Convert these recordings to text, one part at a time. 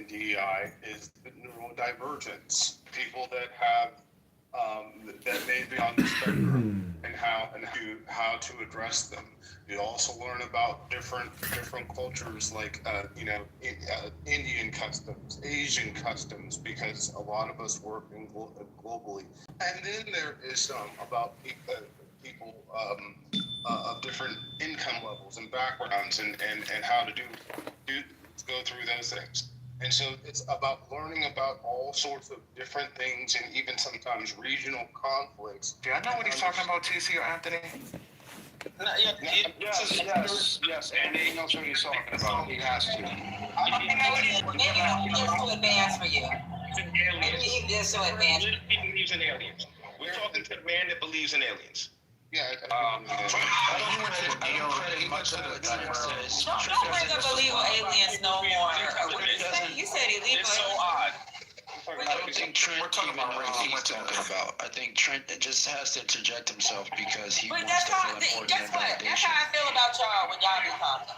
in DEI is the neurodivergence. People that have that may be on the spectrum, and how to address them. You also learn about different cultures, like Indian customs, Asian customs, because a lot of us work globally. And then there is about people of different income levels and backgrounds, and how to go through those things. And so it's about learning about all sorts of different things, and even sometimes regional conflicts. Do I know what he's talking about, TC or Anthony? Yes, and he knows what he's talking about. He has to. Maybe it's too advanced for you. Maybe it's too advanced. He believes in aliens. We're talking to the man that believes in aliens. Don't bring up illegal aliens no more. You said illegal. It's so odd. I don't think Trent even knows what he's talking about. I think Trent just has to interject himself because he wants to feel important. Guess what? That's how I feel about y'all when y'all be talking.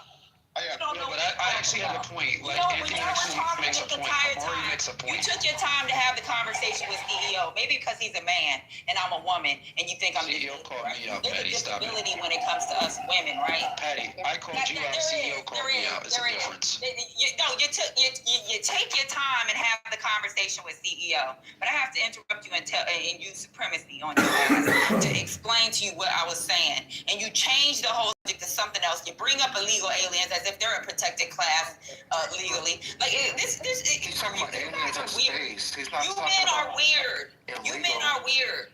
But I actually have a point. Like, Anthony actually makes a point. Amari makes a point. You took your time to have the conversation with CEO, maybe because he's a man and I'm a woman, and you think I'm CEO called me out, Patty. Stop it. There's a disability when it comes to us women, right? Patty, I called you out. CEO called me out. It's a difference. You take your time and have the conversation with CEO, but I have to interrupt you and use supremacy on your ass to explain to you what I was saying, and you change the whole subject to something else. You bring up illegal aliens as if they're a protected class legally. Like this. He's talking about aliens in space. He's not you talking men about are weird. illegal. You men are weird.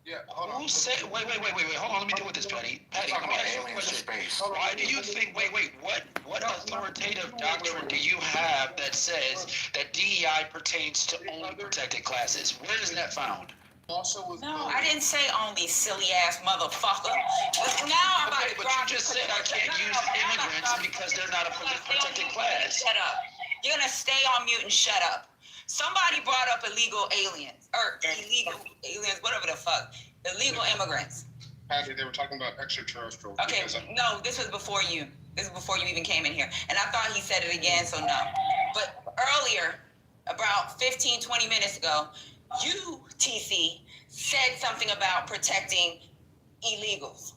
Yeah, hold on. Who said? Wait. Hold on. Let me deal with this, Patty. Patty, let me ask you a question. Why do you think? What authoritative doctrine do you have that says that DEI pertains to only protected classes? Where is that found? No, I didn't say only, silly ass motherfucker. Now I'm about to but you just said I can't use immigrants because they're not a protected class. Shut up. You're gonna stay on mute and shut up. Somebody brought up illegal aliens, whatever the fuck, illegal immigrants. Patty, they were talking about extraterrestrial. Okay, no, this was before you. This is before you even came in here. And I thought he said it again, so no. But earlier, about 15, 20 minutes ago, you, TC, said something about protecting illegals.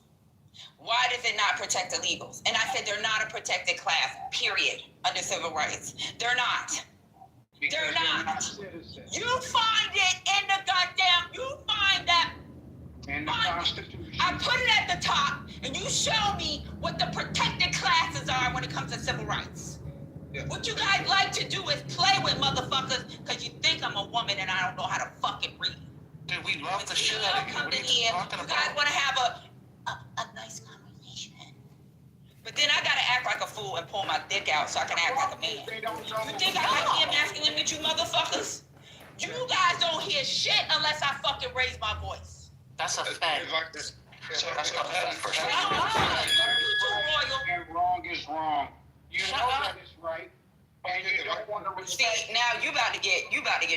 Why does it not protect illegals? And I said they're not a protected class, period, under civil rights. They're not. They're not. You find it in the goddamn, you find that. In the Constitution. I put it at the top, and you show me what the protected classes are when it comes to civil rights. Yeah. What you guys like to do is play with motherfuckers because you think I'm a woman and I don't know how to fucking read. Dude, we love the shit out of you. What are you talking You about? guys want to have a nice conversation. But then I got to act like a fool and pull my dick out so I can act like a man. You think I like being masculine with you motherfuckers? You guys don't hear shit unless I fucking raise my voice. That's a fact. That's a fact for sure. You too royal. And wrong is wrong. You know that is right. And you don't want to respect. See, now you about to get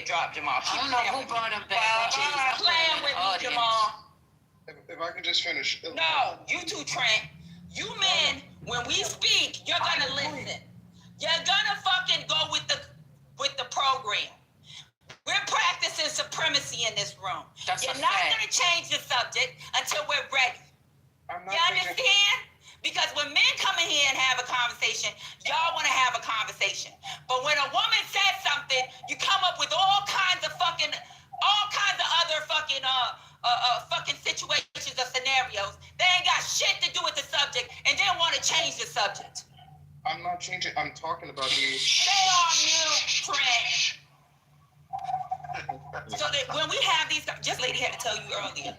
dropped, Jamal. I don't know who brought him back. She's playing with me, Jamal. If I could just finish. No, you too, Trent. You men, when we speak, you're gonna listen. You're gonna fucking go with the program. We're practicing supremacy in this room. You're not gonna change the subject until we're ready. You understand? Because when men come in here and have a conversation, y'all want to have a conversation. But when a woman says something, you come up with all kinds of other fucking situations or scenarios. They ain't got shit to do with the subject, and then want to change the subject. I'm not changing. I'm talking about the. Stay on mute, Trent. So that when we have these, just lady had to tell you earlier.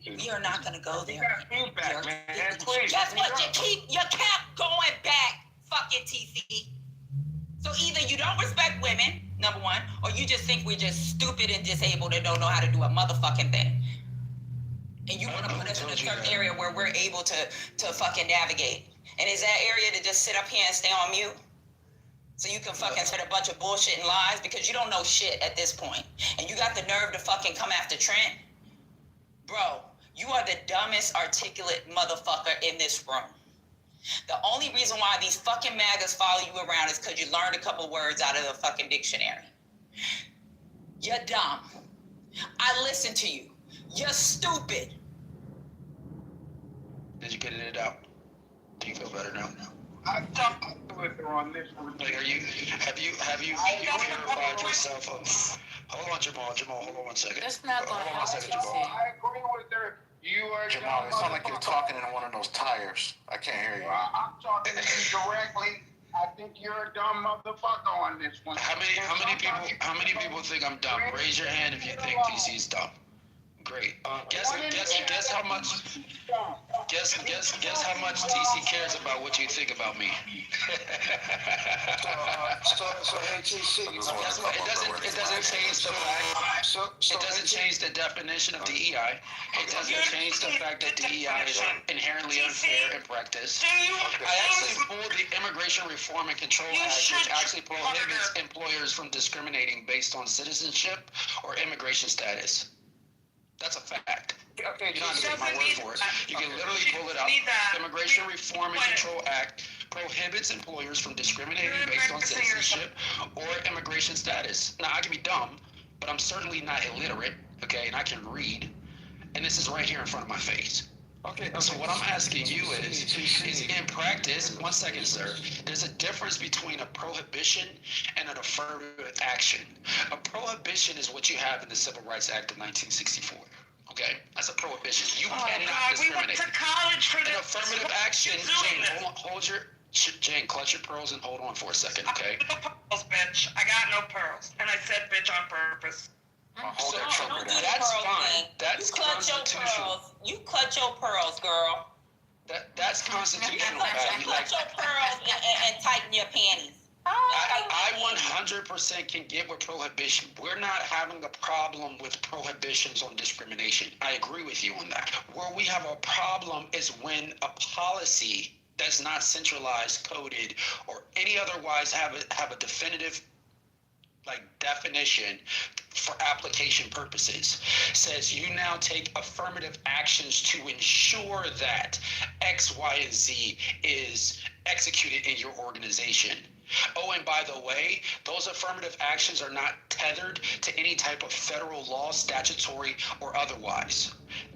We are not going to go there. Guess what? You kept going back, fucking TC. So either you don't respect women, number one, or you just think we're just stupid and disabled and don't know how to do a motherfucking thing. And you want to put us in a certain area where we're able to fucking navigate. And is that area to just sit up here and stay on mute? So you can fucking say a bunch of bullshit and lies because you don't know shit at this point. And you got the nerve to fucking come after Trent? Bro, you are the dumbest articulate motherfucker in this room. The only reason why these fucking MAGAs follow you around is because you learned a couple words out of the fucking dictionary. You're dumb. I listen to you. You're stupid. Did you get it out? Do you feel better now? I talked with her on this one. Like, have you purified yourself of? Hold on, Jamal, hold on one second. That's not gonna Hold on one help second, you, Jamal. see. I agree with her. You are Jamal, it sounds like you're talking in one of those tires. I can't hear you. I'm talking to you directly. I think you're a dumb motherfucker on this one. How many people think I'm dumb? Raise your hand if you think TC is dumb. Great. Guess how much TC cares about what you think about me. So hey, TC, It doesn't change the fact. It doesn't change the definition of DEI. It doesn't change the fact that DEI is inherently unfair in practice. I actually pulled the Immigration Reform and Control Act, which actually prohibits employers from discriminating based on citizenship or immigration status. That's a fact. Okay, You don't have to take my word for it. You can literally pull it up. Immigration Reform and Control Act prohibits employers from discriminating based on citizenship or immigration status. Now, I can be dumb, but I'm certainly not illiterate, okay, and I can read, and this is right here in front of my face. Okay. So what I'm asking you is in practice, one second, sir, there's a difference between a prohibition and an affirmative action. A prohibition is what you have in the Civil Rights Act of 1964. Okay? That's a prohibition. You cannot discriminate. We went to college for An this. affirmative action, Jane, clutch your pearls and hold on for a second, okay? No pearls, bitch. I got no pearls. And I said bitch on purpose. Hold that Don't trigger do down. the That's pearl fine. thing. That's You clutch your constitutional. pearls. You clutch your pearls, girl. That's You constitutional, clutch, Patty. Like, your pearls and tighten your panties. I 100% can get with prohibition. We're not having a problem with prohibitions on discrimination. I agree with you on that. Where we have a problem is when a policy that's not centralized, coded, or any otherwise have a definitive definition for application purposes says you now take affirmative actions to ensure that X, Y, and Z is executed in your organization. Oh, and by the way, those affirmative actions are not tethered to any type of federal law, statutory, or otherwise.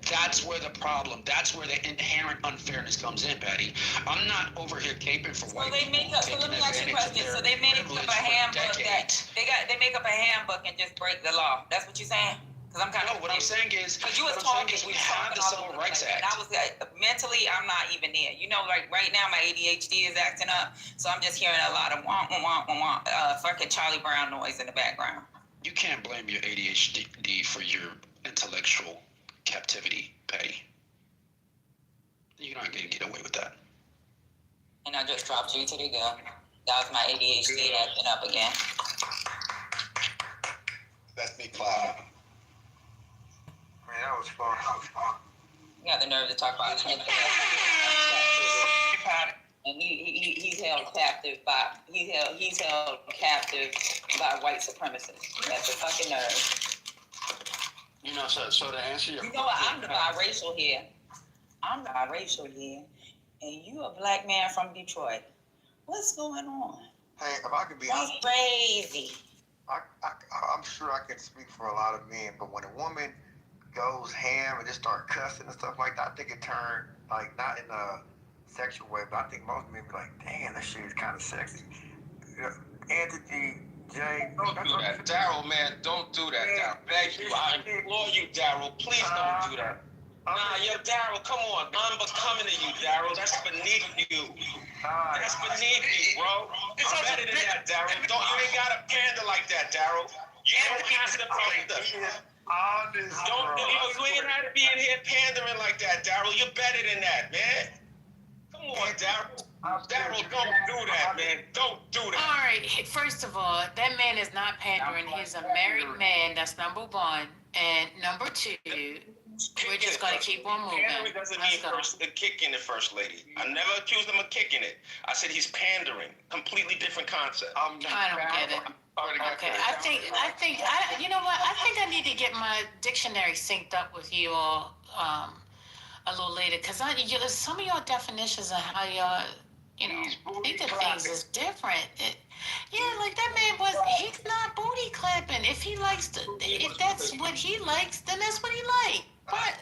That's where the problem, that's where the inherent unfairness comes in, Patty. I'm not over here caping for white people. So let me ask you a question. So they make up a handbook they make up a handbook and just break the law. That's what you're saying? Because I'm kind of. No, what I'm saying is, we have the Civil Rights Act. I was mentally, I'm not even there. You know, like right now, my ADHD is acting up, so I'm just hearing a lot of fucking Charlie Brown noise in the background. You can't blame your ADHD for your intellectual captivity, Patty. You're not gonna get away with that. And I just dropped you to the gun. That was my ADHD acting up again. That's me clapping. Man, that was fun. You got the nerve to talk about it. And he's held captive by white supremacists. That's a fucking nerve. You know, so to answer your You know what? I'm the biracial here. And you a black man from Detroit. What's going on? Hey, if I could be That's honest, crazy. I'm sure I can speak for a lot of men, but when a woman goes ham and just start cussing and stuff like that, I think it turned, like, not in a sexual way, but I think most men be like, damn, that shit is kind of sexy. Anthony, Jay. Don't do that. Daryl, man, don't do that, Daryl. Thank you. I implore you, Daryl. Please don't do that. Nah, yo, Daryl, come on. Unbecoming of you, Daryl. That's beneath you. That's beneath you, bro. I'm better than that, Daryl. You ain't gotta pander like that, Daryl. You don't have to pander. You ain't have to be in here pandering like that, Daryl. You're better than that, man. Come on, Daryl. Daryl, don't do that, man. Don't do that. All right. First of all, that man is not pandering. He's a married man. That's number one. And number two, we're just going to keep on moving. Pandering doesn't mean kicking the first lady. I never accused him of kicking it. I said he's pandering. Completely different concept. I don't get it. Okay, you know what? I think I need to get my dictionary synced up with you all a little later, because some of your definitions of how y'all you know, He's booty think of clapping. things is different. Like that man he's not booty clapping. If that's what he likes, then that's what he likes. But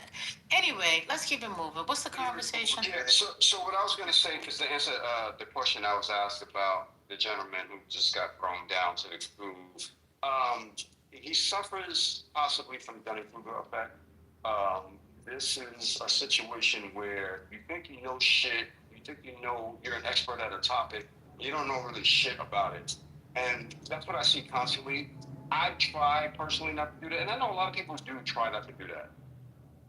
anyway, let's keep it moving. What's the conversation? Yeah, so what I was going to say, because to answer the question I was asked about the gentleman who just got thrown down to the groove, he suffers possibly from Dunning-Kruger effect. This is a situation where you think you know shit, you think you know you're an expert at a topic, you don't know really shit about it. And that's what I see constantly. I try personally not to do that, and I know a lot of people do try not to do that.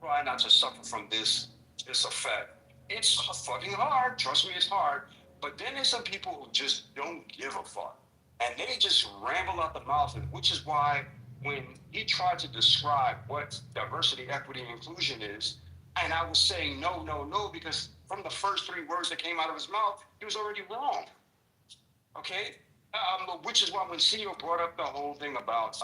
Try not to suffer from this effect. It's fucking hard. Trust me, it's hard. But then there's some people who just don't give a fuck, and they just ramble out the mouth. Which is why when he tried to describe what diversity, equity, and inclusion is, and I was saying no, no, no, because from the first 3 words that came out of his mouth, he was already wrong. Okay. Which is why when CEO brought up the whole thing about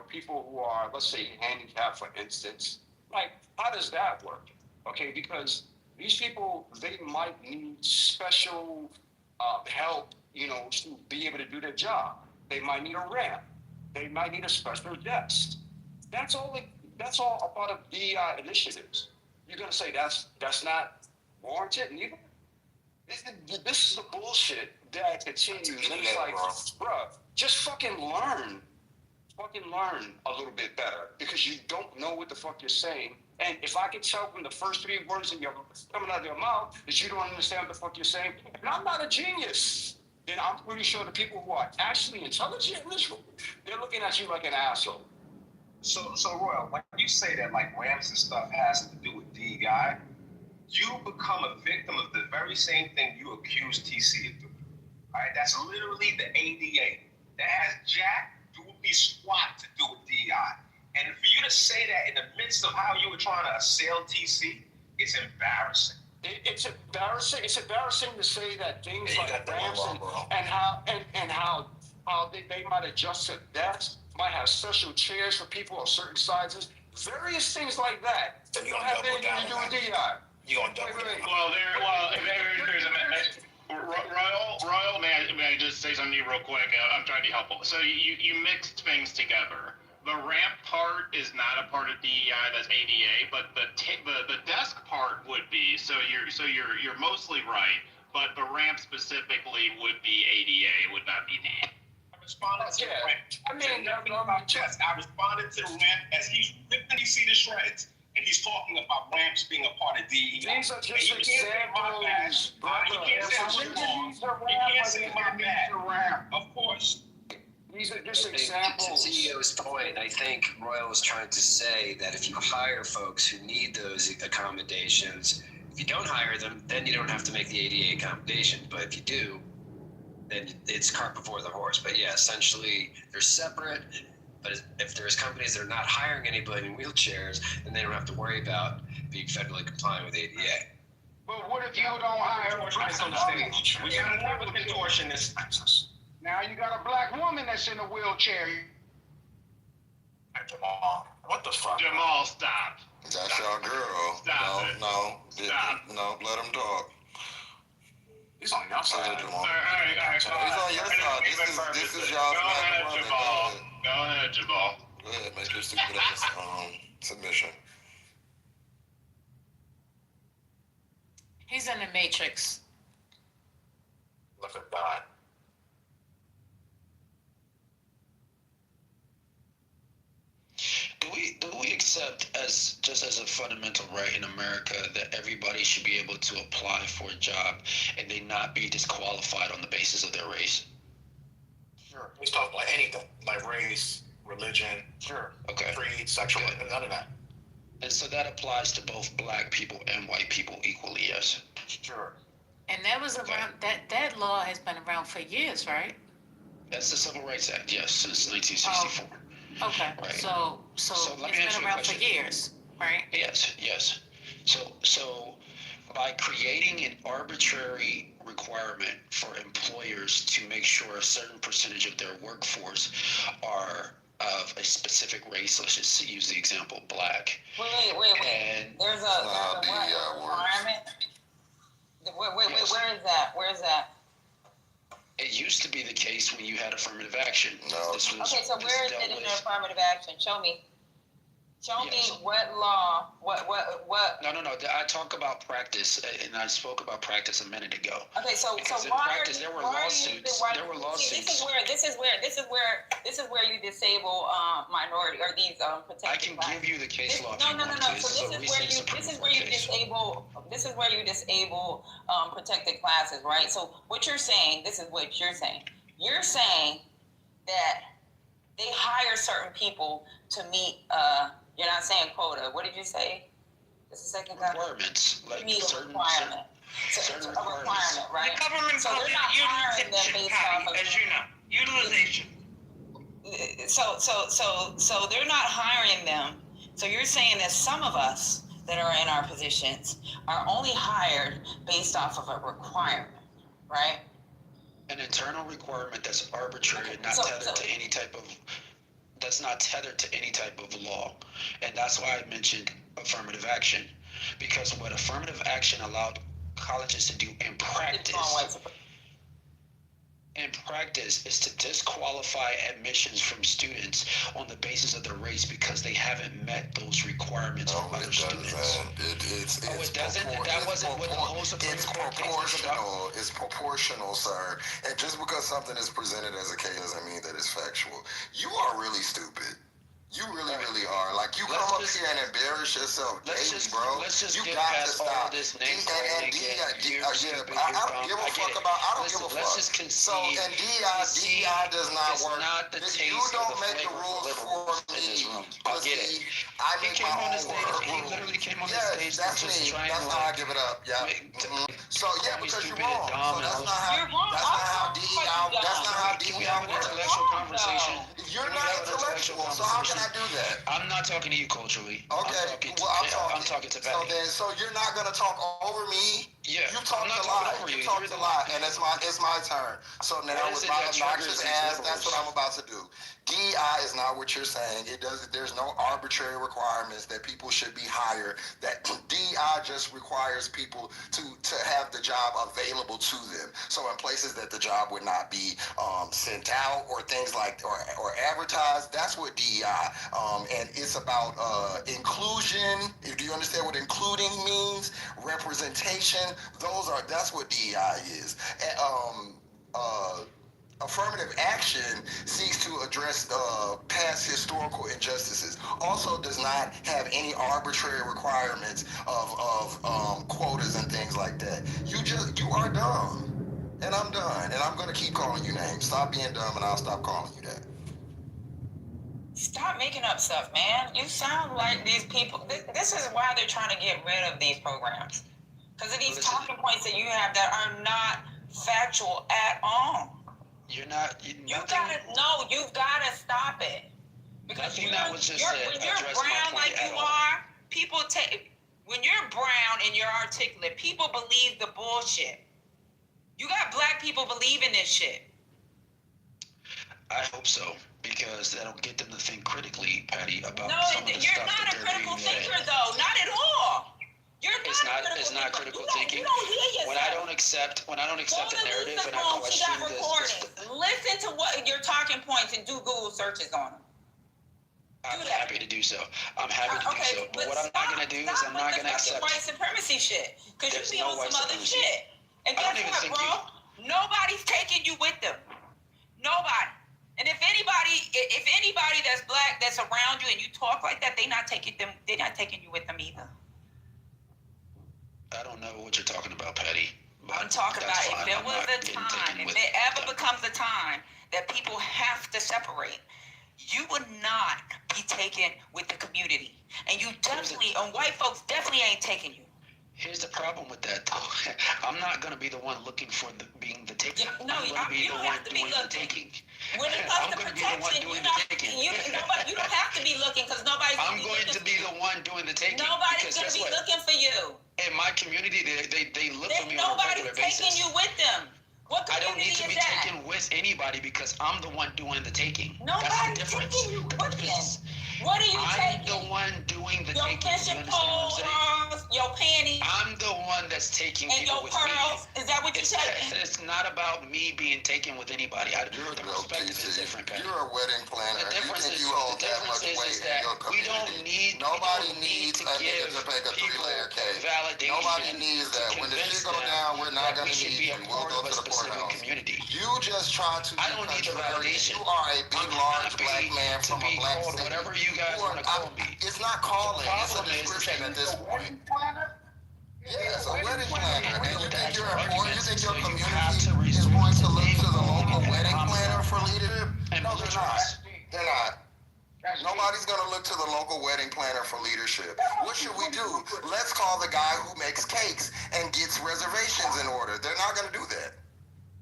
people who are, let's say, handicapped, for instance, like, how does that work? Okay, because these people, they might need special help, to be able to do their job. They might need a ramp. They might need a special desk. That's all a part of DEI initiatives. You're gonna say that's not warranted neither? This is the bullshit that continues. And it's like, bruh, just fucking learn. Fucking learn a little bit better, because you don't know what the fuck you're saying. And if I can tell from the first 3 words coming out of your mouth that you don't understand what the fuck you're saying, and I'm not a genius, then I'm pretty sure the people who are actually intelligent in this room, they're looking at you like an asshole. So Royal, when you say that like ramps and stuff has to do with DEI, you become a victim of the very same thing you accuse TC of doing. All right, that's literally the ADA. That has jack doobie squat to do with DEI. And for you to say that in the midst of how you were trying to assail TC, it's embarrassing. It's embarrassing. It's embarrassing to say that things like ramps and how they might adjust to desks, might have special chairs for people of certain sizes, various things like that. So you don't gonna have double anything down to do on with that? DEI. You gonna double down? There's a minute. Royal, may I just say something to you real quick? I'm trying to be helpful. So you mixed things together. The ramp part is not a part of DEI, that's ADA, but the desk part would be. So you're mostly right, but the ramp specifically would be ADA, would not be DEA. I responded to the ramp. I mean, nothing about chess. I responded to the ramp as he's ripping DC to shreds, and he's talking about ramps being a part of DEI. These are just examples. You can't say I was wrong. You can't say my bad. Of course. These are just To examples. CEO's point, I think Royal was trying to say that if you hire folks who need those accommodations, if you don't hire them, then you don't have to make the ADA accommodation. But if you do, then it's cart before the horse. But yeah, essentially they're separate. But if there's companies that are not hiring anybody in wheelchairs, then they don't have to worry about being federally compliant with ADA. But what if you don't hire a black on the stage? We got to live with contortionists. Now you got a black woman that's in a wheelchair. Jamal, what the fuck? Jamal, stop. That's your girl. Stop it. No, let him talk. He's on your side. Jamal. All right. He's on your side. This is y'all's Go ahead, man. Jamal. Go ahead, Jamal. Go ahead, make your stupid ass submission. He's in the Matrix. Look at that. Do we accept as a fundamental right in America that everybody should be able to apply for a job and they not be disqualified on the basis of their race? Sure. He's talking like anything, like race, religion, sure. Okay. Creed, sexual, none of that. And so that applies to both black people and white people equally, yes? Sure. And that was around, that law has been around for years, right? That's the Civil Rights Act, yes, since 1964. Okay, Right. so let me it's answer been your around for question. years, right? Yes. So by creating an arbitrary requirement for employers to make sure a certain percentage of their workforce are of a specific race, let's just use the example black. Wait. And There's a what requirement? Wait, where is that? Where is that? It used to be the case when you had affirmative action. No. Okay, so where is it in the affirmative action? Show me. Show me what law, what? No. I talk about practice, and I spoke about practice a minute ago. Okay, so Because in why practice, there were lawsuits. There were lawsuits. This is where you disable minority or these protected I can classes. give you the case law. No. So this is where you disable protected classes, right? So what you're saying, this is what you're saying. You're saying that they hire certain people to meet. You're not saying quota. What did you say? This is second time. Requirements, like Meet a certain requirement. certain A requirement, right? The government So calls they're it not hiring them utilization, based off Patty, of. as you know. Utilization. So they're not hiring them. So you're saying that some of us that are in our positions are only hired based off of a requirement, right? an internal requirement that's arbitrary and not tethered to any type of law. And that's why I mentioned affirmative action, because what affirmative action allowed colleges to do in practice is to disqualify admissions from students on the basis of their race because they haven't met those requirements for other students. It doesn't? That wasn't what the whole Supreme Court case was about. It's proportional, sir. And just because something is presented as a case doesn't mean that it's factual. You are really stupid. You really, really are. Like, you come up here and embarrass yourself daily, bro. You got to stop. This name I don't give a fuck about. I don't give a fuck. So, and DEI does not work. You don't make the rules for me. I get it. I make my own rules. He literally came on the stage. That's me. That's how I give it up. Yeah. So yeah, because you're wrong. So that's not how DEI. That's not how DEI works. Intellectual conversation. You're not intellectual. So how can I do that? I'm not talking to you culturally. Okay. I'm talking to Patty. So you're not gonna talk over me. Yeah. You talked a lot. You talked a lot, and it's my turn. So now with my obnoxious ass, that's what I'm about to do. DEI is not what you're saying. There's no arbitrary requirements that people should be hired. That DEI just requires people to have the job available to them. So in places that the job would not be sent out or things like or advertised, that's what DEI. And it's about inclusion. Do you understand what including means? Representation. That's what DEI is. Affirmative action seeks to address past historical injustices. Also does not have any arbitrary requirements of quotas and things like that. You are dumb. And I'm done. And I'm going to keep calling you names. Stop being dumb and I'll stop calling you that. Stop making up stuff, man. You sound like these people. This is why they're trying to get rid of these programs. Because of these talking points that you have that are not factual at all. You've got to stop it. Because when you're brown like you are, people take. When you're brown and you're articulate, people believe the bullshit. You got black people believing this shit. I hope so, because that'll get them to think critically, Patty, about some of the stuff that they're doing. No, you're not a critical thinker, though. Not at all. It's not critical thinking. When I don't accept the narrative and I question this. Listen to what your talking points and do Google searches on them. I'm happy to do so. I'm happy to do so. But what I'm not going to do is I'm not going to accept white supremacy shit. Because you be on some other supremacy. shit. And guess what, bro? Nobody's taking you with them. Nobody. And if anybody that's black that's around you and you talk like that, they're not taking you with them either. I don't know what you're talking about, Patty. I'm talking about if there was a time, if there ever becomes a time that people have to separate, you would not be taken with the community. And you definitely, and white folks definitely ain't taking you. Here's the problem with that, though. I'm not going to be the one looking for being the taking. Yeah, no, I'm going to be you the don't one have to be doing the looking. taking. When it comes to protection, you don't have to be looking because nobody's I'm going to be the one doing the taking. Nobody's going to be looking for you. In my community, they look for me on a regular basis. Nobody's taking you with them. What community I don't need to be is that? taken with anybody because I'm the one doing the taking. Nobody's taking you with them. What are you I'm taking? the one doing the Your taking. fishing You understand what I'm saying? poles, your panties, I'm the one that's taking and people your with pearls. me. Is that what you're taking? It's not about me being taken with anybody. The You're perspective is different, Patty. You're a wedding planner. The difference You think is, you hold that much weight in your we community. don't need Nobody we don't needs need a to nigga give to bake a people 3-layer cake. validation. Nobody needs that. When the shit go down, we're not that gonna we should need be you. a We'll part go of a to the specific courthouse. community. You just try to. I don't need the validation. You are a big, I'm large happy black man to from a be black called city. whatever you guys want to call me. It's not calling. It's a problem is description that at this point. Planner? Yes, a wedding planner. And you think you're Actual important? You think your arguments, so you have community to is resort going to to look to the name-calling local and wedding homicide. planner for leadership? And No, they're not. belligerence. They're not. Nobody's going to look to the local wedding planner for leadership. What should we do? Let's call the guy who makes cakes and gets reservations in order. They're not going to do that.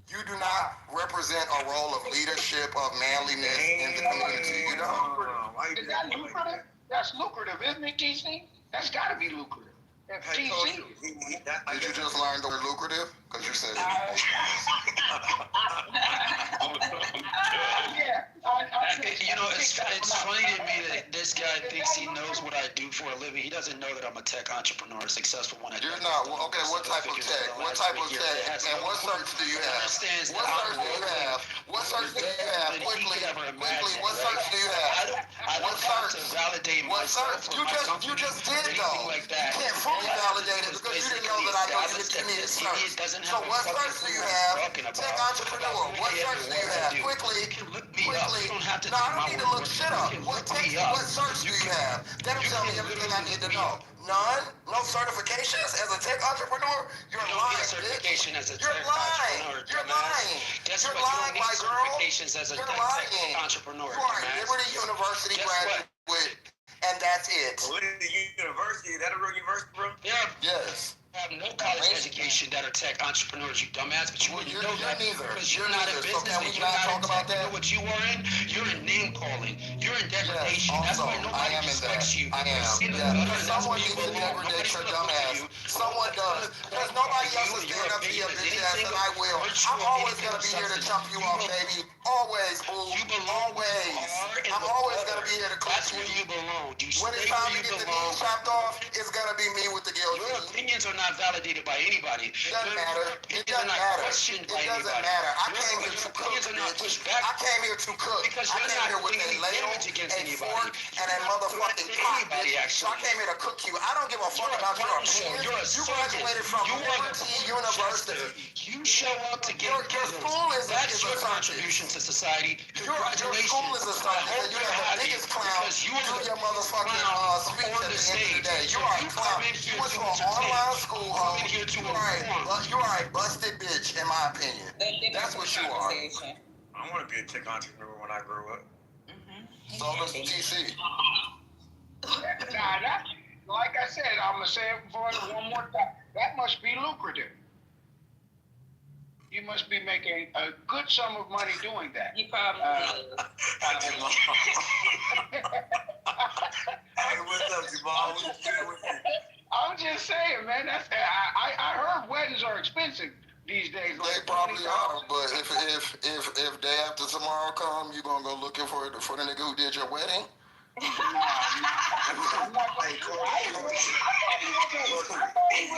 You do not represent a role of leadership, of manliness in the community. You don't. Is that lucrative? That's lucrative, isn't it, TC? That's got to be lucrative. Hey, TC? Did you just learn the word lucrative? Because you said it. You know, it's funny to me that this guy thinks he knows what I do for a living. He doesn't know that I'm a tech entrepreneur, a successful one. You're not. Okay, what type of tech? What type of tech? And what certs do you have? What certs do you have? What certs do you have? Quickly, what certs do you have? I don't have to validate What myself certs? or my company You just or did anything though. like You that. can't fully validate it because you didn't know that I know you needed certs. So what certs do you have? Tech entrepreneur. What certs do you have? Quickly. Look me up. You don't have to No, do I my don't need to work. look shit up. What certs do you have? That'll tell me everything I need to know. None? No certifications as a tech entrepreneur? You're You don't lying, get a certification bitch. as a You're tech lying. entrepreneur, You're dumbass. lying. Guess You're what? lying, You my don't need girl. certifications as a You're tech lying. entrepreneur, You are a dumbass. Liberty University Guess what? graduate, and that's it. Liberty University, is that a real university, bro? Yeah. Yes. Have no college education that are tech entrepreneurs, you dumbass, but you wouldn't know that because you're not in business and you're not in tech. You know what you are in? You're in name calling. You're in degradation. That's why nobody respects you. I am. You're in the Yeah. gutter, and that's Someone where you needs to belong. degradate Nobody's your gonna dumb look at ass. you. Someone does. Because nobody else is standing up to your bitch ass, and I will. I'm always going to be here to chump you off, baby. Always, boo. You belong Always. I'm always going to be here to clip That's where you. you belong. You When it's stay time where to you get the belong. knees chopped off, it's going to be me with the Your guillotine. opinions are not validated by anybody. Doesn't matter. It Your doesn't opinions are not matter. questioned It by doesn't anybody. matter. I Your came here to cook, opinions are not bitch. pushed back I came here to cook. because I you're came not here with doing a any ladle, damage against a anybody. fork, and a motherfucking to pot, anybody, bitch. So actually. I came here to cook you. I don't give a fuck You're a about your partial. opinions. You're a You circus. graduated from You are Liberty the University. You show up to get Your school is That's a your circus. contribution to society. Your school is a circus, and you're the biggest clown because you do are your motherfucking speech on at the the end of the day. stage. You So are a you clown. come in here You went to to an entertain. online school, Come in here to inform. You are a busted bitch, in my opinion. That's what you are. I want to be a tech entrepreneur when I grow up. So does TC. Nah, that, like I said, I'm going to say it for one more time. That must be lucrative. You must be making a good sum of money doing that. You probably Jamal. Hey, what's up, Jamal? What's up? I'm just saying, man. That's I heard weddings are expensive these days. They probably are, but if day after tomorrow come, you gonna go looking for the nigga who did your wedding?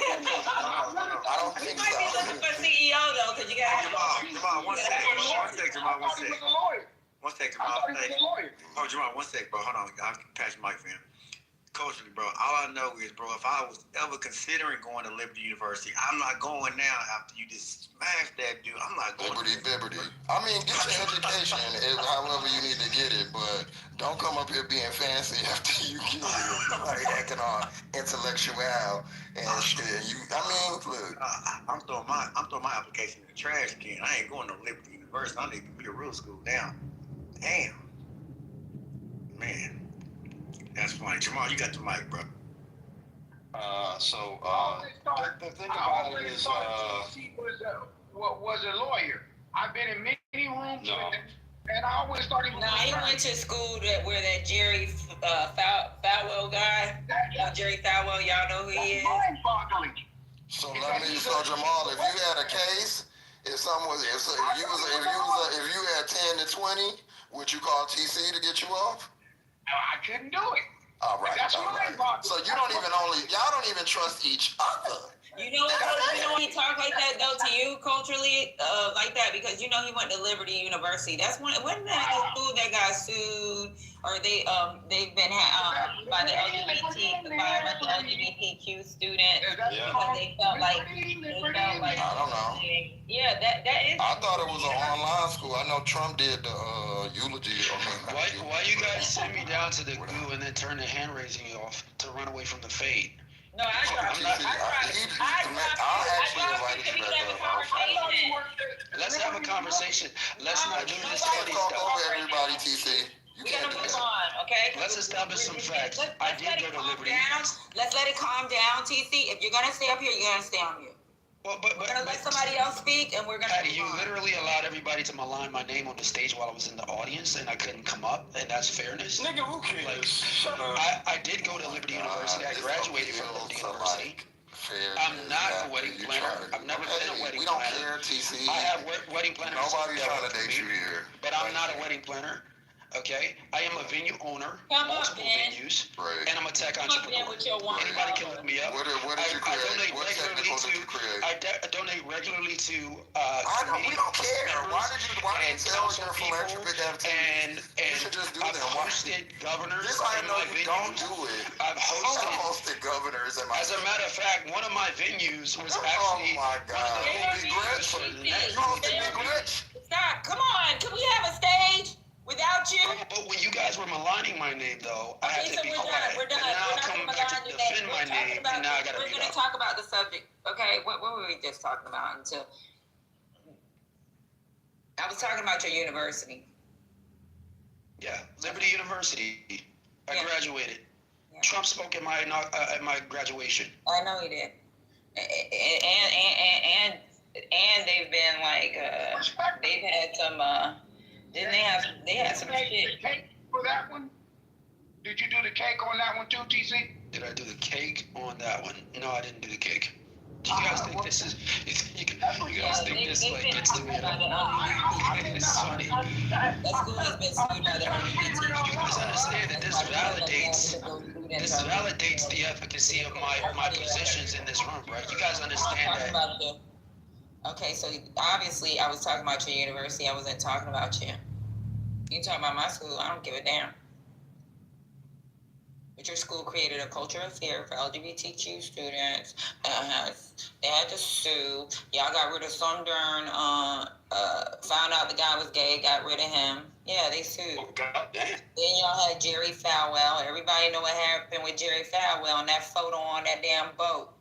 I don't We think might be so. looking for CEO though, because you got Jamal, one sec, Jamal, one I thought he sec. was a lawyer. One sec, I Jamal. thought he was a lawyer. Oh, Jamal, one sec, bro. Hold on. I'll pass your mic, fam. Culturally, bro, all I know is, bro, if I was ever considering going to Liberty University, I'm not going now after you just smashed that dude. I'm not going. Liberty. I mean, get your education however you need to get it, but don't come up here being fancy after you get it. Like acting all intellectual and shit. I mean, look. I'm throwing my application in the trash can. I ain't going to Liberty University. I need to be a real school now. Damn. Man. That's funny. Jamal, you got the mic, bro. The thing about it is, he was a lawyer. I've been in many rooms with him, and I always thought he was. No, he went to school where that Jerry Falwell guy. Jerry Falwell, y'all know who he is. Mind-boggling. so Jamal, if you had a case, if you had 10 to 20, would you call TC to get you off? I couldn't do it. All right. That's all my right. problem. So y'all don't even trust each other. You know he talked like that though to you culturally, like that because he went to Liberty University. That's wasn't that the school that got sued, or they've been by the LGBTQ students because they felt like I don't know. Yeah, that is. I thought it was an online school. I know Trump did the eulogy. Why you guys send me down to the goo and then turn the hand raising off to run away from the fade? No, I dropped you. Let's have a conversation. Let's not do this funny Talk stuff. over everybody, TC. You We can't gotta do move that. on, okay? Let's establish some facts. I did go to Liberty. Let's let it calm down, TC. If you're gonna stay up here, you're gonna stay on mute. Well, We're gonna let somebody else speak, and we're gonna. Patty, you literally allowed everybody to malign my name on the stage while I was in the audience, and I couldn't come up, and that's fairness. Nigga, who cares? Like, Shut up. I did go to Liberty University. I graduated from Liberty University. I'm not a wedding planner. I've never been a wedding planner. We don't care, TC. I have wedding planners. Nobody's trying to date you here. But I'm not a wedding planner. Okay, I am a venue owner, multiple venues, Right. and I'm a tech entrepreneur. Anybody can look me up. What did you create? What technical did you create? I donate regularly to we don't care. Why did you tell your philanthropic and activities? You should just do I've them. hosted governors This I in know my you venues. don't do it. I've hosted governors in my. As a matter of fact, one of my venues was Oh actually my God. You hosted Big Rich. Stop! Come on! Can we have a stage without you? But when you guys were maligning my name, though, I had to be quiet. We're done. And now We're I'm not coming gonna back to malign defend you. my name, and now I gotta We're beat gonna up. talk about the subject, okay? What were we just talking about until? I was talking about your university. Yeah, Liberty University. I Yeah. graduated. Yeah. Trump spoke at my graduation. I know he did. And they've been like, they've had some, didn't they had some shit. Cake for that one? Did you do the cake on that one too, TC? Did I do the cake on that one? No, I didn't do the cake. Do you guys think this is? You guys think this like gets the man up? It's funny. That school has been sued by the LGBT. You guys understand that this validates the efficacy of my positions in this room, right? You guys understand that? Okay, so obviously I was talking about your university. I wasn't talking about you. You talking about my school? I don't give a damn. But your school created a culture of fear for LGBTQ students. They had to sue. Y'all got rid of some darn. Found out the guy was gay. Got rid of him. Yeah, they sued. Oh, God damn. Then y'all had Jerry Falwell. Everybody know what happened with Jerry Falwell and that photo on that damn boat.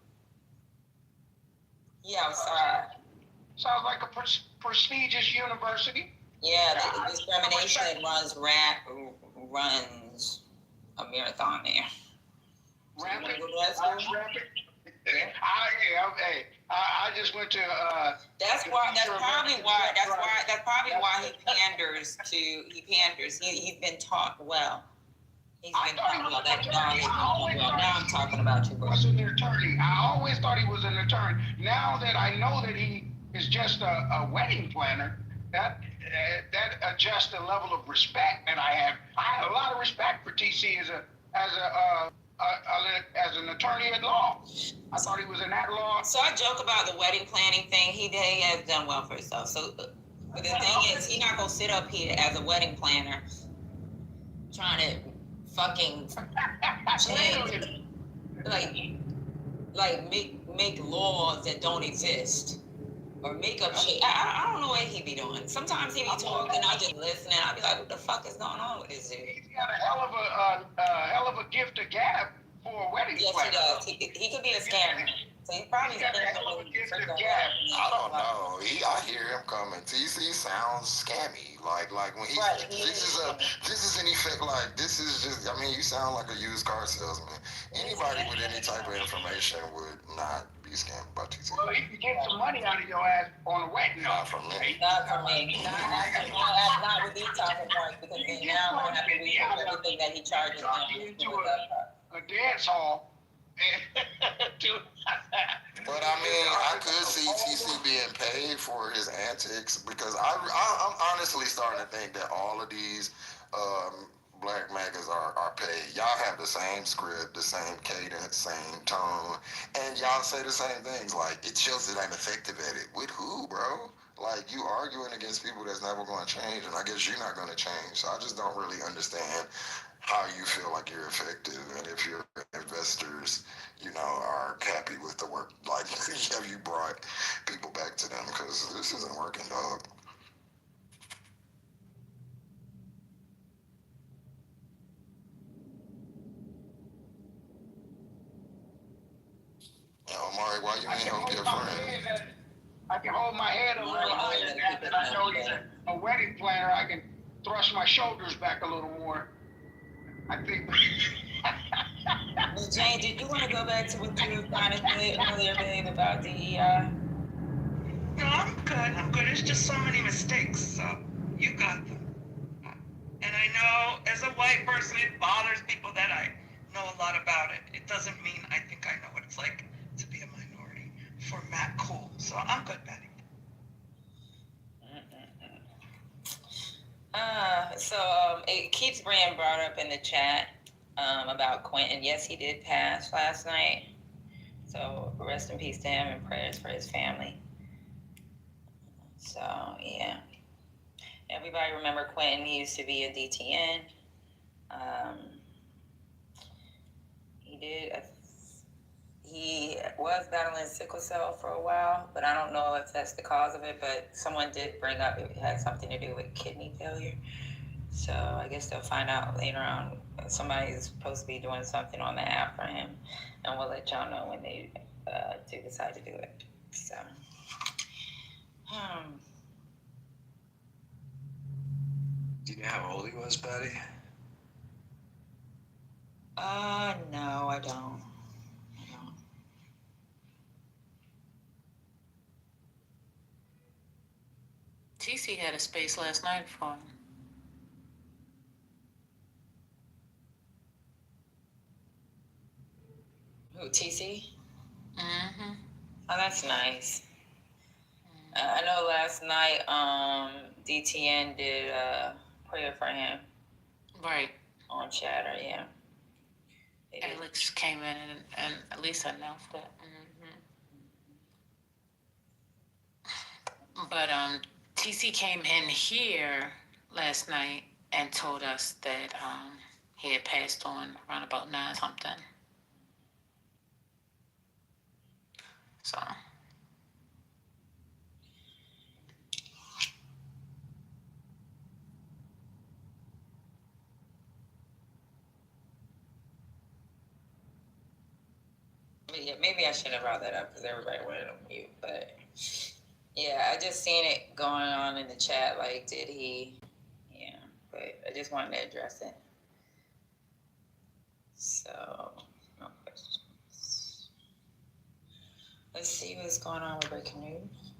He outside. Sounds like a prestigious university. Yeah, the discrimination runs a marathon there. Rampant. You wanna go to that school? I just went to. That's probably why he panders. He's been taught well. He's been taught well. Now I'm talking about you, bro. Was an attorney. I always thought he was an attorney. Now that I know that he is just a wedding planner, that adjusts the level of respect that I have. I have a lot of respect for TC as an attorney at law. I thought he was in that law. So I joke about the wedding planning thing. He has done well for himself. So, but the thing is, he's not gonna sit up here as a wedding planner trying to fucking change, like make laws that don't exist. Or make up shit. I don't know what he be doing. Sometimes he be talking, I just listen, and I be like, what the fuck is going on with this dude? He's got a hell of a gift to gab for a wedding planner. Yes, he does. He could be a scammer. So he's probably He's got a hell of a gift to gab. I don't know. I hear him coming. TC sounds scammy. Like when he this is in effect like this is just. I mean, you sound like a used car salesman. Anybody with any type of information would not be scammed by TC. Well, he can get some money out of your ass on a wedding. Not from me. Not for me. Not with these talking points, because then now I'm gonna have to read everything that he charges me. A dance hall. But I mean, I could see TC being paid for his antics because I'm honestly starting to think that all of these black MAGAs are have the same script, the same cadence, same tone, and y'all say the same things. Like, it shows that I'm effective at it. With who, bro? Like, you arguing against people that's never going to change, and I guess you're not going to change. So I just don't really understand how you feel like you're effective, and if your investors, are happy with the work. Like, have you brought people back to them? Because this isn't working, dog. Omari, why you ain't help your friend? I can hold my head a little higher now that I know he's a wedding planner. I can thrust my shoulders back a little more. I think. Well, Jane, did you want to go back to what you were trying to say earlier, babe, about DEI? No, I'm good. It's just so many mistakes, so you got them. And I know, as a white person, it bothers people that I know a lot about it. It doesn't mean I think I know what it's like to be a minority. For Matt, cool. So I'm good, Betty. It keeps being brought up in the chat about Quentin. Yes, he did pass last night. So rest in peace to him and prayers for his family. So, yeah. Everybody remember Quentin. He used to be a DTN. He was battling sickle cell for a while, but I don't know if that's the cause of it, but someone did bring up it had something to do with kidney failure. So I guess they'll find out later on. Somebody's supposed to be doing something on the app for him, and we'll let y'all know when they do decide to do it. So, Do you know how old he was, Patty? no, I don't. TC had a space last night for him. Who, TC? Mm-hmm. Oh, that's nice. I know last night DTN did prayer for him. Right. On Chatter, yeah. Alex came in and at least announced that. Mm-hmm. But TC came in here last night and told us that he had passed on around about 9 something. So. Yeah, maybe I shouldn't have brought that up because everybody went on mute. But yeah, I just seen it going on in the chat. Like, did he? Yeah, but I just wanted to address it. So, no questions. Let's see what's going on with breaking news.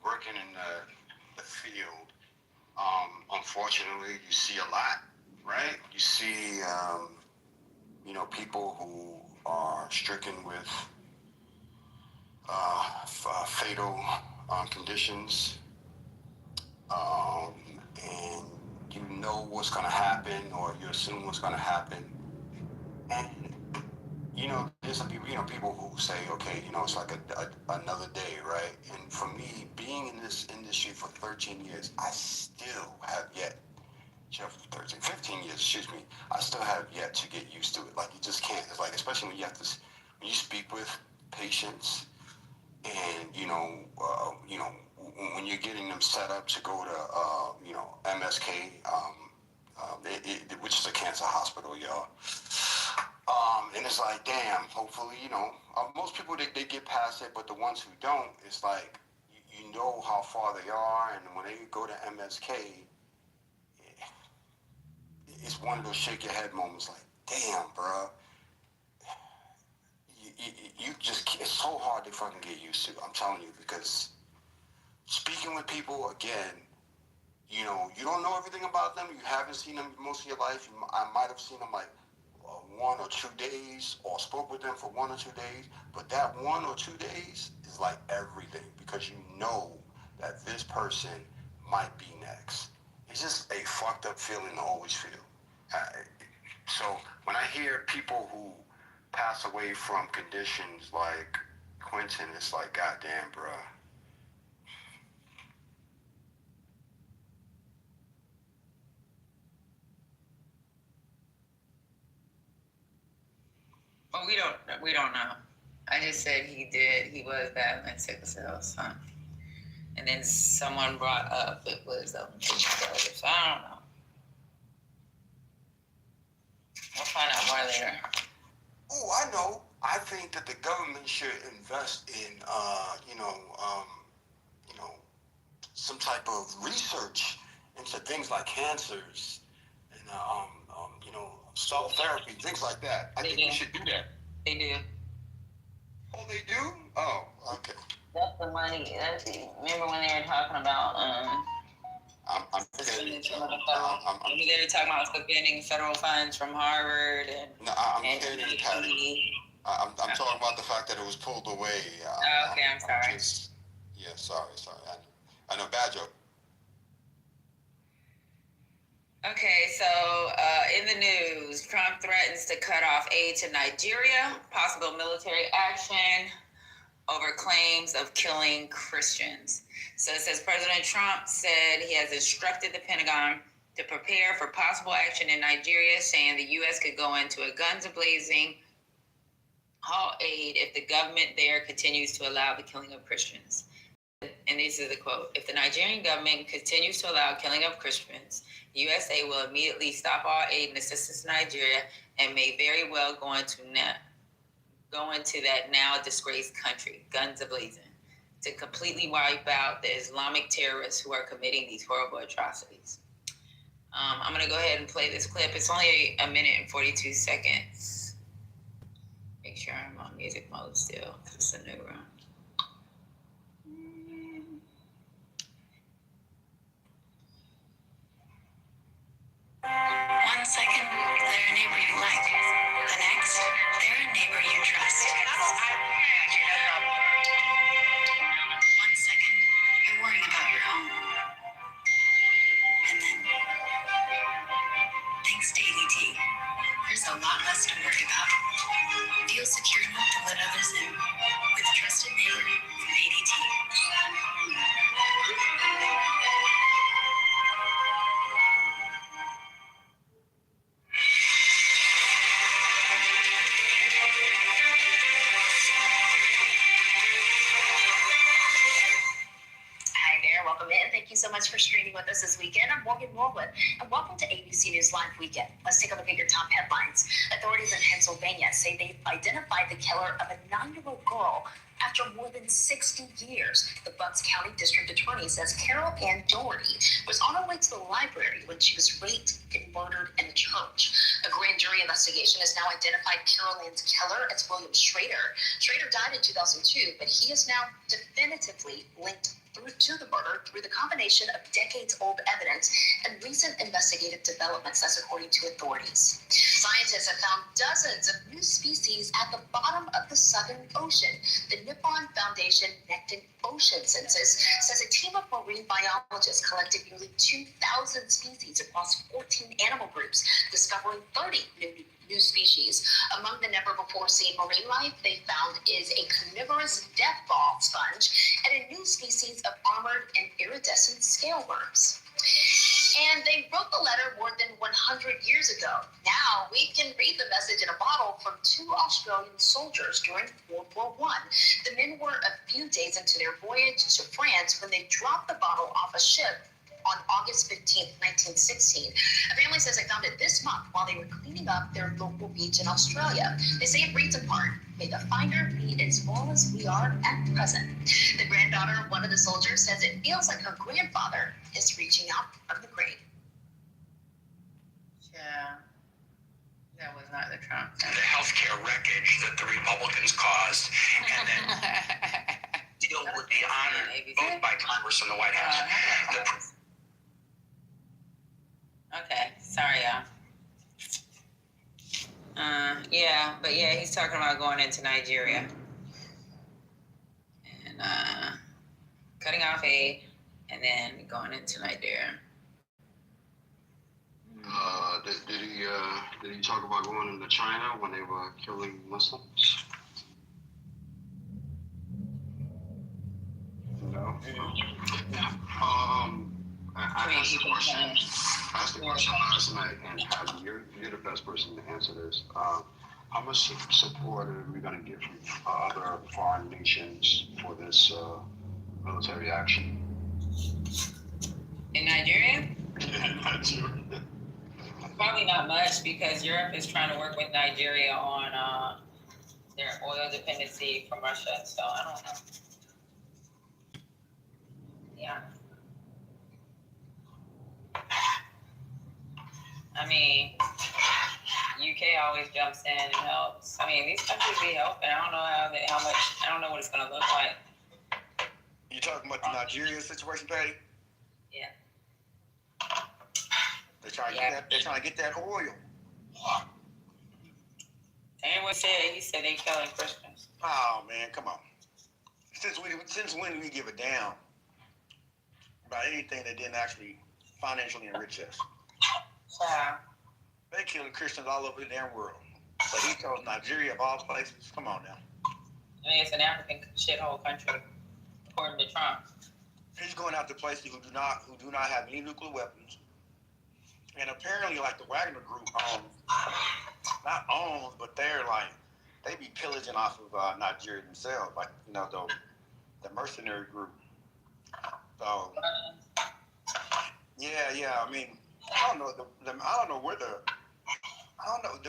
Working in the field, unfortunately, you see a lot, right? You see, people who are stricken with fatal conditions, and you know what's going to happen, or you assume what's going to happen, and there's some people, people who say, okay, it's like another day, right? And for me, being in this industry for 13 years, I still have yet, 15 years, excuse me, I still have yet to get used to it. Like, you just can't. It's like, especially when when you speak with patients, and when you're getting them set up to go to MSK, which is a cancer hospital, y'all. And it's like, damn, hopefully, most people, they get past it, but the ones who don't, it's like, you know how far they are, and when they go to MSK, it's one of those shake your head moments, like, damn, bro. You just, it's so hard to fucking get used to, I'm telling you, because speaking with people, again, you don't know everything about them, you haven't seen them most of your life, I might have seen them like 1 or 2 days, or spoke with them for 1 or 2 days, but that 1 or 2 days is like everything, because you know that this person might be next. It's just a fucked up feeling to always feel. So when I hear people who pass away from conditions like Quentin, it's like, goddamn, bruh. Well, we don't know. I just said he was battling sickle cell, so. And then someone brought up it was so I don't know. We'll find out more later. Oh, I know. I think that the government should invest in, some type of research into things like cancers and, cell therapy, things like that. I think we should do that. They do. Oh, they do? Oh, okay. That's the money. Remember when they were talking about I'm kidding. they were talking about suspending federal funds from Harvard and. No, I'm kidding, Patty. I'm talking about the fact that it was pulled away. Okay, I'm sorry. Sorry. I know, bad joke. Okay, so in the news, Trump threatens to cut off aid to Nigeria, possible military action over claims of killing Christians. So it says President Trump said he has instructed the Pentagon to prepare for possible action in Nigeria, saying the U.S. could go into a guns-a-blazing halt aid if the government there continues to allow the killing of Christians. And this is the quote: "If the Nigerian government continues to allow killing of Christians, the USA will immediately stop all aid and assistance to Nigeria and may very well go into that now disgraced country, guns a-blazing, to completely wipe out the Islamic terrorists who are committing these horrible atrocities." I'm going to go ahead and play this clip. It's only 1 minute and 42 seconds. Make sure I'm on music mode still, because it's a new room. 1 second, they're a neighbor you like. The next, they're a neighbor you trust. 1 second, you're worrying about your home. And then, thanks to ADT, there's a lot less to worry about. Feel secure enough to let others in with a trusted neighbor from ADT. Welcome in. Thank you so much for streaming with us this weekend. I'm Morgan Norwood, and welcome to ABC News Live Weekend. Let's take a look at your top headlines. Authorities in Pennsylvania say they've identified the killer of a 9-year-old girl after more than 60 years. The Bucks County District Attorney says Carol Ann Doherty was on her way to the library when she was raped and murdered in the church. A grand jury investigation has now identified Carol Ann's killer as William Schrader. Schrader died in 2002, but he is now definitively linked to the murder through the combination of decades-old evidence and recent investigative developments, that's according to authorities. Scientists have found dozens of new species at the bottom of the Southern Ocean. The Nippon Foundation Connected Ocean Census says a team of marine biologists collected nearly 2,000 species across 14 animal groups, discovering 30 new species. Among the never-before-seen marine life they found is a carnivorous death ball sponge and a new species of armored and iridescent scale worms. And they wrote the letter more than 100 years ago. Now we can read the message in a bottle from 2 Australian soldiers during World War I. The men were a few days into their voyage to France when they dropped the bottle off a ship on August 15th, 1916. A family says they found it this month while they were cleaning up their local beach in Australia. They say it reads in part, "May the finder be as well as we are at present." The granddaughter of one of the soldiers says it feels like her grandfather is reaching out from the grave. Yeah, that was not the Trump. The healthcare wreckage that the Republicans caused, and then deal with the honor vote by Congress and the White House. Okay, sorry, y'all. Yeah, but yeah, he's talking about going into Nigeria and cutting off aid and then going into Nigeria. Did he talk about going into China when they were killing Muslims? No. I asked the question last night, and you're the best person to answer this. How much support are we going to get from other foreign nations for this military action? In Nigeria? Nigeria. Probably not much because Europe is trying to work with Nigeria on their oil dependency from Russia. So I don't know. Yeah. I mean, UK always jumps in and helps. I mean, these countries be helping. I don't know how much. I don't know what it's gonna look like. You talking about the Nigeria situation, Patty? Yeah. They're trying to get that oil. And what he said they killing Christians. Oh man, come on. Since when do we give a damn about anything that didn't actually financially enrich us? Yeah. They killing Christians all over the damn world. But he chose Nigeria of all places. Come on now. I mean, it's an African shithole country, according to Trump. He's going out to places who do not have any nuclear weapons. And apparently, like the Wagner Group not owns, but they be pillaging off of Nigeria themselves, like the mercenary group. So yeah. I mean, I don't know the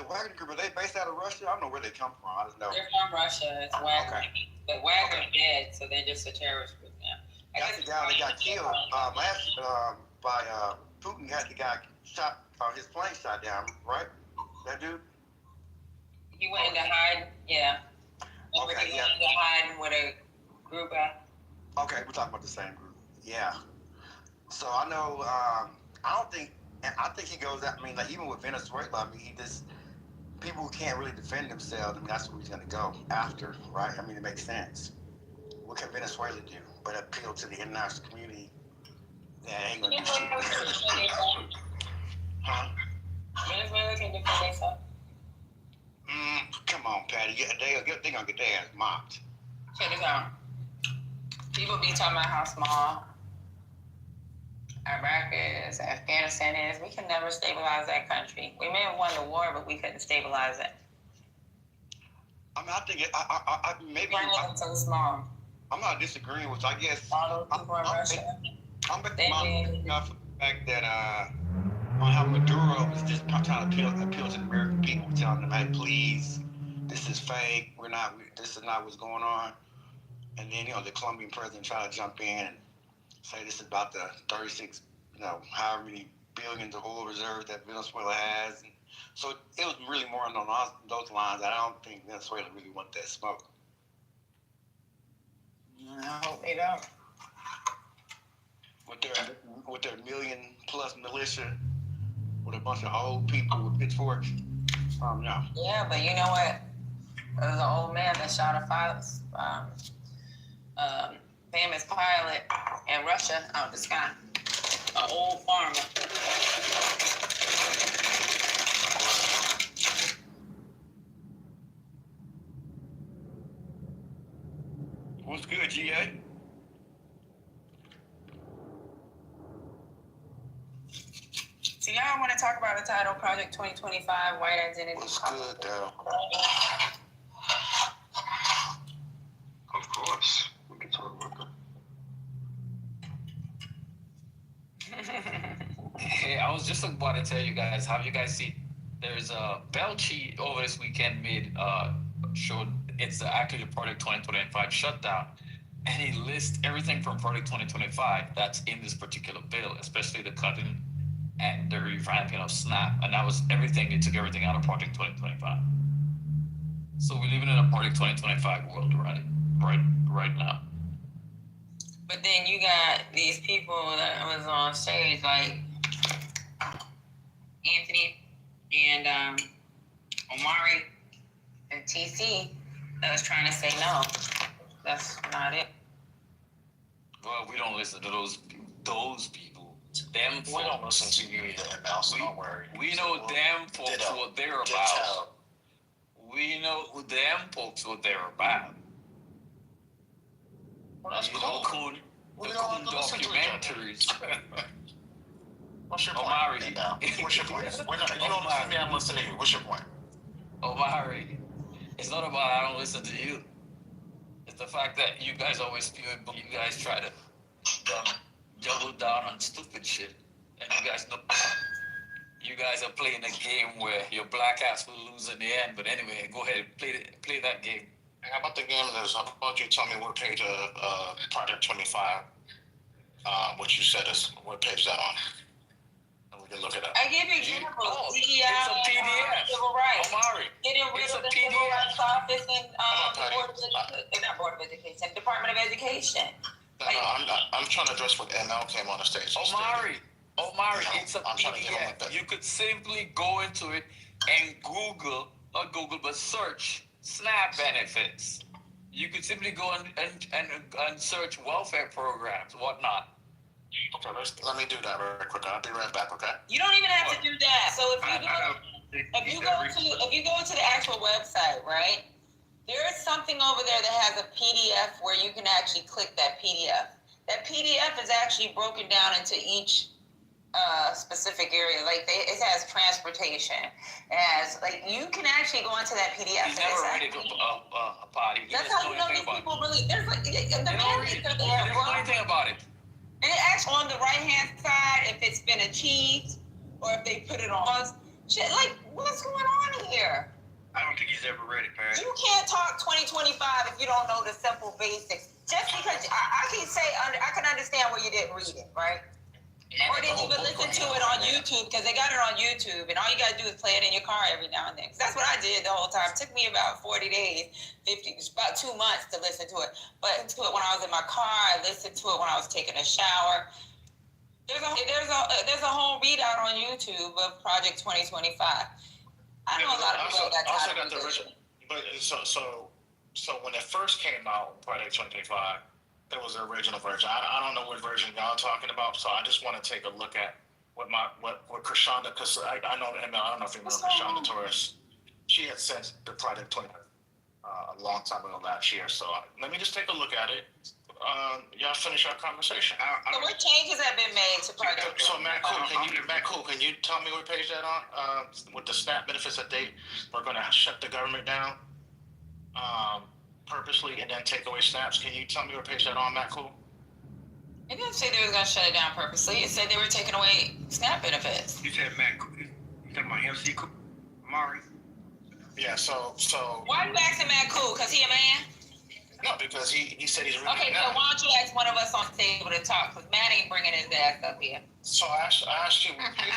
Wagner Group. Are they based out of Russia? I don't know where they come from. I just know they're from Russia. It's Wagner, but Wagner's dead, so they're just a terrorist group now. That's the guy that got killed by Putin. Had the guy shot, his plane shot down, right? That dude. He went into hiding, yeah. Went into hiding with a group. Okay, we're talking about the same group. Yeah. So I know. I think he goes out. I mean, like even with Venezuela, I mean, people who can't really defend themselves. I mean, that's where he's going to go after, right? I mean, it makes sense. What can Venezuela do but appeal to the international community? That ain't going to do shit. Huh? Venezuela can defend themselves. Come on, Patty. Yeah, they're going to get their ass mopped. Check this out. People be talking about how small Iraq is, Afghanistan is. We can never stabilize that country. We may have won the war, but we couldn't stabilize it. I mean, I think maybe it's so small. I'm not disagreeing with you. I guess all those people in Russia. I'm for the fact that on how Maduro is just trying to appeal to the American people, telling them, "Hey, please, this is fake. This is not what's going on." And then the Colombian president tried to jump in and say this is about the 36, however many billions of oil reserves that Venezuela has. And so it was really more on those lines. I don't think Venezuela really want that smoke. I hope they don't. With their million-plus militia, with a bunch of old people with pitchforks. No. Yeah, but you know what? There was an old man that shot a famous pilot in Russia out of the sky. An old farmer. What's good, GA? So y'all want to talk about the title Project 2025 White Identity? What's good, Daryl? Of course, we can talk about that. Hey, I was just about to tell you guys, have you guys seen, there's a Belchi over this weekend showed it's actually Project 2025 shutdown, and he lists everything from Project 2025 that's in this particular bill, especially the cutting and the revamping of SNAP, and that was everything. It took everything out of Project 2025. So we're living in a Project 2025 world right now. But then you got these people that was on stage, like Anthony and Omari and TC that was trying to say no. That's not it. Well, we don't listen to those people. Them folks. We don't listen to you either, ML, so don't worry. We know them folks what they're about. We know them folks what they're about. Well, that's cool. The cool documentaries. What's your point? Omari. What's your point? You don't listen to me, I'm listening to you. What's your point? Omari, it's not about I don't listen to you. It's the fact that you guys always feel you guys try to double down on stupid shit. And you guys know you guys are playing a game where your black ass will lose in the end. But anyway, go ahead, play that game. How about the game is, how about you tell me what page of Project 25, what you said is, what page is that on? And we can look it up. I gave you examples. It's a PDF. Civil rights. Omari. Getting rid of the Civil Rights Office and Department of Education. No, I'm trying to address what ML came on the stage. Omari, it's a PDF. You could simply go into it and but search SNAP benefits. You could simply go and search welfare programs, whatnot. Okay, let me do that real quick. I'll be right back, okay? You don't even have to do that. So if you go to the actual website, right? There is something over there that has a PDF where you can actually click that PDF. That PDF is actually broken down into each specific area. Like it has transportation. It has you can actually go into that PDF. You never read it a party. That's how you know these people really. There's the mandates are there. You don't know anything about it. And it actually on the right hand side if it's been achieved or if they put it on. Shit, what's going on here? I don't think he's ever read it, man. You can't talk 2025 if you don't know the simple basics. Just because I can say I can understand where you didn't read it, right? Or didn't even listen to it on YouTube because they got it on YouTube, and all you gotta do is play it in your car every now and then. That's what I did the whole time. It took me about 40 days, about 2 months to listen to it. But to it when I was in my car, I listened to it when I was taking a shower. There's a whole readout on YouTube of Project 2025. I know a lot of people got tired of the original. But so when it first came out, Project 2025. That was the original version. I don't know what version y'all talking about, so I just want to take a look at what Krishanda, because I know ML, I don't know if you remember Krishanda Torres. She had sent the Project 20 a long time ago last year, so let me just take a look at it. Y'all finish our conversation. So what changes have been made to Project? So Matt Cool, can you tell me what page that on? With the SNAP benefits that they were going to shut the government down? Purposely and then take away snaps. Can you tell me what page that on, Matt Cool? It didn't say they were going to shut it down purposely. It said they were taking away SNAP benefits. You said Matt Cool. You talking about MC Cool? Amari? Yeah, so... Why are you asking Matt Cool? Because he a man? No, because he said he's really okay, so why don't you ask one of us on the table to talk? Because Matt ain't bringing his ass up here. So I asked you what page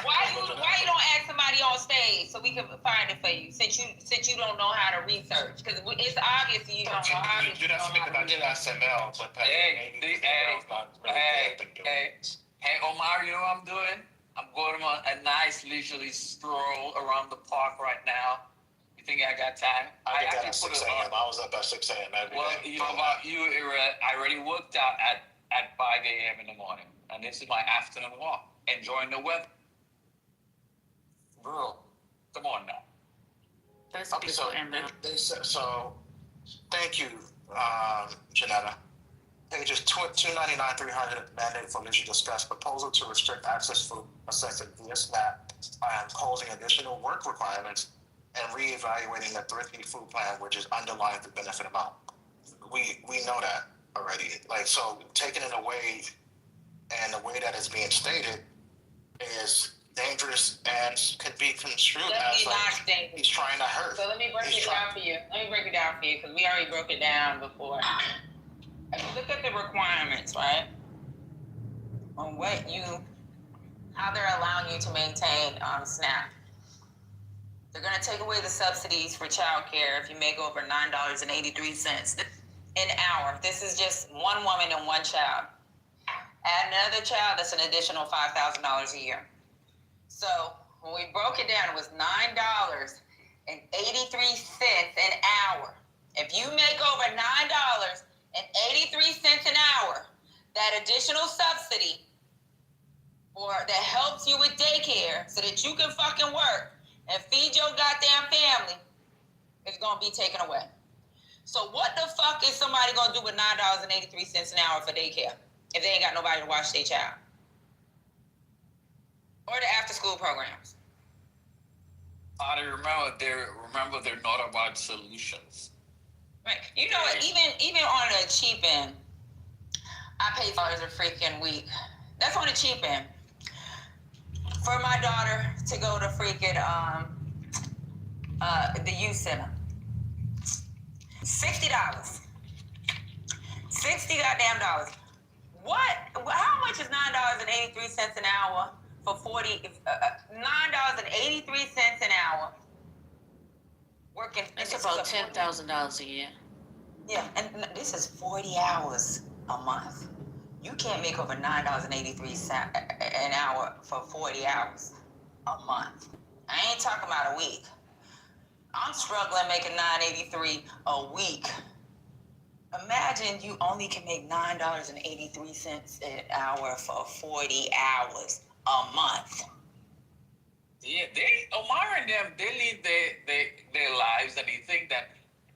why you don't ask somebody on stage so we can find it for you? Since you don't know how to research, because it's obvious you don't know how to. You did ask me because I did SML, but hey, Omar, you know what I'm doing? I'm going on a nice leisurely stroll around the park right now. You think I got time? I did that at 6 a.m. I was up at 6 a.m. every day. You know about you, I already worked out at 5 a.m. in the morning. And this is my afternoon walk, enjoying the weather. Bro, come on now. That's okay, so thank you, Janetta. Pages 299, 300, mandate for leisure discuss proposal to restrict access to assessing via SNAP by imposing additional work requirements and reevaluating the thrifty food plan, which is underlying the benefit amount. We know that already. So taking it away, and the way that it's being stated is dangerous and can be construed as he's trying to hurt. So let me break it down for you. Because we already broke it down before. If you look at the requirements, right, on how they're allowing you to maintain SNAP. They're going to take away the subsidies for childcare if you make over $9.83 an hour. This is just one woman and one child. Add another child, that's an additional $5,000 a year. So when we broke it down, it was $9 an hour. If you make over $9.83 an hour, that additional subsidy that helps you with daycare so that you can fucking work and feed your goddamn family is gonna be taken away. So what the fuck is somebody gonna do with $9.83 an hour for daycare if they ain't got nobody to watch their child? Or the after school programs? Remember, they're not about solutions. Right. You know what? Even on the cheap end, I pay $4 a freaking week. That's on the cheap end for my daughter to go to freaking the youth center. $60. $60 goddamn dollars. What? How much is $9.83 an hour for $9.83 an hour? Working. It's about $10,000 a year. Yeah, and this is 40 hours a month. You can't make over $9.83 an hour for 40 hours a month. I ain't talking about a week. I'm struggling making $9.83 a week. Imagine you only can make $9.83 an hour for 40 hours a month. Yeah, Omar and them, they live their lives and they think that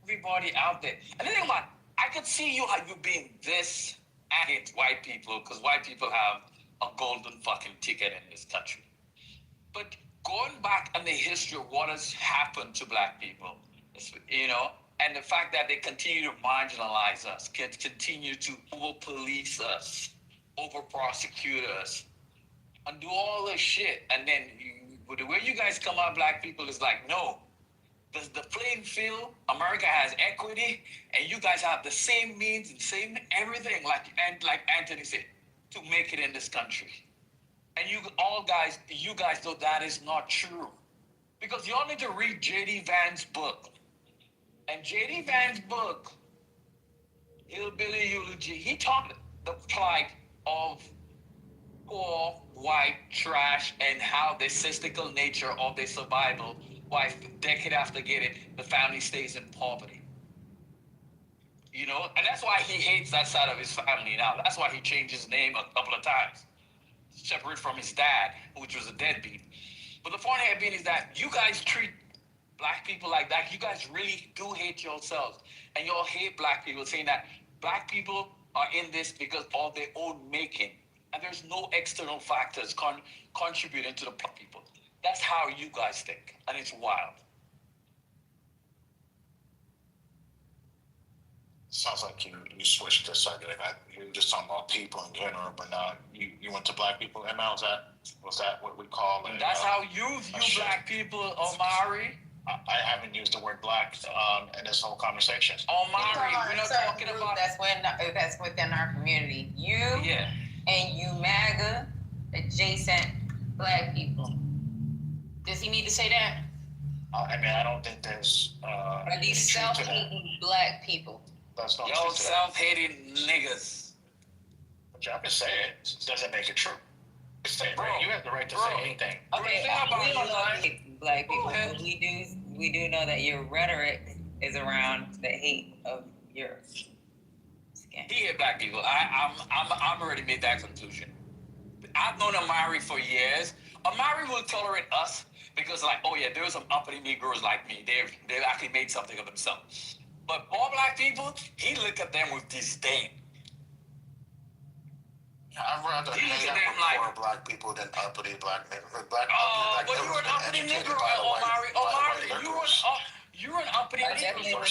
everybody out there. And the thing about, I could see you how you being this against white people because white people have a golden fucking ticket in this country. But going back in the history of what has happened to black people, you know, and the fact that they continue to marginalize us, continue to over-police us, over-prosecute us, and do all this shit, and then the way you guys come out, black people, is like, no, the playing field, America has equity, and you guys have the same means and same everything, like Anthony said, to make it in this country. And you guys know that is not true. Because you all need to read J.D. Vance's book. And J.D. Vance's book, Hillbilly Eulogy, he talked the plight of poor, white, trash, and how the cyclical nature of their survival, why decade after decade, the family stays in poverty. You know, and that's why he hates that side of his family now. That's why he changed his name a couple of times. Separate from his dad, which was a deadbeat. But the point here being is that you guys treat black people like that. You guys really do hate yourselves. And you all hate black people, saying that black people are in this because of their own making. And there's no external factors contributing to the black people. That's how you guys think. And it's wild. Sounds like you switched the subject. You were just talking about people in general, but now you went to black people. And now was that what we call it? That's how you view black people, Omari. I haven't used the word black in this whole conversation. Omari, we're not talking about that's within our community. And you MAGA adjacent black people. Does he need to say that? I mean, I don't think there's are these self-hating black people? That's not y'all self-hating niggas. But y'all can say it. It doesn't make it true. Say it, right? You have the right to say anything. Okay, we don't know black people, but we do know that your rhetoric is around the hate of your skin. He hate black people. I'm already made that conclusion. I've known Amari for years. Amari will tolerate us because, like, oh yeah, there were some uppity Negroes like me. They've actually made something of themselves. But all black people, he look at them with disdain. I'd rather hang out with poor black people than uppity black niggas. But you're an uppity Negro, Omari. You're an uppity Negro.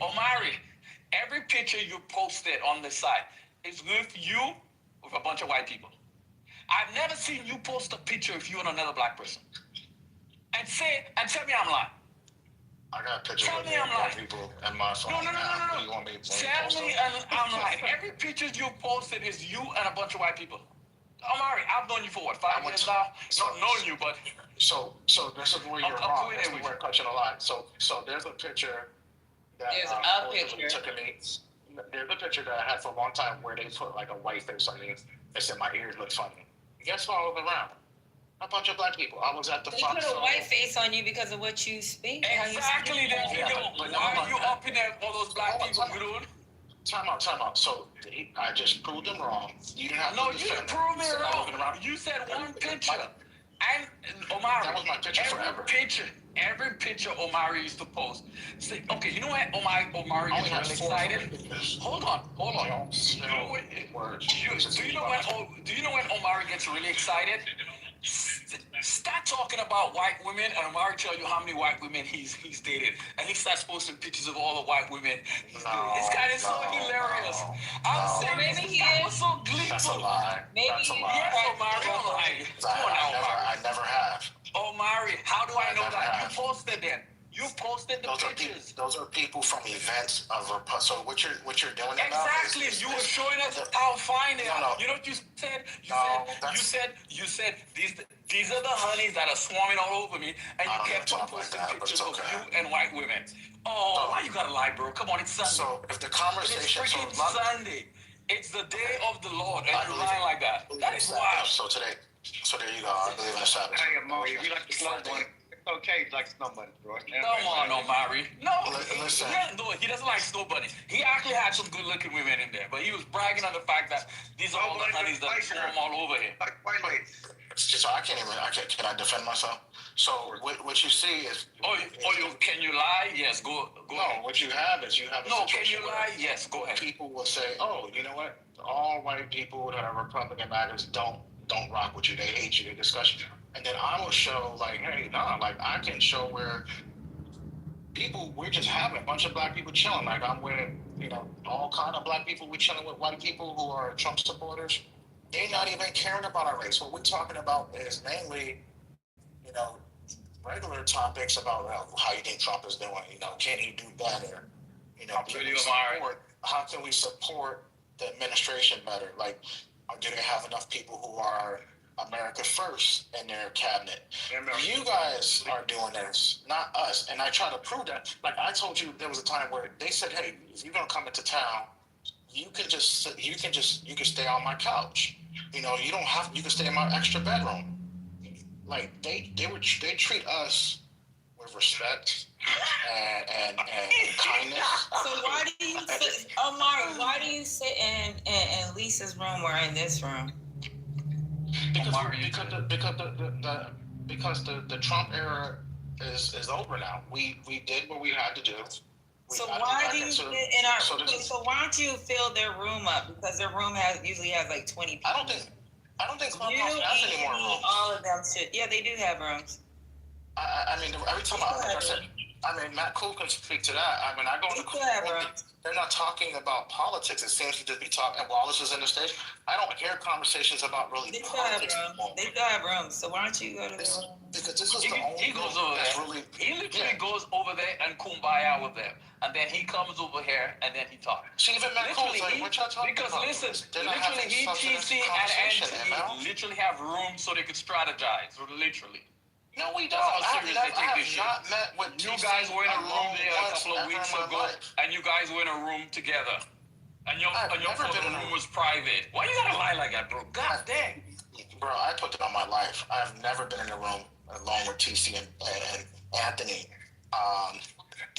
Omari, every picture you posted on the site is with you with a bunch of white people. I've never seen you post a picture of you and another black person. And tell me I'm lying. I got pictures of black people and my phone. No. You want me to tell me I'm lying. Every picture you posted is you and a bunch of white people. Omari, I've known you for what, 5 years now? Not known you, but... So this is where you're wrong. This is where you're touching a lot. So there's a picture that took of me. There's a picture that I had for a long time where they put like a white face on me. They said my ears look funny. Guess what I was around? A bunch of black people. I was at the They Fox. put a white face on you because of what you speak. Exactly. Why are you up in there, all those black people? Time out. So I just proved them wrong. You didn't have no, to you defend didn't prove me them. wrong. You said one picture. And Omari, that was my picture forever. Every picture Omari used to post. Say, okay, you know what Omari gets really excited? Hold on. Do you know when Omari gets really excited? Start talking about white women, and Omari tell you how many white women he's dated, and he starts posting pictures of all the white women he's dated. This guy is so hilarious. I'm serious. Maybe he was so gleeful. That's a lie. Maybe That's a lie. Yes, Omari, don't lie. I never have. Omari, how do I know that? You posted them. You posted the pictures. Those are people from events of so what you're doing exactly. You were showing us how fine they are. You know what you said? You said these are the honeys that are swarming all over me, and you kept on posting pictures of you and white women. Oh, why you gotta lie, bro? Come on, it's Sunday. So if the conversation, it's freaking Sunday. It's the day of the Lord, and you're lying like that. That is wild. So there you go. I believe in the Sabbath. Hey, Amari, if you like the slow bunny, it's okay to like snow bunny, bro. Come on, Omari. No, listen. He doesn't like snow bunny. He actually had some good-looking women in there, but he was bragging on the fact that these are all the honeys that swarm all over him. So can I defend myself? So what you see is. Can you lie? Yes, go ahead. What you have is you have a situation. Can you lie? Yes, go ahead. People will say, oh, you know what? All white people that are Republican backers don't rock with you. They hate you. They discuss you. And then I will show like, hey, I can show where we're just having a bunch of black people chilling. Like I'm with, all kind of black people. We're chilling with white people who are Trump supporters. They're not even caring about our race. What we're talking about is mainly, regular topics about how you think Trump is doing. Can he do better? How can we support the administration better? Like, do they have enough people who are America first in their cabinet? You guys are doing this, not us. And I try to prove that. Like I told you, there was a time where they said, "Hey, if you're gonna come into town, you can stay on my couch. You don't have. You can stay in my extra bedroom." Like they treat us with respect and kindness. So why do you sit, Omari? Why do you sit in Lisa's room or in this room? Because the Trump era is over now. We did what we had to do. So why do you sit in our? So why don't you fill their room up? Because their room usually has like 20 people. I don't think Clubhouse has any more rooms. All of them should. Yeah, they do have rooms. I mean, every time Matt Cool can speak to that. I mean, I go in the club. They're not talking about politics. It seems to just be talking. And Wallace is in the stage. I don't hear conversations about really politics anymore. They still have rooms. So why don't you go to their room? Because this is the only he goes over there. He literally goes over there and kumbaya with them. And then he comes over here and then he talks. So even Matt Cole's like, what y'all talking about? Because listen, literally he, TC, and Anthony literally have room so they could strategize. Literally. No, we don't. I have not met with you guys were in a room there a couple of weeks ago, and you guys were in a room together. And your room was private. Why you gotta lie like that, bro? God dang. Bro, I put it on my life. I've never been in a room along with TC and Anthony,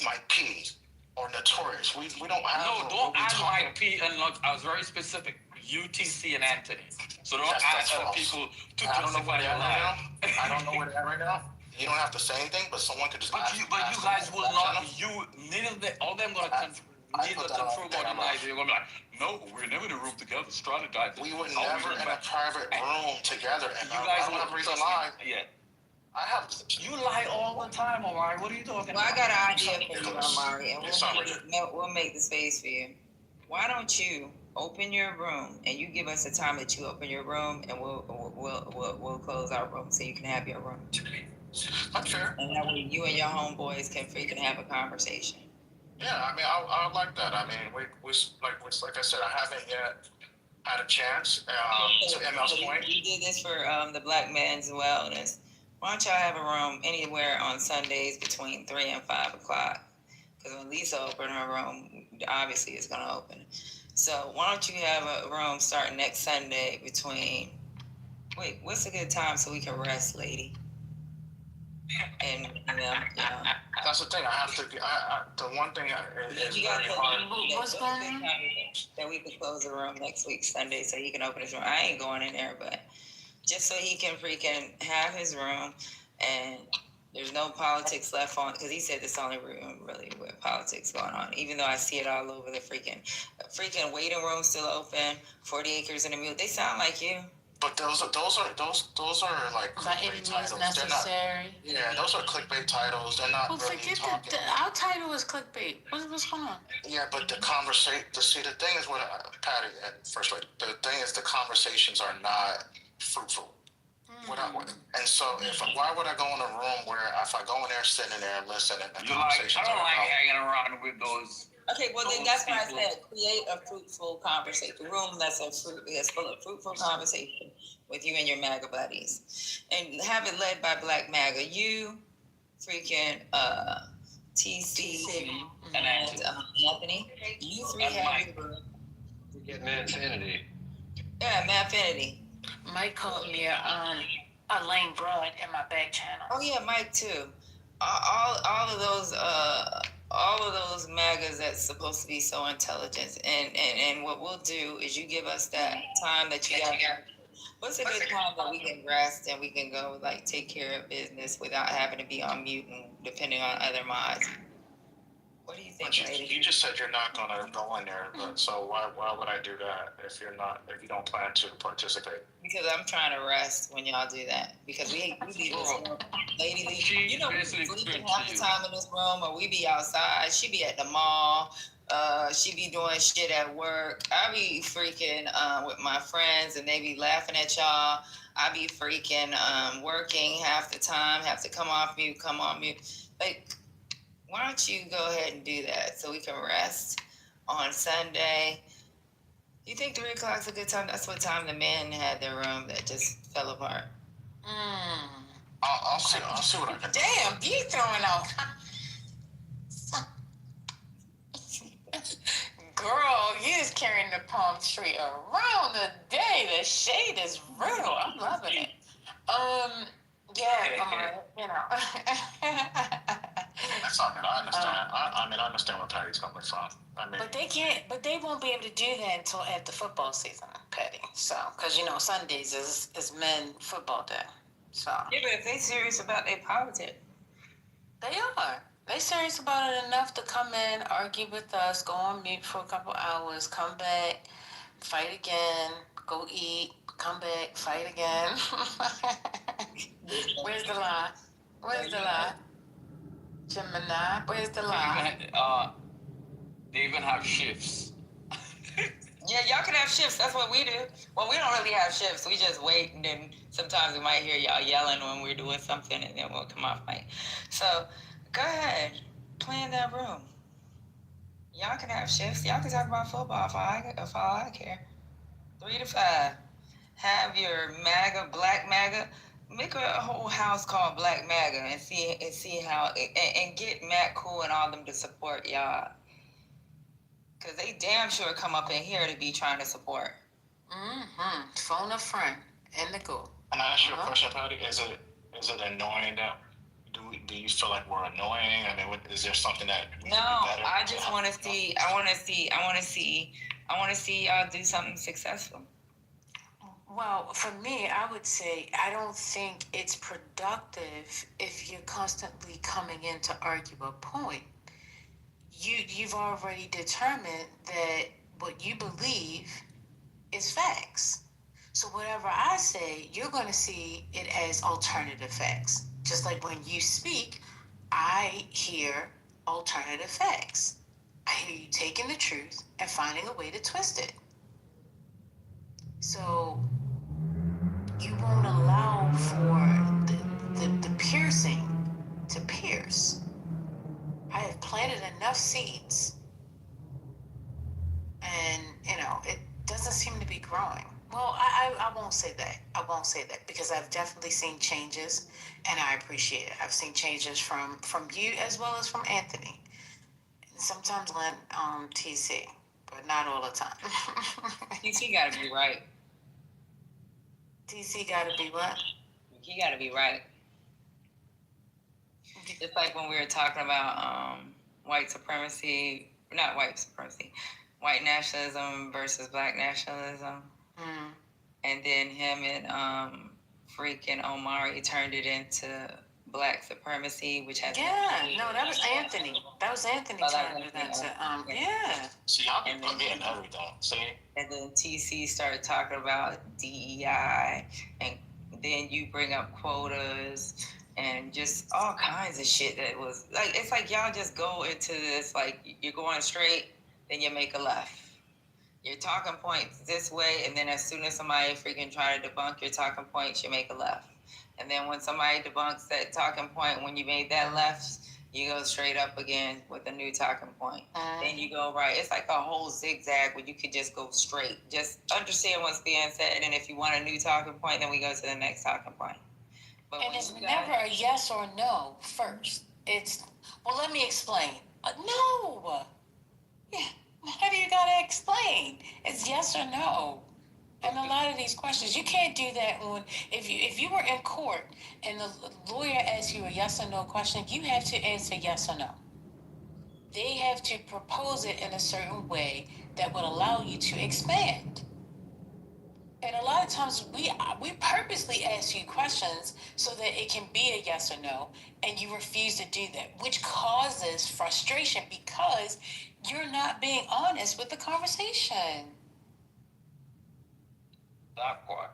Mike P, or Notorious. We don't have. No, don't add Mike P and I was very specific. UTC and Anthony. So don't ask other people to justify your lie. I don't know where they're at right now. You don't have to say anything, but someone could just. But you guys will not. All them gonna neither confirm or deny. They're gonna be like, no, we're never in a room together, strategizing. We were never in a private room together, and you guys have reason to lie. Yeah. I have. You lie all the time, Omari. What are you talking about? I got an idea for you, Omari, and we'll make the space for you. Why don't you open your room and you give us the time that you open your room, and we'll close our room so you can have your room. That's fair. And that way you and your homeboys can freaking have a conversation. Yeah, I mean, I like that. I mean, we like I said, I haven't yet had a chance. To ML's point, we did this for the Black Men's Wellness. Why don't y'all have a room anywhere on Sundays between 3 and 5 o'clock? Because when Lisa opened her room, obviously it's going to open. So why don't you have a room starting next Sunday between Wait, what's a good time so we can rest, lady? And That's the thing. I have to. The one thing is you very got hard. what's going on? That we could close the room next week, Sunday, so he can open his room. I ain't going in there, but just so he can freaking have his room, and there's no politics left on, because he said this only room really with politics going on. Even though I see it all over the freaking waiting room still open. 40 acres and a mule. They sound like you. But those are like clickbait titles. Necessary. Yeah, those are clickbait titles. They're not really talking. Our title is clickbait. What's going on? Yeah, but the conversation. See, the thing is, Patty, at first, like, the thing is, the conversations are not fruitful. And so, why would I go in a room where if I go in there, sitting in there, and listen, and the conversations I don't like hanging around with those. Okay, well then that's why I said create a fruitful conversation, a room that's full of fruitful conversation with you and your MAGA buddies, and have it led by Black MAGA. You, freaking TC, and Anthony. You three have your room. We're getting Manfinity. Yeah, Manfinity. Mike called me a lame broad in my back channel. Oh yeah, Mike too. All of those MAGAs that's supposed to be so intelligent, and what we'll do is you give us that time that you got. What's a good time that we can rest and we can go like take care of business without having to be on mute and depending on other mods? What do you think, lady? You just said you're not gonna go in there, but so why would I do that if you don't plan to participate? Because I'm trying to rest when y'all do that. Because we be lady, we sleeping half the time in this room, or we be outside. She be at the mall. She be doing shit at work. I be freaking with my friends, and they be laughing at y'all. I be freaking working half the time. Have to come off mute, come on mute. Like, why don't you go ahead and do that so we can rest on Sunday? You think 3 o'clock's a good time? That's what time the men had their room that just fell apart. I'll see what I can do. Damn, you throwing out. Girl, you is carrying the palm tree around the day. The shade is real. I'm loving it. Yeah, you know. That's not good. I understand. I understand where Patty's coming from. But they won't be able to do that until after football season, Patty. So, because Sundays is men football day. So. Yeah, but if they serious about their politics. They are. They serious about it enough to come in, argue with us, go on mute for a couple hours, come back, fight again, go eat, come back, fight again. Where's the lie? Where's the lie? Gemini, where's the lie? They even have shifts. Yeah, y'all can have shifts. That's what we do. Well, we don't really have shifts. We just wait, and then sometimes we might hear y'all yelling when we're doing something, and then we'll come off mic. So, go ahead. Plan that room. Y'all can have shifts. Y'all can talk about football if all I care. 3 to 5. Have your MAGA, Black MAGA. Make a whole house called Black MAGA and see how and get Matt Cool and all them to support y'all. Cause they damn sure come up in here to be trying to support. Phone a friend and the go. And I ask you a question, Patty. Is it annoying that do you feel like we're annoying? I mean, is there something that we can do better? I just want to see. I want to see y'all do something successful. Well, for me, I would say I don't think it's productive if you're constantly coming in to argue a point. You've already determined that what you believe is facts. So whatever I say, you're going to see it as alternative facts. Just like when you speak, I hear alternative facts. I hear you taking the truth and finding a way to twist it. So you won't allow for the piercing to pierce. I have planted enough seeds, and it doesn't seem to be growing. Well, I won't say that. I won't say that because I've definitely seen changes, and I appreciate it. I've seen changes from you as well as from Anthony. And sometimes Lynn, TC, but not all the time. TC gotta be right. DC gotta be what? He gotta be right. Just like when we were talking about white supremacy, not white supremacy, white nationalism versus black nationalism. Mm. And then him and freaking Omari turned it into black supremacy, which has that was Anthony. That was Anthony turned it into See, y'all can put me in everything. See? And then TC started talking about DEI, and then you bring up quotas and just all kinds of shit that was like, it's like y'all just go into this like you're going straight, then you make a left. Your talking points this way, and then as soon as somebody freaking try to debunk your talking points, you make a left. And then when somebody debunks that talking point, when you made that left, you go straight up again with a new talking point. Then you go right. It's like a whole zigzag where you could just go straight. Just understand what's being said, and if you want a new talking point, then we go to the next talking point. But and it's never a yes or no first. It's, well, let me explain. No. Yeah. How do you gotta explain? It's yes or no. And a lot of these questions, you can't do that when, if you were in court and the lawyer asks you a yes or no question, you have to answer yes or no. They have to propose it in a certain way that would allow you to expand. And a lot of times we purposely ask you questions so that it can be a yes or no, and you refuse to do that, which causes frustration because you're not being honest with the conversation. That part.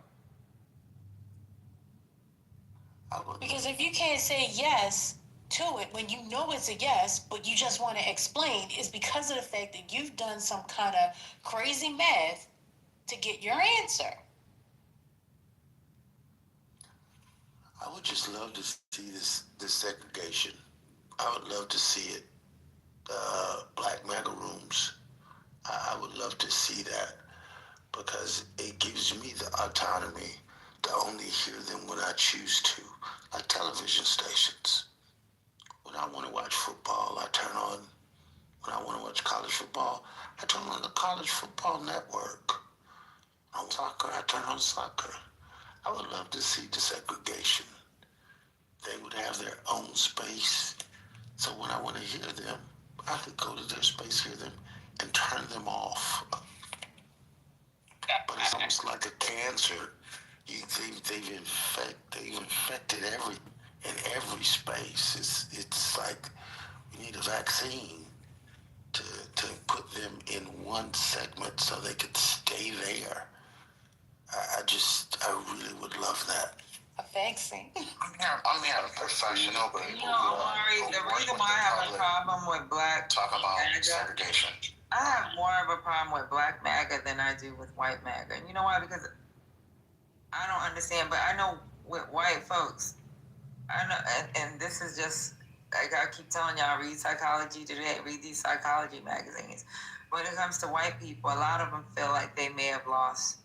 Because if you can't say yes to it when you know it's a yes, but you just want to explain, it's because of the fact that you've done some kind of crazy math to get your answer. I would just love to see this segregation. I would love to see it. Black MAGA rooms. I would love to see that because it gives me the autonomy to only hear them when I choose to, like television stations. When I want to watch football, I turn on. When I want to watch college football, I turn on the College Football Network. On soccer, I turn on soccer. I would love to see desegregation. They would have their own space. So when I want to hear them, I could go to their space, hear them, and turn them off. But it's almost like a cancer. They've infected every space. It's like we need a vaccine to put them in one segment so they could stay there. I really would love that. A vaccine. I'm here a professional, but Omari, the reason why I have a problem with black talk about MAGA, segregation. I have more of a problem with black MAGA than I do with white MAGA. And you know why? Because I don't understand, but I know with white folks, I know, and this is just, like I keep telling y'all, read Psychology Today, read these psychology magazines. When it comes to white people, a lot of them feel like they may have lost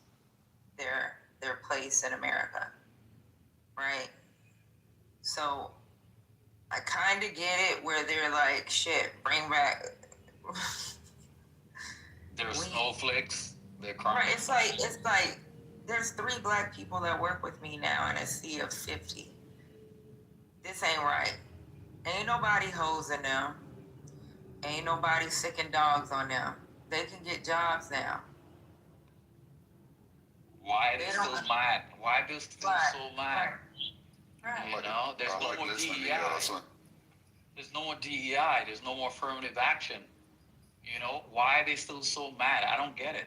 their place in America, right? So I kind of get it where they're like, shit, bring back. They're snowflakes. They're crying. Right, it's like there's 3 black people that work with me now in a sea of 50. This ain't right. Ain't nobody hosing them. Ain't nobody sicking dogs on them. They can get jobs now. Why are they still mad? Why are they still so mad? Right. You know, there's no more DEI. There's no more DEI. There's no more affirmative action. You know, why are they still so mad? I don't get it.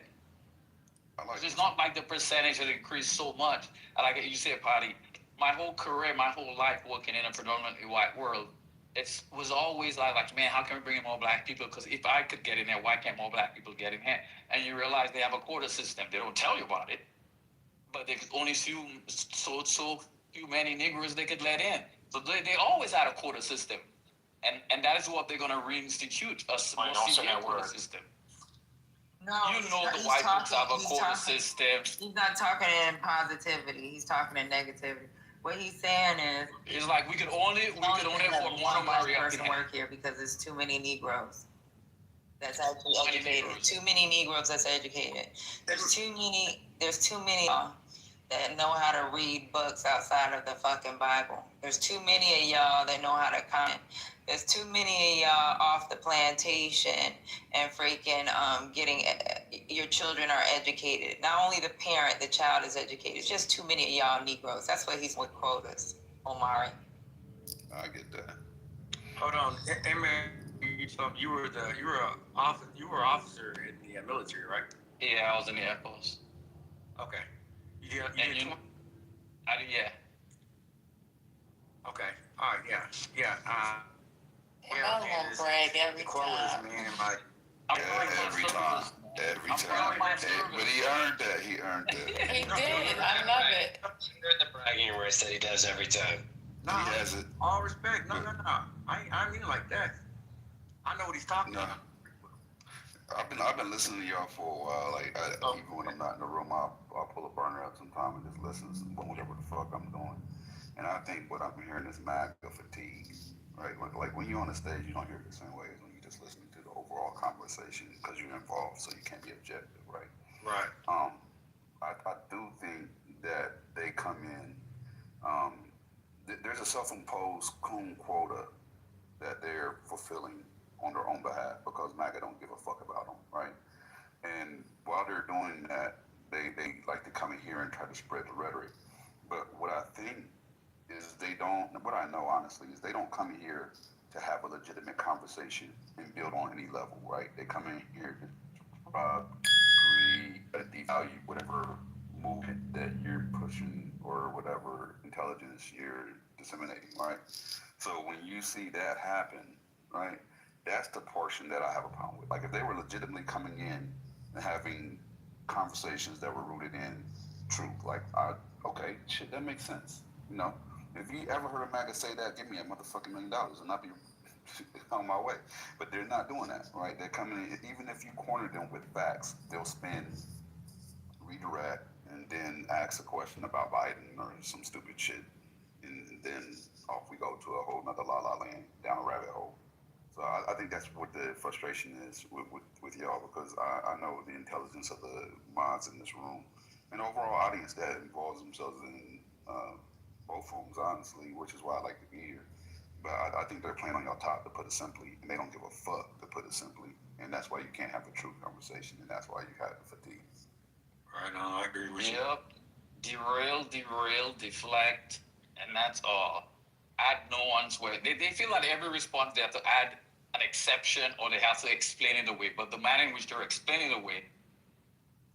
It's not like the percentage had increased so much. Like you said, Patty, my whole career, my whole life working in a predominantly white world, it was always like, man, how can we bring in more black people? Because if I could get in there, why can't more black people get in here? And you realize they have a quota system. They don't tell you about it, but they could only so few many Negroes they could let in. So they always had a quota system. And that is what they're going to reinstitute, a more severe quota system. No, you know the white folks have a quota system. He's not talking in positivity. He's talking in negativity. What he's saying is, it's like we could only afford one black person work here because there's too many Negroes that's actually educated. Too many Negroes that's educated. There's too many that know how to read books outside of the fucking Bible. There's too many of y'all that know how to comment. There's too many of y'all off the plantation and freaking getting your children are educated. Not only the parent, the child is educated. It's just too many of y'all Negroes. That's what he's with quotas, Omari. I get that. Hold on, hey man, you were officer in the military, right? Yeah, I was in the Air Force. Okay. You did I did, yeah. Okay. All right. Yeah. Yeah. I won't brag every time. Man, like every time. But he earned that. He earned that. He did. I love it. You heard the bragging rights that he does every time. No, he has it. All respect. No. I mean it like that. I know what he's talking about. I've been listening to y'all for a while. Like even when I'm not in the room, I'll pull a burner up sometime and just listen to whatever the fuck I'm doing. And I think what I'm hearing is MAGA fatigue, right? Like when you're on the stage, you don't hear it the same way as when you're just listening to the overall conversation because you're involved, so you can't be objective, right? Right. I do think that they come in. There's a self-imposed coon quota that they're fulfilling on their own behalf because MAGA don't give a fuck about them, right? And while they're doing that, they like to come in here and try to spread the rhetoric. But what I think is what I know honestly is they don't come here to have a legitimate conversation and build on any level, right? They come in here to devalue whatever movement that you're pushing or whatever intelligence you're disseminating, right? So when you see that happen, right, that's the portion that I have a problem with. Like if they were legitimately coming in and having conversations that were rooted in truth, like, okay, shit, that makes sense, you know? If you ever heard a MAGA say that, give me $1 motherfucking million and I'll be on my way. But they're not doing that, right? They're coming in, even if you corner them with facts, they'll spin, redirect, and then ask a question about Biden or some stupid shit. And then off we go to a whole nother la-la land, down a rabbit hole. So I think that's what the frustration is with y'all, because I know the intelligence of the mods in this room and overall audience that involves themselves in both rooms, honestly, which is why I like to be here. But I think they're playing on your top, to put it simply, and they don't give a fuck, to put it simply. And that's why you can't have a true conversation, and that's why you have the fatigue. Right on, I agree with you. Yep. Derail, deflect, and that's all. Add nuance where they feel like every response they have to add an exception or they have to explain it away. But the manner in which they're explaining it away,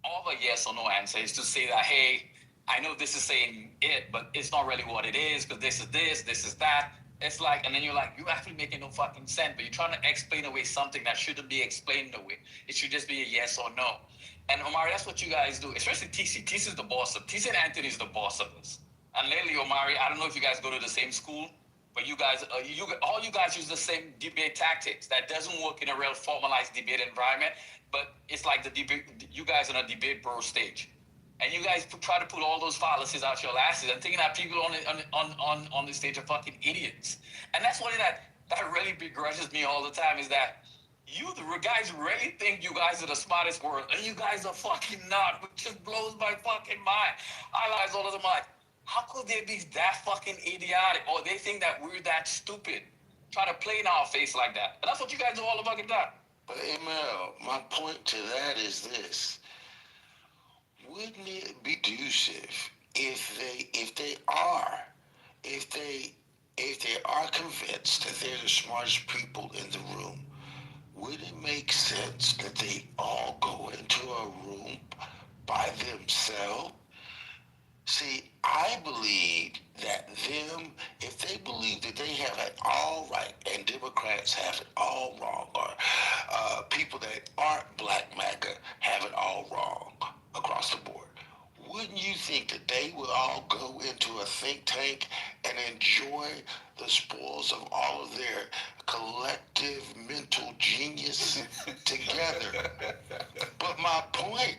all the yes or no answer is to say that, hey, I know this is saying it, but it's not really what it is, because this is that. It's like, and then you're like, you actually making no fucking sense, but you're trying to explain away something that shouldn't be explained away. It should just be a yes or no. And Omari, that's what you guys do, especially TC. TC is the boss of, TC and Anthony is the boss of this. And lately, Omari, I don't know if you guys go to the same school, but you guys, all you guys use the same debate tactics. That doesn't work in a real formalized debate environment, but it's like the debate, you guys on a debate bro stage. And you guys try to put all those fallacies out your asses and thinking that people on the stage are fucking idiots. And that's one thing that really begrudges me all the time, is that you, the guys, really think you guys are the smartest world, and you guys are fucking not, which just blows my fucking mind. I realize all of them like, how could they be that fucking idiotic? Or they think that we're that stupid, trying to play in our face like that. And that's what you guys do all the fucking time. But Mel, my point to that is this. Wouldn't it be conducive if they are convinced that they're the smartest people in the room? Would it make sense that they all go into a room by themselves? See, I believe that if they believe that they have it all right and Democrats have it all wrong, or people that aren't black MAGA have it all wrong across the board, wouldn't you think that they would all go into a think tank and enjoy the spoils of all of their collective mental genius together? But my point,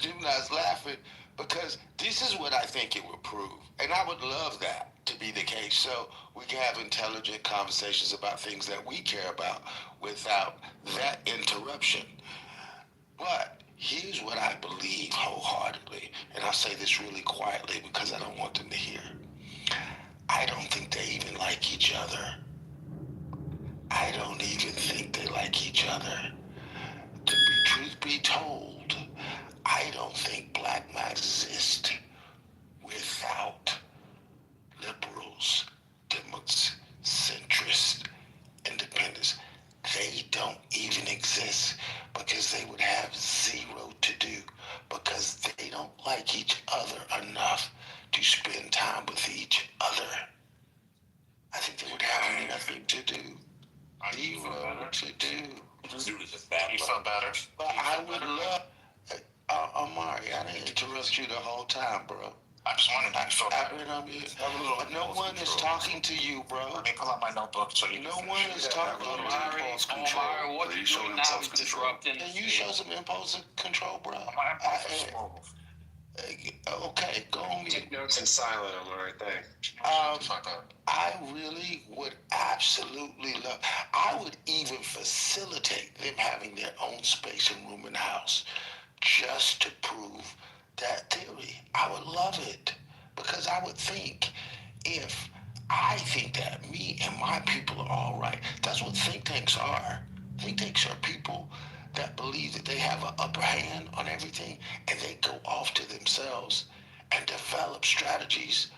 Gemini's laughing, because this is what I think it would prove. And I would love that to be the case, so we can have intelligent conversations about things that we care about without that interruption. But Here's what I believe wholeheartedly, and I'll say this really quietly because I don't want them to hear. I don't think they even like each other. I don't even think they like each other. Truth be told, I don't think black lives exist without liberals, Democrats, centrists, independents. They don't even exist because they would have zero to do because they don't like each other enough to spend time with each other. I think they would have nothing to do. Zero to do. You felt better? But I would love, Amari, I didn't interrupt you the whole time, bro. I just wanted to feel better. I've been on mute. But no one is talking to you, bro. Let me pull out my notebook so you No one is talking to you. Omari, what you're doing now is disrupting. Can you show some impulsive control, bro? Okay, go on mute. Take notes in silent, Omari. Thanks. I really would absolutely love, I would even facilitate them having their own space and room in the house just to prove that theory. I would love it because I would think if I think that me and my people are all right, that's what think tanks are. Think tanks are people that believe that they have an upper hand on everything and they go off to themselves and develop strategies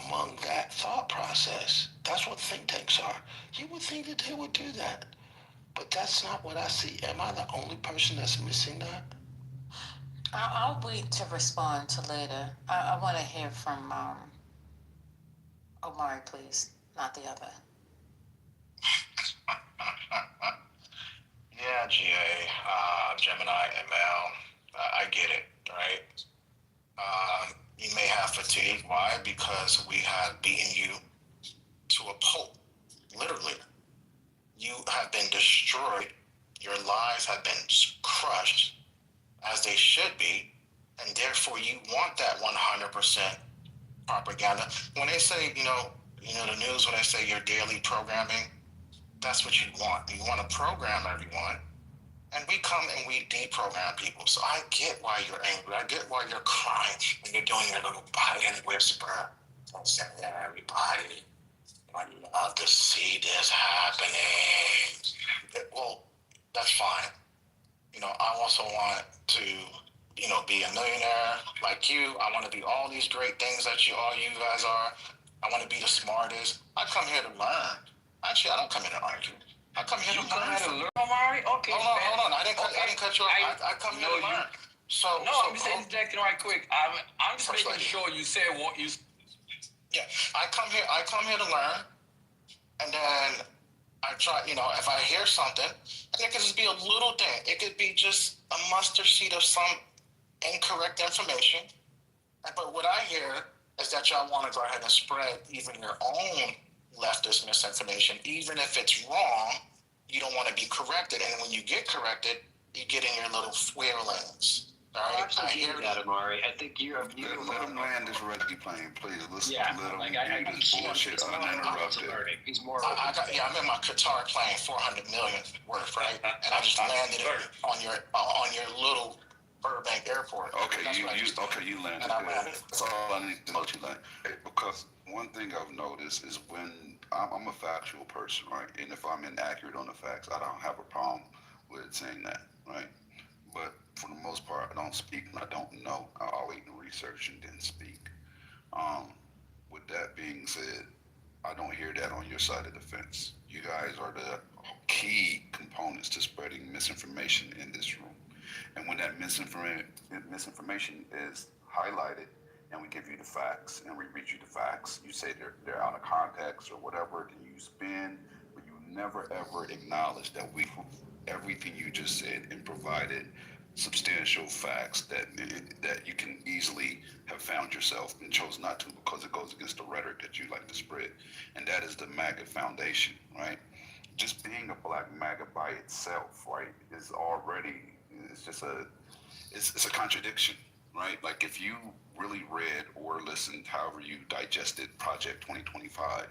among that thought process. That's what think tanks are. You would think that they would do that, but that's not what I see. Am I the only person that's missing that? I'll wait to respond to later. I want to hear from Omari, please, not the other. Yeah, GA, Gemini, ML, I get it, right? You may have fatigue. Why? Because we have beaten you to a pulp, literally. You have been destroyed. Your lives have been crushed, as they should be, and therefore you want that 100% propaganda. When they say, the news, when they say your daily programming, that's what you want. You want to program everyone. And we come and we deprogram people. So I get why you're angry. I get why you're crying when you're doing your little Biden whisper. I'm saying, yeah, everybody, I'd love to see this happening. Well, that's fine. I also want to, be a millionaire like you. I want to be all these great things that all you guys are. I want to be the smartest. I come here to learn. Actually, I don't come here to argue. I come here to learn. Omari? Okay. Hold on. I didn't cut you off. I come here to learn. I'm just interjecting right quick. I'm just making sure you said what you. Yeah, I come here to learn, and then I try. If I hear something, and it could just be a little thing. It could be just a mustard seed of some incorrect information. But what I hear is that y'all want to go ahead and spread even your own leftist misinformation, even if it's wrong. You don't want to be corrected, and when you get corrected, you get in your little squirrelings. All right, I hear that, Amari. I think you have. Let him land this rugby plane, please. Listen, let him I do this bullshit uninterrupted. He's more. I'm in my Qatar plane, 400 million worth, right? And I just landed it on your little Burbank airport. Okay, you landed there. That's all I need to know. You landed because one thing I've noticed is when I'm a factual person, right? And if I'm inaccurate on the facts, I don't have a problem with saying that, right? But for the most part, I don't speak and I don't know. I always do research and then speak. With that being said, I don't hear that on your side of the fence. You guys are the key components to spreading misinformation in this room. And when that misinformation is highlighted and we give you the facts and we read you the facts, you say they're out of context or whatever, then you spin, but you never ever acknowledge that everything you just said and provided substantial facts that you can easily have found yourself and chose not to because it goes against the rhetoric that you like to spread. And that is the MAGA foundation, right? Just being a black MAGA by itself, right, is already, it's a contradiction, right? Like if you really read or listened, however you digested Project 2025,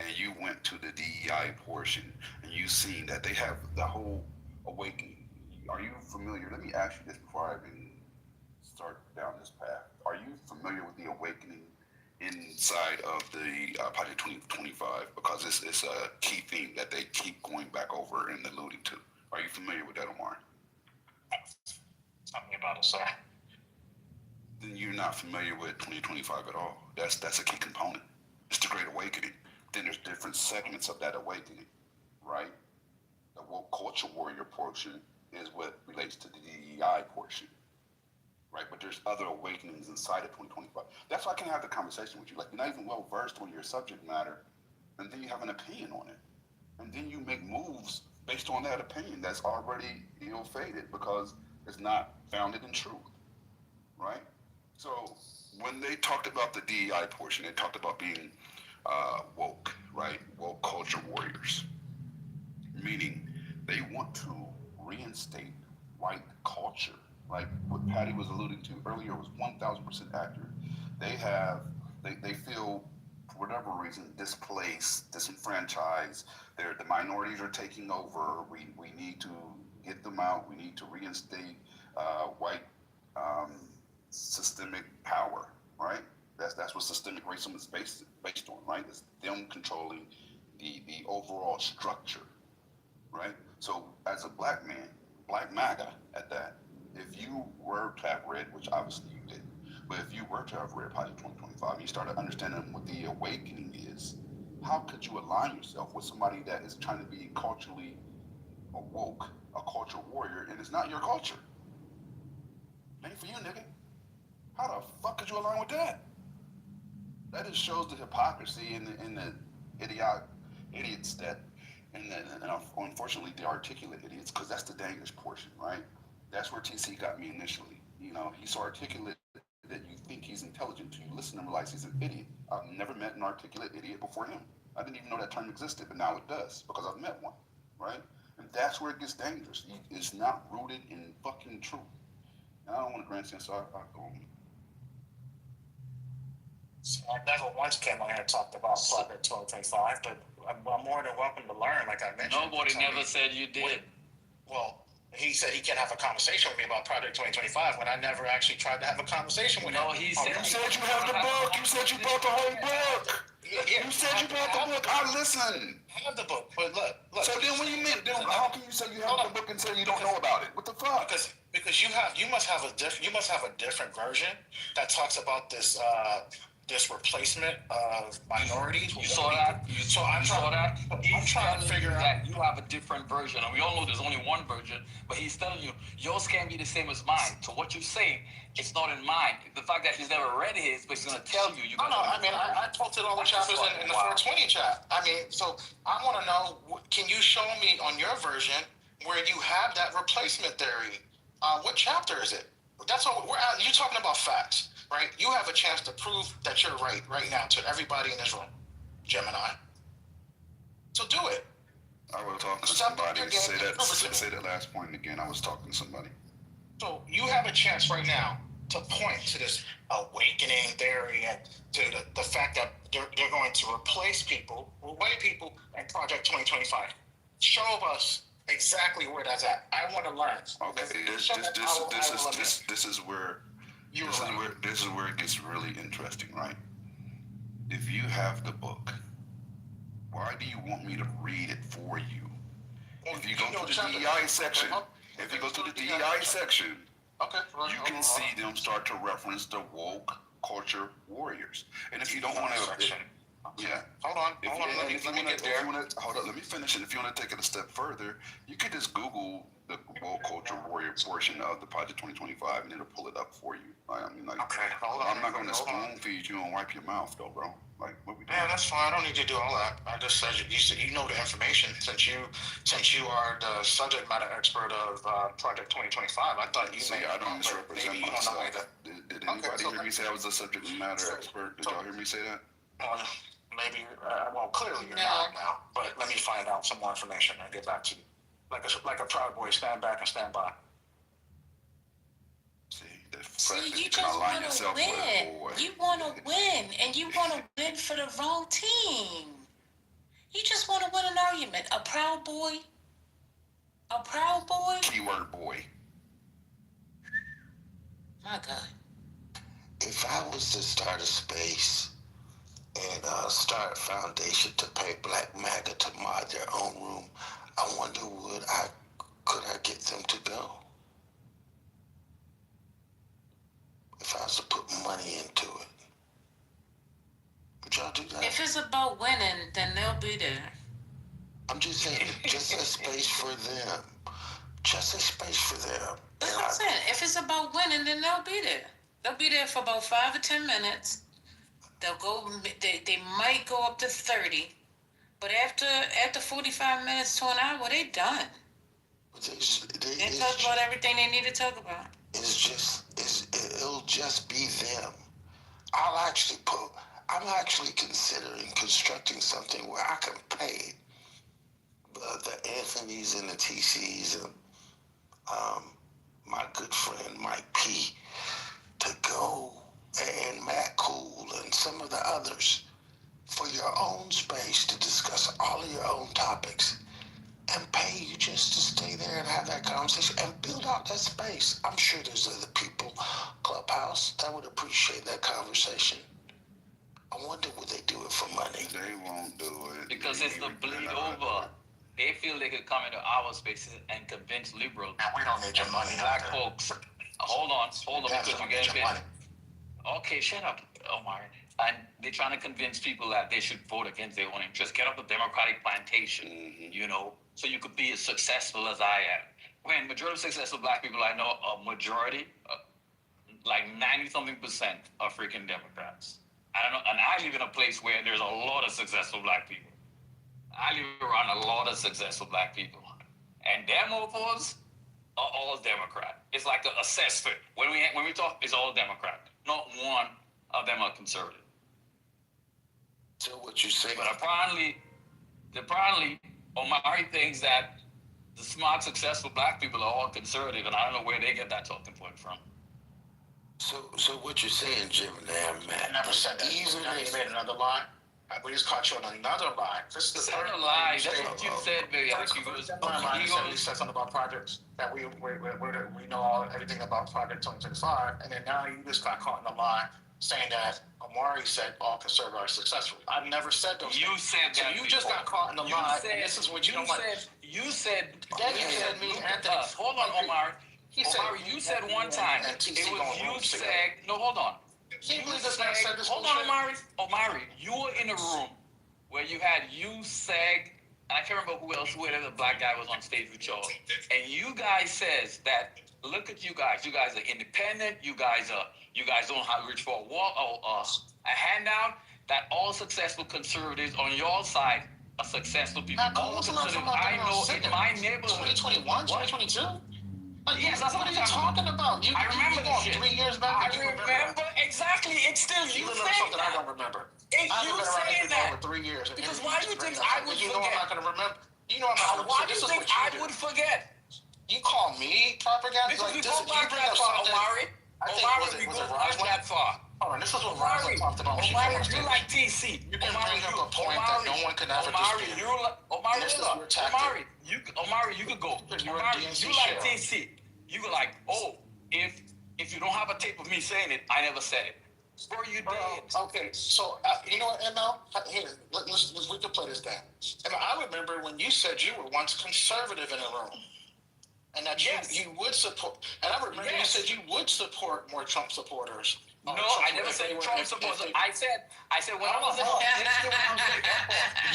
and you went to the DEI portion and you seen that they have the whole awakening. Are you familiar? Let me ask you this before I even start down this path. Are you familiar with the awakening inside of the Project 2025? Because it's a key theme that they keep going back over and alluding to. Are you familiar with that, Omar? Something about it, sir. Then you're not familiar with 2025 at all. That's a key component. It's the Great Awakening. Then there's different segments of that awakening, right? The woke culture warrior portion is what relates to the DEI portion, right? But there's other awakenings inside of 2025. That's why I can have the conversation with you. Like, you're not even well versed on your subject matter, and then you have an opinion on it, and then you make moves based on that opinion that's already ill-fated because it's not founded in truth, right? So when they talked about the DEI portion, they talked about being woke, right? Woke culture warriors, meaning they want to reinstate white culture. Like what Patty was alluding to earlier was 1,000% accurate. They feel, for whatever reason, displaced, disenfranchised. The minorities are taking over. We need to get them out. We need to reinstate white systemic power, right? That's what systemic racism is based on, right? It's them controlling the overall structure, right? So as a black man, black MAGA at that, if you were to have read, which obviously you didn't, but if you were to have read Project 2025, you started understanding what the awakening is, how could you align yourself with somebody that is trying to be culturally awoke, a culture warrior, and it's not your culture? Ain't for you, nigga. How the fuck could you align with that? That just shows the hypocrisy and the idiots that, and unfortunately the articulate idiots, because that's the dangerous portion, right? That's where TC got me initially. You know, he's so articulate that you think he's intelligent till you listen to him realize he's an idiot. I've never met an articulate idiot before him. I didn't even know that term existed, but now it does because I've met one, right? And that's where it gets dangerous. It's not rooted in fucking truth. And I don't want to grandstand, so I'll go on. I never once came on here and talked about Project 2025, but I'm more than welcome to learn, like I mentioned. Nobody never said you did. Well, he said he can't have a conversation with me about Project 2025 when I never actually tried to have a conversation with him. No, he said you said you have the book. You said you bought the whole book. Yeah, you said you bought the book. I listened. I have the book, but look. So then when you meet, how can you say you have the book and say you don't know about it? What the fuck? Because you must have a different version that talks about this this replacement of minorities. You saw that? I'm trying to figure out. You have a different version, and we all know there's only one version, but he's telling you, yours can't be the same as mine. So what you're saying, it's not in mine. The fact that he's never read his, but he's going to tell you. I posted all the chapters in the 420 chat. I mean, so I want to know, can you show me on your version where you have that replacement theory? What chapter is it? That's what we're at. You're talking about facts, right? You have a chance to prove that you're right now to everybody in this room, Gemini. So do it. I was talking to somebody. Say that last point again. I was talking to somebody. So you have a chance right now to point to this awakening theory and to the fact that they're going to replace people, white people, in Project 2025. Show us exactly where that's at. I want to learn. Okay, this is where it gets really interesting, right? If you have the book, why do you want me to read it for you? If you go to the DEI section, you can see them start to reference the woke culture warriors. And if you don't want to, hold on, let me get there. Hold up, let me finish. And if you want to take it a step further, you could just Google the woke culture warrior portion of the Project 2025, and it'll pull it up for you. I'm not going to spoon feed you and wipe your mouth, though, bro. Like, what we doing? Yeah, that's fine. I don't need to do all that. I just said you know the information since you are the subject matter expert of Project 2025. I thought you I don't misrepresent myself. Did anybody hear me say I was a subject matter expert? Did y'all hear me say that? Maybe. Clearly you're not now. But let me find out some more information and get back to you. Like a proud boy, stand back and stand by. See, you just want to win. You want to win, and you want to win for the wrong team. You just want to win an argument. A proud boy A Proud Boy? Keyword boy. My God. If I was to start a space and start a foundation to pay Black MAGA to mod their own room, I wonder could I get them to go? If I was to put money into it. Would y'all do that? If it's about winning, then they'll be there. I'm just saying, just a space for them. Just a space for them. That's what I'm saying. If it's about winning, then they'll be there. They'll be there for about 5 or 10 minutes. They'll go. They might go up to 30, but after 45 minutes to an hour, they done. They talk about everything they need to talk about. It'll just be them. I'm actually considering constructing something where I can pay the Anthonys and the TCs and my good friend Mike P to go, and Matt Cool and some of the others, for your own space to discuss all of your own topics and pay you just to stay there and have that conversation and build out that space. I'm sure there's other people, Clubhouse, that would appreciate that conversation. I wonder would they do it for money? They won't do it. Because it's the bleed over. They feel they could come into our spaces and convince liberals. Now, we don't need your money. Black folks. Hold on, because you get money. Okay, shut up, Omar. And they're trying to convince people that they should vote against their own interests. Get off the Democratic plantation, so you could be as successful as I am. When majority of successful Black people I know, a majority, like 90-something% are freaking Democrats. I don't know, and I live in a place where there's a lot of successful Black people. I live around a lot of successful Black people. And them mofos are all Democrat. It's like an assessment. When we talk, it's all Democrat. Not one of them are conservative. So what you say? But apparently, Omari thinks that the smart, successful Black people are all conservative, and I don't know where they get that talking point from. So what you're saying, Jim and Matt? I never said that. You made another lie. We just caught you on another lie. This is the third lie. That's what you said, baby. You said something about projects that we know everything about Project 2025, and then now you just got caught in a lie saying that Omari said all conservatives are successful. I've never said those things. You said that. So you just got caught in the lie. And this is what you don't want. You said. Then you said me, Anthony. Hold on, Omar. Omar, you said one time. It was you said. No, hold on. Hold on, Omari, you were in a room where you had you, Seg, and I can't remember whoever the Black guy was on stage with y'all. And you guys says that, look at you guys are independent, you guys don't have to reach for a handout, that all successful conservatives on your side are successful people. All conservatives I know in my neighborhood. 2021, 2022? Yes, that's what are you talking about? I remember that shit. 3 years back. I remember exactly. It's still you saying something I don't remember. It's you saying that. Over 3 years. Because why do you think I would forget? You know I'm not going to remember. You know I'm not going to. Why do you think I would forget? You call me propaganda? Because we go back that far, Omari. Omari, we go back that far. Hold on, this is what Roswell talked about. Omari, you like TC. You can bring up a point that no one can ever dispute. Omari, you could go. Omari, you like TC. You go like, if you don't have a tape of me saying it, I never said it. Or you did. Okay, so you know what, ML? Here, we can play this down. And I remember when you said you were once conservative in a room. And that you would support. And I remember you said you would support more Trump supporters. No, I never said Trump supporters. I said when I was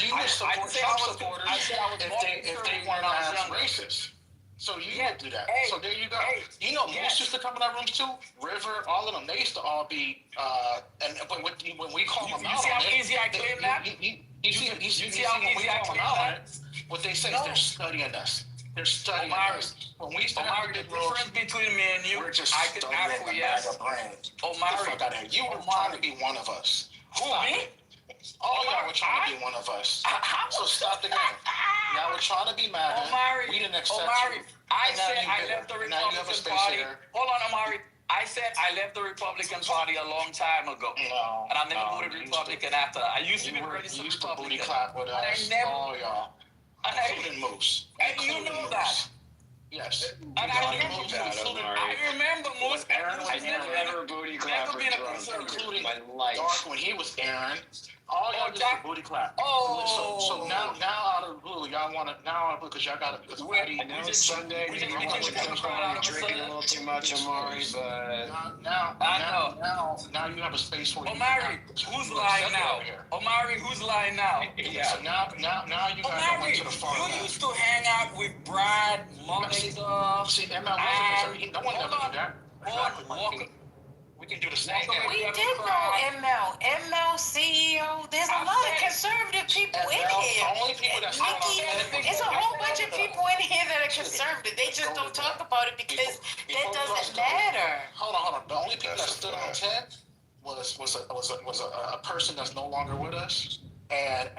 you would support Trump supporters if they weren't as racist. So you would do that. So there you go. You know, Moose used to come in our rooms too. River, all of them, they used to all be. But when we call them out, you see how easy I claim that? You see how easy I claim that? What they say is they're studying us. They're studying us. When we start the difference between me and you, we're just I can acquiesce. Omari, you were trying to be one of us. Who, me? All y'all were trying to be one of us. So stop the game. Y'all were trying to be mad. We didn't accept you. I said I left the Republican Party. Hold on, Omari. I said I left the Republican Party a long time ago. No, and I never voted Republican after. I used to be registered Republican. Booty clap with us, all y'all. Including Moose. And you know that. Yes. And I remember most Aaron was I never booty clapped for drunk in my life. Dark when he was Aaron. All y'all just a booty clap. So now out of the blue, y'all want to because y'all got it because I know it's Sunday. Maybe you want to probably drinking a little too much, Omari, but now you have a space where Omari, who's lying now? Omari, who's lying now? Yeah. So now you guys went to the far you left. used to hang out with Brad, Monica. See, ML wasn't no one never do that. Exactly. We can do the same thing. We did know ML CEO. There's a lot of conservative people in here. The only people that It's a whole bunch of people in here that are conservative. They just don't talk about it because that doesn't matter. Hold on. The only people that stood on 10 was a person that's no longer with us and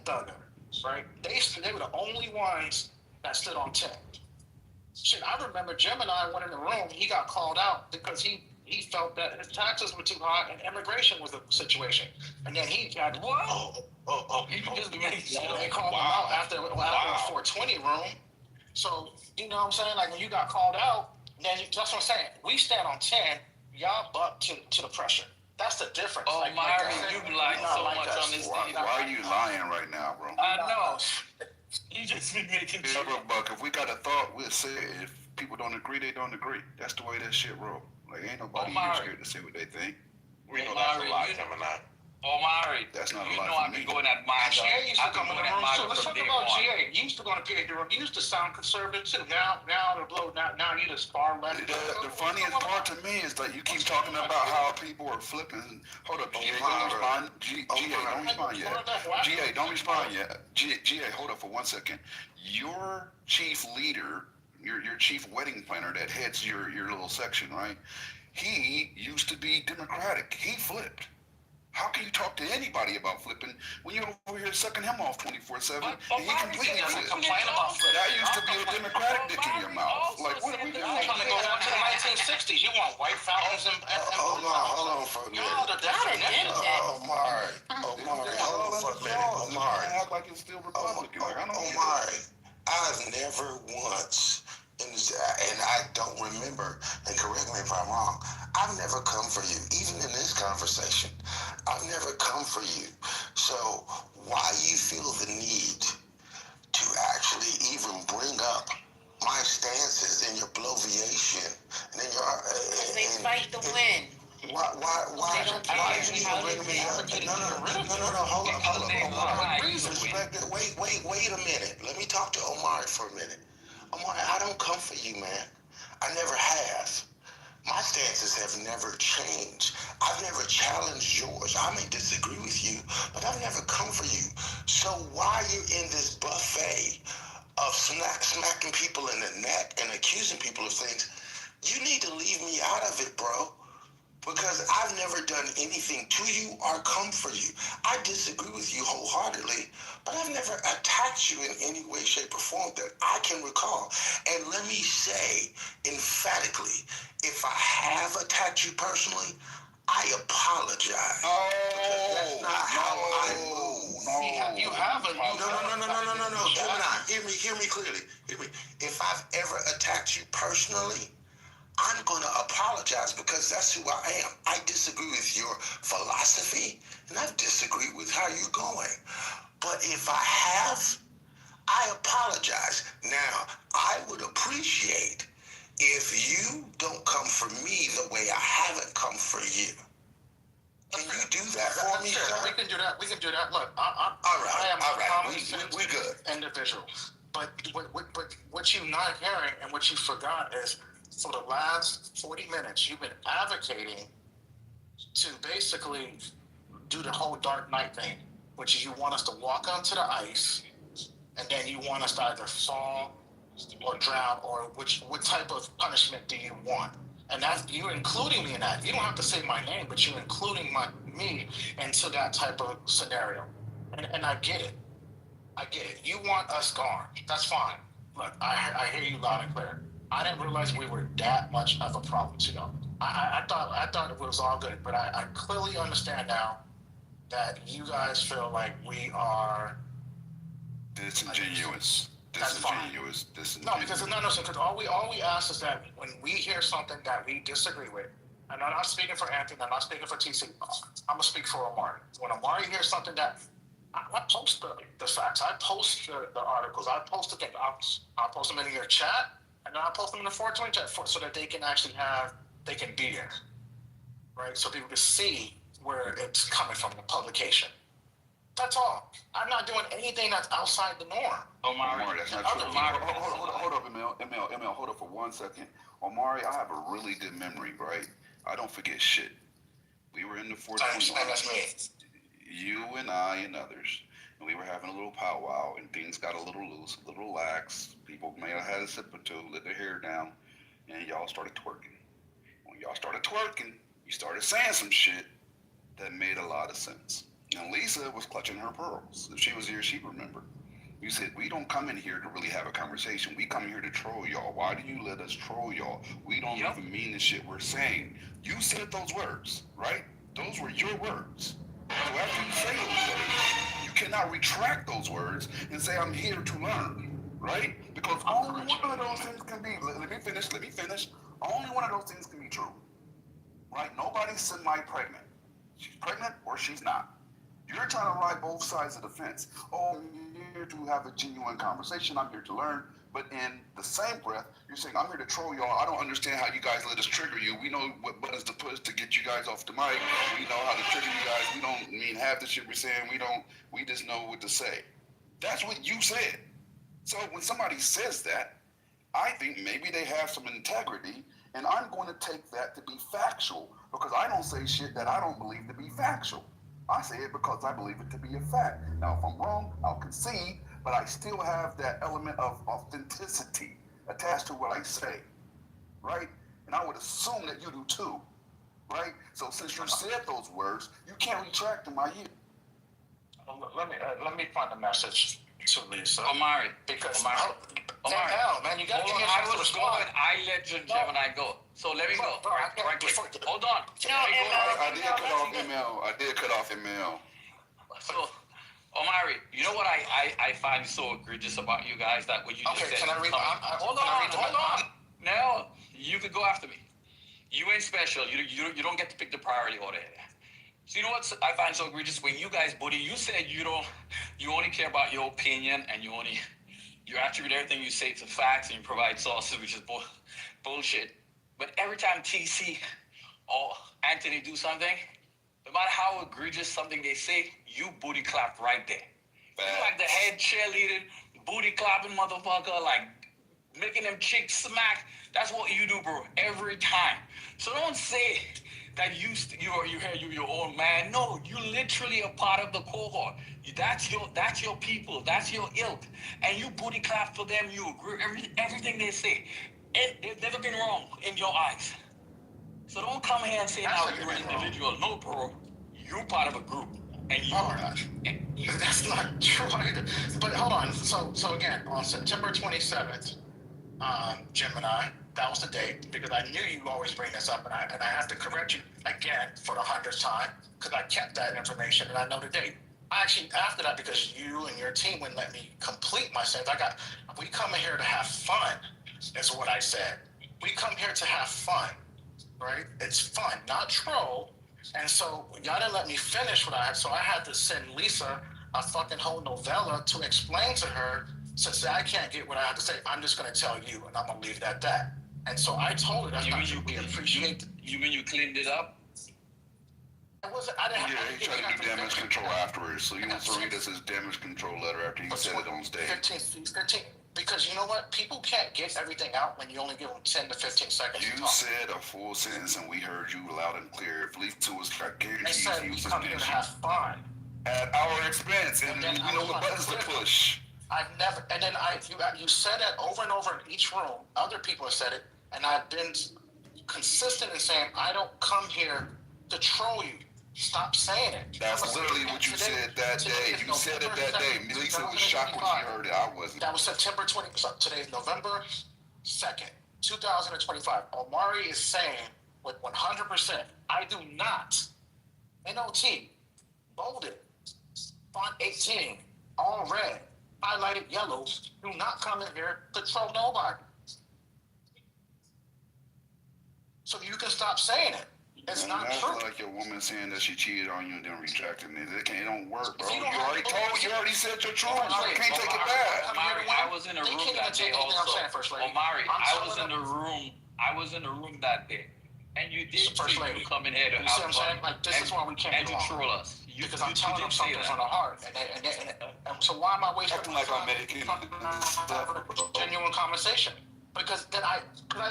Thugger, right? They were the only ones that stood on 10. Shit, I remember Gemini went in the room. He got called out because he felt that his taxes were too high and immigration was the situation. And then he got they called him out after the 420 room. So you know what I'm saying? Like when you got called out, then that's what I'm saying. We stand on 10. Y'all buck to the pressure. That's the difference. Oh, like, Myron, you lie so much on this Why are you lying right now, bro? I know. You just been making sure. Buck, if we got a thought, we'll say it. If people don't agree, they don't agree. That's the way that shit roll. Like, ain't nobody here scared to say what they think. We know that's a lie, Gemini. Omari, that's not a you lie. know I've been going at MAGA. I've been going at MAGA let's talk about GA. You used to go to PA. You used to sound conservative too. Now the blow. Now you just far left. The funniest part to me is that you keep talking about how people are flipping. Hold up, GA, don't respond. GA, don't respond yet. GA, don't respond yet. GA, hold up for 1 second. Your chief leader, your chief wedding planner that heads your little section, right? He used to be Democratic. He flipped. How can you talk to anybody about flipping when you're over here sucking him off 24/7? And he completely flipped. That used to be a Democratic dick in your mouth. Like, what are we doing? You're trying to go back to the 1960s. You want white fountains and hold on for a minute. Y'all the definition. Omari, hold on for a minute. Omari. Act like it's still Republican. Omari, I've never once, and I don't remember, and correct me if I'm wrong, I've never come for you, even in this conversation. I've never come for you. So why you feel the need to actually even bring up my stances in your bloviation and in your they fight to win. Why you even bring me up? No, hold up. Wait a minute. Let me talk to Omari for a minute. Omari, I don't come for you, man. I never have. My stances have never changed. I've never challenged yours. I may disagree with you, but I've never come for you. So why are you in this buffet of smacking people in the neck and accusing people of things? You need to leave me out of it, bro. Because I've never done anything to you or come for you. I disagree with you wholeheartedly, but I've never attacked you in any way, shape, or form that I can recall. And let me say emphatically, if I have attacked you personally, I apologize. Because that's not how I move. You haven't. No. Gemini, hear me clearly. Hear me. If I've ever attacked you personally, I'm going to apologize because that's who I am. I disagree with your philosophy, and I disagree with how you're going. But if I have, I apologize. Now, I would appreciate if you don't come for me the way I haven't come for you. Can you do that for me, sir? We can do that. Look, all right. We good individual. But what you're not hearing and what you forgot is, for the last 40 minutes, you've been advocating to basically do the whole Dark Knight thing, which is you want us to walk onto the ice, and then you want us to either fall or drown, or what type of punishment do you want? And that's, you're including me in that. You don't have to say my name, but you're including me into that type of scenario. And I get it. You want us gone. That's fine. Look, I hear you loud and clear. I didn't realize we were that much of a problem to them. I thought it was all good, but I clearly understand now that you guys feel like we are disingenuous. That's fine. No, because all we ask is that when we hear something that we disagree with, and I'm not speaking for Anthony, I'm not speaking for TC, I'm gonna speak for Omari. When Omari hears something that I post the facts, I post the articles, I post the things, I'll post them in your chat, and then I'll post them in the 420 chat so that they can actually they can be there, right? So people can see where it's coming from, the publication. That's all. I'm not doing anything that's outside the norm. Omari, that's not true. Hold up, ML, hold up for 1 second. Omari, I have a really good memory, right? I don't forget shit. We were in the 420 line, you and I and others, and we were having a little powwow, and things got a little loose, a little lax. People may have had a sip or two, let their hair down, and y'all started twerking. When y'all started twerking, you started saying some shit that made a lot of sense. And Lisa was clutching her pearls. If she was here, she'd remember. You said, we don't come in here to really have a conversation. We come here to troll y'all. Why do you let us troll y'all? We don't even mean the shit we're saying. You said those words, right? Those were your words. So after you say those words, you cannot retract those words and say, I'm here to learn, right? Because only one of those things can be, let me finish. Only one of those things can be true, right? Nobody's semi-pregnant. She's pregnant or she's not. You're trying to ride both sides of the fence. Oh, I'm here to have a genuine conversation. I'm here to learn. But in the same breath, you're saying, I'm here to troll y'all. I don't understand how you guys let us trigger you. We know what buttons to push to get you guys off the mic. We know how to trigger you guys. We don't mean half the shit we're saying. We just know what to say. That's what you said. So when somebody says that, I think maybe they have some integrity, and I'm going to take that to be factual because I don't say shit that I don't believe to be factual. I say it because I believe it to be a fact. Now, if I'm wrong, I'll concede, but I still have that element of authenticity attached to what I say, right? And I would assume that you do too, right? So since you said those words, you can't retract them, I hear. Let me find a message to Lisa. Omari. Because Omari. man, you gotta give me a I chance to was respond. going. I let Gemini go. So let me go. Right quick. Hold on. I did cut off ML. So, Omari, you know what I find so egregious about you guys that what you just said. Can I read? Hold on. Now you could go after me. You ain't special. You don't get to pick the priority order here. So you know what I find so egregious when you guys, buddy, you said you only care about your opinion and you attribute everything you say to facts and you provide sources, which is bullshit. But every time TC or Anthony do something, no matter how egregious something they say, you booty clap right there. You like the head cheerleading, booty clapping motherfucker, like making them chicks smack. That's what you do, bro, every time. So don't say that you're your own man. No, you literally a part of the cohort. That's your people. That's your ilk. And you booty clap for them. You agree everything they say. And they've never been wrong in your eyes. So don't come here and say now you're an individual. No, bro. You're part of a group. And you that's not true either. But hold on. So again, on September 27th, Gemini, that was the date, because I knew you always bring this up, and I have to correct you again for the 100th time, because I kept that information and I know the date. Actually, after that, because you and your team wouldn't let me complete my sentence, we come in here to have fun, is what I said. We come here to have fun, right? It's fun, not troll. And so y'all didn't let me finish what I had, so I had to send Lisa a fucking whole novella to explain to her, since I can't get what I have to say, I'm just going to tell you, and I'm going to leave it at that. And so I told her, that's not true. We appreciate. You mean you cleaned it up? He tried to do damage control afterwards, so you want to read this as damage control letter after he said it on stage. 15, because you know what? People can't get everything out when you only give them 10 to 15 seconds. You said a full sentence, and we heard you loud and clear. If Lisa was guaranteed they said he we was come here to have fun. At our expense, and we know what buttons to push. I've never, and then you said it over and over in each room. Other people have said it, and I've been consistent in saying I don't come here to troll you. Stop saying it. That's literally what you said that day. You said it that day. Lisa was shocked when she heard it. I wasn't. That was September 20. So today's November 2nd, 2025. Omari is saying with 100%, I do not, NOT, bolded, font 18, all red, highlighted yellow, do not come in here to troll nobody. So you can stop saying it. It's not true. Like your woman saying that she cheated on you and then rejecting it. It don't work, bro. You already said your truth. So you can't take it back. Omari, I was in the room that day also. Omari, I was in the room. I was in the room that day. And you did First lady. come in here to have fun. Saying? Like, this is why we can't and to troll us. Because I'm telling them something from the heart. And so why am I wasting my time genuine conversation? Because then I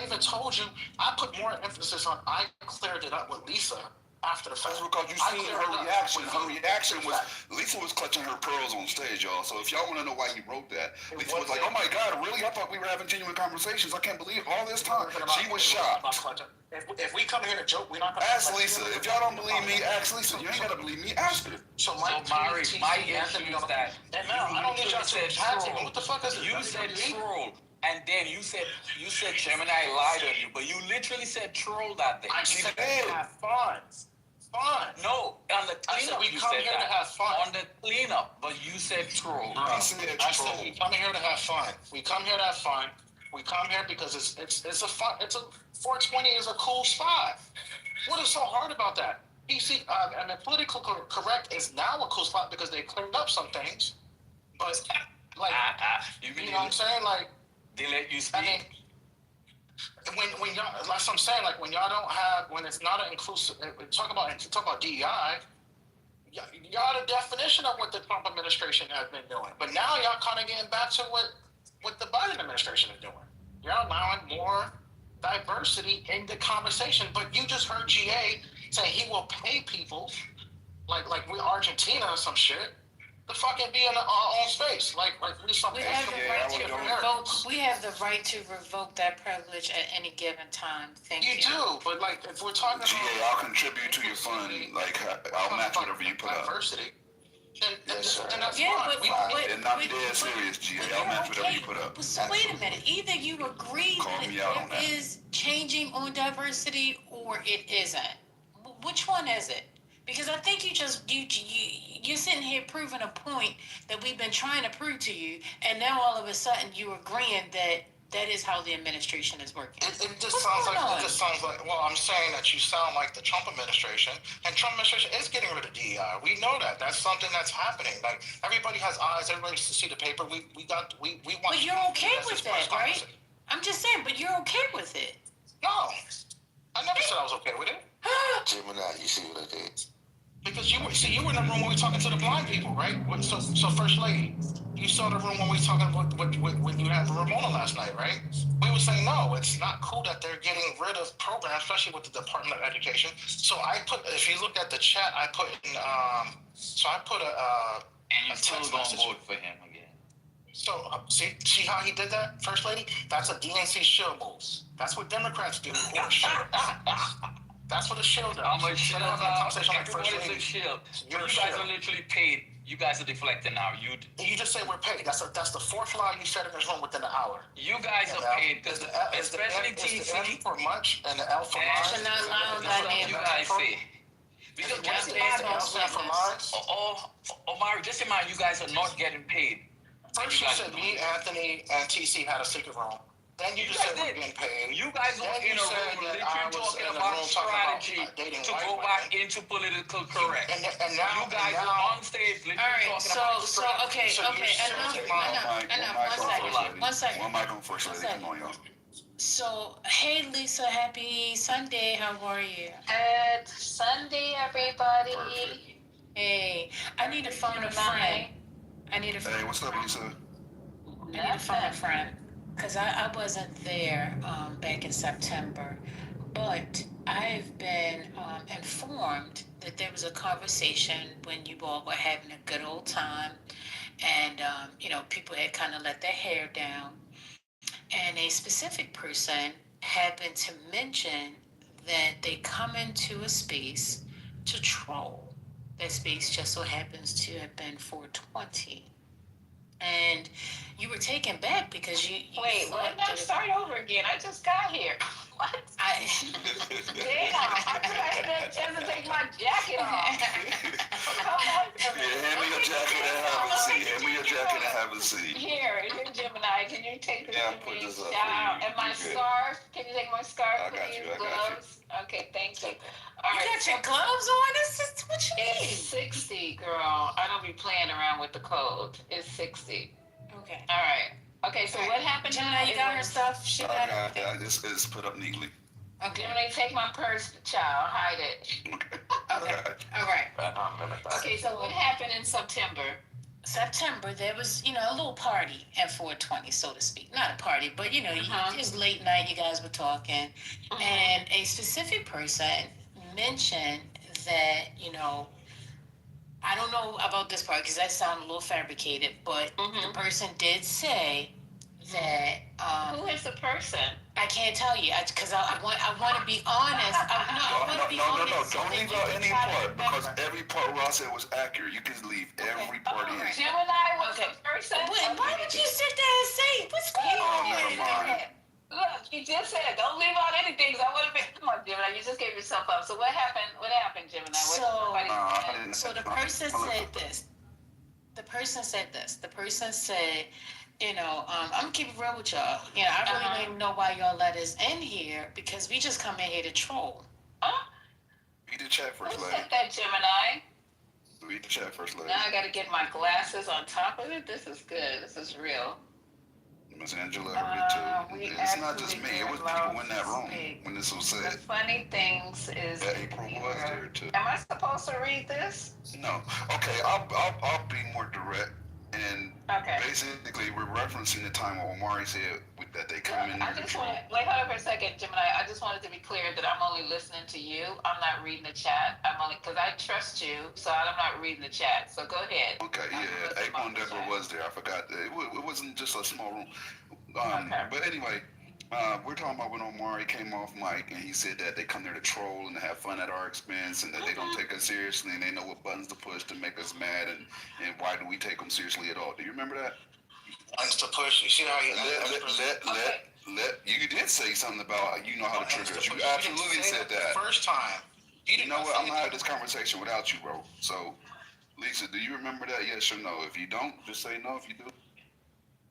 even told you, I put more emphasis on, I cleared it up with Lisa after the fact. That's because you seen her reaction. Her reaction was, Lisa was clutching her pearls on stage, y'all. So if y'all want to know why he wrote that, Lisa was like, oh my God, really? I thought we were having genuine conversations. I can't believe all this time. She was shocked. If we come here to joke, we're not going to ask Lisa. If y'all don't believe me, ask Lisa. You ain't got to believe me, ask her. So Mari, my issue is that I don't need y'all to attack me. What the fuck is it? You said troll. And then you said Gemini lied on you, but you literally said troll that day. I said have fun. Fun. No, on the cleanup we come here to have fun. On the cleanup, but you said troll. I said we come here to have fun. We come here to have fun. We come here because it's a fun. It's a 420 is a cool spot. What is so hard about that? PC, I mean, political correct is now a cool spot because they cleaned up some things. But like, you know what I'm saying? Like, they let you speak. I mean, when y'all, like I'm saying, like when y'all don't have, when it's not an inclusive, talk about DEI, y'all the definition of what the Trump administration has been doing. But now y'all kind of getting back to what the Biden administration is doing. You're allowing more diversity in the conversation. But you just heard GA say he will pay people, like we Argentina or some shit, to fucking be in our own space. Like we something. We have the right to revoke that privilege at any given time. Thank you. You do, but like if we're talking GA, I'll contribute to your fund. Like I'll match whatever you put up. Diversity. Then that's fine. And I'm dead serious, GA. I'll match whatever you put up. So wait a minute. Either you agree that there is changing on diversity or it isn't. Which one is it? Because I think you're sitting here proving a point that we've been trying to prove to you, and now all of a sudden you're agreeing that is how the administration is working. It just sounds like. Well, I'm saying that you sound like the Trump administration, and Trump administration is getting rid of DEI. We know that. That's something that's happening. Like everybody has eyes. Everybody needs to see the paper. We want. But you're okay with that, right? I'm just saying. But you're okay with it. No, I never said I was okay with it. Gemini, you see what I did? Because you were in the room when we were talking to the blind people, right? So First Lady, you saw the room when we were talking when you had Ramona last night, right? We were saying, no, it's not cool that they're getting rid of programs, especially with the Department of Education. So if you look at the chat, I put in, and you still gonna vote for him again. So, see how he did that, First Lady? That's a DNC shield move. That's what Democrats do. That's what a shield does. I'm a shield. What is a shield? You guys are literally paid. You guys are deflecting now. You just say we're paid. That's the fourth lie you said in this room within an hour. You guys are paid because especially TC. The N for much and the L for lies. You guys say. Because just imagine, Omari, just imagine you guys are not getting paid. First you said me, Anthony, and TC had a secret room. Then you just said we're getting paid. You guys were in a room literally talking about strategy to go back into political correct. And now you guys are on stage literally talking about strategy. Enough. One second. One mic on First Lady. Come on, y'all. So, hey Lisa, happy Sunday. How are you? Good Sunday, everybody. Perfect. Hey, I need to phone a friend. Hey, what's up, Lisa? I need to phone a friend. Because I wasn't there back in September, but I've been informed that there was a conversation when you all were having a good old time, and people had kind of let their hair down, and a specific person happened to mention that they come into a space to troll. That space just so happens to have been 420. And you were taken back because you wait, what? No, start over again. I just got here. What? Damn, I had a chance to take my jacket off. hand me your jacket and have a seat. Hand me your jacket and have a seat. Here, Gemini, can you take this Yeah, for put me? this up Child, for you. and my You good. scarf. Can you take my scarf, I got please? you, I got Gloves. Okay, thank you. All You right, got your gloves on? That's what you it's need. 60, girl. I don't be playing around with the code. It's 60. Okay. All right. Okay, so what happened Gemini, now? you got her stuff? She got I got it. It's put up neatly. Okay. Gemini, take my purse, child. Hide it. Okay. All right. Okay, so what happened in September? September, there was, a little party at 420, so to speak. Not a party, but, it was late night, you guys were talking. And a specific person mentioned that, I don't know about this part because that sounded a little fabricated, but the person did say that. Who is the person? I can't tell you because I want to be honest. No. Don't leave out any part because every part Ross said was accurate. You can leave every part in. Gemini was the person. Why would you sit there and say what's going on? Never mind. Look, you just said don't leave out anything. So I would have been. Come on, Gemini. You just gave yourself up. So what happened? What happened, Gemini? So the person said this. The person said, I'm gonna keep it real with y'all. I really don't even know why y'all let us in here because we just come in here to troll. Read the chat first, Who lady. said that, Gemini? Read the chat first, lady. Now I gotta get my glasses on top of it. This is good. This is real. Miss Angela heard it too. It's not just me. It was people in that room when this was said. The funny things is. That April was there too. Am I supposed to read this? No. Okay, I'll be more direct. And basically, we're referencing the time when Omari said that they come in. I just want to hold on for a second, Gemini. I just wanted to be clear that I'm only listening to you. I'm not reading the chat. I'm only because I trust you, so I'm not reading the chat. So go ahead. Okay, yeah, April and Deborah was there. I forgot that it wasn't just a small room. But anyway, we're talking about when Omari came off mic and he said that they come there to troll and to have fun at our expense and that they don't take us seriously and they know what buttons to push to make us mad and why do we take them seriously at all? Do you remember that? Buttons to push. You see how you you did say something about you know how to trigger us. You absolutely said that. First time. You know what? I'm gonna have this conversation without you, bro. So, Lisa, do you remember that? Yes or no? If you don't, just say no. If you do.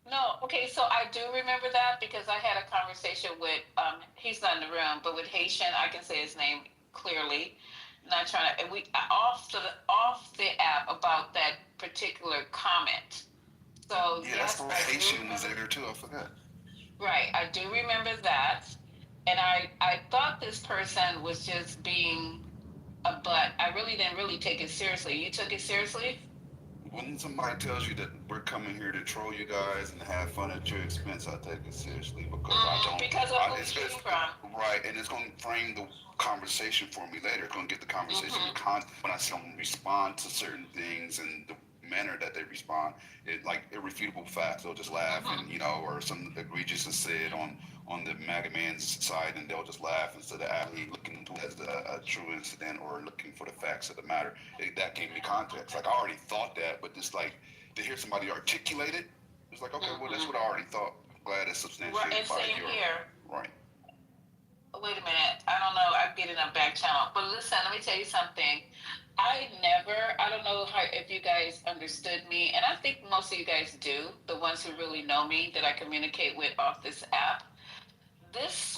No, okay, so I do remember that because I had a conversation with, he's not in the room, but with Haitian, I can say his name clearly. Not trying to, off the app about that particular comment. So yeah, that's why Haitian was there too. I forgot. Right, I do remember that, and I thought this person was just being a butt. I really didn't take it seriously. You took it seriously? When somebody tells you that we're coming here to troll you guys and have fun at your expense, I take it seriously because I don't. Because of who you came from. Right, and it's going to frame the conversation for me later. It's going to get the conversation when I see them respond to certain things and the manner that they respond. It like irrefutable facts. They'll just laugh and or something egregious is said on the MAGA man's side, and they'll just laugh instead of actually looking into it as a true incident or looking for the facts of the matter. That gave me context. Like I already thought that, but just like to hear somebody articulate it, it's like okay, well that's what I already thought. I'm glad it's substantiated and by same your here. Right. Wait a minute. I don't know. I'm getting a back channel. But listen, let me tell you something. I don't know if you guys understood me, and I think most of you guys do, the ones who really know me that I communicate with off this app.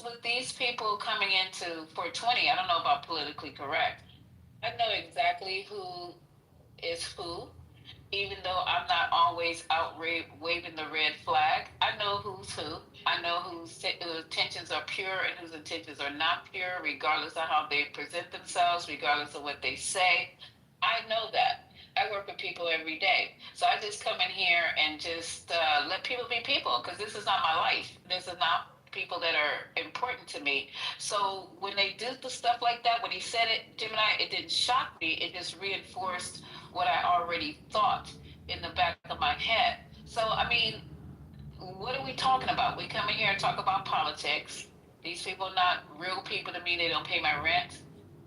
With these people coming into 420, I don't know about politically correct. I know exactly who is who, even though I'm not always out waving the red flag. I know who's who. I know whose intentions are pure and whose intentions are not pure, regardless of how they present themselves, regardless of what they say. I know that. I work with people every day. So I just come in here and just let people be people, because this is not my life. This is not people that are important to me. So when they do the stuff like that, when he said it, Gemini, it didn't shock me. It just reinforced what I already thought in the back of my head. So, I mean, what are we talking about? We come in here and talk about politics. These people are not real people to me. They don't pay my rent.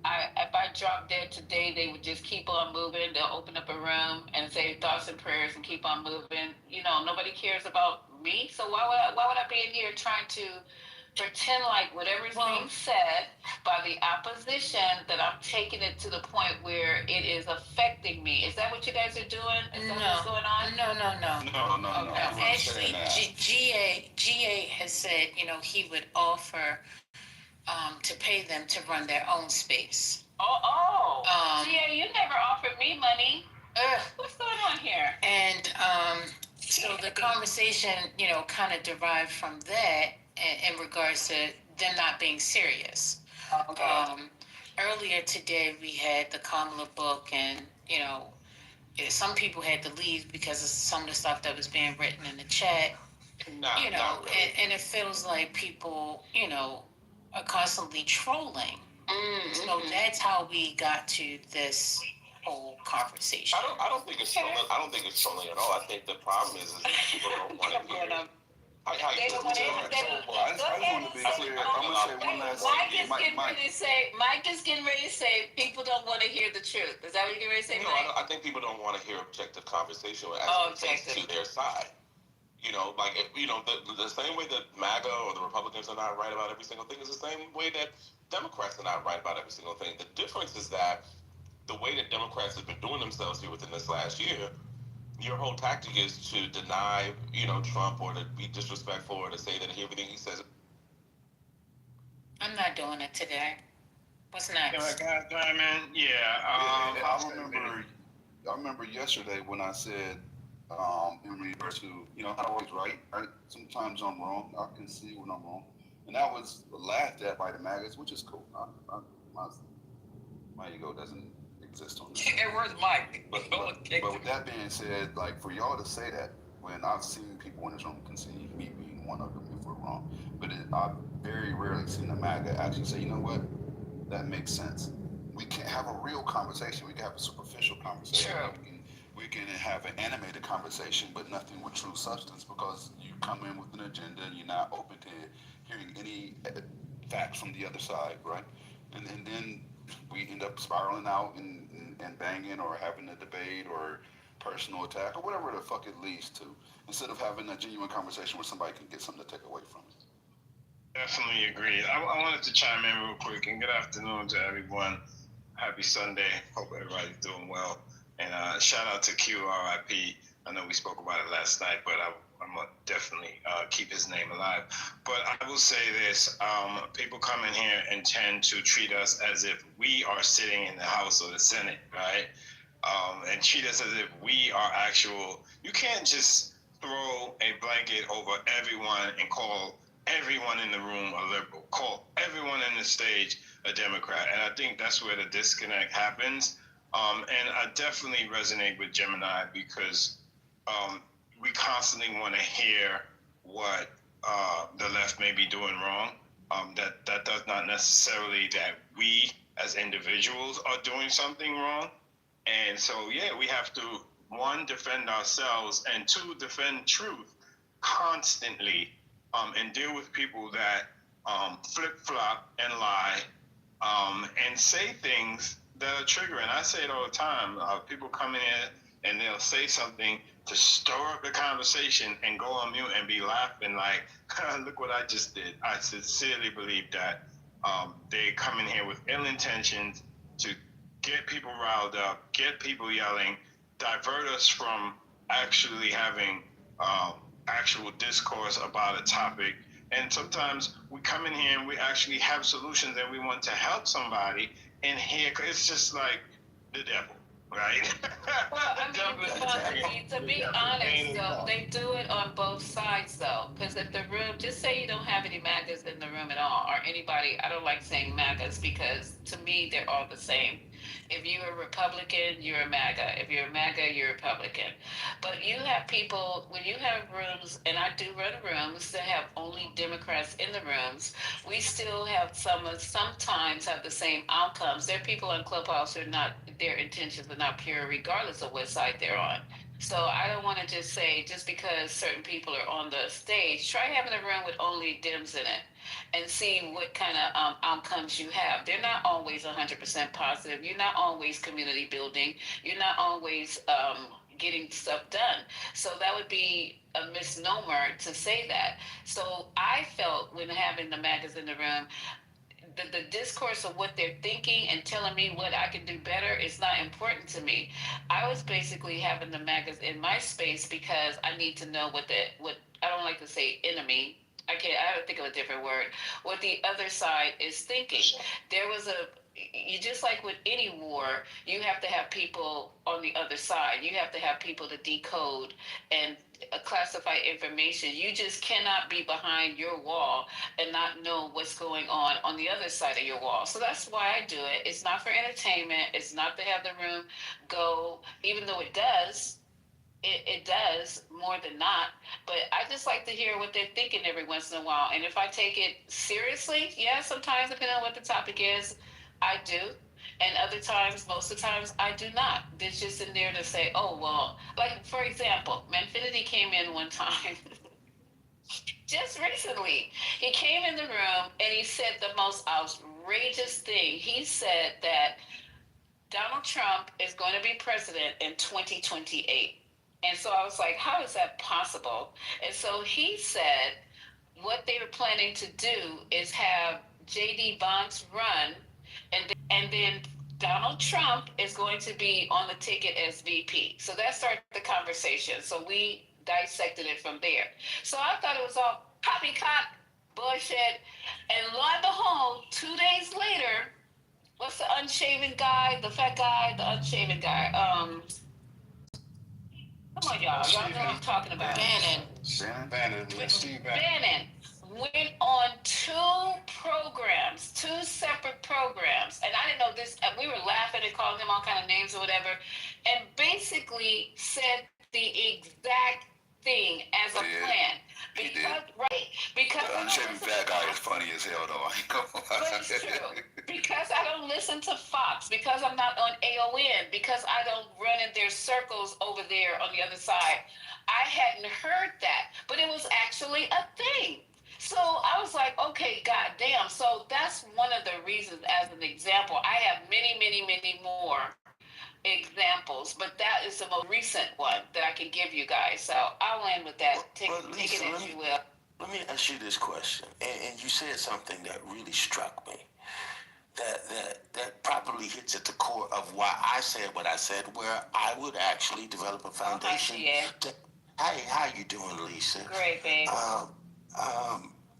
If I drop dead today, they would just keep on moving. They'll open up a room and say thoughts and prayers and keep on moving. Nobody cares about me. So why would I be in here trying to pretend like whatever is being said by the opposition, that I'm taking it to the point where it is affecting me. Is that what you guys are doing? Is that what's going on? No. Actually, GA has said, he would offer to pay them to run their own space. GA, you never offered me money. What's going on here? And so the conversation, kind of derived from that in regards to them not being serious. Earlier today, we had the Kamala book, and, some people had to leave because of some of the stuff that was being written in the chat. Not really. And it feels like people, are constantly trolling. So that's how we got to this whole conversation. I don't think it's trolling. I don't think it's trolling at all. I think the problem is that people don't want to hear it. I just want to be clear. I'm going to say one last thing. Mike is getting ready to say people don't want to hear the truth. Is that what you're getting ready to say, Mike? I think people don't want to hear objective conversation as it pertains to their side. The same way that MAGA or the Republicans are not right about every single thing is the same way that Democrats are not right about every single thing. The difference is that the way that Democrats have been doing themselves here within this last year, your whole tactic is to deny, Trump, or to be disrespectful, or to say that everything he says. I'm not doing it today. What's next? I remember yesterday when I said, in regards to, I'm always right. Sometimes I'm wrong. I can see when I'm wrong. And that was laughed at by the maggots, which is cool. My ego doesn't exist on this. Hey, where's Mike? But with that being said, like, for y'all to say that, when I've seen people in this room concede, me being one of them if we're wrong, but I've very rarely seen the MAGA actually say, you know what, that makes sense. We can't have a real conversation. We can have a superficial conversation. Sure. We can have an animated conversation, but nothing with true substance, because you come in with an agenda and you're not open to hearing any facts from the other side, right? And then we end up spiraling out and banging, or having a debate or personal attack, or whatever the fuck it leads to, instead of having a genuine conversation where somebody can get something to take away from it. Definitely agree. I wanted to chime in real quick, and good afternoon to everyone. Happy Sunday. Hope everybody's doing well. And shout out to QRIP. I know we spoke about it last night, but I'm going to definitely keep his name alive. But I will say this. People come in here and tend to treat us as if we are sitting in the House or the Senate, right? And treat us as if we are actual. You can't just throw a blanket over everyone and call everyone in the room a liberal, call everyone in the stage a Democrat. And I think that's where the disconnect happens. And I definitely resonate with Gemini, because we constantly want to hear what the left may be doing wrong. That does not necessarily that we as individuals are doing something wrong. And so, we have to, one, defend ourselves, and two, defend truth constantly, and deal with people that flip-flop and lie, and say things that are triggering. I say it all the time. People come in and they'll say something to stir up the conversation and go on mute and be laughing like, look what I just did. I sincerely believe that they come in here with ill intentions to get people riled up, get people yelling, divert us from actually having actual discourse about a topic. And sometimes we come in here and we actually have solutions and we want to help somebody, and here it's just like the devil, right? Well, to be honest, though, they do it on both sides, though. Because if the room, just say you don't have any MAGAs in the room at all, or anybody, I don't like saying MAGAs, because to me, they're all the same. If you're a Republican, you're a MAGA. If you're a MAGA, you're a Republican. But you have people, when you have rooms, and I do run rooms that have only Democrats in the rooms, we still have sometimes have the same outcomes. There are people on Clubhouse who are not, their intentions are not pure, regardless of what side they're on. So I don't want to just say, just because certain people are on the stage, try having a room with only Dems in it and see what kind of outcomes you have. They're not always 100% positive. You're not always community building. You're not always getting stuff done. So that would be a misnomer to say that. So I felt when having the MAGAs in the room, the discourse of what they're thinking and telling me what I can do better is not important to me. I was basically having the MAGAs in my space because I need to know what I don't like to say enemy. I have to think of a different word. What the other side is thinking. There was you just like with any war, you have to have people on the other side. You have to have people to decode and classify information. You just cannot be behind your wall and not know what's going on the other side of your wall. So that's why I do it. It's not for entertainment. It's not to have the room go, even though it does. It does more than not, but I just like to hear what they're thinking every once in a while. And if I take it seriously, yeah, sometimes depending on what the topic is, I do. And other times, most of the times, I do not. It's just in there to say, oh, well, like, for example, Manfinity came in one time, just recently. He came in the room and he said the most outrageous thing. He said that Donald Trump is going to be president in 2028. And so I was like, how is that possible? And so he said what they were planning to do is have J.D. Vance run, and then Donald Trump is going to be on the ticket as VP. So that started the conversation. So we dissected it from there. So I thought it was all poppycock bullshit. And lo and behold, 2 days later, what's the unshaven guy, the fat guy, the unshaven guy? Come on, y'all. Y'all know what I'm talking about. Bannon. Bannon went on two separate programs. And I didn't know this. We were laughing and calling him all kind of names or whatever. And basically said the exact thing as a plan. Because the unshaven fat guy is funny as hell, though. I ain't gonna lie. But it's true. Because I don't listen to Fox, because I'm not on AON, because I don't run in their circles over there on the other side. I hadn't heard that, but it was actually a thing. So I was like, okay, goddamn. So that's one of the reasons, as an example. I have many, many, many more examples, but that is the most recent one that I can give you guys. So I'll end with that. Take it as you will. Let me ask you this question, and you said something that really struck me. That probably hits at the core of why I said what I said, where I would actually develop a foundation. Hey, how you doing, Lisa? Great, babe.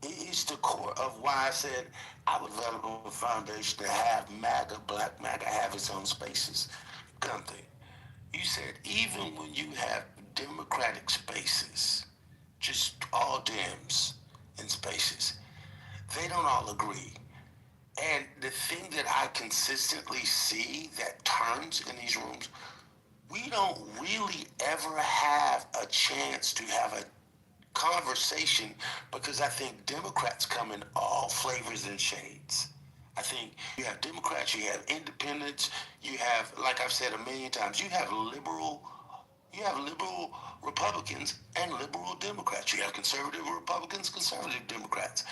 It's the core of why I said I would develop a foundation to have MAGA, Black MAGA, have its own spaces. Gunther, you said even when you have Democratic spaces, just all Dems in spaces, they don't all agree. And the thing that I consistently see that turns in these rooms, we don't really ever have a chance to have a conversation, because I think Democrats come in all flavors and shades. I think you have Democrats, you have independents, you have, like I've said a million times, you have liberal Republicans and liberal Democrats. You have conservative Republicans, conservative Democrats.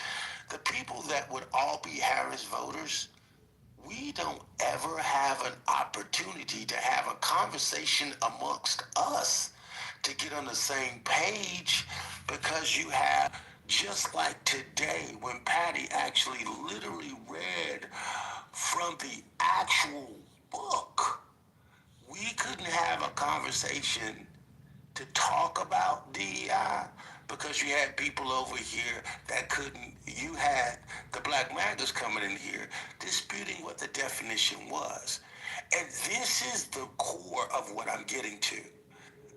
The people that would all be Harris voters, we don't ever have an opportunity to have a conversation amongst us to get on the same page, because you have, just like today when Patty actually literally read from the actual book, we couldn't have a conversation to talk about DEI because you had people over here that couldn't. You had the Black MAGAs coming in here disputing what the definition was. And this is the core of what I'm getting to.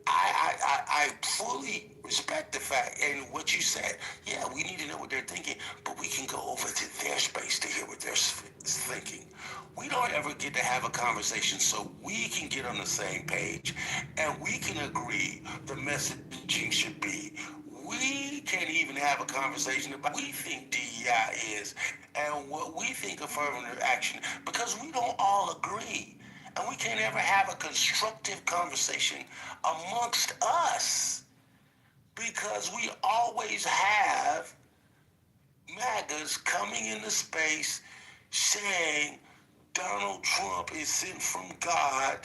I fully respect the fact and what you said. Yeah, we need to know what they're thinking, but we can go over to their space to hear what they're thinking. We don't ever get to have a conversation so we can get on the same page and we can agree the messaging should be. We can't even have a conversation about what we think DEI is and what we think affirmative action, because we don't all agree. And we can't ever have a constructive conversation amongst us, because we always have MAGAs coming into space saying Donald Trump is sent from God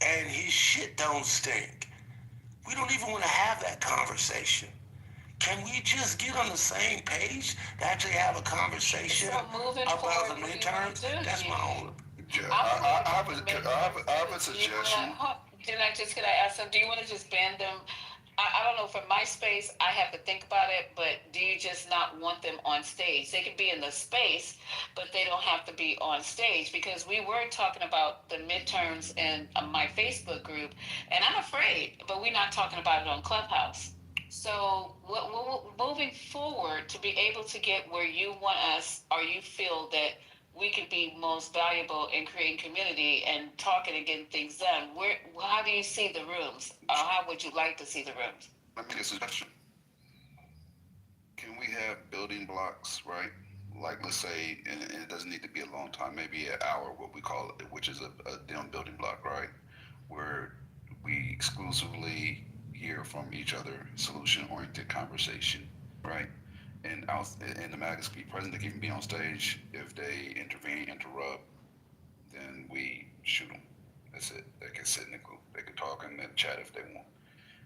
and his shit don't stink. We don't even want to have that conversation. Can we just get on the same page to actually have a conversation about the midterms? That's my own. I have a suggestion. Could I ask them, do you want to just ban them? I don't know, for my space, I have to think about it, but do you just not want them on stage? They could be in the space, but they don't have to be on stage, because we were talking about the midterms in my Facebook group, and I'm afraid, but we're not talking about it on Clubhouse. So moving forward, to be able to get where you want us, or you feel that we could be most valuable in creating community and talking and getting things done, how do you see the rooms? Or how would you like to see the rooms? Let me get a suggestion. Can we have building blocks, right? Like, let's say, and it doesn't need to be a long time, maybe an hour, what we call it, which is a dim building block, right? Where we exclusively hear from each other, solution-oriented conversation, right? And the MAGAs be present, they can even be on stage. If they interrupt, then we shoot them. That's it. They can sit in the group. They can talk and then chat if they want.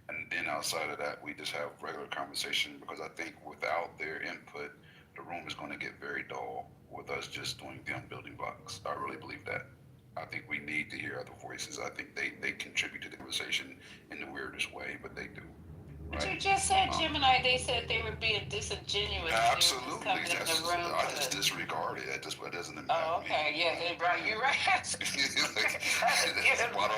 And then outside of that, we just have regular conversation, because I think without their input, the room is going to get very dull with us just doing them building blocks. I really believe that. I think we need to hear other voices. I think they contribute to the conversation in the weirdest way, but they do. But you just said, Gemini, they said they were being disingenuous. Absolutely. I just disregard it. That just doesn't impact me. Oh, okay. Yeah, right. You're right. That's why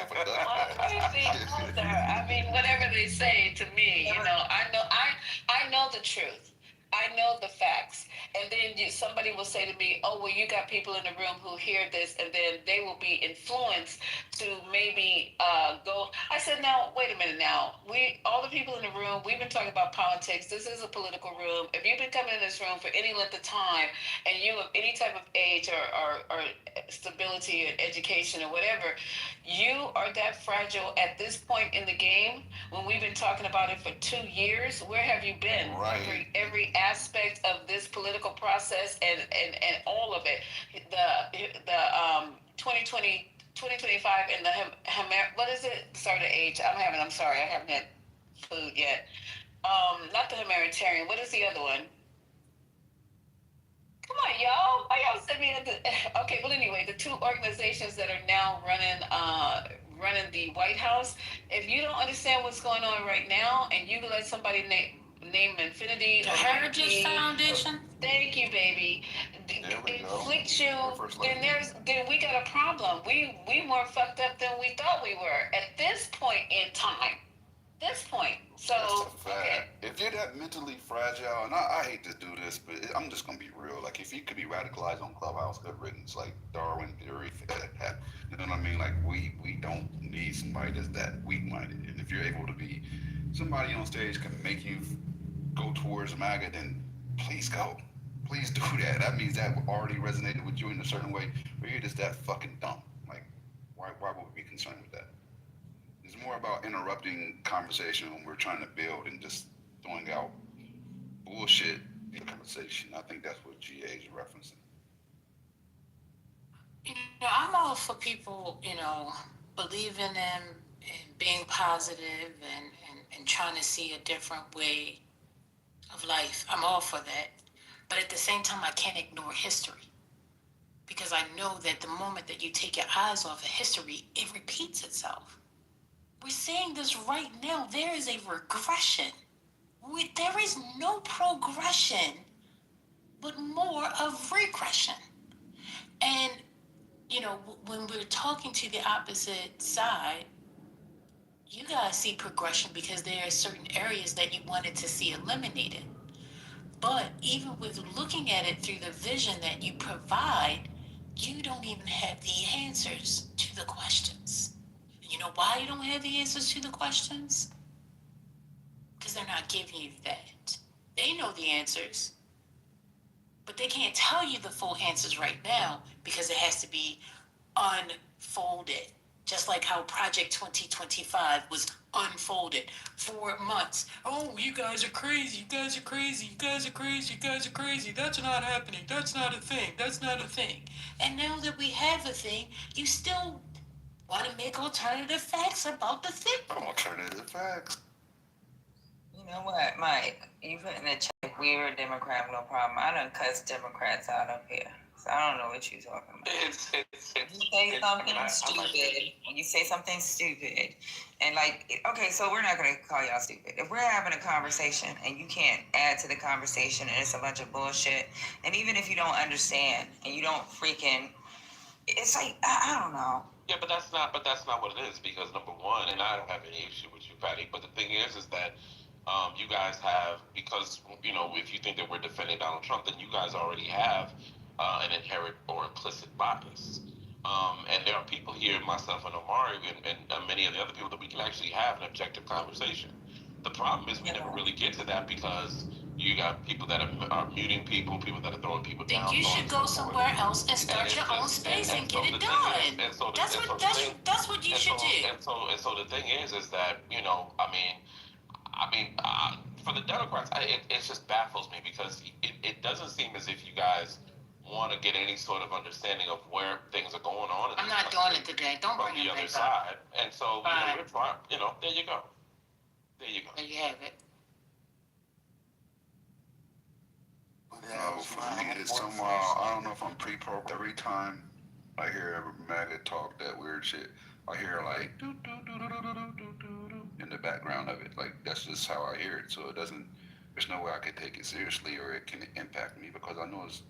I mean, whatever they say to me, you know, I know the truth. I know the facts. And then somebody will say to me, oh, well, you got people in the room who hear this, and then they will be influenced to maybe go. I said, now, wait a minute now. All the people in the room, we've been talking about politics. This is a political room. If you've been coming in this room for any length of time, and you have any type of age or stability and education or whatever, you are that fragile at this point in the game. When we've been talking about it for 2 years, where have you been? Right. Every aspect of this political process and all of it. The 2020, 2025 and the what is it? Sorry, the age. I'm sorry, I haven't had food yet. Not the humanitarian. What is the other one? Come on, y'all. Why y'all send me okay, well, anyway, the two organizations that are now running the White House, if you don't understand what's going on right now, and you let somebody name Infinity, the Heritage Foundation. Thank you, baby. Inflict you, then we got a problem. We more fucked up than we thought we were at this point in time. This point. So okay. If you're that mentally fragile, and I hate to do this, but I'm just gonna be real. Like, if you could be radicalized on Clubhouse, good riddance. Like Darwin theory, you know what I mean? Like, we don't need somebody that's that weak-minded. And if you're able to be somebody on stage can make you go towards MAGA, then please go. Please do that. That means that already resonated with you in a certain way, but you're just that fucking dumb. Like, why would we be concerned with that? It's more about interrupting conversation when we're trying to build and just throwing out bullshit in conversation. I think that's what GA is referencing. You know, I'm all for people, believing in being positive and trying to see a different way of life. I'm all for that. But at the same time, I can't ignore history. Because I know that the moment that you take your eyes off of history, it repeats itself. We're seeing this right now. There is a regression. There is no progression, but more of regression. And, when we're talking to the opposite side, you guys see progression because there are certain areas that you wanted to see eliminated. But even with looking at it through the vision that you provide, you don't even have the answers to the questions. You know why you don't have the answers to the questions? Because they're not giving you that. They know the answers, but they can't tell you the full answers right now because it has to be unfolded. Just like how Project 2025 was unfolded for months. Oh, you guys are crazy. You guys are crazy. You guys are crazy. You guys are crazy. That's not happening. That's not a thing. That's not a thing. And now that we have a thing, you still want to make alternative facts about the thing. Alternative facts. You know what, Mike? You put in the chat, we're a Democrat, no problem. I done cussed Democrats out up here. So I don't know what you're talking about. You say something stupid, when you say something stupid, and like, okay, so we're not gonna call y'all stupid. If we're having a conversation and you can't add to the conversation and it's a bunch of bullshit, and even if you don't understand and you don't freaking, it's like, I don't know. Yeah, but that's not what it is, because number one, and I don't have any issue with you, Patty, but the thing is that you guys have, because, you know, if you think that we're defending Donald Trump, then you guys already have an inherent or implicit bias. And there are people here, myself and Omari, and many of the other people, that we can actually have an objective conversation. The problem is we never really get to that, because you got people that are muting people that are throwing people down. Then you should go somewhere else and start your own space and get it done. That's what you should do. And so the thing is that, you know, I mean, for the Democrats, it just baffles me, because it doesn't seem as if you guys want to get any sort of understanding of where things are going on. I'm not doing it today. Don't bring the it other back side. up. And so, you know, we're trying, you know, there you go. There you have it. No, for me, it's somehow, I don't know if I'm pre-programmed. Every time I hear MAGA talk that weird shit, I hear like doo doo doo doo doo doo doo doo doo in the background of it. Like, that's just how I hear it. So it doesn't, there's no way I could take it seriously or it can impact me, because I know it's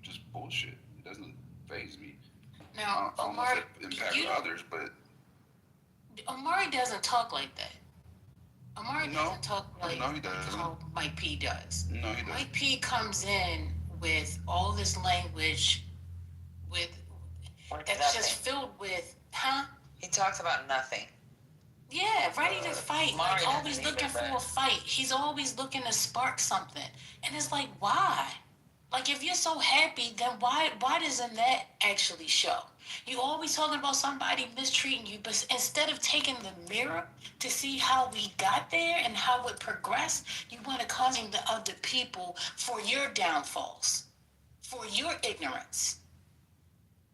just bullshit. It doesn't faze me. Now, I don't know if it impacts others, but Omari doesn't talk like that. Omari doesn't talk like how Mike P does. No, he doesn't. Mike P comes in with all this language that's just filled with, He talks about nothing. Yeah, ready to fight. Like, always looking for a fight. He's always looking to spark something. And it's like, why? Like, if you're so happy, then why doesn't that actually show? You always talking about somebody mistreating you, but instead of taking the mirror to see how we got there and how it progressed, you want to come the other people for your downfalls, for your ignorance.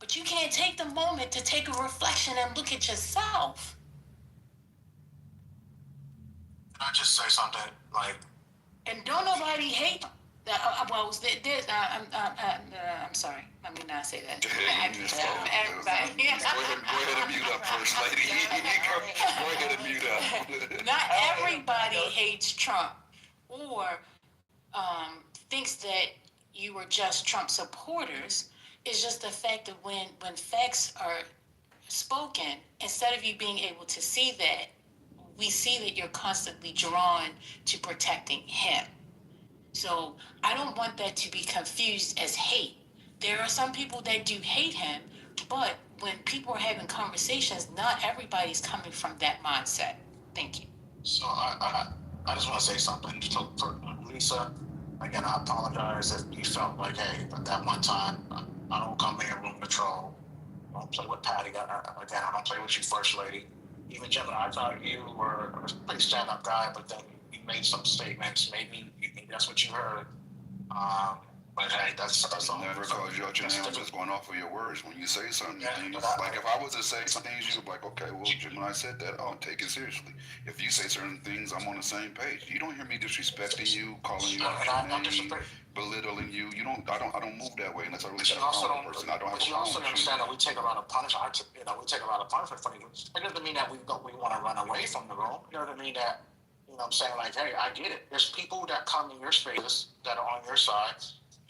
But you can't take the moment to take a reflection and look at yourself. Can I just say something? Like, and don't nobody hate. I'm sorry. Let me not say that. Everybody. Go ahead and mute up, First Lady. Go ahead and mute up. Not everybody hates Trump or thinks that you were just Trump supporters. It's just the fact that when facts are spoken, instead of you being able to see that, we see that you're constantly drawn to protecting him. So I don't want that to be confused as hate. There are some people that do hate him, but when people are having conversations, not everybody's coming from that mindset. Thank you. So I just want to say something. So for Lisa, again, I apologize if you felt like, hey, at that one time, I don't come here room to troll. I don't play with Patty. Again, I don't play with you, First Lady. Even Gemini, I thought you were a pretty stand-up guy, but then you made some statements. Maybe that's what you heard. But hey, that's all. Never called you out your name. I'm just going off of your words. When you say something, like if I was to say some things, you'd be like, okay, well, Gemini said that. I'll take it seriously. If you say certain things, I'm on the same page. You don't hear me disrespecting you, calling you out your name, belittling you. I don't move that way unless I really got a problem with a person. I don't have a problem with you. But you also understand that we take a lot of punishment. We take a lot of punishment from you. It doesn't mean that we want to run away from the room. It doesn't mean that, you know what I'm saying, like, hey, I get it. There's people that come in your spaces that are on your side.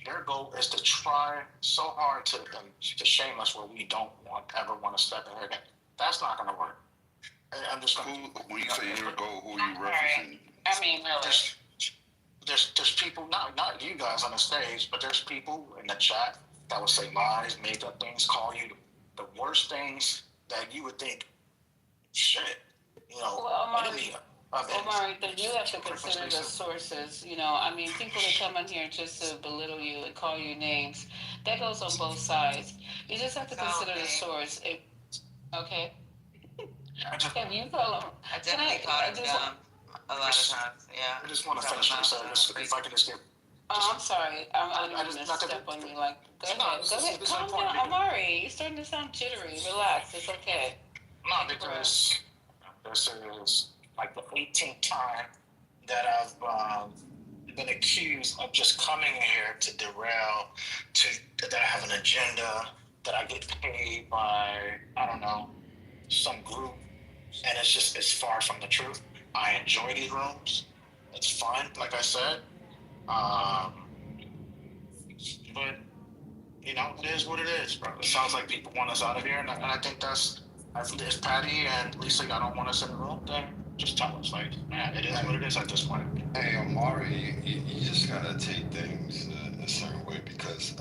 Their goal is to try so hard to shame us where we don't ever want to step in here again. That's not going to work. I'm just going to... When you say your goal, who are you referencing? I mean, there's people, not you guys on the stage, but there's people in the chat that would say lies, make up things, call you the worst things that you would think, shit, enemy. Omari, then you have to consider the sources. I mean, people that come in here just to belittle you and call you names, that goes on both sides. You just have to consider the source. Okay? Have you call them? I definitely called him dumb a lot of times, yeah. I just want to finish this, if I can just get... Oh, I'm sorry. I didn't mean to step on you. Like, go ahead. Calm down. Amari, you're starting to sound jittery. Relax. It's okay. No, because this is like the 18th time that I've been accused of just coming here to derail, that I have an agenda, that I get paid by, I don't know, some group, and it's far from the truth. I enjoy these rooms. It's fun, like I said. But you know, it is what it is, bro. It sounds like people want us out of here, and I think that's if Patty and Lisa, y'all don't want us in the room, then just tell us. Like, man, it is what it is at this point. Hey, Omari, you just gotta take things a certain way because,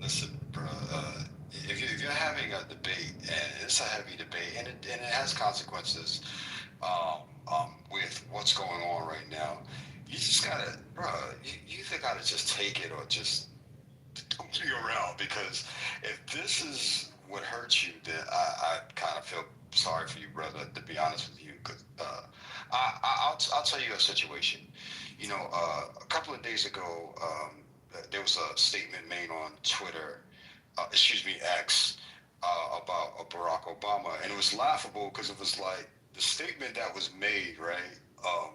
listen, bro, if you're having a debate and it's a heavy debate and it has consequences, with what's going on right now, you just gotta, bro, you either gotta just take it or just don't be around, because if this is what hurts you, then I kind of feel sorry for you, brother, to be honest with you, because I'll tell you a situation. You know, a couple of days ago, there was a statement made on Twitter, X, about Barack Obama, and it was laughable because it was like the statement that was made, right,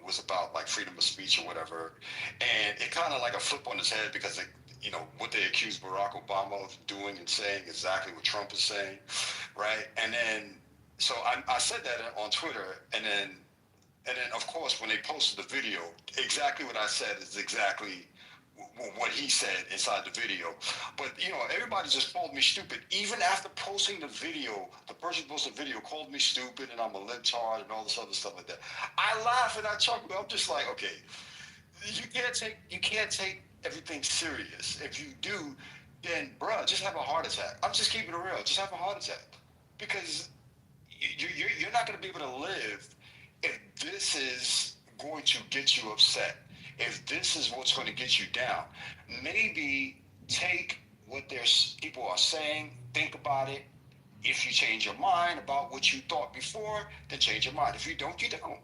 was about like freedom of speech or whatever, and it kind of like a flip on his head because it, you know, what they accused Barack Obama of doing and saying exactly what Trump is saying, right? And then, so I said that on Twitter, and then of course when they posted the video, exactly what I said is exactly what he said inside the video. But you know, everybody just called me stupid. Even after posting the video, the person posting the video called me stupid and I'm a libtard and all this other stuff like that. I laugh and I chuckle. I'm just like, okay, you can't take everything serious. If you do, then bruh, just have a heart attack. I'm just keeping it real. Just have a heart attack, because you're not going to be able to live if this is going to get you upset. If this is what's going to get you down, maybe take what people are saying, think about it. If you change your mind about what you thought before, then change your mind. If you don't, you don't.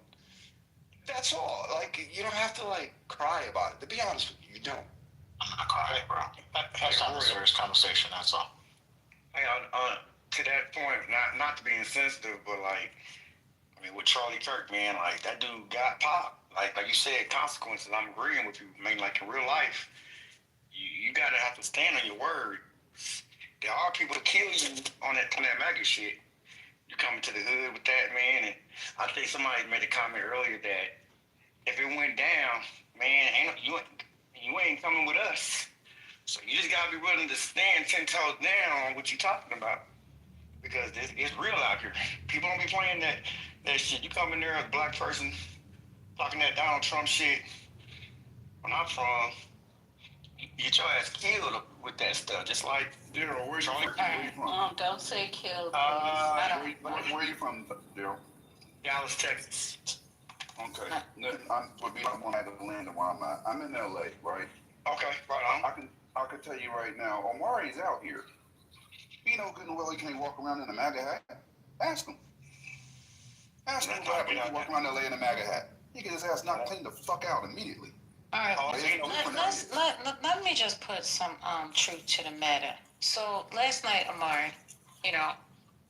That's all. Like, you don't have to like cry about it. To be honest with you, you don't. I'm not crying, bro. That's not a serious conversation. That's all. Hey, to that point, not to be insensitive, but like, I mean, with Charlie Kirk, man, like that dude got popped. Like you said, consequences. I'm agreeing with you. I mean, like in real life, you gotta have to stand on your word. There are people to kill you on that MAGA shit. You coming to the hood with that, man, and I think somebody made a comment earlier that if it went down, man, you ain't coming with us. So you just gotta be willing to stand 10 toes down on what you're talking about, because it's real out here. People don't be playing that shit. You come in there as a black person talking that Donald Trump shit. When I'm from, you get your ass killed with that stuff. Just like Daryl, where you from? Don't say killed. Where you from, Daryl? Dallas, Texas. Okay. I'm gonna have to land where I'm at. I'm in LA, right? Okay, right on. I can tell you right now, Omari's out here. He know good and well he can't walk around in a MAGA hat. Ask him. Ask him what happened if he walk around LA in a MAGA hat. He get his ass knocked clean the fuck out immediately. All right, let me just put some truth to the matter. So last night, Amari, you know,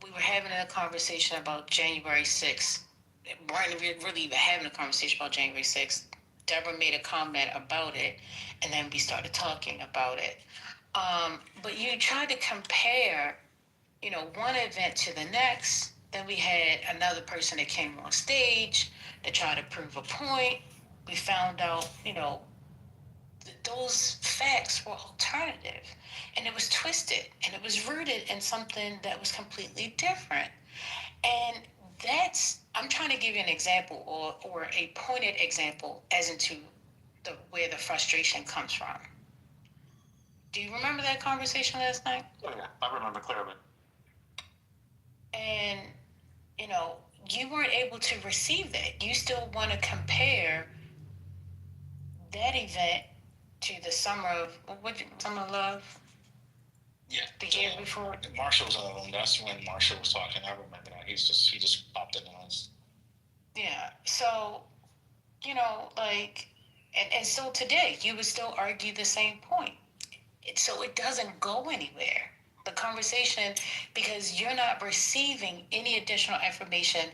we were having a conversation about January 6th. We weren't really even having a conversation about January 6th. Deborah made a comment about it, and then we started talking about it. But you tried to compare, you know, one event to the next. Then we had another person that came on stage to try to prove a point. We found out, you know, those facts were alternative, and it was twisted, and it was rooted in something that was completely different. And I'm trying to give you an example or a pointed example as into where the frustration comes from. Do you remember that conversation last night? Oh, yeah, I remember clearly. And, you know, you weren't able to receive that. You still want to compare that event to the summer of love? Yeah. The year before? Marshall was in the room. That's when Marshall was talking. I remember that. He just popped in on us. Yeah. So, you know, like, and so today you would still argue the same point. So it doesn't go anywhere. The conversation, because you're not receiving any additional information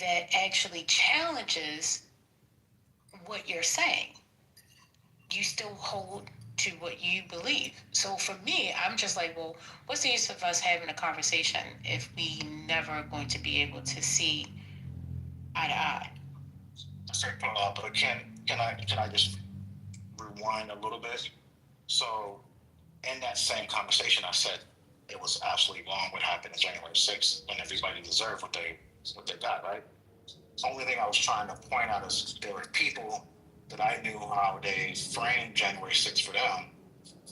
that actually challenges what you're saying. You still hold to what you believe. So for me, I'm just like, well, what's the use of us having a conversation if we never going to be able to see eye to eye? But can I just rewind a little bit? So in that same conversation, I said it was absolutely wrong what happened on January 6th, and everybody deserved what they got, right? Only thing I was trying to point out is there were people that I knew how they framed January 6th for them,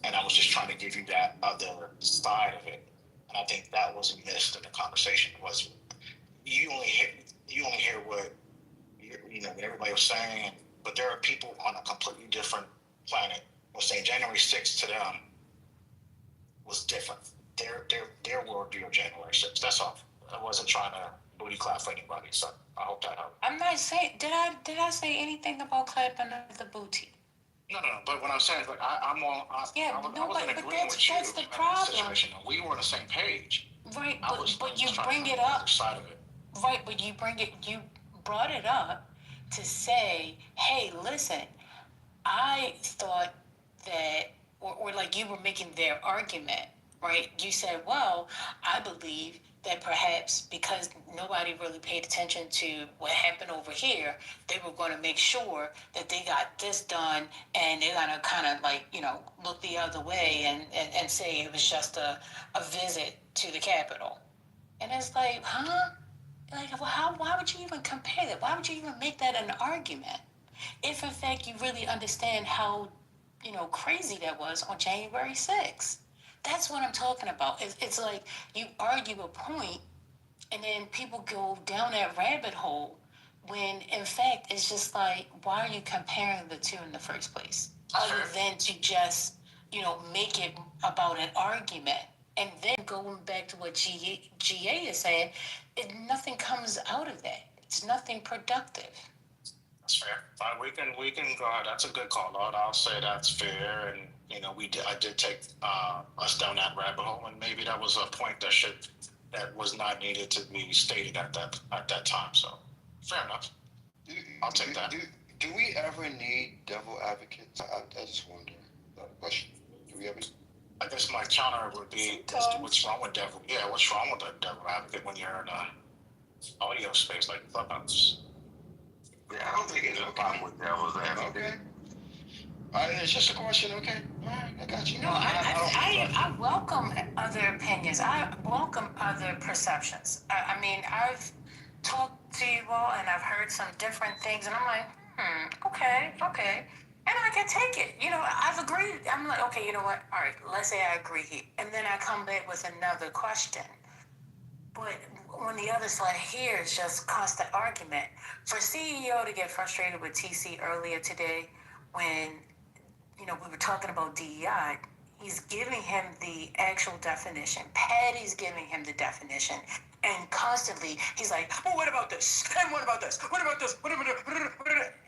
and I was just trying to give you that other side of it. And I think that was missed in the conversation. Was you only hear what what everybody was saying, but there are people on a completely different planet who were saying January 6th to them was different. Their worldview of January 6th. That's all. I wasn't trying to booty clap for anybody, so I hope that helped. I'm not saying, did I say anything about clapping the booty? No. But what I'm saying is, like, I wasn't agreeing with you. That's the problem. Situation. We were on the same page. Right, but you bring it up. Side of it. Right, but you brought it up to say, hey, listen, I thought that, or like you were making their argument, right? You said, well, I believe that perhaps because nobody really paid attention to what happened over here, they were going to make sure that they got this done, and they're going to kind of like, look the other way and say it was just a visit to the Capitol. And it's like, huh? Like, well, why would you even compare that? Why would you even make that an argument? If in fact you really understand how, crazy that was on January 6th. That's what I'm talking about. It's like you argue a point and then people go down that rabbit hole when in fact it's just like, why are you comparing the two in the first place? Other than to just, make it about an argument. And then going back to what GA is saying, nothing comes out of that. It's nothing productive. That's fair. Fine, we can go ahead. That's a good call, Lord. I'll say that's fair. And I did take us down that rabbit hole, and maybe that was a point that was not needed to be stated at that time. So fair enough. I'll take that. Do we ever need devil advocates? I just wonder that question. Do we ever? I guess my counter would be, what's wrong with devil? Yeah, what's wrong with a devil advocate when you're in an audio space like Clubhouse? Yeah, I don't think there's a problem with devil's advocate. Okay. It's just a question. Okay. All right, I got you. No, I welcome other opinions. I welcome other perceptions. I mean, I've talked to you all and I've heard some different things, and I'm like, okay. And I can take it. I've agreed. I'm like, okay, you know what? All right, let's say I agree here. And then I come back with another question. But when the other side here is just constant argument. For CEO to get frustrated with TC earlier today when, we were talking about DEI, he's giving him the actual definition. Patty's giving him the definition. And constantly, he's like, well, what about this? And what about this? What about this?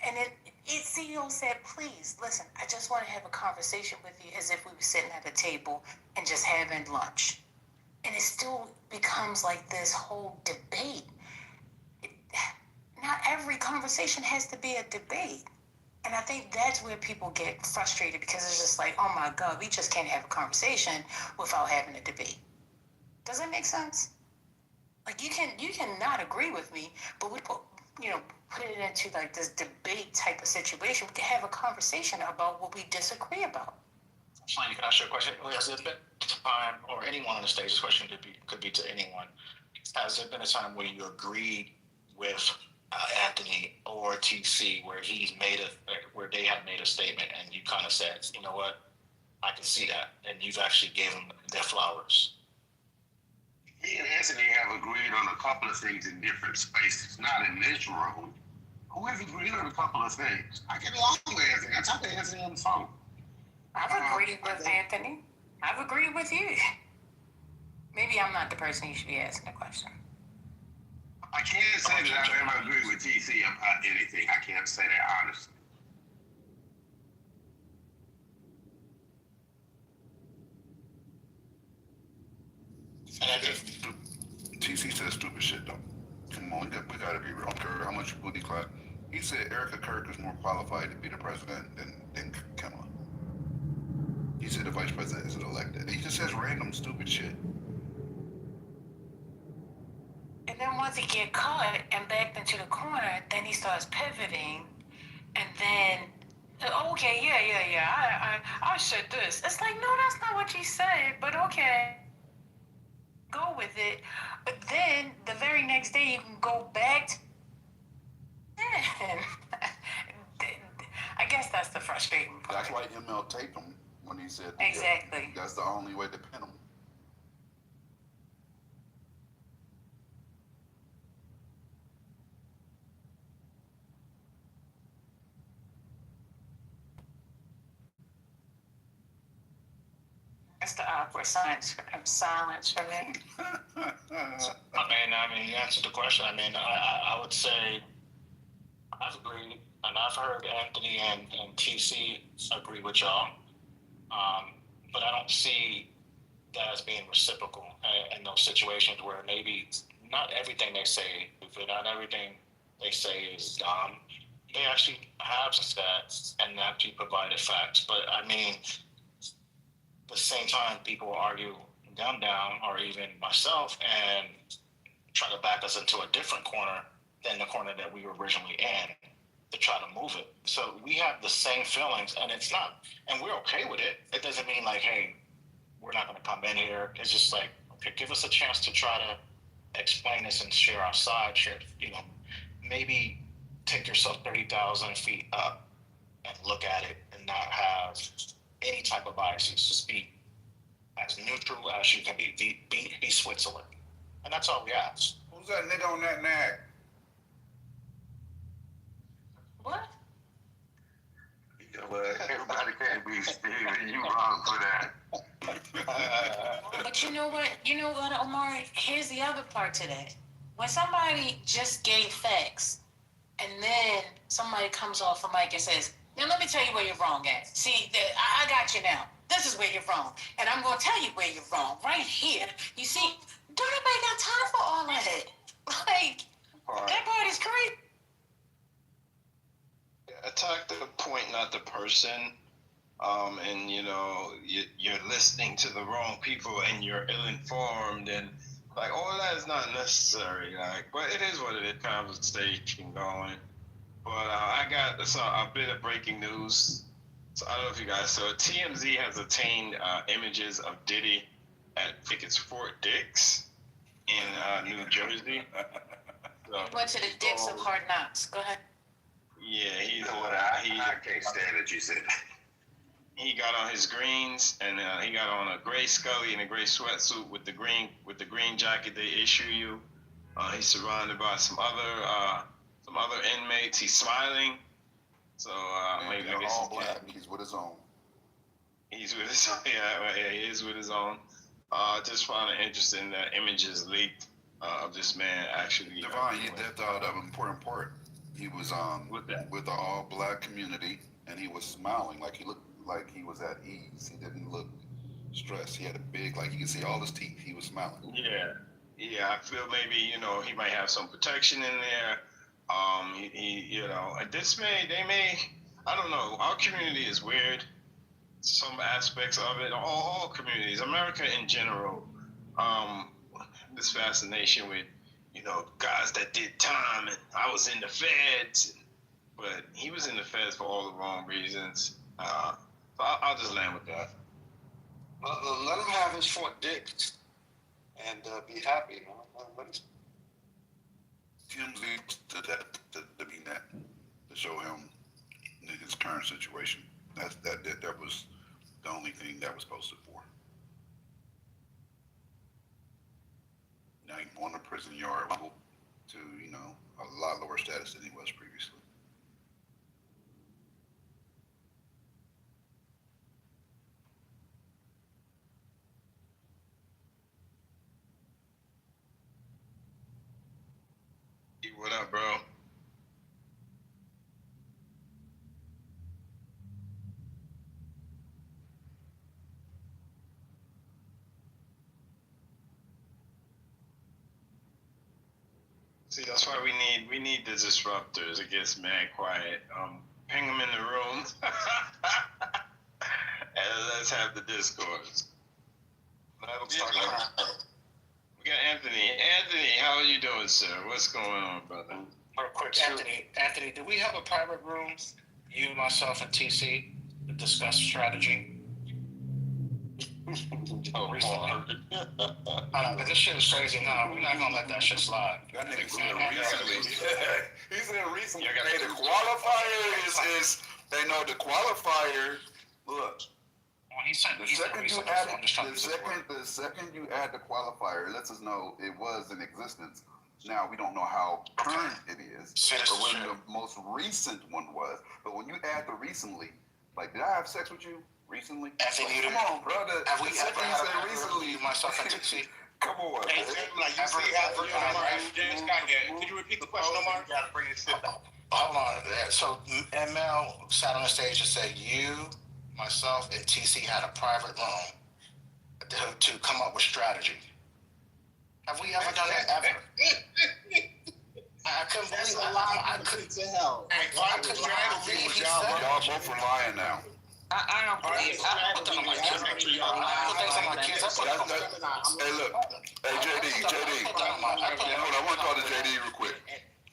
And then CEO said, please, listen, I just want to have a conversation with you as if we were sitting at a table and just having lunch. And it still becomes like this whole debate. Not every conversation has to be a debate. And I think that's where people get frustrated because it's just like, oh my God, we just can't have a conversation without having a debate. Does that make sense? Like you can not agree with me, but we put it into like this debate type of situation. We can have a conversation about what we disagree about. Fine, you can ask your question. Has there been time, or anyone on the stage, this question could be to anyone, has there been a time where you agreed with Anthony or TC where where they had made a statement and you kind of said, you know what, I can see that, and you've actually gave them their flowers? Me and Anthony have agreed on a couple of things in different spaces, not in this room. We've agreed on a couple of things. I get along with Anthony. I talk to Anthony on the phone. I've agreed with Anthony. I've agreed with you. Maybe I'm not the person you should be asking the question. I can't say that I've ever agreed with TC about anything. I can't say that honestly. TC says stupid shit though. Come on, we gotta be real. I don't care how much booty clap. He said Erica Kirk is more qualified to be the president than Kamala. He said the vice president isn't elected. He just says random stupid shit. And then once he get caught and backed into the corner, then he starts pivoting, and then, okay, yeah, I said this. It's like, no, that's not what you said, but okay, go with it. But then the very next day you can go back to I guess that's the frustrating part. That's why ML taped him when he said exactly. That's the only way to pin him. That's the awkward silence for me. I mean, you answered the question. I mean, I would say I've agreed, and I've heard Anthony and TC agree with y'all. But I don't see that as being reciprocal in those situations where maybe not everything they say, not everything they say is dumb. They actually have stats and actually provided facts. But I mean, at the same time, people argue them down, or even myself, and try to back us into a different corner than the corner that we were originally in to try to move it. So we have the same feelings, and it's not, and we're okay with it. It doesn't mean like, hey, we're not going to come in here. It's just like, okay, give us a chance to try to explain this and share our side, maybe take yourself 30,000 feet up and look at it and not have any type of biases. Just be as neutral as you can be. Be Switzerland. And that's all we ask. Who's that nigga on that nag? What? Well, everybody can't be Steve. You wrong for that. But you know what? Omar? Here's the other part to that. When somebody just gave facts, and then somebody comes off a mic and says, now let me tell you where you're wrong at. See, I got you now. This is where you're wrong. And I'm going to tell you where you're wrong, right here. You see, don't nobody got time for all of that. Like, that part is crazy. Attack the point, not the person. And you're listening to the wrong people, and you're ill-informed, and like all that is not necessary. But it is what it is. Conversation going. But I got a bit of breaking news. So I don't know if you guys saw it. TMZ has obtained images of Diddy at, I think it's Fort Dix in New Jersey. So, He went to the Dix of Hard Knocks. Go ahead. Yeah, I can't stand that you said that. He got on his greens, and he got on a gray Scully and a gray sweatsuit with the green jacket they issue you. He's surrounded by some other inmates. He's smiling. So maybe I guess all black. He's with his own. He's with his own. Yeah, he is with his own. Just found it interesting that images leaked of this man actually. Devon, you left out an important part. He was with the all black community, and he was smiling like he looked like he was at ease. He didn't look stressed. He had a big, like you can see all his teeth. He was smiling. Yeah. I feel maybe he might have some protection in there. They may. I don't know. Our community is weird. Some aspects of it. All communities, America in general. This fascination with guys that did time, and I was in the feds, but he was in the feds for all the wrong reasons. So I'll just land with that. Let him have his Fort Dix and be happy. TMZ did that to be that, to show him his current situation. That was the only thing that was posted for. Now he's on the prison yard level to a lot lower status than he was previously. What up, bro? See, that's why we need the disruptors. It gets mad quiet. Ping them in the room. And let's have the discourse. We got Anthony. Anthony, how are you doing, sir? What's going on, brother? Real quick, Anthony, do we have a private room? You, myself, and TC to discuss strategy. Recently. But this shit is crazy. No, we're not gonna let that shit slide. That nigga said recently. He said recently. Hey, the qualifier is they know the qualifier. Look, the second you add the qualifier, it lets us know it was in existence. Now we don't know how current it is, or when the most recent one was. But when you add the recently, like, did I have sex with you recently? Come on, brother. Have we ever had recently? Myself and TC. Come on. Hey, like you see how James got here. Can you repeat the question, Omar? You gotta bring this shit up. Hold on. So ML sat on the stage and said, you, myself, and TC had a private room to come up with strategy. Have we ever done that ever? I couldn't believe it. I couldn't tell. Y'all both are lying now. I don't believe it. I put them on my kids. I put things on my kids. Hey, look. Hey, JD. Hold on, I want to call to JD real quick.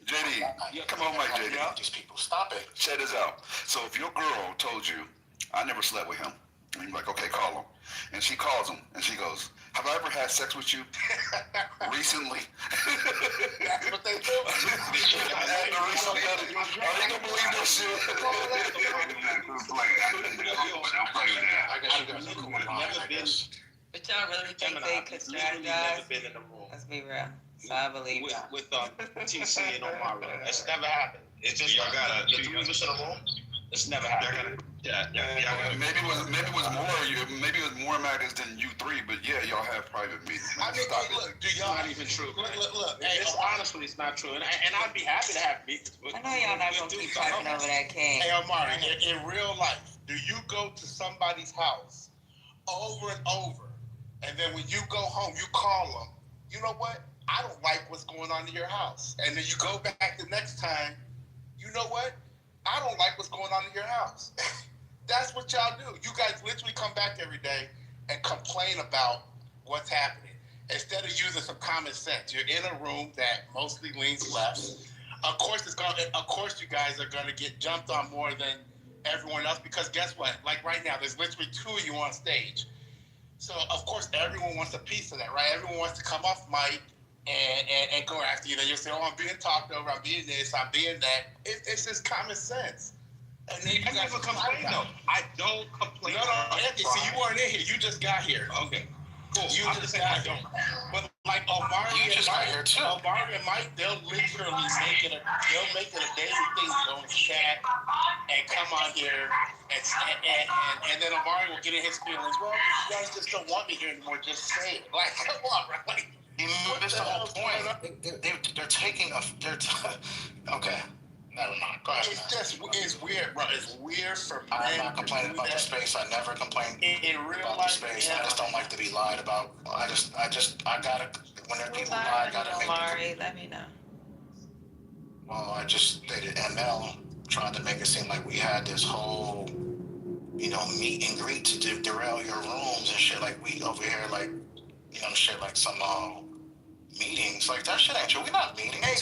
JD, come on, Mike, JD. These people, stop it. Check this out. So if your girl told you, I never slept with him, and you're like, okay, call him. And she calls him, and she goes, have I ever had sex with you recently? That's what they do. Recently, are they gonna believe this shit? I guess you guys are cool with mine, I guess. But y'all really think they could strategize? Let's be real. So I believe that. With TC and Omar, that's never happened. It's just y'all gotta. The three of us in a room. It's never happened. Yeah. Maybe it was more matters than you three, but yeah, y'all have private meetings. I mean, look, do y'all not even true? Look. Hey, honestly, it's not true, and I'd be happy to have meetings. I know y'all not gonna keep talking over that king. Hey, Omar, in real life, do you go to somebody's house over and over, and then when you go home, you call them? You know what? I don't like what's going on in your house, and then you go back the next time. You know what? I don't like what's going on in your house. That's what y'all do. You guys literally come back every day and complain about what's happening instead of using some common sense. You're in a room that mostly leans left. Of course, you guys are gonna get jumped on more than everyone else because guess what? Like right now, there's literally two of you on stage. So of course, everyone wants a piece of that, right? Everyone wants to come off mic and go after you. Then you'll say, "Oh, I'm being talked over. I'm being this. I'm being that." It's just common sense. And then I never complain though. I don't complain. No, Anthony. See, you weren't in here. You just got here. Okay. Cool. You just got here. But like Omari and Mike, they'll literally make it a daily thing. Go and chat and come on here and then Omari will get in his feelings. Well, you guys just don't want me here anymore. Just say it. Like, come on, right? Like, you missed the whole point. They're taking okay. Never mind. Go ahead. It's weird, bro. It's weird for men. I'm not complaining about the space. I never complained about the space. I just don't like to be lied about. I gotta, when there are people lie, I gotta make Omari, let me know. Well, I just stated ML tried to make it seem like we had this whole, meet and greet to derail your rooms and shit. Like we over here, like, shit like some meetings. Like that shit ain't true. We're not meeting. I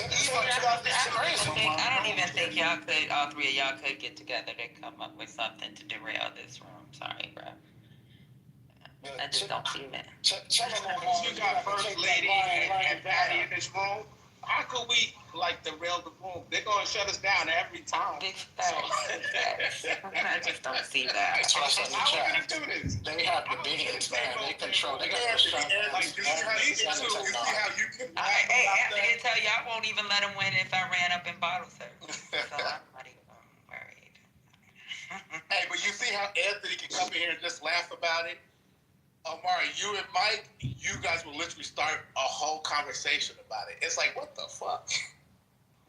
don't even think y'all could, all three of y'all could get together to come up with something to derail this room. Sorry, bro. I just don't see it. You got First Lady and Patty in this room. How could we derail the room? They're gonna shut us down every time. Big facts. I just don't see that. That's what I said in the chat. They have the beings, man. They control. They got the strength. Hey, Anthony, tell you I won't even let him win if I ran up in bottle service. So I'm not even worried. Hey, but you see how Anthony can come in here and just laugh about it? Omari, you and Mike, you guys will literally start a whole conversation about it. It's like, what the fuck?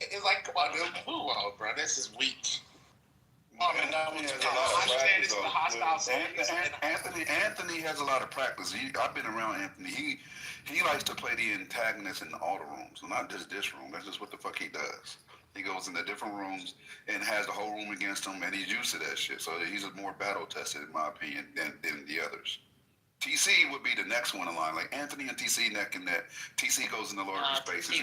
It's like, come on, bro, this is weak. Anthony has a lot of practice. I've been around Anthony. He likes to play the antagonist in all the rooms, not just this room. That's just what the fuck he does. He goes into different rooms and has the whole room against him, and he's used to that shit. So he's more battle tested, in my opinion, than the others. TC would be the next one in line. Like Anthony and TC neck and neck. TC goes in the larger spaces.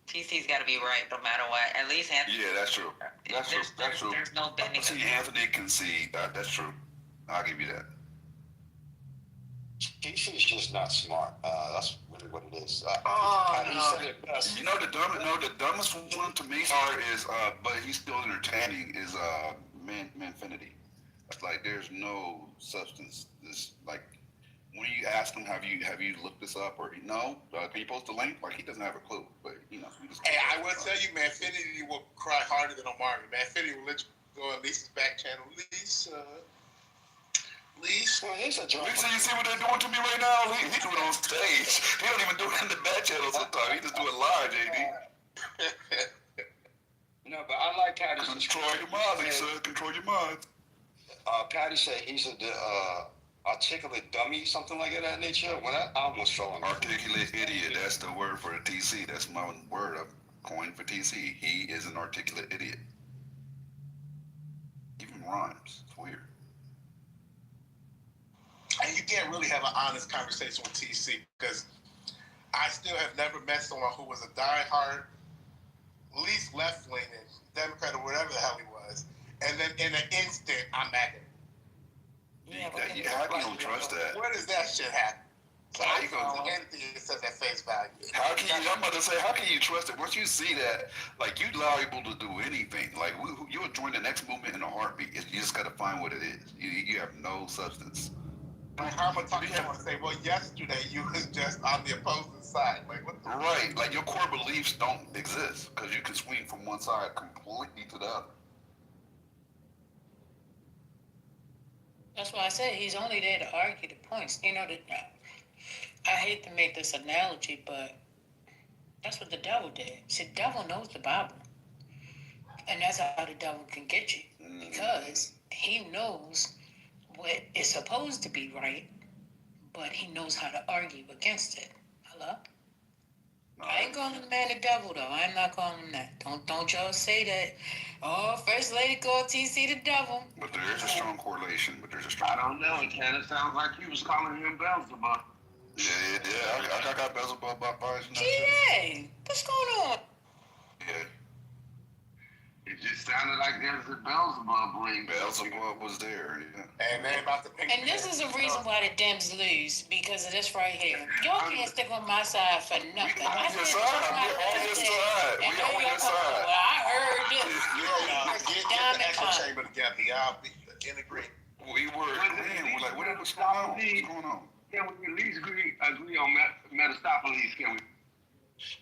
TC's got to be right no matter what. At least Anthony. Yeah, that's true. That's true. There's no bending. See, Anthony concede. That's true. I'll give you that. TC's just not smart. That's really what it is. You know the dumbest one to me is but he's still entertaining is Manfinity. It's like there's no substance. This like when you ask him, have you looked this up or no? Can you post the link? Like he doesn't have a clue, but you know. Hey, I will tell you, Manfinity will cry harder than Omari. Manfinity will let you go on Lisa's back channel. Lisa. Well, here's a joke. Lisa, you see what they're doing to me right now? He do it on stage. He don't even do it in the back channel sometimes. He just do it live, JD. No, but I like Patty. Control your mind, Lisa. Control your mind. Patty said he's a articulate dummy, something like that nature. When I almost fell on articulate idiot. That's the word for the TC. That's my word I've coined for TC. He is an articulate idiot. Even rhymes. It's weird. And you can't really have an honest conversation with TC because I still have never met someone who was a diehard, least left-leaning Democrat or whatever the hell he was, and then in an instant, I'm at him. How can you trust that? Where does that shit happen? So how you gonna do anything except at face value? I'm about to say, how can you trust it? Once you see that, like you liable to do anything. Like you'll join the next movement in a heartbeat. You just gotta find what it is. You have no substance. Like how much time you want to say? Well, yesterday you was just on the opposing side. Like what? Right. Like your core beliefs don't exist because you can swing from one side completely to the other. That's why I said he's only there to argue the points. You know, I hate to make this analogy, but that's what the devil did. See, the devil knows the Bible. And that's how the devil can get you. Because he knows what is supposed to be right, but he knows how to argue against it. Hello? I ain't calling the man the devil, though. I'm not calling him that. Don't y'all say that. Oh, First Lady called TC the devil. But there is a strong correlation. I don't know. It kind of sounds like you was calling him Beelzebub. Yeah. I got Beelzebub by his name. GA, what's going on? Yeah. It just sounded like there was a Beelzebub ring. Beelzebub was there, yeah. And they about to pick. And this is the reason why the Dems lose, because of this right here. Y'all can't stick on my side for nothing. We on your side. We on your side. Well, I heard this. Get the echo chamber together. Y'all be in agreement. We were agreeing. We're like, what's going on? What's going on? Can we at least agree on Metastopheles, can we?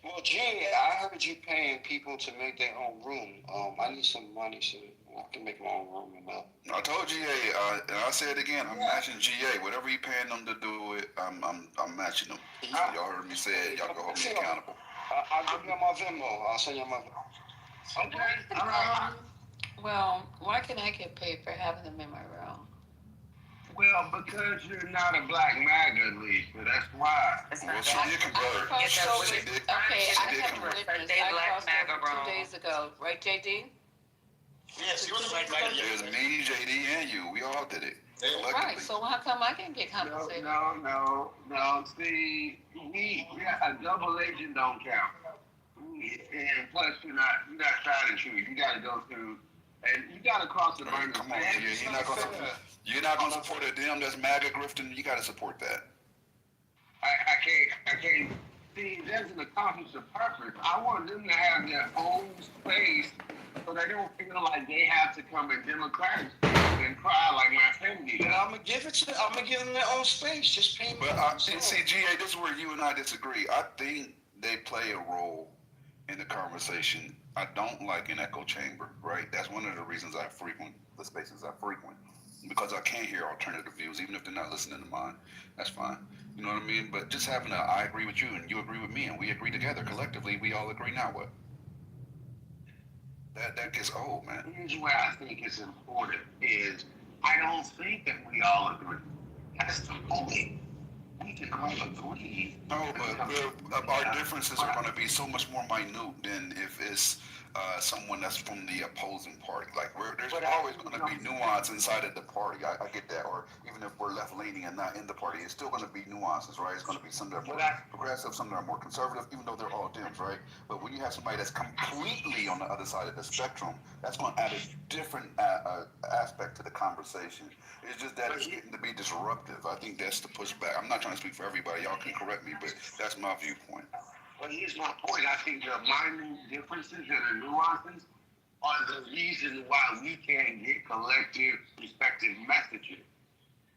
Well, Jay, I heard you paying people to make their own room. I need some money so I can make my own room. I told GA, and I say it again, I'm matching GA. Whatever you paying them to do it, I'm matching them. Y'all heard me say it. Y'all can hold me accountable. I'll give you my Venmo. I'll send you my Venmo. Okay. Well, why can I get paid for having them in my room? Well, because you're not a black MAGA, Lisa. That's why. Well, she did convert. Okay, I have a witness. I crossed over 2 days ago. Right, JD? Yes, you was like There's me, JD, and you. We all did it. Right, so how come I can get compensated? No. See, a double agent don't count. And plus, you're not trying to shoot. You got to go through, and you got to cross the line. Come on, you're not gonna support a them that's MAGA grifting. You got to support that. I can't. See, that's an accomplish the purpose. I want them to have their own space so they don't feel like they have to come in Democratic and cry like my family. Yeah, I'm gonna give them their own space. Just pay me. But see, GA, this is where you and I disagree. I think they play a role in the conversation. I don't like an echo chamber, right? That's one of the reasons I frequent the spaces I frequent, because I can't hear alternative views, even if they're not listening to mine. That's fine. You know what I mean? But just having I agree with you and you agree with me and we agree together collectively, we all agree now what? That gets old, man. Here's where I think it's important is I don't think that we all agree. That's the point. We can all agree. No, but our differences are going to be so much more minute than if it's someone that's from the opposing party. Like, there's always going to be nuance inside of the party. I get that. Or even if we're left-leaning and not in the party, it's still going to be nuances, right? It's going to be some that are more progressive, some that are more conservative, even though they're all Dems, right? But when you have somebody that's completely on the other side of the spectrum, that's going to add a different aspect to the conversation. It's just that it's getting to be disruptive. I think that's the pushback. I'm not trying to speak for everybody. Y'all can correct me, but that's my viewpoint. Well, here's my point. I think the minor differences and the nuances are the reason why we can't get collective, respective messages.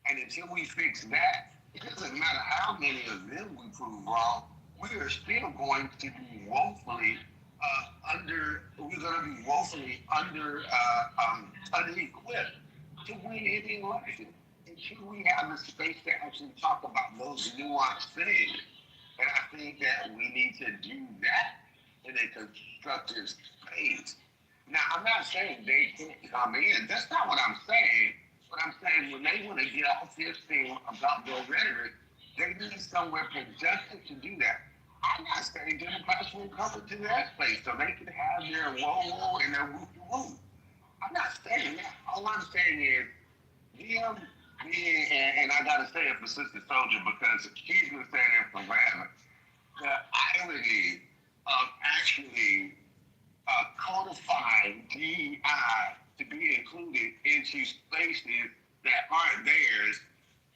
And until we fix that, it doesn't matter how many of them we prove wrong, we are still going to be woefully unequipped to win any election. Until we have the space to actually talk about those nuanced things. And I think that we need to do that in a constructive space. Now, I'm not saying they can't come in. That's not what I'm saying. But I'm saying when they want to get off this thing about their rhetoric, they need somewhere productive to do that. I'm not saying Democrats will come into that space so they can have their whoa and their woo-woo. I'm not saying that. All I'm saying is them being, and I got to say it for Sister Soldier because she's been saying it for forever, the irony of actually codifying DEI to be included into spaces that aren't theirs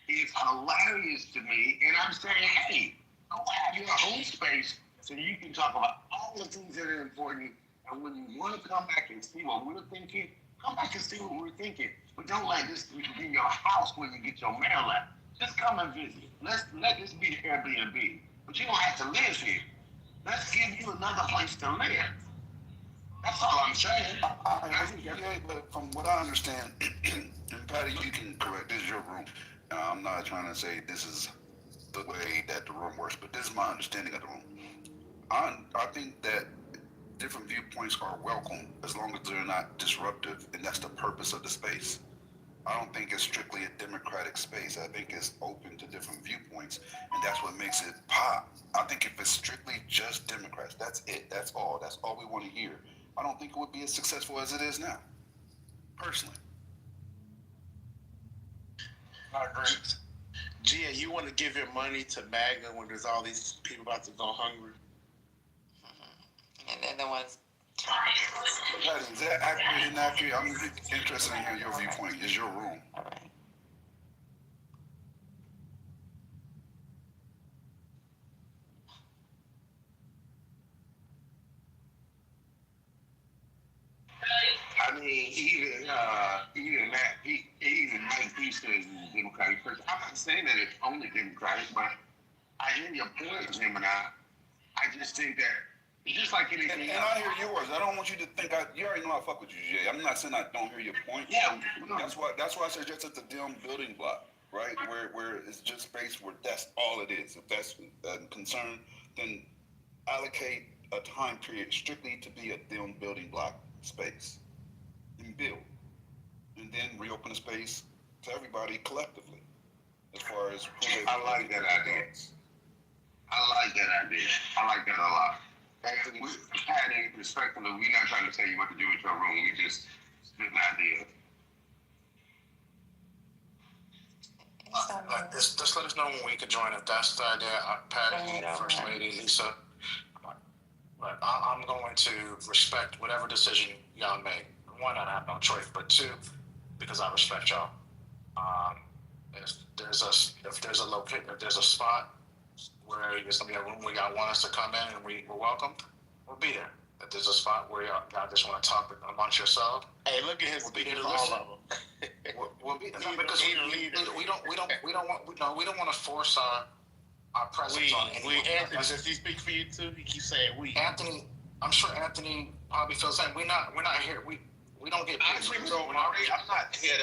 is hilarious to me. And I'm saying, hey, go have your own space so you can talk about all the things that are important. And when you want to come back and see what we're thinking, come back and see what we're thinking. But don't let this be your house where you get your mail at. Just come and visit. Let this be the Airbnb. But you don't have to live here. Let's give you another place to live. That's all I'm saying. But from what I understand, and Patty, you can correct, this is your room. I'm not trying to say this is the way that the room works, but this is my understanding of the room. I think that different viewpoints are welcome as long as they're not disruptive, and that's the purpose of the space. I don't think it's strictly a democratic space. I think it's open to different viewpoints, and that's what makes it pop. I think if it's strictly just Democrats, that's it. That's all we want to hear. I don't think it would be as successful as it is now, personally. I agree. Gia, you want to give your money to MAGA when there's all these people about to go hungry? And they're the ones. Patty, is that accurate and inaccurate? I'm interested in hearing your viewpoint. It's your room. All right. I mean, even Mike Pence says he's a Democratic person. I'm not saying that it's only Democratic, but I hear your point, Gemini. I just think that it's just like anything and I hear yours. I don't want you to think you already know I fuck with you, Jay. I'm not saying I don't hear your point. Yeah. That's why I suggest it's a dim building block, right? Where it's just space where that's all it is. If that's a concern, then allocate a time period strictly to be a dim building block space. And build. And then reopen the space to everybody collectively. As far as I like that idea. I like that idea. I like that a lot. And we had a respectfully, we're not trying to tell you what to do with your room. We just spit an idea. Just let us know when we can join. If that's the idea, Patty, First Lady, Lisa. But I'm going to respect whatever decision y'all make. One, I have no choice, but two, because I respect y'all. If there's a spot where there's gonna be a room where y'all want us to come in and we're welcome, we'll be there. If there's a spot where y'all just want to talk amongst yourselves, hey, look at his speaking for all of them. We'll be there because we don't want to force our presence on anyone. Anthony, does he speak for you too? He keeps saying we. Anthony, I'm sure Anthony probably feels the same. We're not here. We don't get paid. I'm not here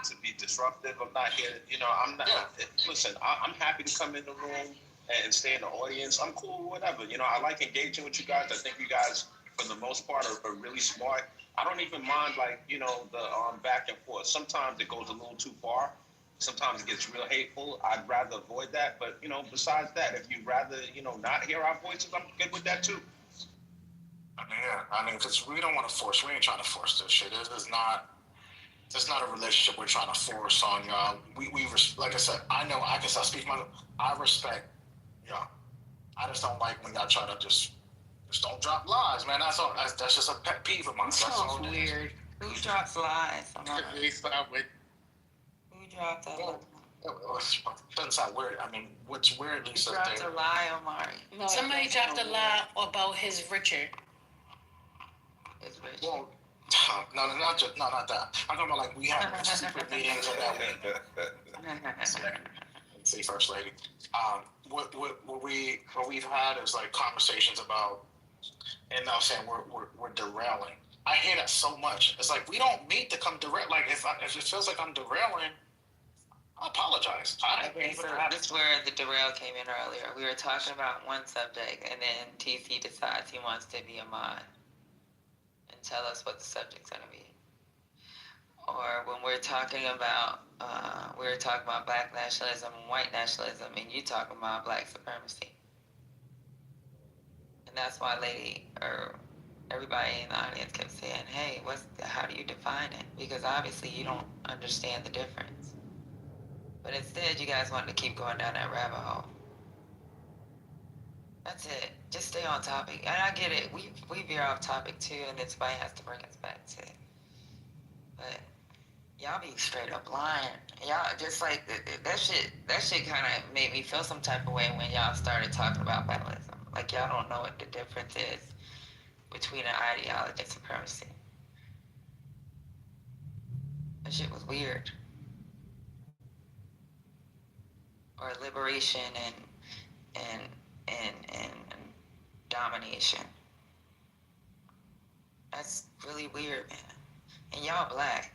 to be disruptive. I'm not here to, I'm not. Yeah. Listen, I'm happy to come in the room and stay in the audience. I'm cool, whatever. I like engaging with you guys. I think you guys, for the most part, are really smart. I don't even mind like the back and forth. Sometimes it goes a little too far. Sometimes it gets real hateful. I'd rather avoid that. But besides that, if you'd rather not hear our voices, I'm good with that too. I mean, because we don't want to force. We ain't trying to force this shit. This is not. It's not a relationship we're trying to force on y'all. Like I said, I know I can speak my. I respect y'all. I just don't like when y'all try to just don't drop lies, man. That's all. That's just a pet peeve of mine. That's all. Weird. Who drops lies? Who dropped that? Doesn't sound weird. I mean, what's weird, Lisa? Who dropped a lie, Omari? No, somebody dropped a lie about his Richard. His Richard. Well, no, not that. I'm talking about like we had secret meetings and that we. See, First Lady. What we've had is like conversations about, and I'm saying we're derailing. I hear that so much. It's like we don't need to come direct. Like if it feels like I'm derailing, I apologize. This is where the derail came in earlier. We were talking about one subject, and then TC decides he wants to be a mod and tell us what the subject's gonna be. Or when we're talking about black nationalism and white nationalism, and you talking about black supremacy. And that's why everybody in the audience kept saying, hey, how do you define it? Because obviously you don't understand the difference. But instead, you guys wanted to keep going down that rabbit hole. That's it. Just stay on topic. And I get it. We veer off topic too, and then somebody has to bring us back to it. But y'all be straight up lying. Y'all just like that shit kind of made me feel some type of way when y'all started talking about federalism. Like y'all don't know what the difference is between an ideology and supremacy. That shit was weird. Or liberation and domination. That's really weird, man. And y'all black.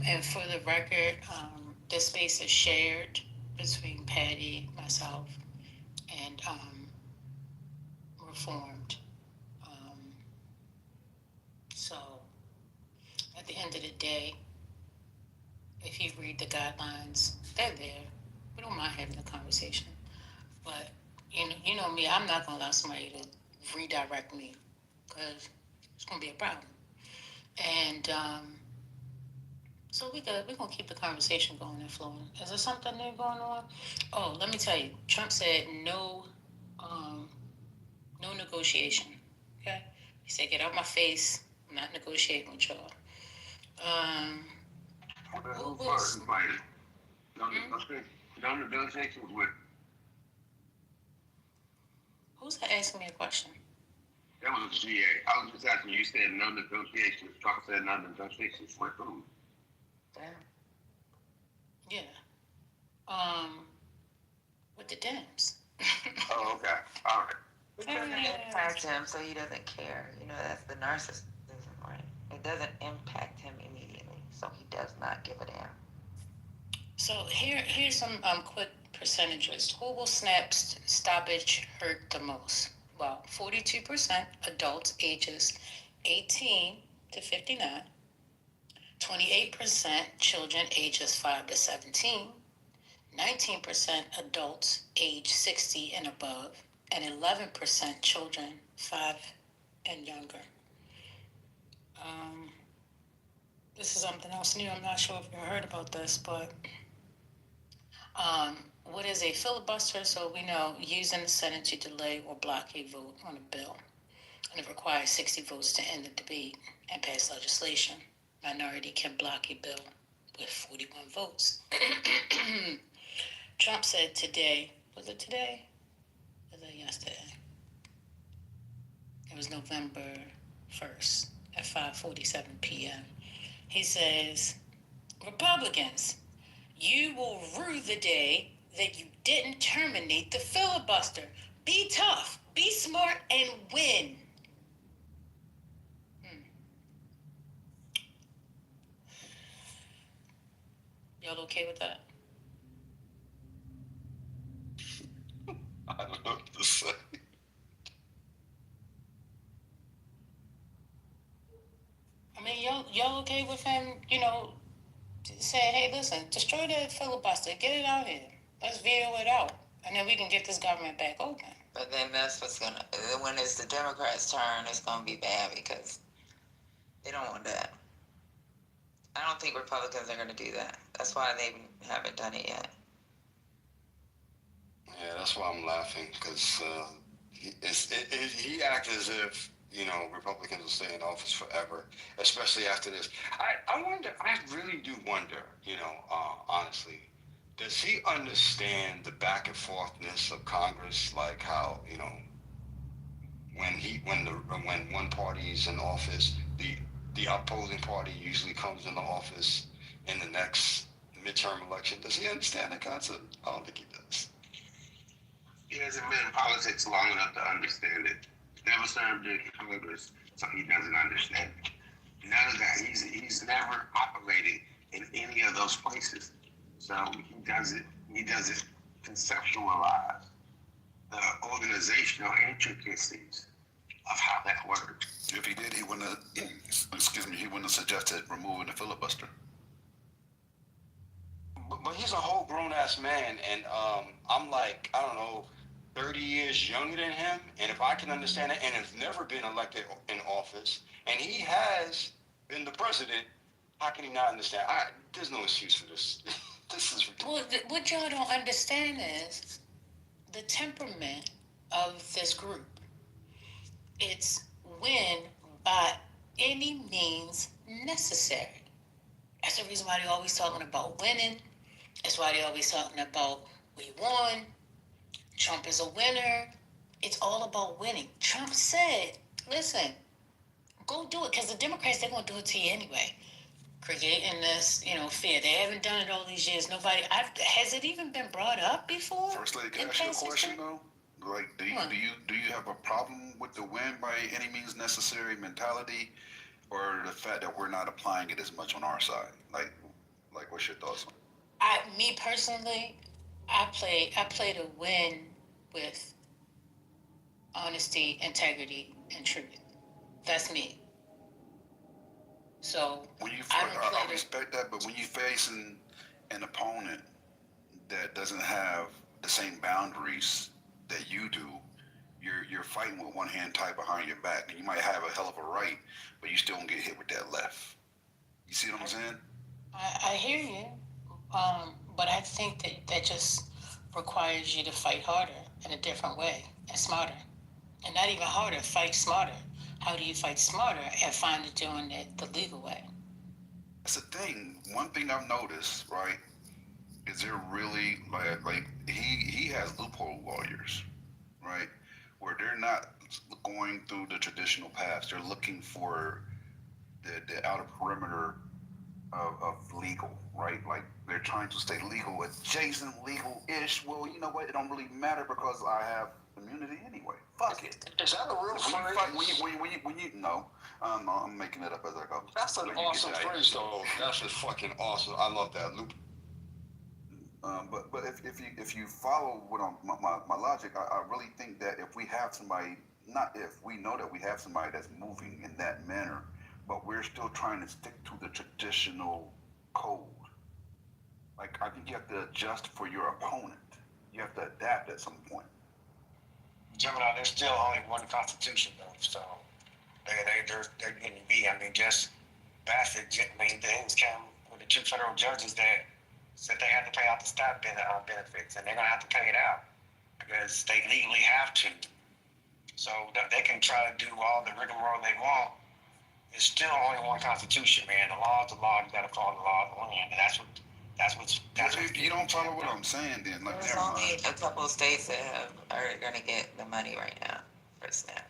And for the record, this space is shared between Patty, myself, and Reformed. So, at the end of the day, if you read the guidelines, they're there. We don't mind having a conversation. But, you know me, I'm not going to allow somebody to redirect me because it's going to be a problem. And so we're going to keep the conversation going and flowing. Is there something new going on? Oh, let me tell you. Trump said no negotiation. Okay? He said, get out my face. I'm not negotiating with y'all. Who's asking me a question? That was GA. I was just asking you. Said no negotiations. Trump said no negotiations with who? Damn. Yeah. With the Dems. Oh, okay. All right. It doesn't impact him, so he doesn't care. That's the narcissism, right? It doesn't impact him immediately, so he does not give a damn. So here's some quick percentages. Who will SNAP stoppage hurt the most? Well, 42% adults ages 18 to 59, 28% children ages 5 to 17, 19% adults age 60 and above, and 11% children 5 and younger. This is something else new. I'm not sure if you heard about this, but what is a filibuster? So we know using the Senate to delay or block a vote on a bill. And it requires 60 votes to end the debate and pass legislation. Minority can block a bill with 41 votes. Trump said today, was it today? Was it yesterday? It was November 1st at 5:47 p.m. He says, Republicans, you will rue the day that you didn't terminate the filibuster. Be tough, be smart, and win. Y'all okay with that? y'all okay with him, saying, hey, listen, destroy that filibuster, get it out here. Let's veto it out. And then we can get this government back open. But then that's what's gonna, when it's the Democrats' turn, it's gonna be bad because they don't want that. I don't think Republicans are gonna do that. That's why they haven't done it yet. Yeah, that's why I'm laughing, because he acted as if, Republicans will stay in office forever, especially after this. I wonder, I really do wonder, honestly, does he understand the back and forthness of Congress, like how, when one party is in office, the opposing party usually comes into office in the next midterm election. Does he understand that concept? I don't think he does. He hasn't been in politics long enough to understand it. Never served in Congress, so he doesn't understand it. None of that. He's never operated in any of those places. So he doesn't conceptualize the organizational intricacies of how that works. If he did, he wouldn't have suggested removing the filibuster. But he's a whole grown-ass man, and I'm like, I don't know, 30 years younger than him, and if I can understand it, and has never been elected in office, and he has been the president, how can he not understand? There's no excuse for this. This is ridiculous. Well, what y'all don't understand is the temperament of this group. It's win by any means necessary. That's the reason why they're always talking about winning. That's why they're always talking about we won. Trump is a winner. It's all about winning. Trump said, listen, go do it, because the Democrats, they're going to do it to you anyway. Creating this, fear. They haven't done it all these years. Has it even been brought up before? First Lady, can I ask you a question, though? Like, do you have a problem with the win by any means necessary mentality, or the fact that we're not applying it as much on our side? Like what's your thoughts on it? Me personally, I play to win with honesty, integrity, and truth. That's me. So I respect that, but when you face an opponent that doesn't have the same boundaries that you do, you're fighting with one hand tied behind your back, and you might have a hell of a right, but you still don't get hit with that left. You see what I'm saying? I hear you, but I think that just requires you to fight harder in a different way and smarter, and not even harder. Fight smarter. How do you fight smarter and find it doing it the legal way? That's the thing. One thing I've noticed, right, is there really like he has loophole lawyers, right, where they're not going through the traditional paths. They're looking for the outer perimeter of legal, right? Like they're trying to stay legal, adjacent legal-ish. Well, you know what? It don't really matter because I have immunity anyway. Fuck it. Is that a real phrase? I'm making it up as I go. That's an awesome phrase, though. That's just fucking awesome. I love that. Loop. But if you follow my logic, I really think that if we have somebody, we know that we have somebody that's moving in that manner, but we're still trying to stick to the traditional code. Like, I think you have to adjust for your opponent. You have to adapt at some point. Gemini, there's still only one constitution, though, so they're going to be. I mean, just Bassett, things came with the two federal judges that said they had to pay out the staff benefits, and they're going to have to pay it out because they legally have to. So they can try to do all the rigmarole they want. There's still only one constitution, man. The law is the law. You got to follow the law of the land, and that's what. You don't follow what I'm saying, then. Like, there's only a couple of states that are going to get the money right now for SNAP.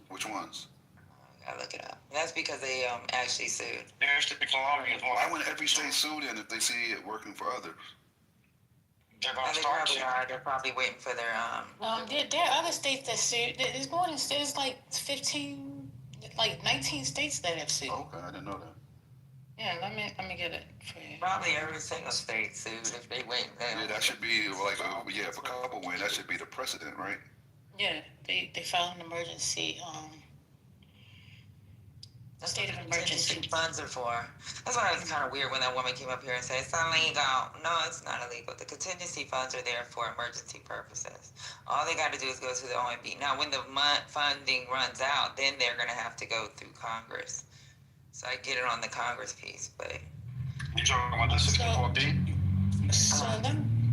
Which ones? I gotta look it up. That's because they actually sued. There's the Colombians. Why wouldn't every state sue then if they see it working for others? They're probably waiting for their there are other states that sued. There's more than there's like 19 states that have sued. Okay, I didn't know that. Yeah, let me get it for you. Probably every single state sued if they wait. Yeah, that should be like if a couple win, that should be the precedent, right? Yeah, they filed an emergency State of emergency. Funds are for. That's why it was kind of weird when that woman came up here and said it's illegal. No, it's not illegal. The contingency funds are there for emergency purposes. All they got to do is go to the OMB. Now, when the funding runs out, then they're going to have to go through Congress. So I get it on the Congress piece, but You talking about the 64B? So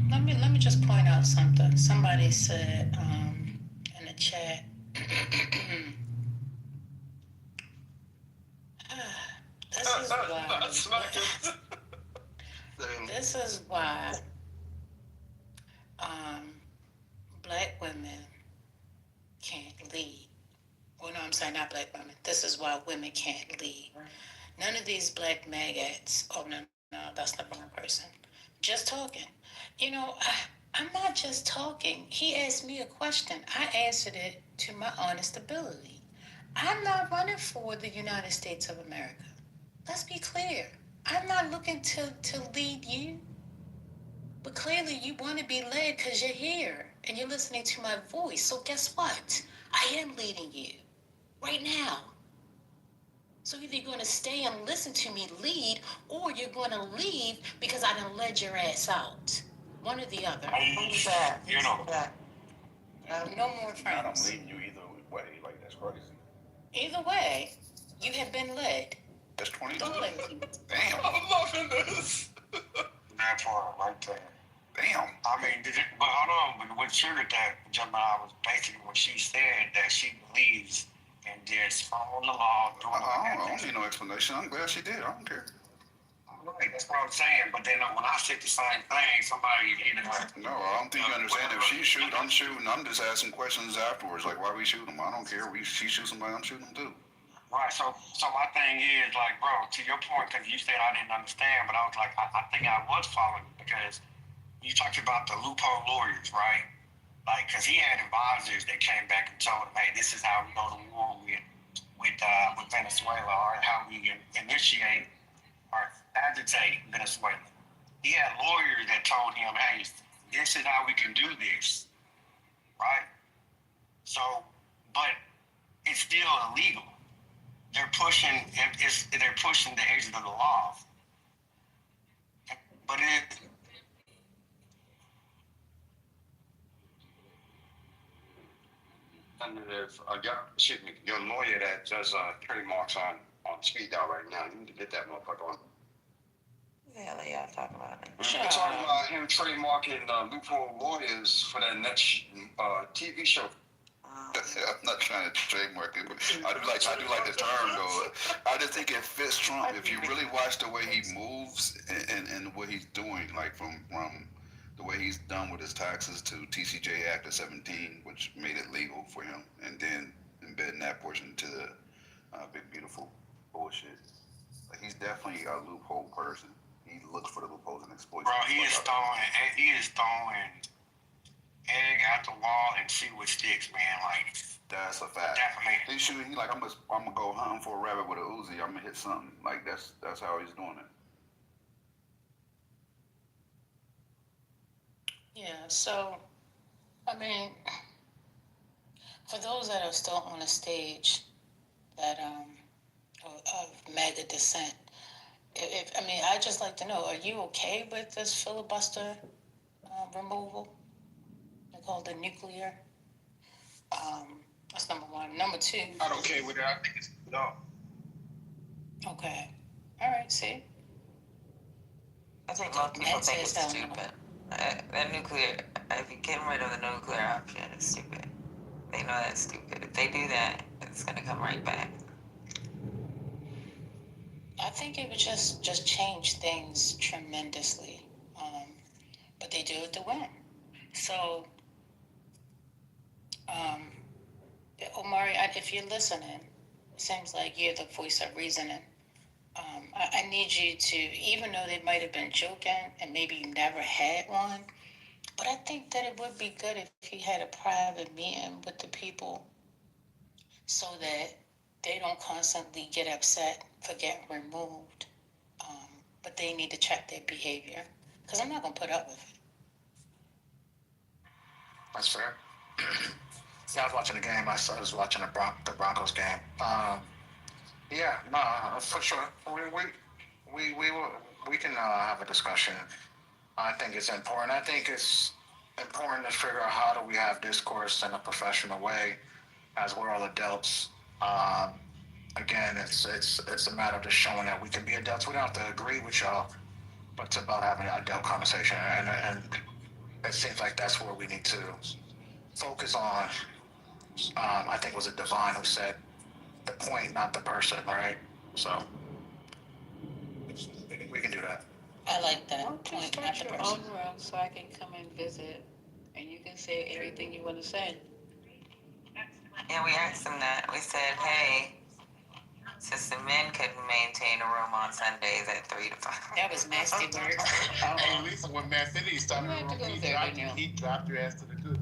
let me just point out something. Somebody said in the chat. This is why black women can't lead. Well, no, I'm sorry, not black women. This is why women can't lead. None of these black maggots. Oh no, that's the wrong person. Just talking. You know, I'm not just talking. He asked me a question. I answered it to my honest ability. I'm not running for the United States of America. Let's be clear. I'm not looking to lead you. But clearly you want to be led because you're here and you're listening to my voice. So guess what? I am leading you right now. So either you're going to stay and listen to me lead, or you're going to leave because I done led your ass out. One or the other. You know. No more friends. I'm leading you either way. Like, that's crazy. Either way, you have been led. That's 20. Don't play with me. Damn. I'm loving this. That part right there. Damn. I mean, but hold on. But what triggered that, Gemini, was basically what she said, that she believes in just following the law. I don't need no explanation. I'm glad she did. I don't care. Right, that's what I'm saying. But then when I said the same thing, somebody either No, I don't think you understand. If she shoot, I'm shooting. I'm just asking questions afterwards, like why we shoot them. I don't care. She shoots somebody, I'm shooting them too. Right. So my thing is like, bro, to your point, because you said I didn't understand, but I was like, I think I was following because you talked about the loophole lawyers, right? Like, because he had advisors that came back and told him, hey, this is how we go to war with Venezuela, or how we initiate or agitate Venezuela. He had lawyers that told him, hey, this is how we can do this, right? So, but it's still illegal. They're pushing the edges of the law. But and if your lawyer that does trademarks on speed dial right now, you need to get that motherfucker on. the hell are y'all talking about? We're talking about him trademarking loophole lawyers for that next TV show. I'm not trying to trademark it, but I do like the term though. I just think it fits Trump. If you really watch the way he moves and what he's doing, like from the way he's done with his taxes to TCJ Act of 17, which made it legal for him, and then embedding that portion to the big beautiful bullshit. Like, he's definitely a loophole person. He looks for the loopholes and exploits. Bro, he is throwing egg out the wall and see what sticks, man. Like, that's a fact. Definitely. He's shooting. He like, I'm gonna go hunting for a rabbit with a Uzi. I'm gonna hit something. Like, that's how he's doing it. Yeah, so, I mean, for those that are still on the stage that of MAGA dissent, I'd just like to know, are you okay with this filibuster removal? They call it the nuclear. That's number one. Number two. Not okay with it. I think it's no. Okay. All right, see? I think most people think it's stupid. That nuclear, if you get rid of the nuclear option, it's stupid. They know that's stupid. If they do that, it's going to come right back. I think it would just change things tremendously. But they do it to win. So, Omari, if you're listening, it seems like you're the voice of reasoning. I need you to, even though they might have been joking and maybe you never had one, but I think that it would be good if you had a private meeting with the people so that they don't constantly get upset for getting removed. But they need to check their behavior, because I'm not going to put up with it. That's fair. See, I was watching the game. I was watching the Broncos game. Yeah, no, for sure. We can have a discussion. I think it's important. I think it's important to figure out how do we have discourse in a professional way, as we're all adults. Again, it's a matter of just showing that we can be adults. We don't have to agree with y'all, but it's about having an adult conversation. And it seems like that's where we need to focus on. I think it was a divine who said the point, not the person, right? So we can do that. I like that. Just start your own room so I can come and visit, and you can say everything you want to say. Yeah, we asked them that. We said, hey, since the men couldn't maintain a room on Sundays at 3 to 5. That was nasty work. Hey, Lisa, when Man City started the room, he dropped your ass to the good.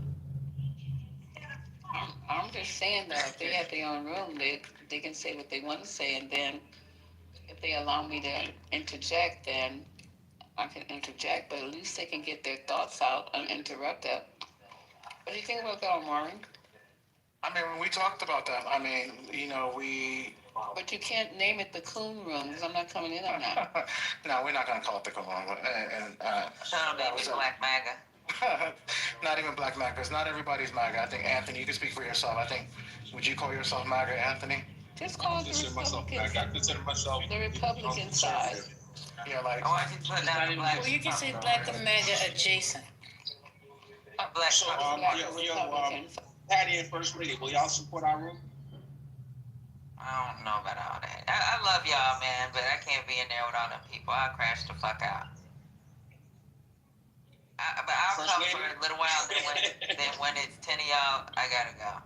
I'm just saying that if they have their own room, they can say what they want to say, and then if they allow me to interject, then I can interject, but at least they can get their thoughts out uninterrupted. What do you think about that, Maureen? I mean, when we talked about that, I mean, we... But you can't name it the coon room, because I'm not coming in on that. No, we're not going to call it the coon room. That was Black MAGA. Not even Black MAGA, because not everybody's MAGA. I think, Anthony, you can speak for yourself. I think, would you call yourself MAGA, Anthony? Just call it the Republicans. I consider myself the Republican side. Yeah, like... Why don't you put down the Black... Well, you can say Black MAGA adjacent. Black Republicans. Patty and First Lady, will y'all support our room? I don't know about all that. I love y'all, man, but I can't be in there with all them people. I'll crash the fuck out. But I'll come for a little while, then when it's 10 of y'all, I gotta go.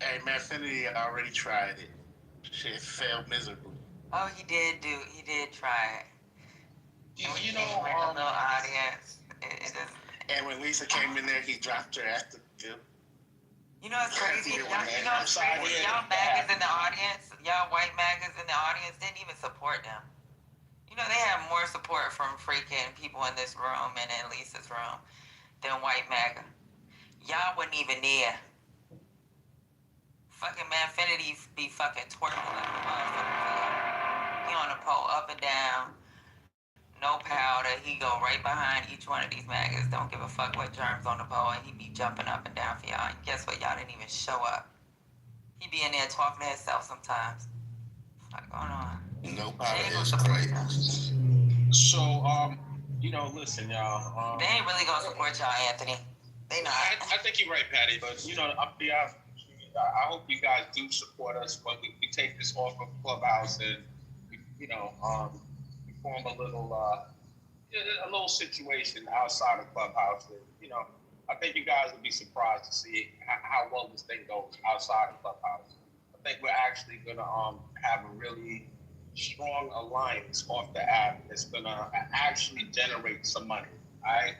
Hey, Man City already tried it. Shit failed miserably. Oh, he did try it. You know, a little audience. And when Lisa came in there, he dropped her at the good. You know what's crazy? Y'all MAGAs in the audience, y'all white MAGAs in the audience didn't even support them. You know, they have more support from freaking people in this room and in Lisa's room than white MAGA. Y'all wasn't even there. Fucking Manfinity be fucking twerking like a motherfucker. He on the pole up and down. No powder. He go right behind each one of these MAGAs. Don't give a fuck what germs on the pole, and he be jumping up and down for y'all. And guess what? Y'all didn't even show up. He be in there talking to himself sometimes. What's going on? Nobody is crazy. So, listen, y'all. They ain't really gonna support y'all, Anthony. They not. I think you're right, Patty. But I'll be honest. I hope you guys do support us when we take this off of Clubhouse and we form a little situation outside of Clubhouse. And, I think you guys would be surprised to see how well this thing goes outside of Clubhouse. I think we're actually gonna have a really strong alliance off the app that's gonna actually generate some money. All right.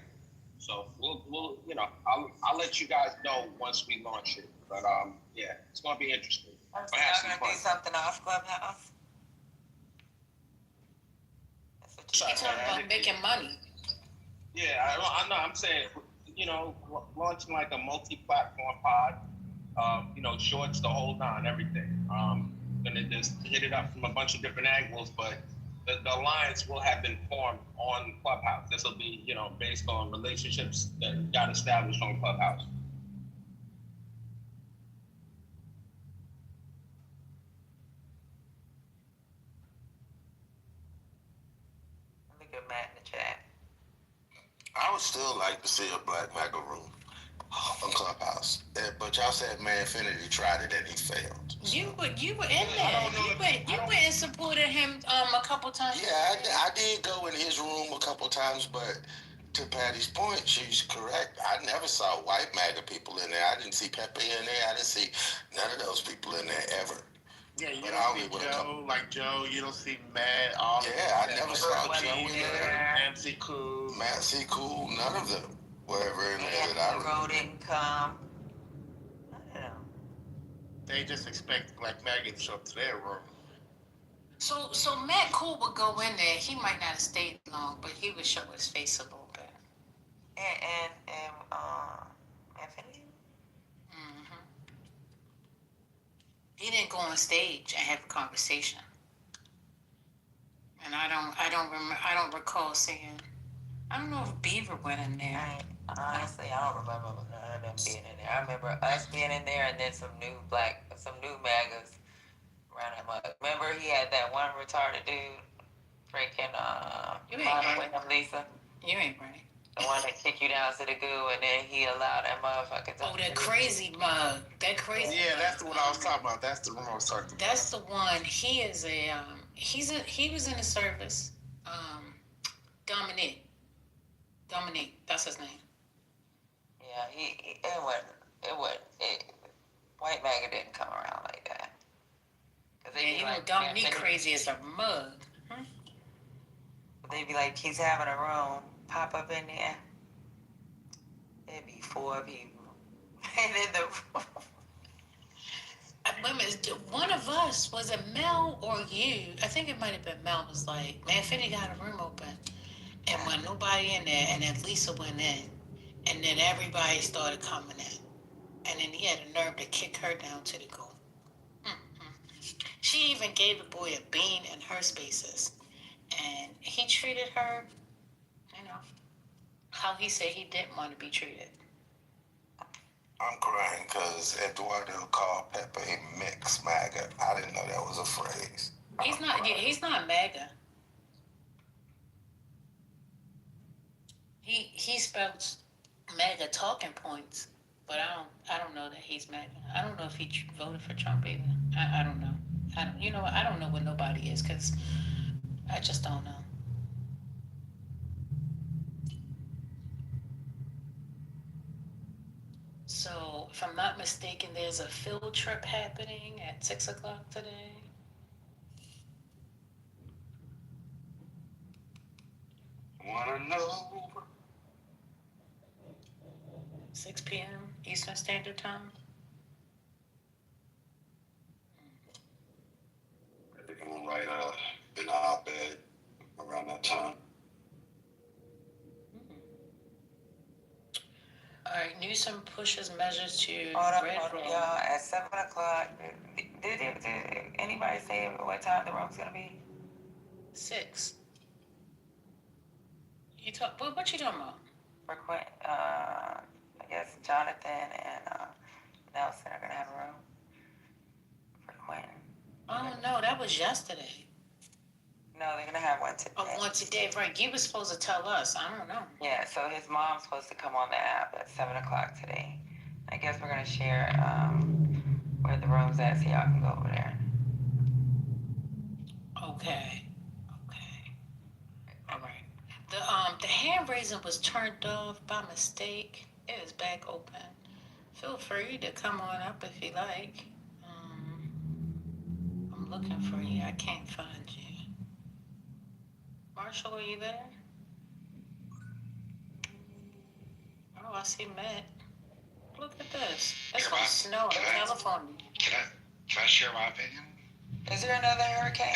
So we'll I'll let you guys know once we launch it. But yeah, it's gonna be interesting. So y'all gonna do something off Clubhouse? You're talking about making money. Yeah, I know. I'm saying, launching like a multi-platform pod. Shorts, the whole nine, everything. Gonna just hit it up from a bunch of different angles, but the alliance will have been formed on Clubhouse. This will be, based on relationships that got established on Clubhouse. Look at Matt in the chat. I would still like to see a Black MAGA room on Clubhouse. But y'all said Manfinity tried it and he failed. You were in there. You went and supported him a couple times. Yeah, I did go in his room a couple times, but to Patty's point, she's correct. I never saw white MAGA people in there. I didn't see Pepe in there. I didn't see none of those people in there ever. Yeah, you don't see Joe, like Joe, you don't see Matt, I never saw Joe in there. Nancy Cool. Nancy Cool, none of them were ever in there that I remember. Didn't come. They just expect Black MAGA to show up to their room. So Matt Cool would go in there. He might not have stayed long, but he would show his face a little bit. And Anthony? He didn't go on stage and have a conversation. And I don't recall seeing. I don't know if Beaver went in there. Honestly, I don't remember none of them being in there. I remember us being in there, and then some new MAGAs around him. Remember he had that one retarded dude freaking You ain't modeling right. him, Lisa. You ain't right. The one that kicked you down to the goo, and then he allowed that motherfucker to. Oh, that crazy mug. That crazy. Yeah, that's the one I was talking about. That's the one I was talking about. That's the one. He is a he was in the service. Dominique. That's his name. Yeah, White MAGA didn't come around like that. Yeah, you know Dominique crazy as a mug. They'd be like, he's having a room, pop up in there. It'd be 4 people. And in the one of us, was it Mel or you? I think it might have been Mel, was like, man, Finny got a room open. And when nobody in there, and then Lisa went in, and then everybody started coming in. And then he had a nerve to kick her down to the goal. She even gave the boy a bean in her spaces. And he treated her, you know, how he said he didn't want to be treated. I'm crying because Eduardo called Pepper a mixed MAGA. I didn't know that was a phrase. He's not MAGA. He spells MAGA talking points, but I don't know that he's MAGA. I don't know if he voted for Trump either. I don't know. I don't know what nobody is, because I just don't know. So, if I'm not mistaken, there's a field trip happening at 6 o'clock today. Wanna know? 6 p.m. Eastern Standard Time. They're gonna write an op-ed around that time. All right, Newsom pushes measures to hold red on, road. y'all. At 7 o'clock, did anybody say what time the room's gonna be? 6. What you talking about? For Quinn, I guess Jonathan and Nelson are gonna have a room for Quinn. Oh no, that was yesterday. No, they're gonna have one today. Oh, one today, right? You were supposed to tell us. I don't know. Yeah, so his mom's supposed to come on the app at 7 o'clock today. I guess we're gonna share where the room's at, so y'all can go over there. Okay. All right. The hand raising was turned off by mistake. It is back open. Feel free to come on up if you like. I'm looking for you. I can't find you. Marshall, are you there? Oh, I see Matt. Look at this. It's gonna snow in California. Can I share my opinion? Is there another hurricane?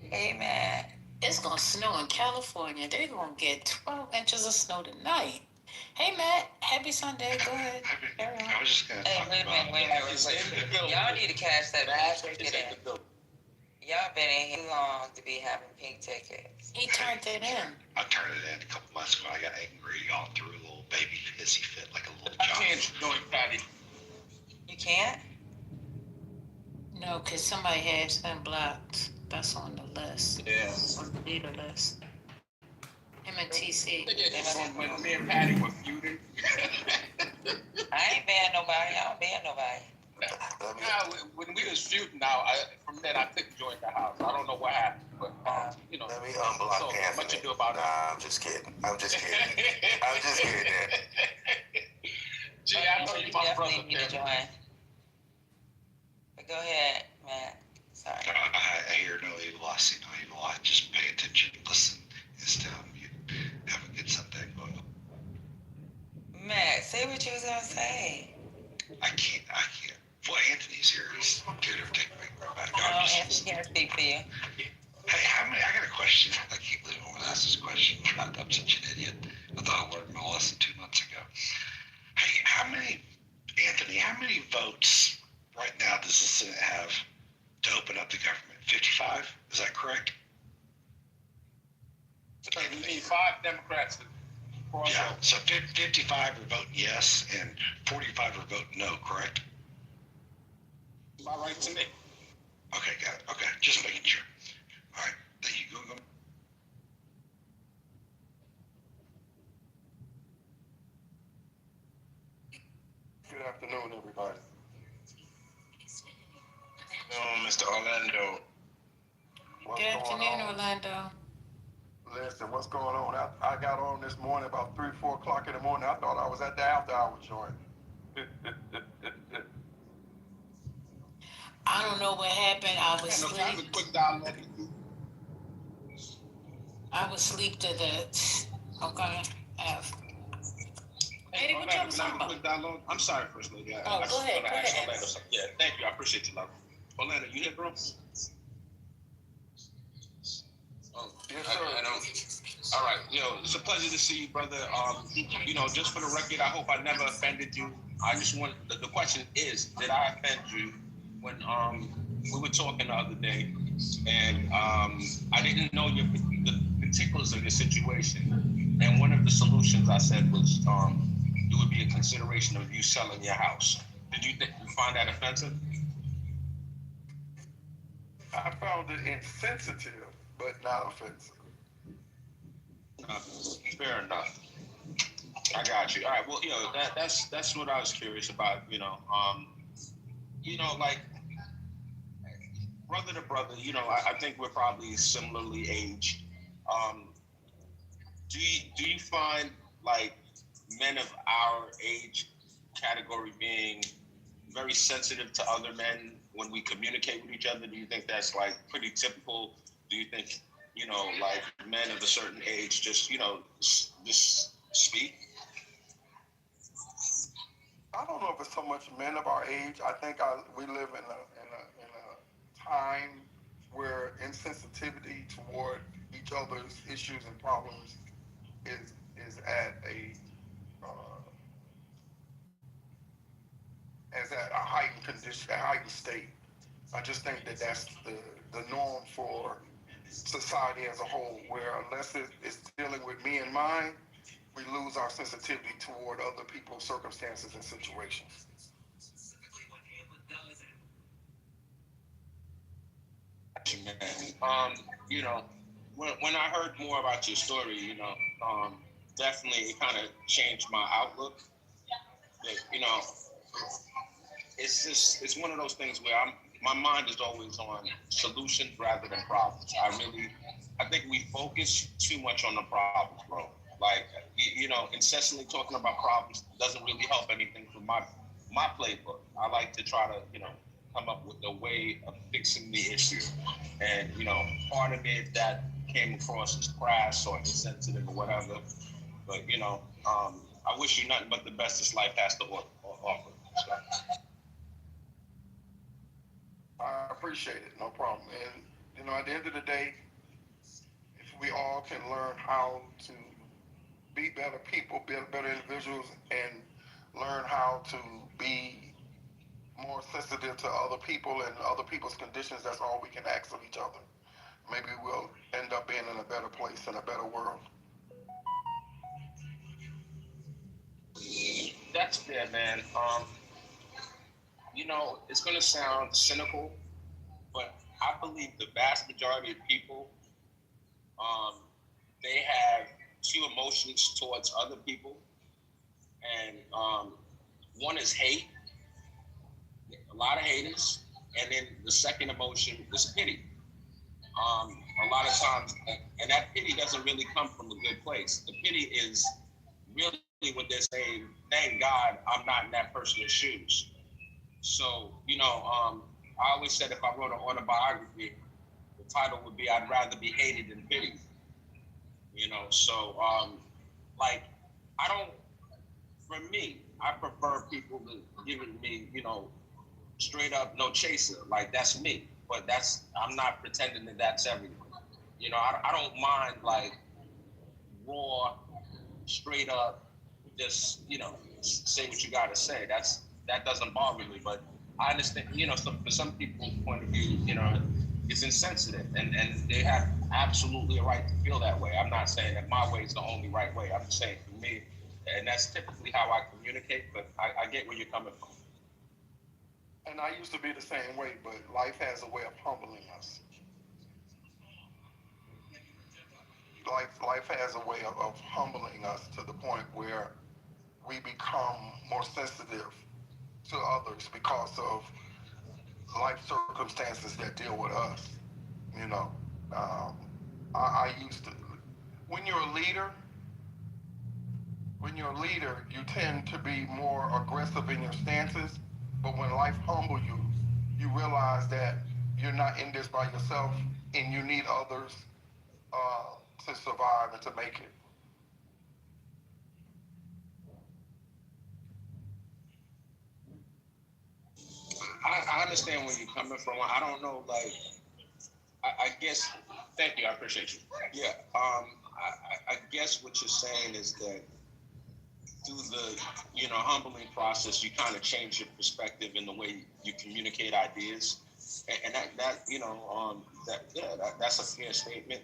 Hey, Matt. It's gonna snow in California. They're gonna get 12 inches of snow tonight. Hey, Matt. Happy Sunday. Go ahead. I was just gonna talk wait a minute. Y'all need to catch that pink ticket in. Y'all been in here long to be having pink tickets. He turned it in. I turned it in a couple months ago. I got angry, all threw a little baby hissy fit like a little child. I can't do it, Patty. You can't? No, because somebody has been blocked. That's on the list. Yeah. On the leader list. Him and TC. When me and Patty were feuding. I ain't ban nobody. I don't ban nobody. When we was feuding from then I couldn't join the house. I don't know what happened, but you know. Let me unblock so Anthony. What you do about it? Nah, I'm just kidding. I'm just kidding. Gee, I know you my brother. Need to join. But go ahead, Matt. Sorry. I hear no evil. I see no evil. I just pay attention, listen, and tell you have a good Sunday. Matt, say what you was gonna say. I can't. Well, Anthony's here. He's good at taking me back. Anthony can't speak for you. Hey, I got a question. I can't believe I want to ask this question. I'm such an idiot. I thought I learned my lesson 2 months ago. Hey, Anthony, how many votes right now does does the Senate have to open up the government? 55? Is that correct? You need 5 Democrats to cross Yeah, over. so 55 are voting yes and 45 are voting no, correct? About right to me. Okay, got it. Okay, just making sure. All right, there you go. Good afternoon, everybody. Mr. Orlando. Good afternoon, Orlando. Listen, what's going on? I got on this morning about 3, 4 o'clock in the morning. I thought I was at the after hour joint. I don't know what happened. I was No, asleep. a quick dialogue. I was asleep to the. Okay. Eddie, what you was talking about? Dialogue? I'm sorry, First Lady. Go ahead. Go ahead. Orlando something. Yeah, thank you. I appreciate you, love. Orlando, you here, bro? Yes, sir. I don't. All right, it's a pleasure to see you, brother. Just for the record, I hope I never offended you. I just want the question is, did I offend you when we were talking the other day, and I didn't know the particulars of your situation, and one of the solutions I said was it would be a consideration of you selling your house. Did you find that offensive? I found it insensitive, but not offensive. Fair enough. I got you. All right. Well, that's what I was curious about. Like brother to brother. I think we're probably similarly aged. Do you find like men of our age category being very sensitive to other men when we communicate with each other? Do you think that's like pretty typical? Do you think like men of a certain age just just speak? I don't know if it's so much men of our age. I think we live in a time where insensitivity toward each other's issues and problems is at a heightened condition, a heightened state. I just think that's the norm for society as a whole, where unless it's dealing with me and mine, we lose our sensitivity toward other people's circumstances and situations. When I heard more about your story, definitely it kind of changed my outlook. That, it's one of those things where my mind is always on solutions rather than problems. I think we focus too much on the problems, bro. Like, incessantly talking about problems doesn't really help anything for my playbook. I like to try to, come up with a way of fixing the issue. And, part of it that came across as crass or insensitive or whatever. But, I wish you nothing but the best this life has to offer. So. I appreciate it, no problem. And, at the end of the day, if we all can learn how to be better people, be better individuals, and learn how to be more sensitive to other people and other people's conditions, that's all we can ask of each other. Maybe we'll end up being in a better place, in a better world. That's fair, man. It's going to sound cynical, but I believe the vast majority of people, they have two emotions towards other people. And one is hate, a lot of haters. And then the second emotion is pity. A lot of times, and that pity doesn't really come from a good place. The pity is really what they're saying, thank God I'm not in that person's shoes. So, I always said if I wrote an autobiography, the title would be I'd rather be hated than pitied. So, for me, I prefer people to giving me, straight up no chaser. Like, that's me. But I'm not pretending that that's everything. I don't mind, like, raw, straight up, just, say what you got to say. That doesn't bother me. But I understand, for some people's point of view, it's insensitive, and they have absolutely a right to feel that way. I'm not saying that my way is the only right way. I'm just saying for me, and that's typically how I communicate, but I get where you're coming from. And I used to be the same way, but life has a way of humbling us. Life has a way of humbling us to the point where we become more sensitive to others because of life circumstances that deal with us. You know, um, I used to. When you're a leader, you tend to be more aggressive in your stances. But when life humbles you, you realize that you're not in this by yourself, and you need others to survive and to make it. I understand where you're coming from. I don't know, like, I guess. Thank you. I appreciate you. Yeah. I guess what you're saying is that through the humbling process, you kind of change your perspective in the way you communicate ideas, and that's a fair statement.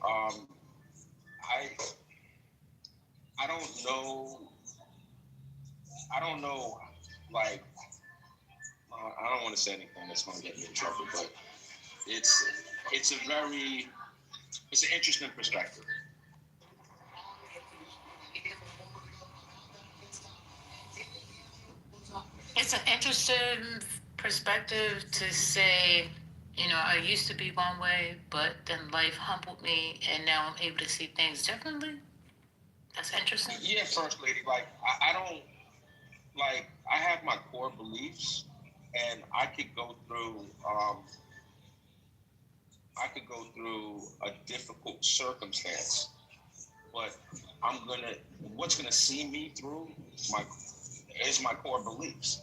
Um, I I don't know. I don't know. Like, I don't want to say anything that's going to get me in trouble, but it's it's a very it's an interesting perspective. It's an interesting perspective to say, I used to be one way, but then life humbled me, and now I'm able to see things differently. That's interesting. Yeah, First Lady. Like, I don't like. I have my core beliefs, and I could go through a difficult circumstance, but what's gonna see me through my is my core beliefs.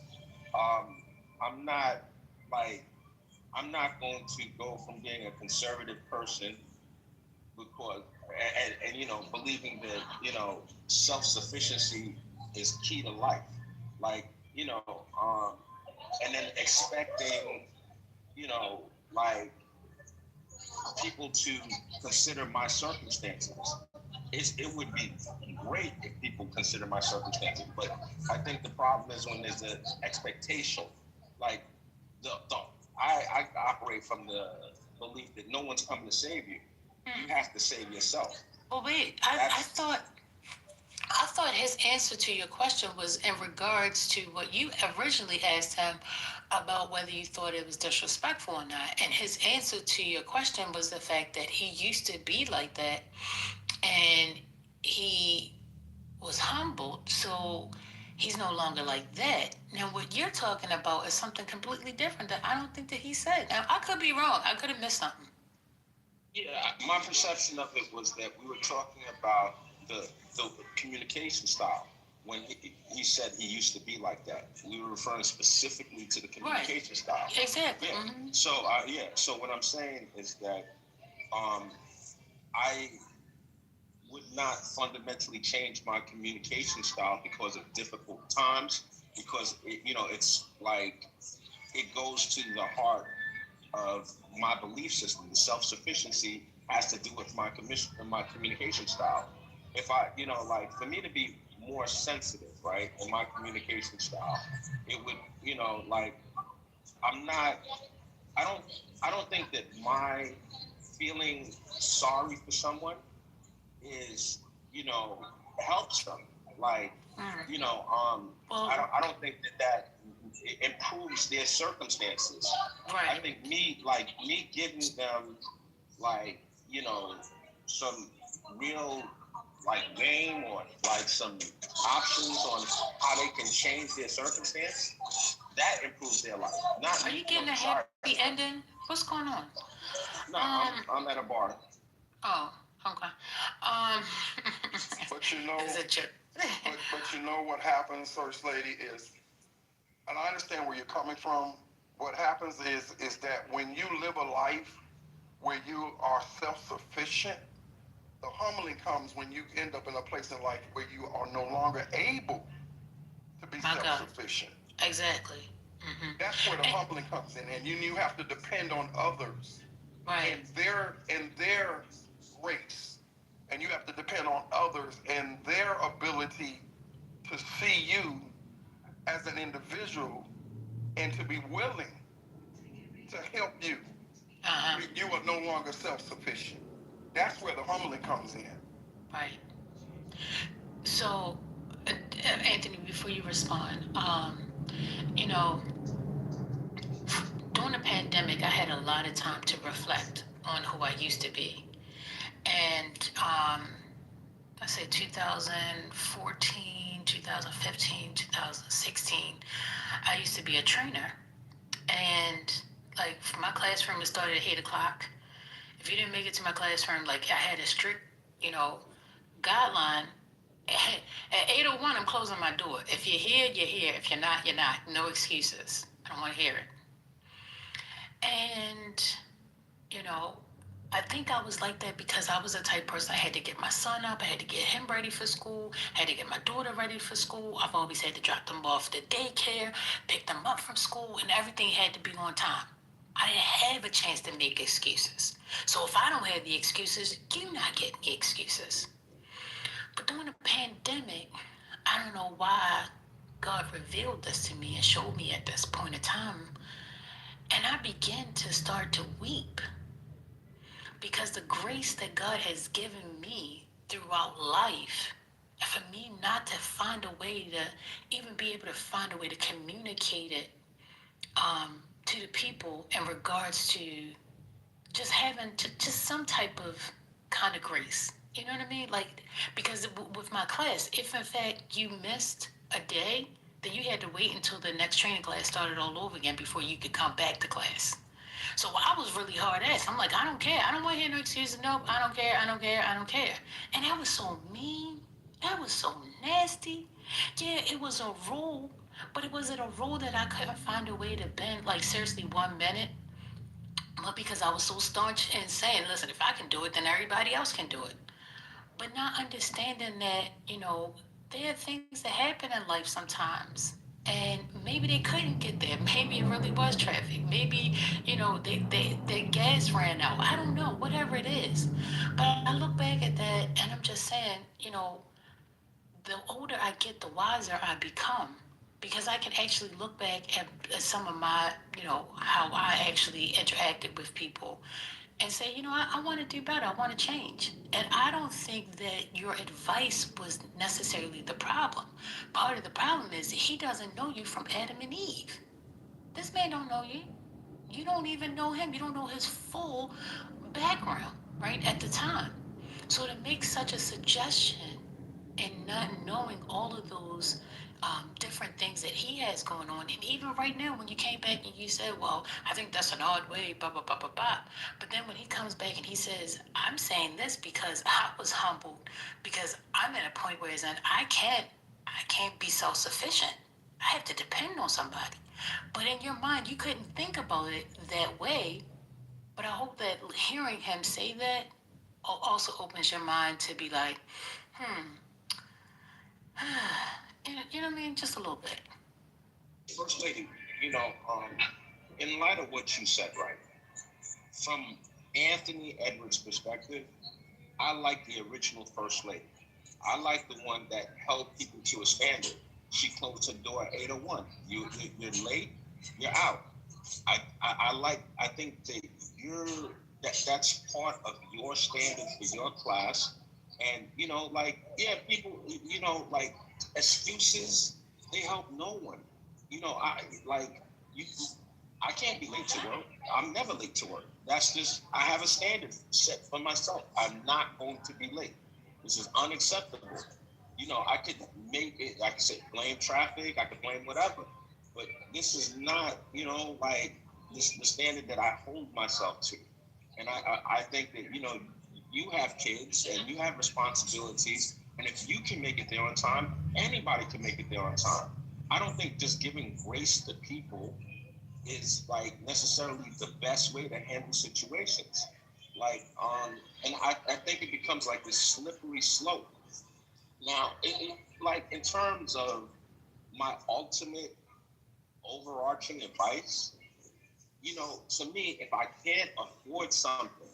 Um, I'm not like I'm not going to go from being a conservative person because and believing that self sufficiency is key to life, like and then expecting like people to consider my circumstances. It would be great if people consider my circumstances, but I think the problem is when there's an expectation. Like the I operate from the belief that no one's coming to save you. You have to save yourself. Well, wait. I thought his answer to your question was in regards to what you originally asked him about whether you thought it was disrespectful or not. And his answer to your question was the fact that he used to be like that, and he was humbled, so he's no longer like that. Now, what you're talking about is something completely different that I don't think that he said. Now, I could be wrong. I could have missed something. Yeah, my perception of it was that we were talking about the communication style. When he said he used to be like that, we were referring specifically to the communication style. Exactly. Yeah. Mm-hmm. So what I'm saying is that I would not fundamentally change my communication style because of difficult times, because it's like it goes to the heart of my belief system. The self-sufficiency has to do with my communication style. If I, like for me to be more sensitive, right, in my communication style, it would, like I'm not, I don't, I don't think that my feeling sorry for someone is, helps them. Like, I don't think that improves their circumstances. Right. I think me giving them like, some real like game or like some options on how they can change their circumstance, that improves their life. Not Are you getting a happy ending? What's going on? No, I'm at a bar. Oh, okay. But you know, it's a joke. but you know what happens, First Lady, is, and I understand where you're coming from. What happens is that when you live a life where you are self-sufficient, the humbling comes when you end up in a place in life where you are no longer able to be self-sufficient. Exactly. That's where the humbling comes in, and you have to depend on others Right. and their grace, and you have to depend on others and their ability to see you as an individual and to be willing to help you. You are no longer self-sufficient. That's where the humbling comes in. Right. So, Anthony, before you respond, you know, during the pandemic, I had a lot of time to reflect on who I used to be. And I say 2014, 2015, 2016, I used to be a trainer. And like my classroom started at 8 o'clock. If you didn't make it to my classroom, like I had a strict, guideline. At 8:01, I'm closing my door. If you're here, you're here. If you're not, you're not. No excuses. I don't want to hear it. And, you know, I think I was like that because I was the type of person I had to get my son up, I had to get him ready for school, I had to get my daughter ready for school. I've always had to drop them off to daycare, pick them up from school, and everything had to be on time. I didn't have a chance to make excuses. So if I don't have the excuses, you're not getting the excuses. But during the pandemic, I don't know why God revealed this to me and showed me at this point in time. And I began to start to weep because the grace that God has given me throughout life, for me not to find a way to even be able to find a way to communicate it to the people in regards to just having just some type of kind of grace. You know what I mean? Like, because with my class, if in fact you missed a day, then you had to wait until the next training class started all over again before you could come back to class. So I was really hard ass. I'm like, I don't care. I don't want to hear no excuses. Nope, I don't care. I don't care. I don't care. And that was so mean. That was so nasty. Yeah, it was a rule, but it wasn't a rule that I couldn't find a way to bend, like seriously 1 minute. But because I was so staunch in saying, listen, if I can do it, then everybody else can do it. But not understanding that, there are things that happen in life sometimes. And maybe they couldn't get there. Maybe it really was traffic. Maybe, their gas ran out. I don't know, whatever it is. But I look back at that and I'm just saying, the older I get, the wiser I become. Because I can actually look back at some of my, how I actually interacted with people and say, I want to do better. I want to change. And I don't think that your advice was necessarily the problem. Part of the problem is that he doesn't know you from Adam and Eve. This man don't know you. You don't even know him. You don't know his full background, right, at the time. So to make such a suggestion and not knowing all of those different things that he has going on. And even right now, when you came back and you said, well, I think that's an odd way, blah, blah, blah, blah, blah. But then when he comes back and he says, I'm saying this because I was humbled, because I'm at a point where I can't be self-sufficient. I have to depend on somebody. But in your mind, you couldn't think about it that way. But I hope that hearing him say that also opens your mind to be like, you know what I mean? Just a little bit. First Lady, in light of what you said, right, from Anthony Edwards' perspective, I like the original First Lady. I like the one that held people to a standard. She closed her door at 8:01. You're late, you're out. I think that that's part of your standard for your class. And people, excuses, they help no one. You I can't be late to work. I'm never late to work. That's just, I have a standard set for myself. I'm not going to be late. This is unacceptable. I could make it, I could say blame traffic, I could blame whatever. But this is not, this the standard that I hold myself to. And I think that, you have kids and you have responsibilities. And if you can make it there on time, anybody can make it there on time. I don't think just giving grace to people is necessarily the best way to handle situations. And I think it becomes like this slippery slope. Now, in terms of my ultimate overarching advice, you know, to me, if I can't afford something,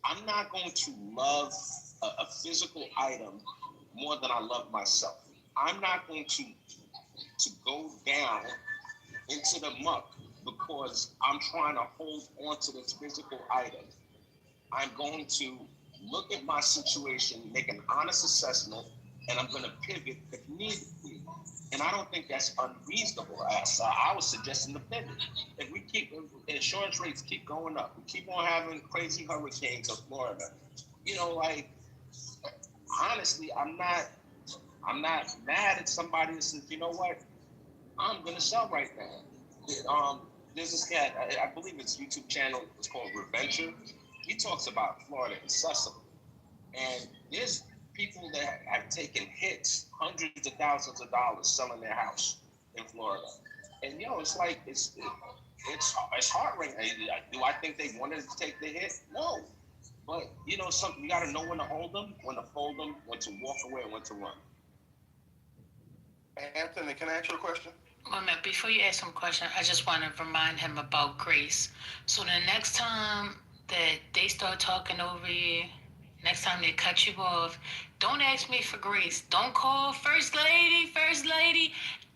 I'm not going to love a physical item more than I love myself. I'm not going to go down into the muck because I'm trying to hold on to this physical item. I'm going to look at my situation, make an honest assessment, and I'm going to pivot if need be. And I don't think that's unreasonable. As I was suggesting the pivot. If we keep insurance rates keep going up, we keep on having crazy hurricanes in Florida. You know, like honestly, I'm not mad at somebody that says, you know what, I'm gonna sell right now. There's this cat, I believe his YouTube channel is called Reventure. He talks about Florida incessantly. And there's people that have taken hits, hundreds of thousands of dollars selling their house in Florida. And it's like it's heart-wrenching. Do I think they wanted to take the hit? No. But something, you gotta know when to hold them, when to fold them, when to walk away, and when to run. Anthony, can I ask you a question? Well, now, before you ask him a question, I just want to remind him about grace. So the next time that they start talking over you, next time they cut you off, don't ask me for grace. Don't call First Lady.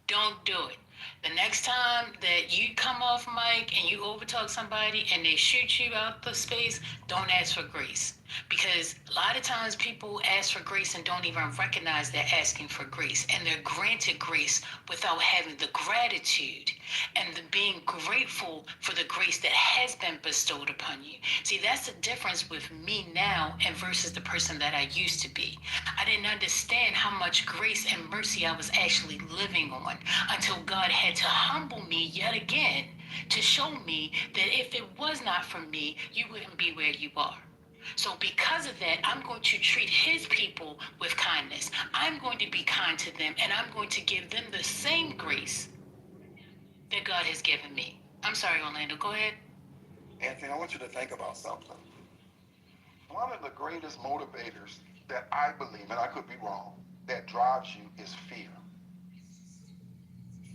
Don't do it. The next time that you come off mic and you overtalk somebody and they shoot you out the space, don't ask for grace. Because a lot of times people ask for grace and don't even recognize they're asking for grace. And they're granted grace without having the gratitude and the being grateful for the grace that has been bestowed upon you. See, that's the difference with me now and versus the person that I used to be. I didn't understand how much grace and mercy I was actually living on until God had to humble me yet again to show me that if it was not for me, you wouldn't be where you are. So because of that, I'm going to treat his people with kindness. I'm going to be kind to them, and I'm going to give them the same grace that God has given me. I'm sorry, Orlando, go ahead. Anthony, I want you to think about something. One of the greatest motivators that I believe, and I could be wrong, that drives you is fear.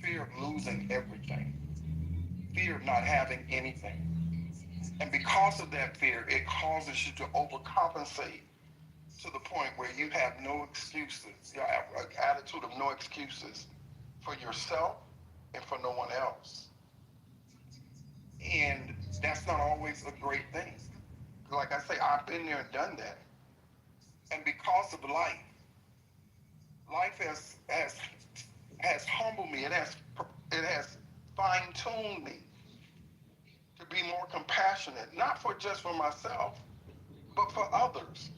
Fear of losing everything. Fear of not having anything. And because of that fear, it causes you to overcompensate to the point where you have no excuses. You have an attitude of no excuses for yourself and for no one else. And that's not always a great thing. Like I say, I've been there and done that. And because of life has humbled me. It has fine-tuned me to be more compassionate, not just for myself, but for others.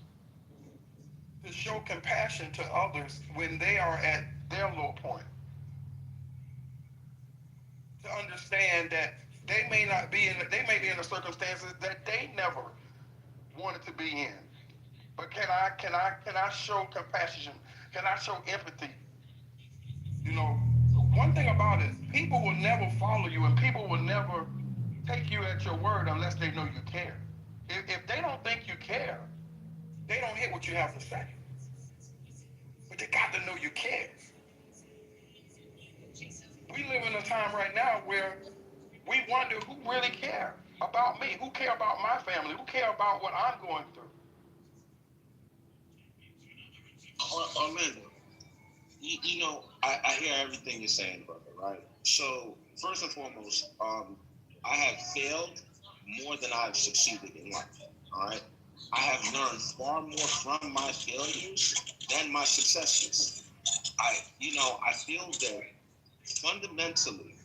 To show compassion to others when they are at their low point. To understand that they may be in the circumstances that they never wanted to be in. But can I show compassion? Can I show empathy? One thing about it, people will never follow you and people will never take you at your word unless they know you care. If they don't think you care, they don't hear what you have to say. But they got to know you care. We live in a time right now where we wonder who really care about me, who care about my family, who care about what I'm going through. Orlando, I hear everything you're saying, brother, right? So, first and foremost, I have failed more than I've succeeded in life, all right? I have learned far more from my failures than my successes. I feel that fundamentally,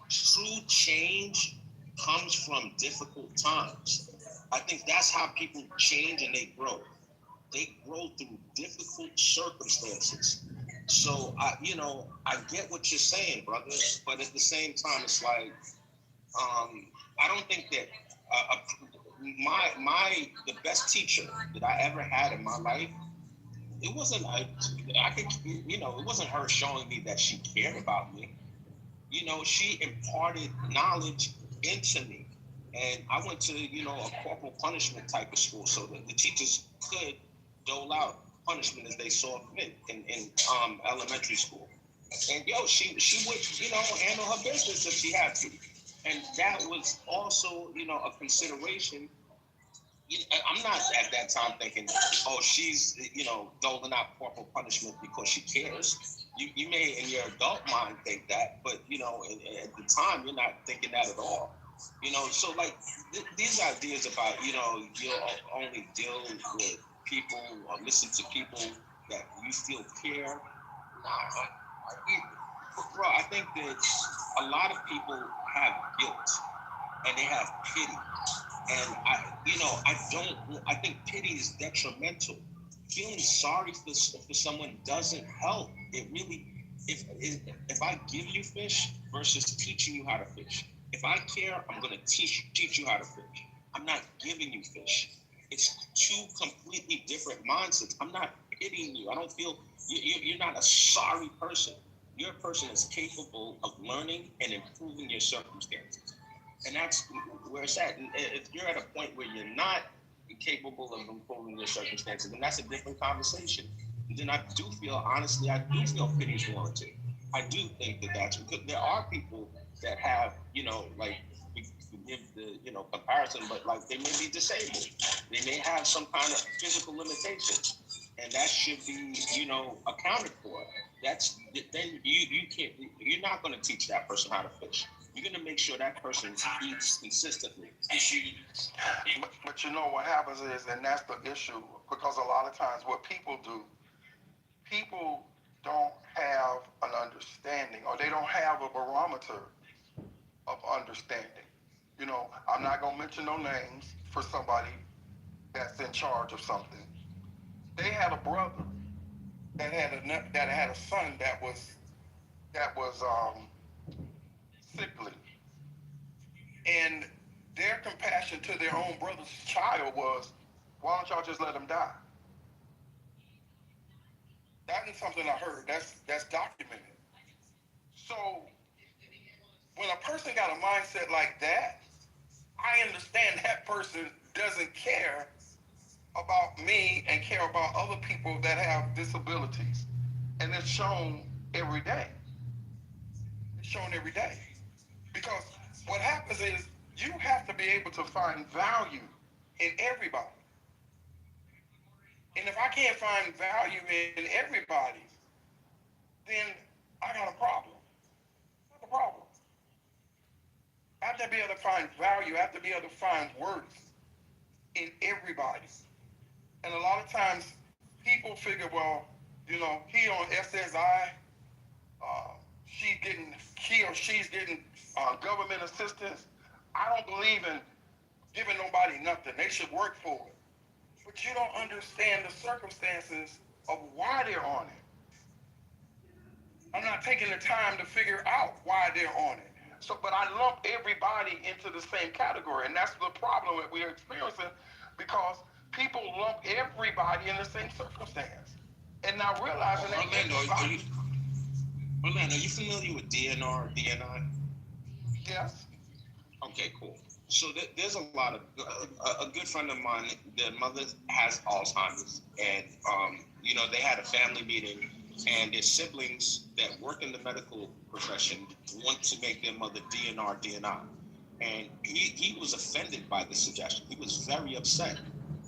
true change comes from difficult times. I think that's how people change and they grow. They grow through difficult circumstances. So I get what you're saying, brother. But at the same time, it's like I don't think that the best teacher that I ever had in my life. It wasn't it wasn't her showing me that she cared about me. She imparted knowledge into me, and I went to a corporal punishment type of school, so that the teachers could dole out punishment as they saw fit in elementary school. And she would, handle her business if she had to. And that was also, a consideration. I'm not at that time thinking, oh, she's, doling out corporal punishment because she cares. You may, in your adult mind, think that, but, at the time, you're not thinking that at all. So like these ideas about, you'll only deal with people or listen to people that you feel care. Bro, I think that a lot of people have guilt and they have pity. And I think pity is detrimental. Feeling sorry for someone doesn't help. It really, if I give you fish versus teaching you how to fish, if I care, I'm gonna teach you how to fish. I'm not giving you fish. It's two completely different mindsets. I'm not pitying you. I don't feel you're not a sorry person. You're a person that's capable of learning and improving your circumstances. And that's where it's at. And if you're at a point where you're not capable of improving your circumstances, then that's a different conversation. And then I do feel pity is warranted. I do think that that's because there are people that have, like, forgive the, comparison, but like they may be disabled. They may have some kind of physical limitations. And that should be, accounted for. That's then you can't. You're not going to teach that person how to fish. You're going to make sure that person eats consistently. But you know what happens is, and that's the issue, because a lot of times what people do, people don't have an understanding, or they don't have a barometer of understanding. I'm not going to mention no names for somebody that's in charge of something. They had a brother that had a son that was sickly, and their compassion to their own brother's child was, why don't y'all just let him die? That is something I heard. That's documented. So when a person got a mindset like that, I understand that person doesn't care about me and care about other people that have disabilities. And it's shown every day. It's shown every day. Because what happens is you have to be able to find value in everybody. And if I can't find value in everybody, then I got a problem. I have a problem. I have to be able to find value. I have to be able to find worth in everybody. And a lot of times people figure, well, he on SSI, he or she's getting government assistance. I don't believe in giving nobody nothing. They should work for it. But you don't understand the circumstances of why they're on it. I'm not taking the time to figure out why they're on it. So, but I lump everybody into the same category, and that's the problem that we're experiencing, because people lump everybody in the same circumstance, and not realizing that. Orlando, are you familiar with DNR, DNI? Yes. Okay, cool. So there's a lot of a good friend of mine. Their mother has Alzheimer's, and they had a family meeting, and their siblings that work in the medical profession want to make their mother DNR, DNI, and he was offended by the suggestion. He was very upset.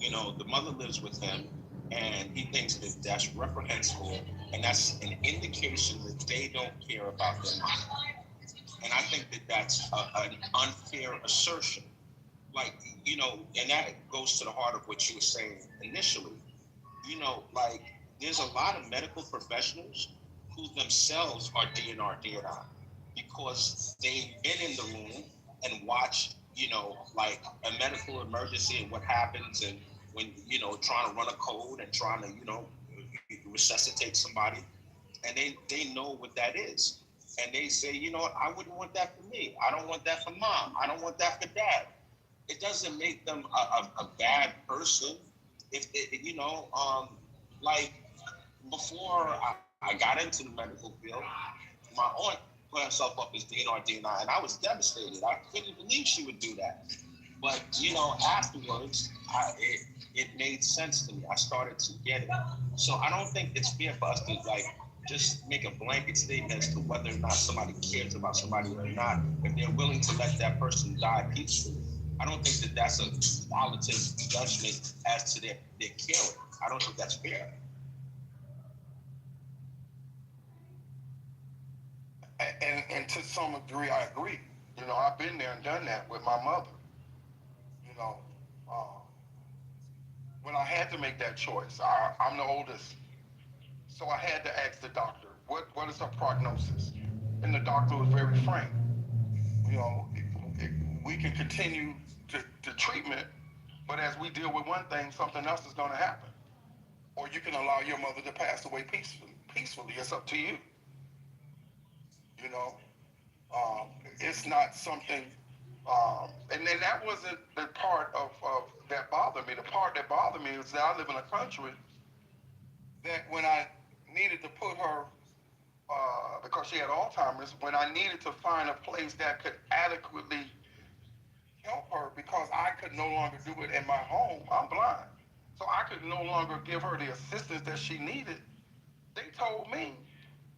The mother lives with him, and he thinks that that's reprehensible, and that's an indication that they don't care about their mom. And I think that that's an unfair assertion. Like, and that goes to the heart of what you were saying initially. Like, there's a lot of medical professionals who themselves are DNR, DNI, because they've been in the room and watched, like a medical emergency and what happens, and when, trying to run a code and trying to, resuscitate somebody, and they know what that is. And they say, I wouldn't want that for me. I don't want that for mom. I don't want that for dad. It doesn't make them a bad person. If like before I got into the medical field, my aunt put herself up as DNR, DNI, and I was devastated. I couldn't believe she would do that. But afterwards, it made sense to me. I started to get it. So I don't think it's fair for us to like just make a blanket statement as to whether or not somebody cares about somebody or not, if they're willing to let that person die peacefully. I don't think that that's a qualitative judgment as to their caring. I don't think that's fair. And to some degree, I agree. You know, I've been there and done that with my mother. You know, when I had to make that choice, I'm the oldest, so I had to ask the doctor, what is her prognosis? And the doctor was very frank. You know, we can continue to treatment, but as we deal with one thing, something else is going to happen. Or you can allow your mother to pass away peacefully. It's up to you. You know, it's not something, and then that wasn't the part of that bothered me. The part that bothered me is that I live in a country that when I needed to put her, because she had Alzheimer's, when I needed to find a place that could adequately help her because I could no longer do it in my home. I'm blind. So I could no longer give her the assistance that she needed. They told me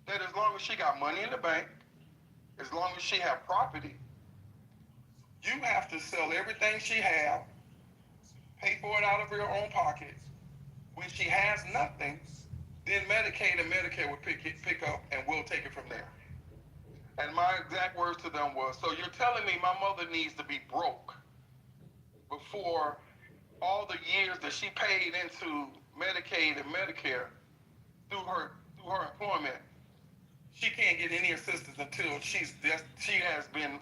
that as long as she got money in the bank, as long as she had property, you have to sell everything she has, pay for it out of your own pocket. When she has nothing, then Medicaid and Medicare will pick up and we'll take it from there. And my exact words to them was, so you're telling me my mother needs to be broke before all the years that she paid into Medicaid and Medicare through her employment, she can't get any assistance until she has been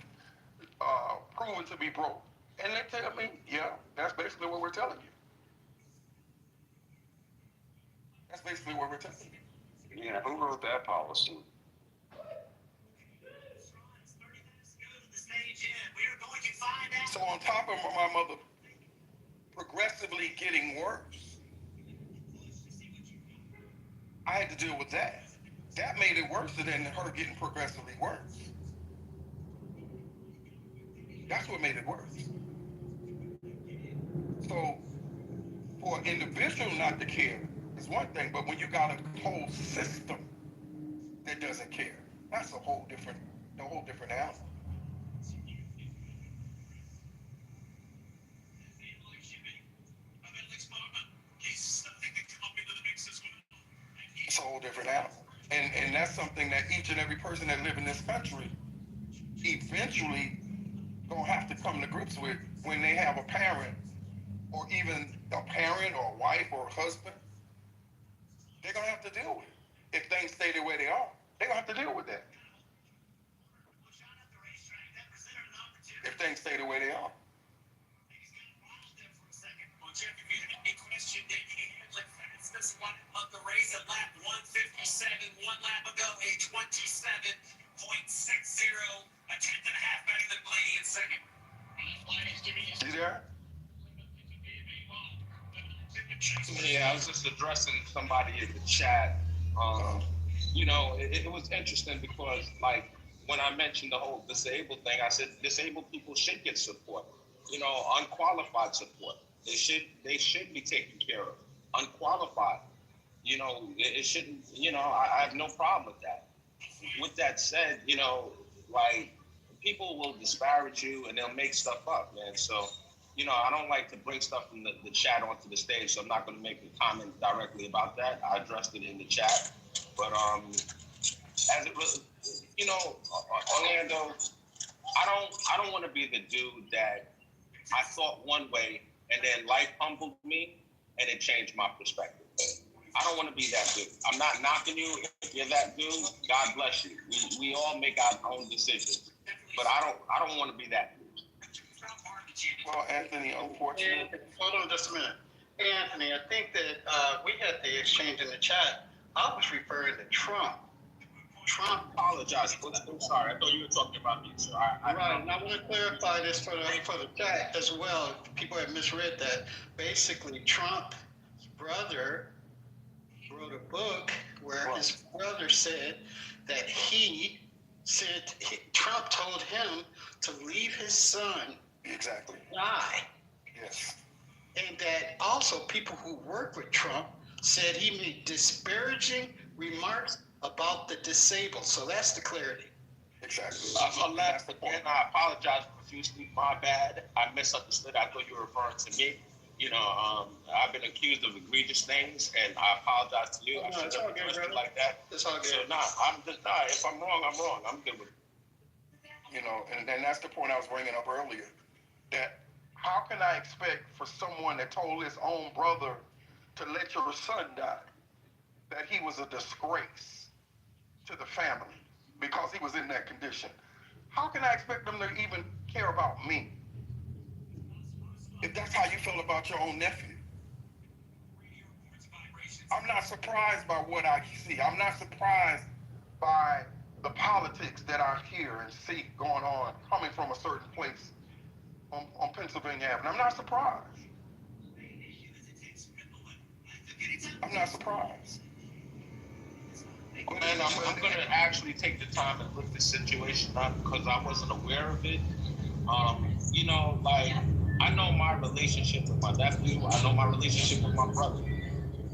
proven to be broke. And they tell me, yeah, that's basically what we're telling you. That's basically what we're telling you. Yeah, who wrote that policy? So on top of my mother progressively getting worse, I had to deal with that. That made it worse than her getting progressively worse. That's what made it worse. So for an individual not to care is one thing, but when you got a whole system that doesn't care, that's a whole different animal. It's a whole different animal. And that's something that each and every person that live in this country eventually gonna have to come to grips with when they have a parent, or even a parent or a wife or a husband. They're gonna have to deal with it. If things stay the way they are, they're gonna have to deal with that. If things stay the way they are. This one of the race at lap 157, one lap ago, a 27.60, a tenth and a half better than Blaney in second. You there? Yeah, I was just addressing somebody in the chat. You know, it was interesting because, like, when I mentioned the whole disabled thing, I said disabled people should get support. You know, unqualified support. They should be taken care of. Unqualified. You know, it shouldn't. You know, I have no problem with that. With that said, you know, like, people will disparage you and they'll make stuff up, man. So, you know, I don't like to bring stuff from the chat onto the stage, so I'm not going to make a comment directly about that. I addressed it in the chat. But as it was, you know, Orlando, I don't want to be the dude that I thought one way and then life humbled me and it changed my perspective. I don't want to be that dude. I'm not knocking you. If you're that dude, God bless you. We all make our own decisions. But I don't want to be that dude. Well, Anthony, unfortunately. Hold on just a minute. Anthony, I think that we had the exchange in the chat. I was referring to Trump. Trump apologized. I'm sorry. I thought you were talking about me. So right, and I want to clarify this for the chat as well. People have misread that. Basically, Trump's brother wrote a book where his brother said that Trump told him to leave his son die. Yes. And that also people who work with Trump said he made disparaging remarks about the disabled. So that's the clarity. Exactly. Again, I apologize profusely. My bad. I misunderstood. I thought you were referring to me. I've been accused of egregious things, and I apologize to you. I should have addressed it like that. It's all good. So, if I'm wrong, I'm wrong. I'm good with it. And that's the point I was bringing up earlier. That how can I expect for someone that told his own brother to let your son die, that he was a disgrace to the family because he was in that condition? How can I expect them to even care about me if that's how you feel about your own nephew? I'm not surprised by what I see. I'm not surprised by the politics that I hear and see going on coming from a certain place on Pennsylvania Avenue. I'm not surprised. I'm not surprised. And I'm going to actually take the time and look this situation up because I wasn't aware of it. I know my relationship with my nephew. I know my relationship with my brother.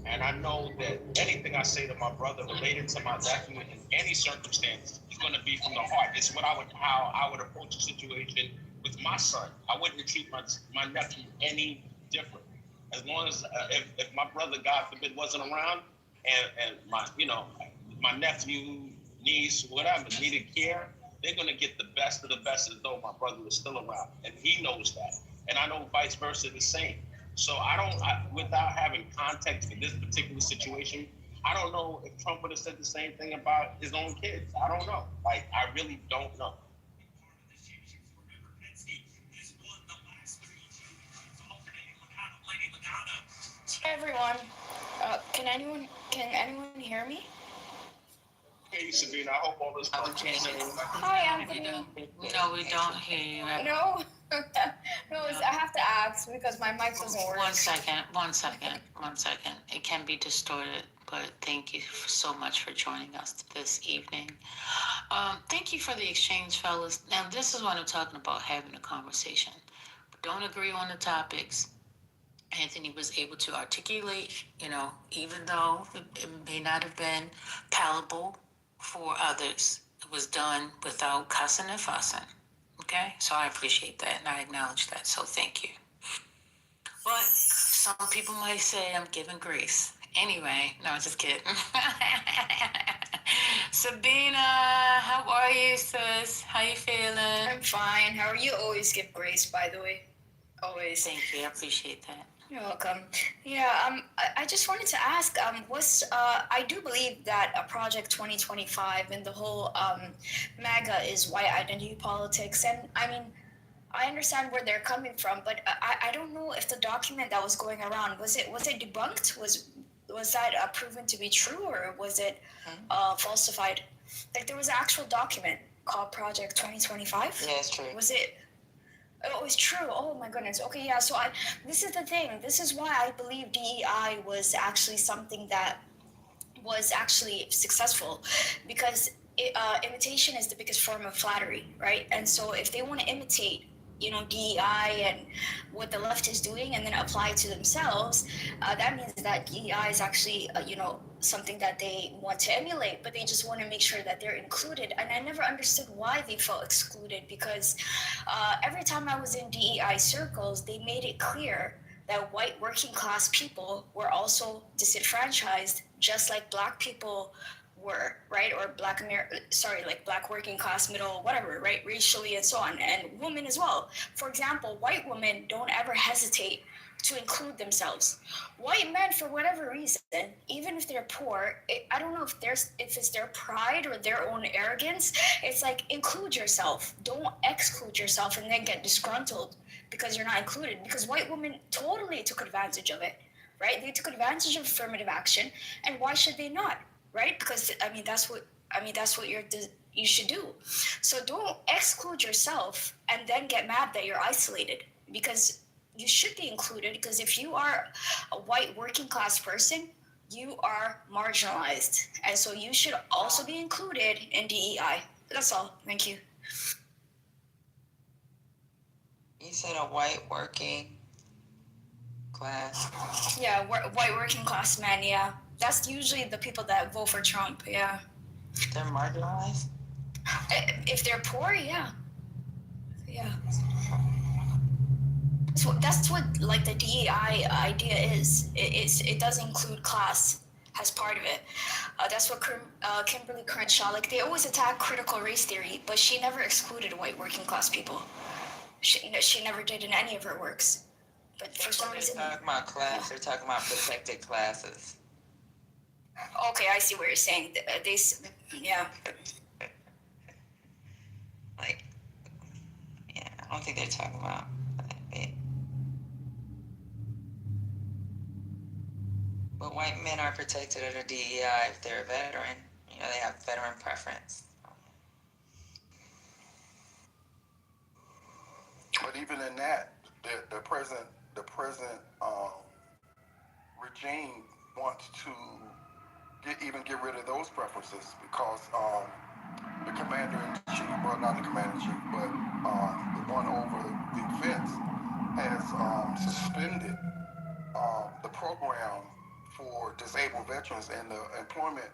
And I know that anything I say to my brother related to my nephew in any circumstance is going to be from the heart. It's how I would approach a situation with my son. I wouldn't treat my nephew any different. As long as if my brother, God forbid, wasn't around, and my nephew, niece, whatever needed care, they're going to get the best of the best as though my brother was still around, and he knows that, and I know vice versa the same. So without having context for this particular situation, I don't know if Trump would have said the same thing about his own kids. I don't know. I really don't know. Hi everyone. Can anyone hear me? Hey Sabina, I hope all this stuff. Hi Anthony. No, we don't hear you. No, I have to ask because my mic doesn't work. One second. It can be distorted, but thank you so much for joining us this evening. Thank you for the exchange, fellas. Now, this is what I'm talking about, having a conversation. Don't agree on the topics. Anthony was able to articulate, even though it may not have been palatable for others, it was done without cussing and fussing. Okay? So I appreciate that and I acknowledge that. So thank you. But some people might say I'm giving grace. Anyway, no, just kidding. Sabina, how are you, sis? How you feeling? I'm fine. How are you? Always give grace, by the way. Always. Thank you. I appreciate that. You're welcome. Yeah, I just wanted to ask, I do believe that Project 2025 and the whole MAGA is white identity politics, and I mean, I understand where they're coming from, but I don't know if the document that was going around was it debunked? Was that proven to be true, or was it falsified? Like there was an actual document called Project 2025. Yeah, it's true. Was it? Oh, it's true. Oh my goodness. Okay, yeah. So this is the thing. This is why I believe DEI was actually something that was actually successful, because imitation is the biggest form of flattery, right? And so if they want to imitate, DEI and what the left is doing, and then apply it to themselves, that means that DEI is actually, something that they want to emulate, but they just want to make sure that they're included. And I never understood why they felt excluded, because every time I was in DEI circles, they made it clear that white working class people were also disenfranchised, just like black people were, right? Or black working class, middle, whatever, right? Racially and so on, and women as well. For example, white women don't ever hesitate to include themselves. White men, for whatever reason, even if they're poor, I don't know if it's their pride or their own arrogance. It's like, include yourself. Don't exclude yourself and then get disgruntled because you're not included. Because white women totally took advantage of it, right? They took advantage of affirmative action, and why should they not, right? Because that's what you should do. So don't exclude yourself and then get mad that you're isolated, because you should be included, because if you are a white working class person, you are marginalized. And so you should also be included in DEI. That's all. Thank you. You said a white working class. Yeah, white working class men, yeah. That's usually the people that vote for Trump, yeah. They're marginalized? If they're poor, yeah. Yeah. That's what like the DEI idea is. It does include class as part of it. That's what Kimberly Crenshaw, like they always attack critical race theory, but she never excluded white working class people. She never did in any of her works. But for some reason, they're talking about class. They're talking about protected classes. Okay, I see what you're saying. Yeah. Like, yeah, I don't think they're talking about that bit. But white men are protected under DEI if they're a veteran. You know, they have veteran preference. But even in that, the present regime wants to get rid of those preferences because the commander-in-chief, well, not the commander-in-chief, but the one over the fence has suspended the program for disabled veterans and the employment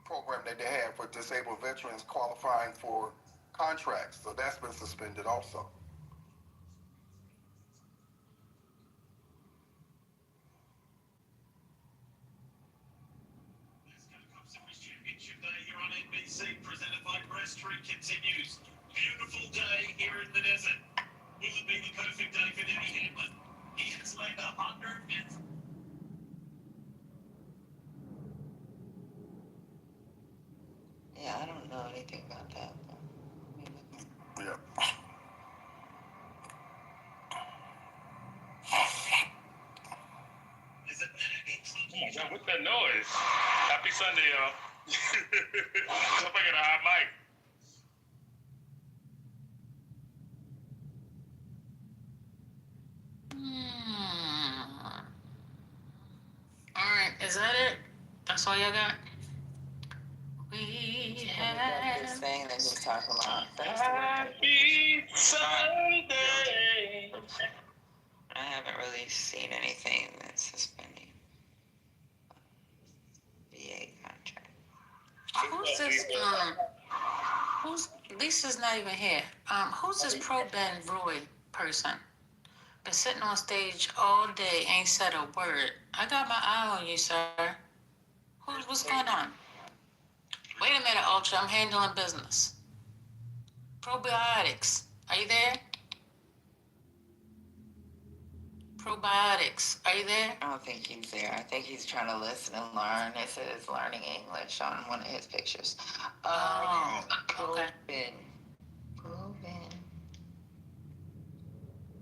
program that they have for disabled veterans qualifying for contracts. So that's been suspended also. Presented by Breasttreet continues. Beautiful day here in the desert. Will it be the perfect day for Denny Hamlin? He has laid 100 minutes. Yeah, I don't know anything about that. Yeah. Oh my God, what's that noise? Happy Sunday, y'all. I'm making a hot mic. All right, is that it? That's all y'all got? We have this thing that he's talking about. Happy Sunday. I haven't really seen anything that's suspending VA contract. Who's this? Who's Lisa's not even here. Who's this Pro Ben Roy person? Been sitting on stage all day, ain't said a word. I got my eye on you, sir. What's going on? Wait a minute, Ultra. I'm handling business. Probiotics. Are you there? Probiotics. Are you there? I don't think he's there. I think he's trying to listen and learn. It says learning English on one of his pictures. Okay. Proven.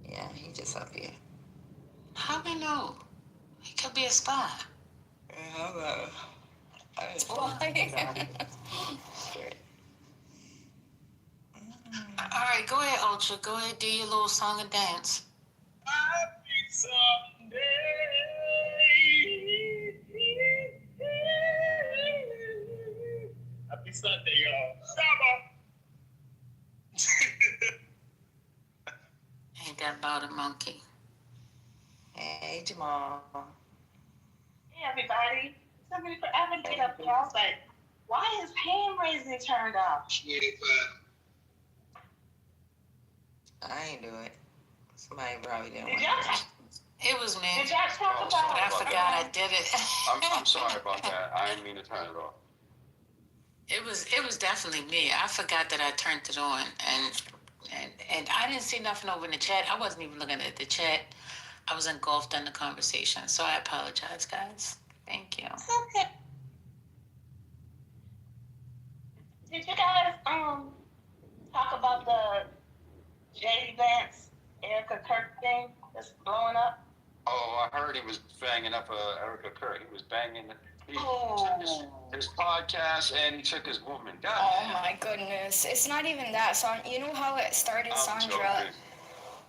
Yeah, he just up here. How we know? He could be a spy. Hello. All right, go ahead, Ultra. Go ahead, do your little song and dance. Happy Sunday. Happy Sunday, y'all. Ain't that about a monkey? Hey, Jamal. Hey, everybody. Took me forever to get up here. I was like, why is hand raising turned off? I ain't do it. Somebody probably didn't Did want y'all to. It was me. Did y'all talk about But I forgot I did it. I'm sorry about that. I didn't mean to turn it off. It was definitely me. I forgot that I turned it on, and I didn't see nothing over in the chat. I wasn't even looking at the chat. I was engulfed in the conversation, so I apologize, guys. Thank you. Okay. Did you guys talk about the J.D. Vance, Erica Kirk thing that's blowing up? Oh, I heard he was banging up Erica Kirk. He was banging his podcast, and he took his woman. God. Oh my goodness. It's not even that. You know how it started, Sandra?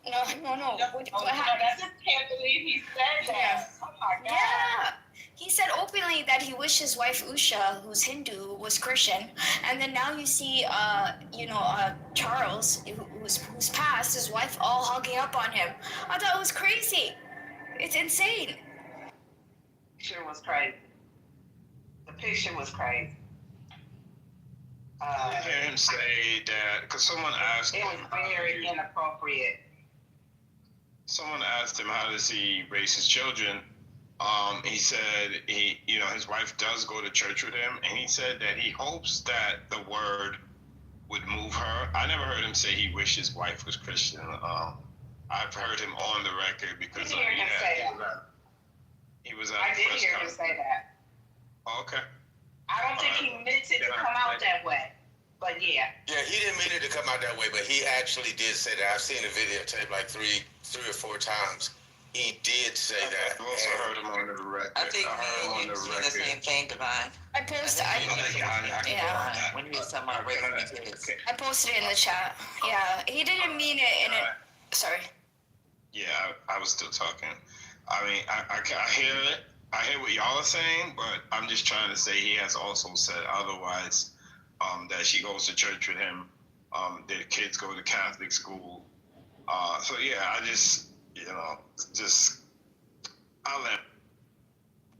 Joking. No. What happened? I just can't believe he said that. Yeah. Oh my God. Yeah. He said openly that he wished his wife Usha, who's Hindu, was Christian, and then now you see, Charles, who's passed, his wife all hugging up on him. I thought it was crazy. It's insane. The picture was crazy. The picture was crazy. I didn't hear him say that because someone asked It him. was very inappropriate. Someone asked him how does he raise his children. He said his wife does go to church with him, and he said that he hopes that the word would move her. I never heard him say he wished his wife was Christian. I've heard him on the record because I did hear him say that. He was at I a did press hear him conference. say that. Oh, okay. I don't think he meant it to come out that way, but yeah. Yeah, he didn't mean it to come out that way, but he actually did say that. I've seen the videotape like three or four times. He did say that. I've also heard him on the record. I think me and you said the same thing, Divine. I posted. Yeah. When he was talking about raising the kids. I posted it in the chat. Yeah, he didn't mean it in it. Sorry. Yeah, I was still talking. I mean, I hear it. I hear what y'all are saying, but I'm just trying to say he has also said otherwise. That she goes to church with him. Their kids go to Catholic school. So yeah, I just I'll let.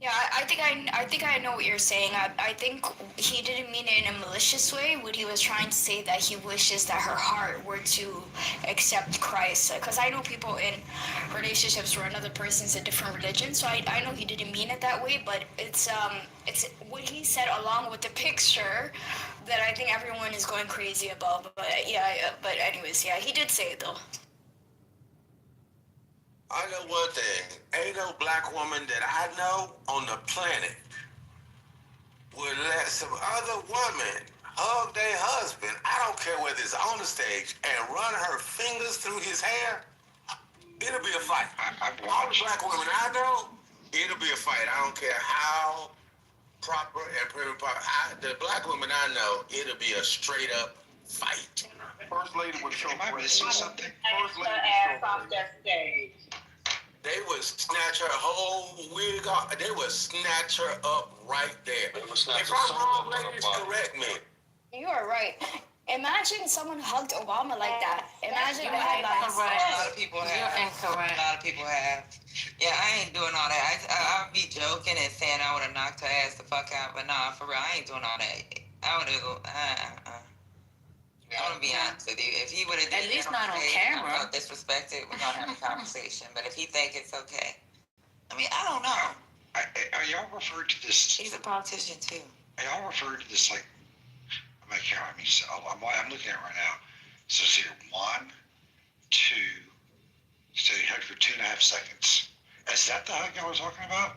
Yeah, I think I know what you're saying. I think he didn't mean it in a malicious way when he was trying to say that he wishes that her heart were to accept Christ. Because I know people in relationships where another person's a different religion, so I know he didn't mean it that way. But it's what he said along with the picture that I think everyone is going crazy about. But yeah, but anyways, yeah, he did say it though. I know one thing. Ain't no black woman that I know on the planet would let some other woman hug their husband, I don't care whether it's on the stage, and run her fingers through his hair. It'll be a fight. All the black women I know, it'll be a fight. I don't care how proper and proper. The black women I know, it'll be a straight up fight. First lady would show Am I missing something? First lady ass off that stage. They would snatch her whole wig off. They would snatch her up right there. If I'm wrong, ladies, correct me. You are right. Imagine someone hugged Obama like that. Imagine the headlines. A lot of people have. Incorrect. A lot of people have. Yeah, I ain't doing all that. I'll be joking and saying I would have knocked her ass the fuck out, but nah, for real, I ain't doing all that. I would have go. I'm gonna be honest with you. If he would have At least not on camera. I felt disrespected, we're gonna have a conversation. But if he think it's okay, I mean, I don't know. Are y'all referred to this? He's a politician too. Are y'all referred to this like? I'm looking at it right now. So it's here 1, 2. So you hug for 2.5 seconds. Is that the hug y'all were talking about?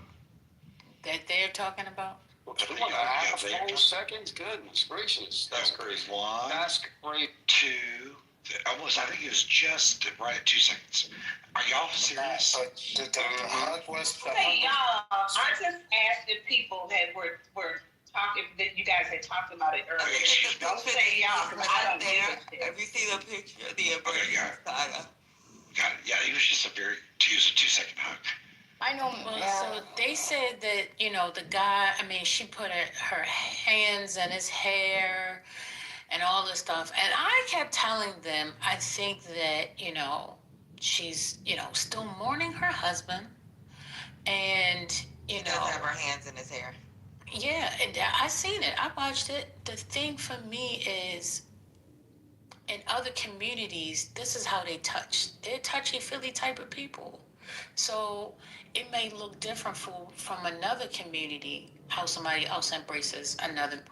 That they're talking about? 2.5 seconds? Goodness gracious. That's crazy. 1. That's great. 2. I think it was just right at 2 seconds. Are y'all serious? Okay, y'all. I just asked if people were talking, that you guys had talked about it earlier. Don't say y'all, because I don't know. If you see the picture, the saga. Got it. Yeah, it was just a 2-second hug. I know. Well, so they said that, the guy, she put her hands in his hair and all this stuff. And I kept telling them, I think that, she's, still mourning her husband. And, She does have her hands in his hair. Yeah, and I seen it. I watched it. The thing for me is, in other communities, this is how they touch. They're touchy-feely type of people. So it may look different from another community, how somebody else embraces another,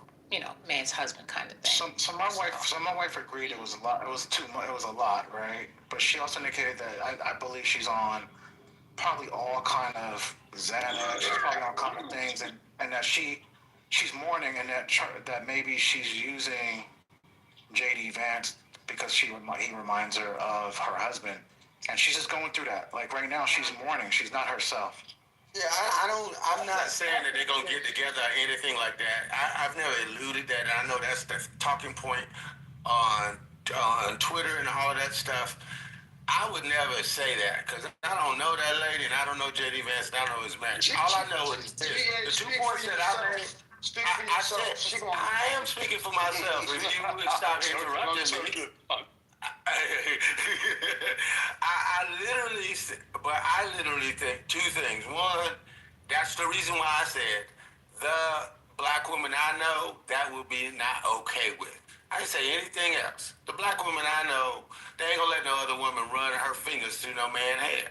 man's husband kind of thing. So my wife agreed it was a lot. It was too much. It was a lot, right? But she also indicated that I believe she's on probably all kind of Xanax, probably on kind of things, and that she's mourning, and that maybe she's using J.D. Vance because he reminds her of her husband, and she's just going through that. Like right now, she's mourning. She's not herself. Yeah, I'm not saying that they're gonna get together or anything like that. I've never alluded that, and I know that's the talking point on Twitter and all that stuff. I would never say that because I don't know that lady, and I don't know J.D. Vance, and I don't know his man. All I know is this: the 2 points that I made. I am speaking for myself. If you would stop interrupting me. I literally think 2 things. One, that's the reason why I said the black woman I know that would be not okay with. I didn't say anything else. The black woman I know, they ain't gonna let no other woman run her fingers through no man's hair.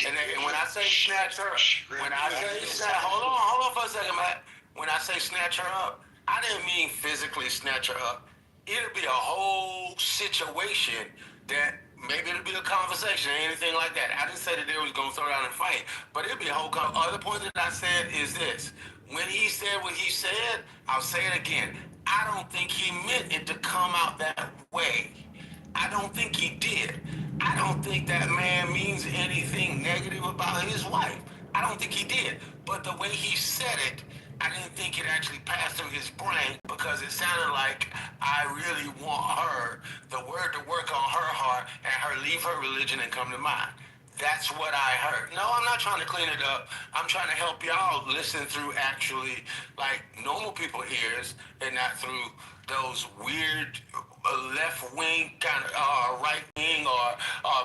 And when I say snatch her, hold on for a second, Matt. When I say snatch her up, I didn't mean physically snatch her up. It'll be a whole situation that maybe it'll be a conversation or anything like that. I didn't say that they was gonna throw down and fight, but it'll be a whole other point that I said is this. When he said what he said, I'll say it again. I don't think he meant it to come out that way. I don't think he did. I don't think that man means anything negative about his wife. I don't think he did. But the way he said it, I didn't think it actually passed through his brain because it sounded like I really want her, the word to work on her heart and her leave her religion and come to mine. That's what I heard. No, I'm not trying to clean it up. I'm trying to help y'all listen through actually like normal people ears and not through those weird left wing kind of right wing or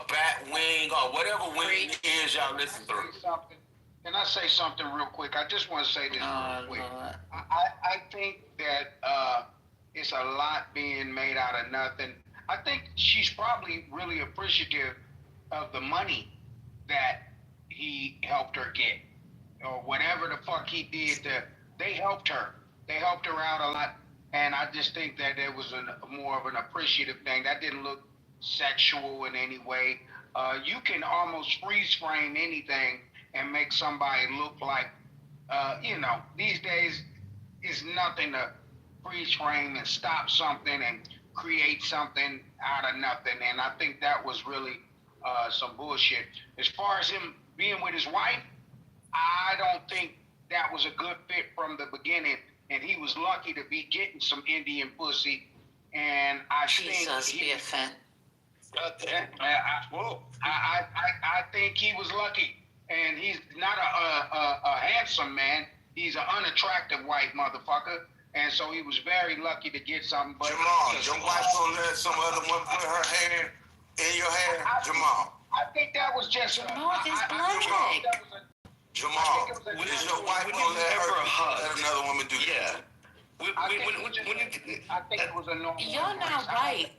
bat wing or whatever wing it is y'all listen through. Can I say something real quick? I just want to say this real quick. I think that it's a lot being made out of nothing. I think she's probably really appreciative of the money that he helped her get, or whatever the fuck he did. They helped her. They helped her out a lot, and I just think that it was more of an appreciative thing. That didn't look sexual in any way. You can almost freeze frame anything and make somebody look like, these days it's nothing to freeze frame and stop something and create something out of nothing. And I think that was really some bullshit. As far as him being with his wife, I don't think that was a good fit from the beginning. And he was lucky to be getting some Indian pussy. And I think I think he was lucky. And he's not a handsome man. He's an unattractive white motherfucker. And so he was very lucky to get something. But Jamal, your wife gonna let some other woman put her hand in your hair? Jamal. I think that was just Jamal, is your wife gonna let another woman do that? I think it was a normal. You're not right.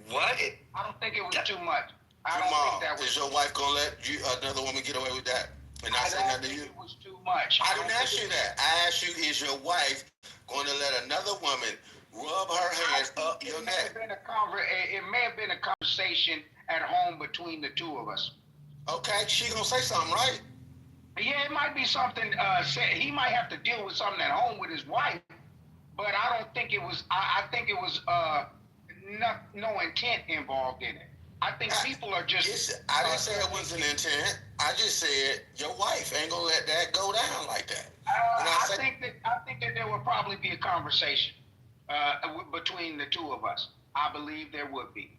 What? I don't think it was too much. Jamal, is your wife gonna let another woman get away with that and not say nothing to you? It was too much. I didn't ask you that. I asked you, is your wife going to let another woman rub her hands up your neck? It may have been a conversation at home between the two of us. Okay, she gonna say something, right? Yeah, it might be something. He might have to deal with something at home with his wife, but I don't think it was. I think it was no intent involved in it. I think people are just. I didn't say it was an intent. I just said your wife ain't gonna let that go down like that. I think that there would probably be a conversation between the two of us. I believe there would be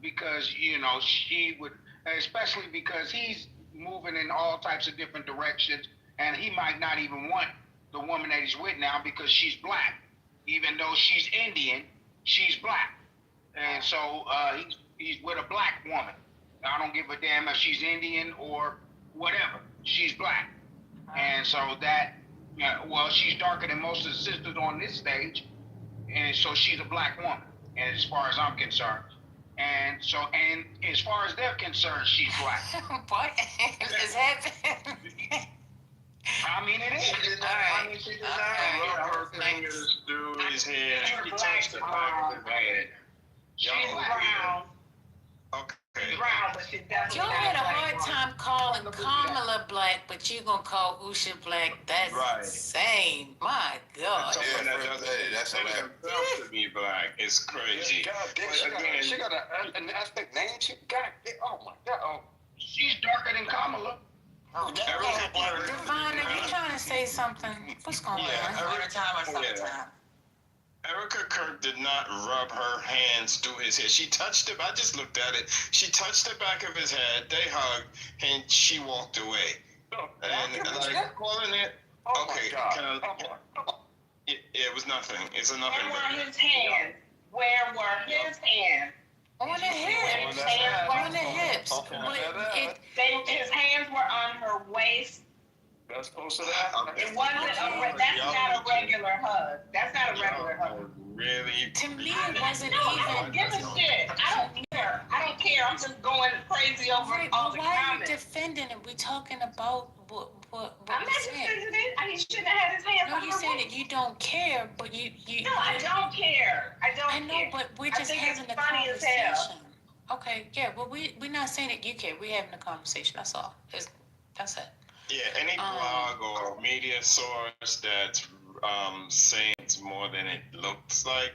because she would, especially because he's moving in all types of different directions, and he might not even want the woman that he's with now because she's black. Even though she's Indian, she's black, and so he's with a black woman. I don't give a damn if she's Indian or whatever. She's black. And so that, she's darker than most of the sisters on this stage. And so she's a black woman, as far as I'm concerned. And as far as they're concerned, she's black. What is happening? I mean, it is. I mean, she did not rub her fingers through his hair. She touched the back of his head. She's brown. Okay. Brown, but she definitely You had a hard time calling Kamala black, but you gonna call Usha black. That's insane. My God. That's to be black. It's crazy. She got an ethnic name. Oh my God. Oh, she's darker than Kamala. Divine, are you trying to say something? What's going on? Erica Kirk did not rub her hands through his hair. She touched him. I just looked at it. She touched the back of his head. They hugged, and she walked away. And calling it. Okay. It was nothing. It's a nothing. Where were his hands? Where were his hands? On the hips. On the hips. His hands were on her waist. That's close to that. It wasn't. That's not a regular hug. That's not a regular hug. really. To me, it wasn't No, even. I don't give a shit. I don't care. I don't care. I'm just going crazy over Right, all well, the why are you comments. defending it? We're talking about what I'm not defending it. He shouldn't have had his hands No, on you're her saying waist. that you don't care, but you. No, I don't care. I don't I know, care. but we're I just think having it's a funny as hell. conversation. Okay, yeah, well, we're not saying that you care. We're having a conversation. That's all. That's it. Yeah, any blog or media source that's saying it's more than it looks like.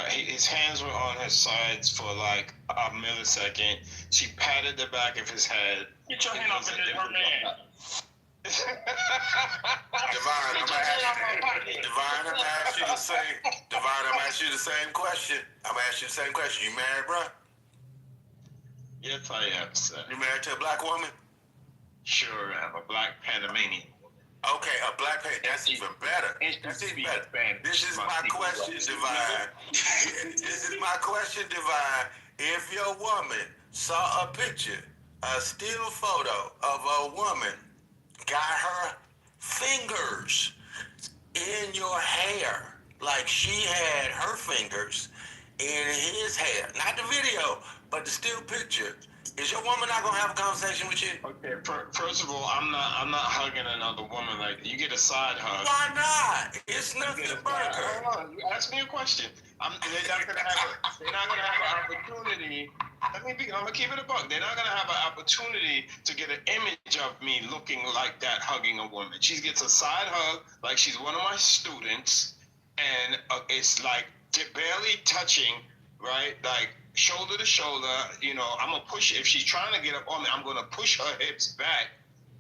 His hands were on his sides for like a millisecond. She patted the back of his head. Get your hand off of her man. Divine, I'm gonna ask you the same. Divine, I'm gonna ask you the same question. You married, bro? Yes, I am, sir. You married to a black woman? Sure, I'm a black Panamanian. Okay, a black Pan. That's even better. That's even better. This is my question, Divine. This is my question, Divine. If your woman saw a picture, a still photo of a woman, got her fingers in your hair, like she had her fingers in his hair, not the video, but the still picture, is your woman not gonna have a conversation with you? Okay, first of all, I'm not hugging another woman like that. You get a side hug. Why not? It's nothing burger. Hold on, you ask me a question. They're not gonna have an opportunity. I'm gonna keep it a buck. They're not gonna have an opportunity to get an image of me looking like that hugging a woman. She gets a side hug like she's one of my students, and it's like barely touching, right? Like shoulder to shoulder. You know, I'm gonna push. If she's trying to get up on me, I'm gonna push her hips back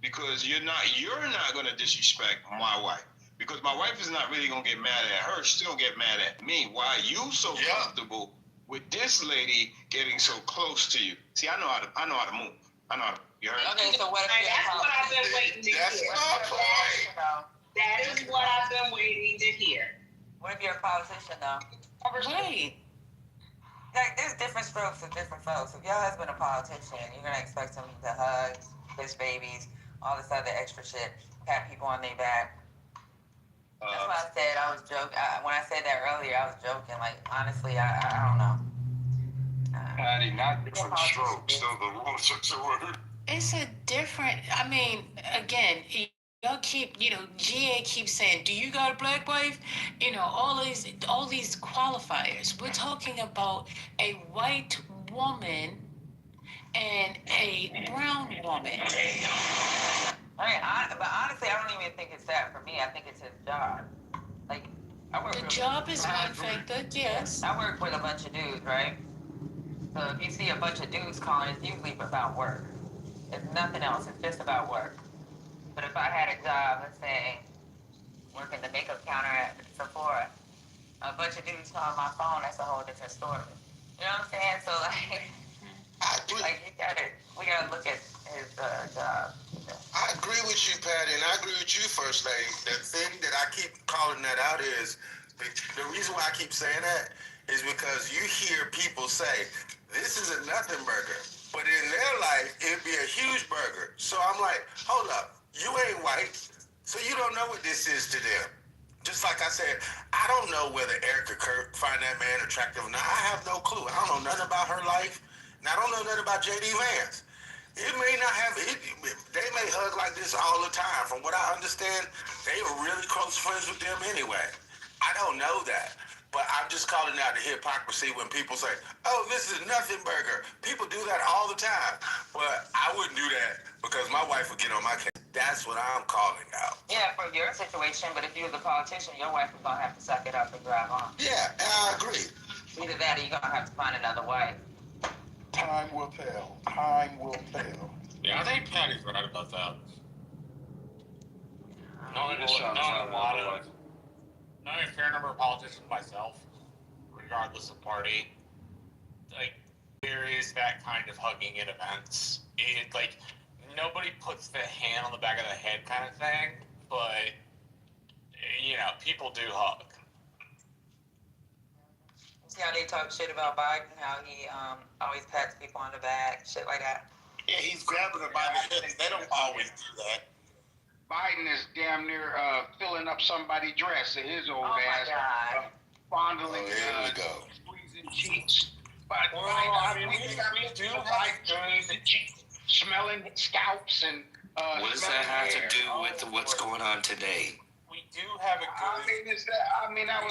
because you're not gonna disrespect my wife. Because my wife is not really gonna get mad at her. She's gonna get mad at me. Why are you so comfortable with this lady getting so close to you? See, I know how to move. I know how to. You heard? Okay, so what if That's what I've been waiting to hear. That's my point. That is what I've been waiting to hear. What if you're a politician, though? Right. Like, there's different strokes for different folks. If your husband a politician, you're gonna expect him to hug, kiss babies, all this other extra shit, pat people on their back. That's why I said I was joking. When I said that earlier, I was joking. Like, honestly, I don't know. Patty, not different strokes. So the rules are the word. It's a different. I mean, again, y'all keep, GA keeps saying, "Do you got a black wife?" All these qualifiers. We're talking about a white woman and a brown woman. But honestly, I don't even think it's that for me. I think it's his job. Like, The job is one factor, yes. I work with a bunch of dudes, right? So if you see a bunch of dudes calling, it's usually about work. It's nothing else. It's just about work. But if I had a job, let's say, working the makeup counter at Sephora, a bunch of dudes calling my phone, that's a whole different story. You know what I'm saying? So, we gotta look at his job. I agree with you, Patty, and I agree with you, First Lady. The thing that I keep calling that out is, the reason why I keep saying that is because you hear people say, this is a nothing burger, but in their life, it'd be a huge burger. So I'm like, hold up, you ain't white, so you don't know what this is to them. Just like I said, I don't know whether Erica Kirk find that man attractive or not. I have no clue. I don't know nothing about her life, and I don't know nothing about J.D. Vance. It may not have, they may hug like this all the time. From what I understand, they were really close friends with them anyway. I don't know that. But I'm just calling out the hypocrisy when people say, oh, this is a nothing burger. People do that all the time. But I wouldn't do that because my wife would get on my case. That's what I'm calling out. Yeah, for your situation, but if you was a politician, your wife was gonna have to suck it up and drive on. Yeah, I agree. Either that or you're gonna have to find another wife. Time will tell. Time will tell. Yeah, I think Patty's right about that. Knowing a fair number of politicians myself, regardless of party, like, there is that kind of hugging at events. It, like, nobody puts the hand on the back of the head kind of thing, but, people do hug. See how they talk shit about Biden, how he always pats people on the back, shit like that. Yeah, he's grabbing her by the hips. They don't always do that. Biden is damn near filling up somebody's dress in his old ass. God. fondling, here we go. squeezing cheeks. But we do have squeezing cheeks, smelling scalps, and what does that have to do with what's going on today? We do have a good. That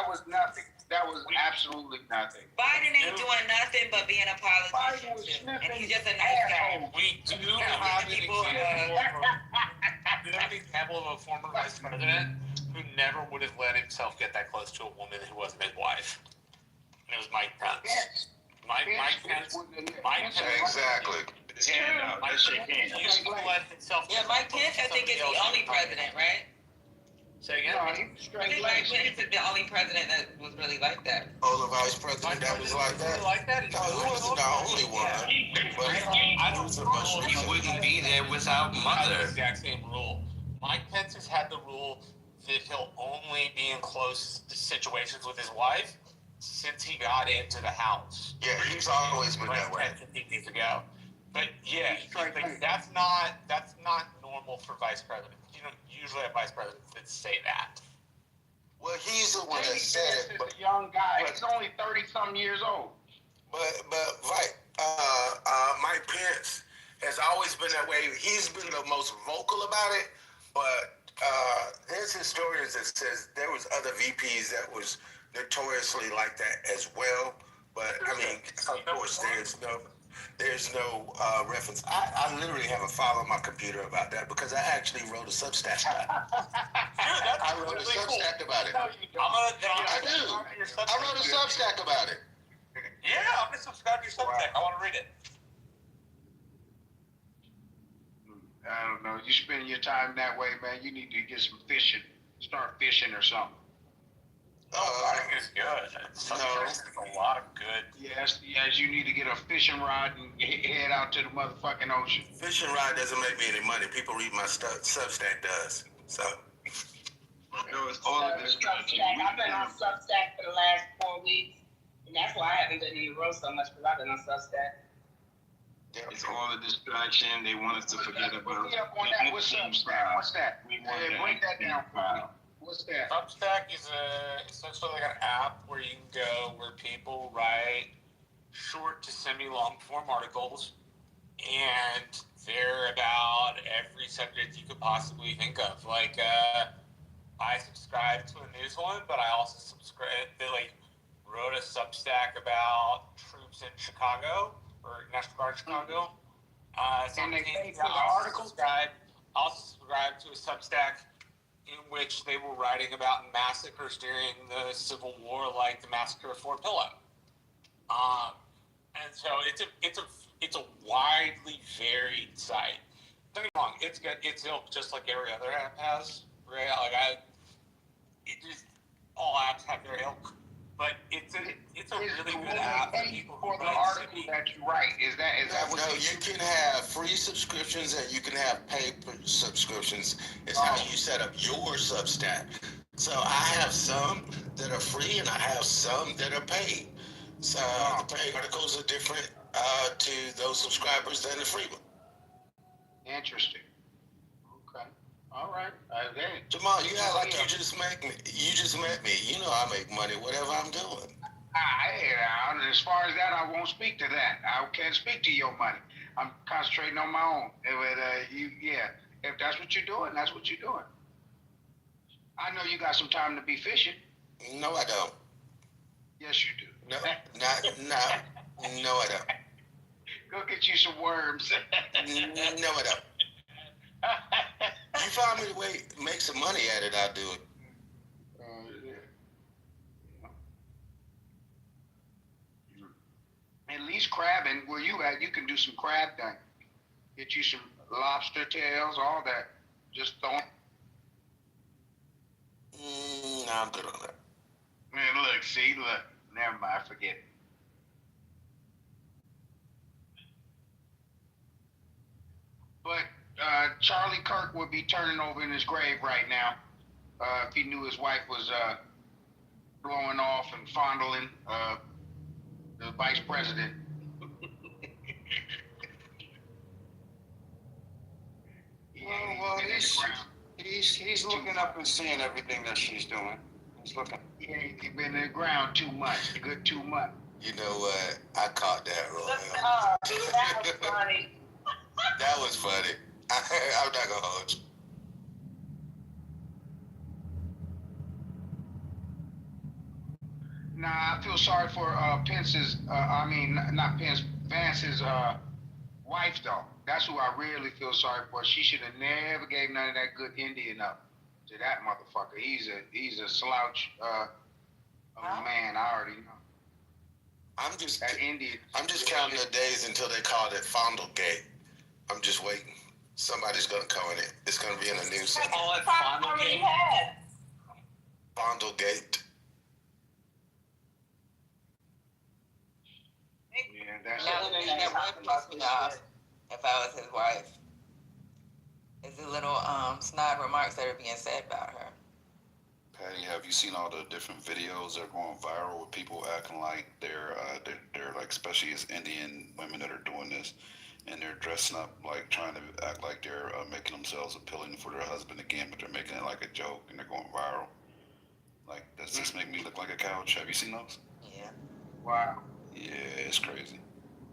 was nothing. That was absolutely nothing. Biden ain't doing nothing but being a politician, and he's just a nice guy. We do have an example of a former vice president who never would have let himself get that close to a woman who wasn't his wife. And it was Mike Pence. Mike Pence. Exactly. Yeah, Mike Pence, I think, is the only president, right? Say again? I think Mike Pence is the only president that was really like that. Oh, the vice president that was like that? No, he wasn't the only one. But I don't know. He wouldn't be there without Mother. The exact same rule. Mike Pence has had the rule that he'll only be in close situations with his wife since he got into the House. Yeah, he's always been that way. 10, 15 years ago. But yeah, that's not normal for vice presidents. You don't usually have vice presidents that say that. Well, he's the one that said it. But a young guy. He's only 30-something years old. But Mike Pence has always been that way. He's been the most vocal about it. But there's historians that says there was other VPs that was notoriously like that as well. But I mean, of course, there's no reference. I literally have a file on my computer about that because I actually wrote a Substack about it. I wrote a Substack about it. I do. I wrote a Substack about it. Yeah, I'm gonna subscribe to your Substack. I want to read it. I don't know. You spending your time that way, man. You need to get some fishing. Start fishing or something. Fishing is good. There's a lot of good. Yes, you need to get a fishing rod and head out to the motherfucking ocean. Fishing rod doesn't make me any money. People read my stuff. Substack does. So. All of this I've been on Substack for the last 4 weeks, and that's why I haven't done any roast so much because I've been on Substack. It's all a distraction. They want us to forget about. What's Substack? What's that? Break that down for me. What's that? Substack is essentially like an app where you can go where people write short to semi-long form articles, and they're about every subject you could possibly think of. Like, I subscribe to a news one, but I also they wrote a Substack about troops in Chicago, or National Guard Chicago. And they pay for the articles? I also subscribe to a Substack in which they were writing about massacres during the Civil War, like the massacre of Fort Pillow. And so it's a widely varied site. Don't get me wrong, it's good. It's ilk just like every other app has. Right? All apps have their ilk, but it's a really good app for people who the article that you write. Is that what? No, you can have free subscriptions and you can have paid subscriptions. It's how you set up your Substack. So I have some that are free and I have some that are paid. So the paid articles are different to those subscribers than the free one. Interesting. Okay. All right. Jamal, you act like you just met me. You know I make money, whatever I'm doing. As far as that, I won't speak to that. I can't speak to your money. I'm concentrating on my own. If that's what you're doing, that's what you're doing. I know you got some time to be fishing. No, I don't. Yes, you do. No, no, I don't. Go get you some worms. No, I don't. You find me a way to make some money at it, I'll do it. At least crabbing, where you at, you can do some crab thing. Get you some lobster tails, all that. Just don't. No, I'm good on that. Man, look. Never mind, forget it. But Charlie Kirk would be turning over in his grave right now if he knew his wife was blowing off and fondling the vice president. Well, he's looking up and seeing everything that she's doing. Yeah, you've been in the ground too much. Good too much. You know what? I caught that, Royal. That was funny. That was funny. I'm not gonna hold you. Nah, I feel sorry for Pence's. Not Pence. Vance's wife though. That's who I really feel sorry for. She should have never gave none of that good Indian up to that motherfucker. He's a slouch of a man. I already know. I'm just that Indian. I'm just counting the days until they call it Fondlegate. I'm just waiting. Somebody's gonna cover it. It's gonna be in the news. Call it Fondlegate. Fondlegate. Yeah, that's Now, the thing that would piss me off if I was his wife is the little snide remarks that are being said about her. Patty, have you seen all the different videos that are going viral with people acting like they're like, especially as Indian women that are doing this, and they're dressing up like trying to act like they're making themselves appealing for their husband again, but they're making it like a joke and they're going viral. Like, does this make me look like a couch? Have you seen those? Yeah. Wow. Yeah, it's crazy.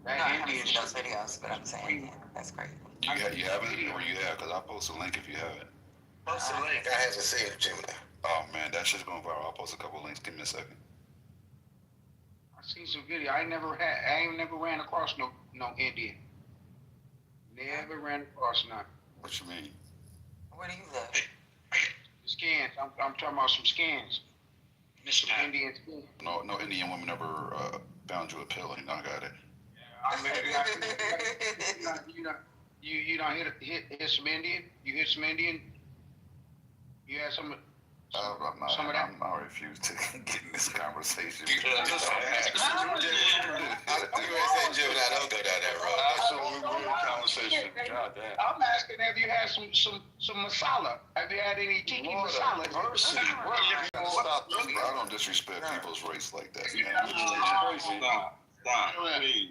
No, I haven't seen those videos, but I'm saying, yeah, that's crazy. You haven't, or you have? Because I'll post a link if you haven't. Post a link. I haven't seen it, Jimmy. Oh man, that shit's going viral. I'll post a couple of links. Give me a second. I seen some video. I ain't never ran across no Indian. Never ran across none. What you mean? Where do you live? Scans. I'm talking about some scans. Some Indian scans. No Indian woman ever found you appealing. I got it. I mean, you don't hit some Indian. You hit some Indian. You had some. I refuse to get in this conversation. I'm going to say, Jimmy, don't go down that road. That's a weird conversation. God damn. I'm asking, have you had some masala? Have you had any tiki masala? Mercy. Stop. I don't disrespect people's race like that, man. Stop. Please.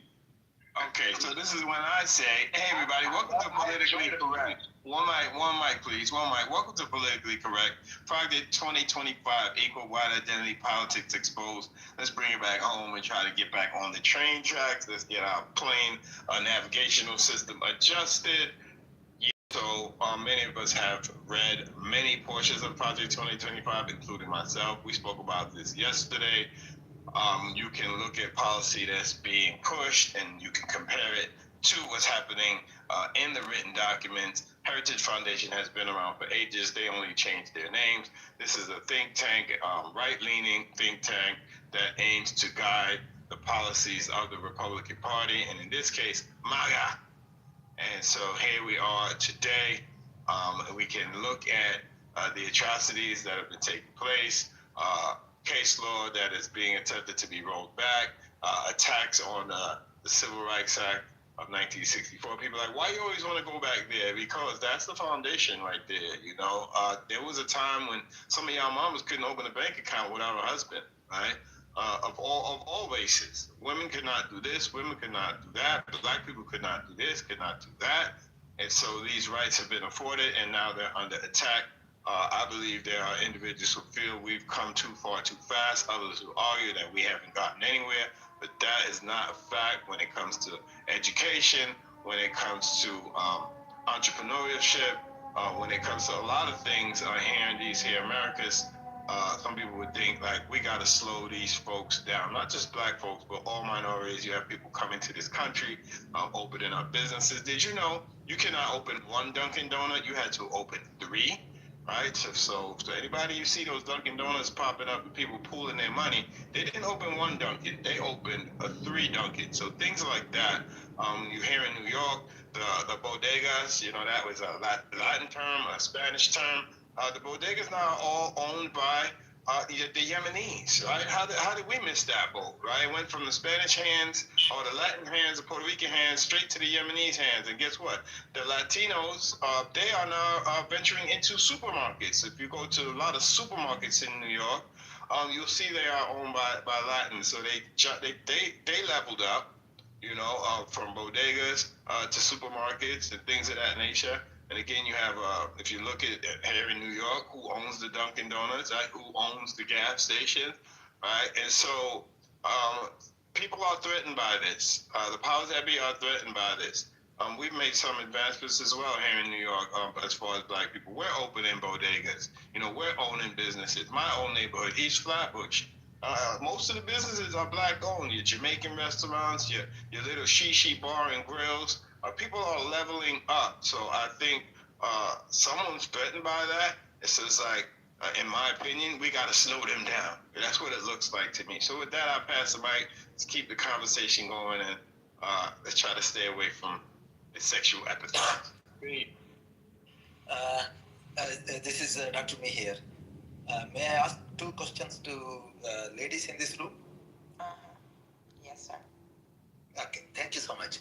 Okay, so this is when I say, hey everybody, welcome to Politically Correct. One mic please, one mic. Welcome to Politically Correct. Project 2025, Equal White Identity Politics Exposed. Let's bring it back home and try to get back on the train tracks. Let's get our plane navigational system adjusted. So many of us have read many portions of Project 2025, including myself. We spoke about this yesterday. You can look at policy that's being pushed and you can compare it to what's happening in the written documents. Heritage Foundation has been around for ages. They only changed their names. This is a think tank, right-leaning think tank that aims to guide the policies of the Republican Party, and in this case, MAGA. And so here we are today. We can look at the atrocities that have been taking place, case law that is being attempted to be rolled back, attacks on the Civil Rights Act of 1964. People are like, why you always want to go back there? Because that's the foundation right there, you know. There was a time when some of y'all mamas couldn't open a bank account without a husband, right? Of all races. Women could not do this, women could not do that, black people could not do this, could not do that. And so these rights have been afforded and now they're under attack. I believe there are individuals who feel we've come too far too fast, others who argue that we haven't gotten anywhere, but that is not a fact when it comes to education, when it comes to entrepreneurship, when it comes to a lot of things here in these Americas. Some people would think like we got to slow these folks down, not just black folks, but all minorities. You have people coming to this country, opening up businesses. Did you know you cannot open one Dunkin' Donut? You had to open 3. Right, so anybody you see those Dunkin' Donuts popping up and people pooling their money, they didn't open one Dunkin', they opened 3 Dunkin'. So things like that. You hear in New York, the bodegas, you know, that was a Latin term, a Spanish term. The bodegas now are all owned by the Yemenis, right? How did we miss that boat, right? It went from the Spanish hands or the Latin hands, the Puerto Rican hands, straight to the Yemenis hands. And guess what? The Latinos, they are now venturing into supermarkets. If you go to a lot of supermarkets in New York, you'll see they are owned by Latins. So they leveled up, you know, from bodegas to supermarkets and things of that nature. And again, you have, if you look at here in New York, who owns the Dunkin' Donuts, right? Who owns the gas station, right? And so people are threatened by this. The powers that be are threatened by this. We've made some advancements as well here in New York as far as black people. We're opening bodegas. You know, we're owning businesses. My own neighborhood, East Flatbush. Most of the businesses are black owned. Your Jamaican restaurants, your little shishi bar and grills. People are leveling up. So I think someone's threatened by that. It's just like, in my opinion, we got to slow them down. That's what it looks like to me. So with that, I'll pass the mic. Let's keep the conversation going and let's try to stay away from the sexual epithets. This is Dr. Me here. May I ask 2 questions to ladies in this room? Yes, sir. Okay, thank you so much.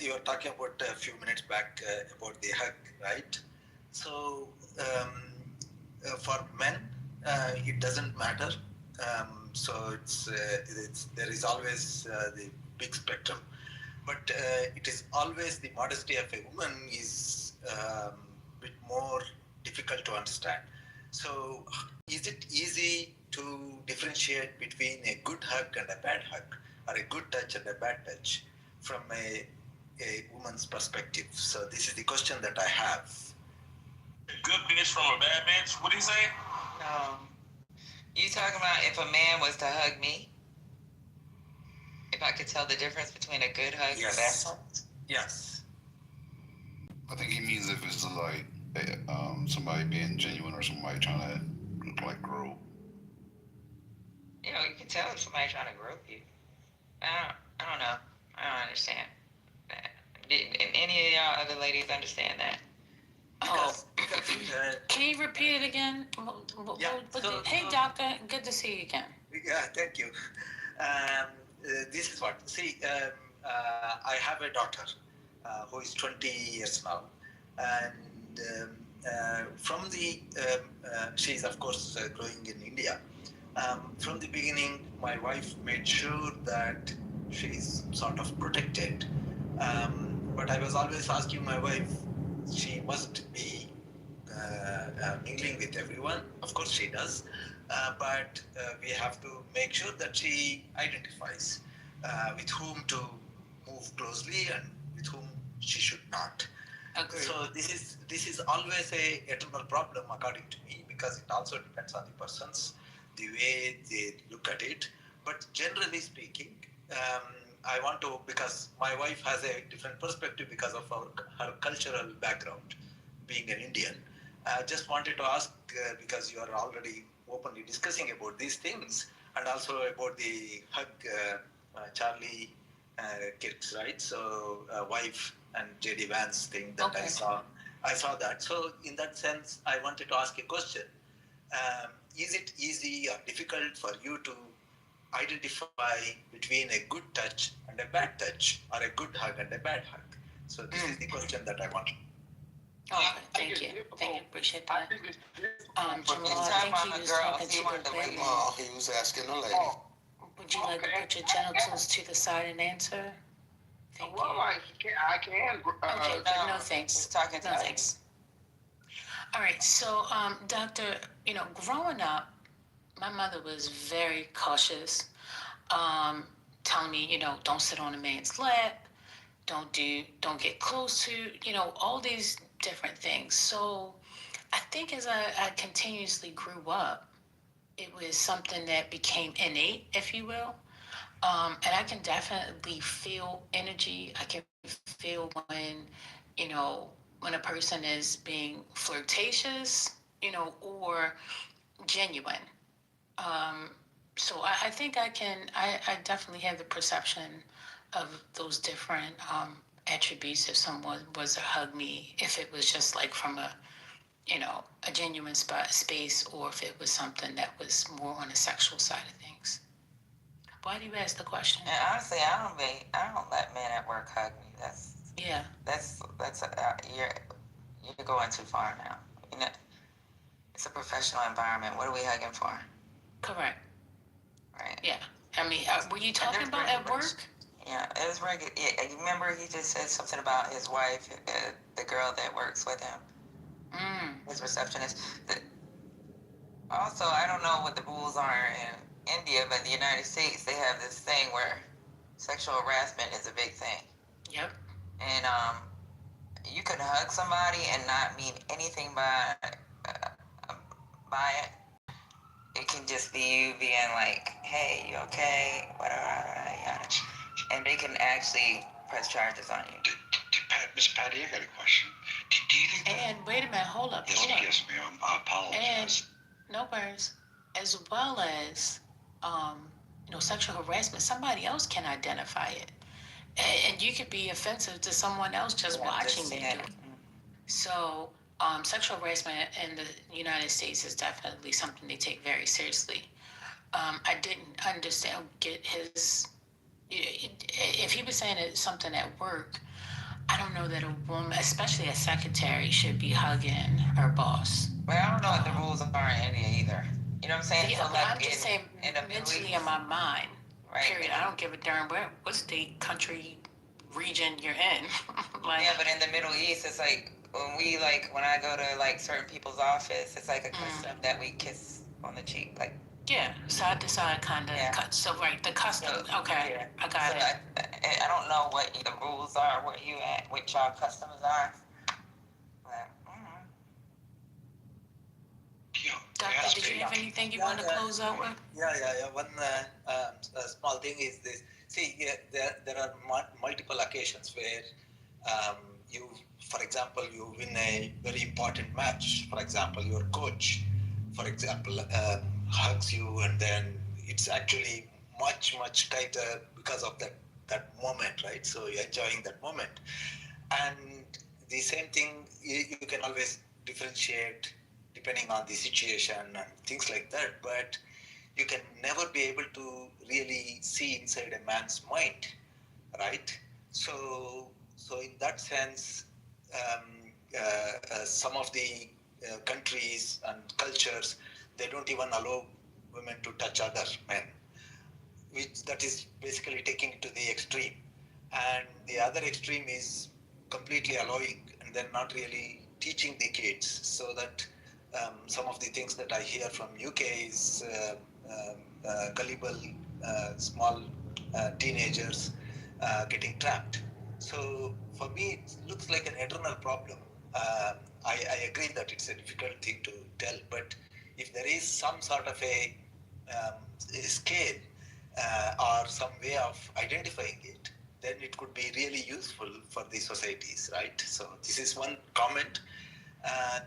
You were talking about a few minutes back about the hug, right? So for men, it doesn't matter. So it's there is always the big spectrum, but it is always the modesty of a woman is bit more difficult to understand. So is it easy to differentiate between a good hug and a bad hug, or a good touch and a bad touch from a woman's perspective? So this is the question that I have. A good bitch from a bad bitch? What do you say? You talking about if a man was to hug me? If I could tell the difference between a good hug and a bad hug? Yes. I think he means if it's like somebody being genuine or somebody trying to like grow. You know, you can tell if somebody's trying to grope you. I don't know. I don't understand that. Did any of y'all other ladies understand that? Can you repeat it again? Hey, doctor, good to see you again. Yeah, thank you. This is what. See, I have a daughter who is 20 years now, and from the she is of course growing in India. From the beginning, my wife made sure that she is sort of protected. But I was always asking my wife, she must be mingling with everyone. Of course she does, but we have to make sure that she identifies with whom to move closely and with whom she should not. Agreed. So this is always a eternal problem according to me, because it also depends on the persons, the way they look at it. But generally speaking, I want to, because my wife has a different perspective because of her cultural background, being an Indian. I just wanted to ask, because you are already openly discussing about these things, and also about the hug Charlie kids, right? So wife and JD Vance thing that Okay. I saw that. So in that sense, I wanted to ask a question. Is it easy or difficult for you to identify between a good touch and a bad touch, or a good hug and a bad hug? So this is the question that I want. Okay, thank you. Thank you. Appreciate that. Jamal, I think he was talking to the lady. No, he was asking the lady. Would you like to put your genitals to the side and answer? Thank you. I can. Okay, no thanks. No thanks. All right, so, doctor, growing up, my mother was very cautious, telling me, don't sit on a man's lap, don't get close to, all these different things. So I think as I continuously grew up, it was something that became innate, if you will. And I can definitely feel energy. I can feel when a person is being flirtatious, or genuine. So I think I definitely have the perception of those different attributes if someone was to hug me, if it was just like from a genuine space, or if it was something that was more on the sexual side of things. Why do you ask the question? And honestly, I don't let men at work hug me. You're going too far now. It's a professional environment. What are we hugging for? Correct. Right. Yeah. I mean, were you talking about at work? Yeah, Yeah, it was very good. Yeah, you remember he just said something about his wife, the girl that works with him, his receptionist. Also, I don't know what the rules are in India, but in the United States, they have this thing where sexual harassment is a big thing. Yep. And you can hug somebody and not mean anything by it. It can just be you being like, "Hey, you okay?" Whatever, yada. And they can actually press charges on you. Miss Patty, I got a question. Do you think And wait a minute, hold up. Yes, ma'am. I apologize. And no worries. As well as, sexual harassment, somebody else can identify it. And you could be offensive to someone else just watching you do it. So, sexual harassment in the United States is definitely something they take very seriously. I didn't get his, if he was saying it's something at work, I don't know that a woman, especially a secretary, should be hugging her boss. Well, I don't know what the rules are in India either. You know what I'm saying? Yeah, so like I'm just saying mentally in my mind. Right. Period. I don't give a darn what state, country, region you're in. Yeah, but in the Middle East, it's like when I go to like certain people's office, it's like a custom that we kiss on the cheek, like. Yeah, side to side kind of. Yeah. So right, the custom. Okay, yeah. I got it. I don't know what the rules are, what y'all customs are. Doctor, did you have anything you want to close out with? Yeah. One small thing is this. See, there are multiple occasions where you, for example, you win a very important match. For example, your coach, for example, hugs you, and then it's actually much tighter because of that moment, right? So you're enjoying that moment. And the same thing, you can always differentiate depending on the situation and things like that, but you can never be able to really see inside a man's mind, right? So in that sense, some of the countries and cultures, they don't even allow women to touch other men, which that is basically taking it to the extreme. And the other extreme is completely allowing and then not really teaching the kids, so that some of the things that I hear from UK is gullible, small teenagers getting trapped. So for me, it looks like an eternal problem. I agree that it's a difficult thing to tell, but if there is some sort of a scale or some way of identifying it, then it could be really useful for the societies, right? So this is one comment.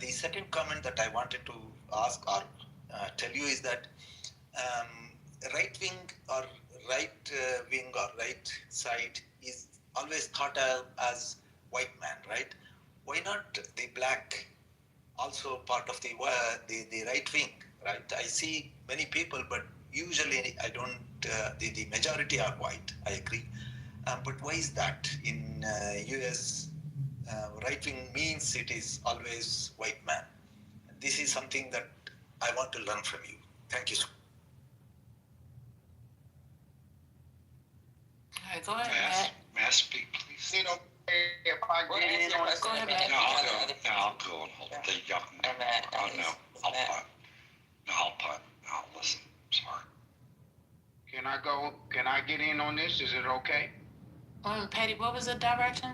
The second comment that I wanted to ask or tell you is that right wing or right side is always thought of as white man, right? Why not the black also part of the right wing, right? I see many people, but usually I don't. The majority are white. I agree, but why is that in U.S.? Right wing means it is always white man. This is something that I want to learn from you. Thank you so much. All right, go ahead, May I speak, please? You know, if I get in on Go ahead, Matt. No, I'll go and hold the young. I'll punt. I'll listen. Sorry. Can I go? Can I get in on this? Is it okay? Patty, what was the direction?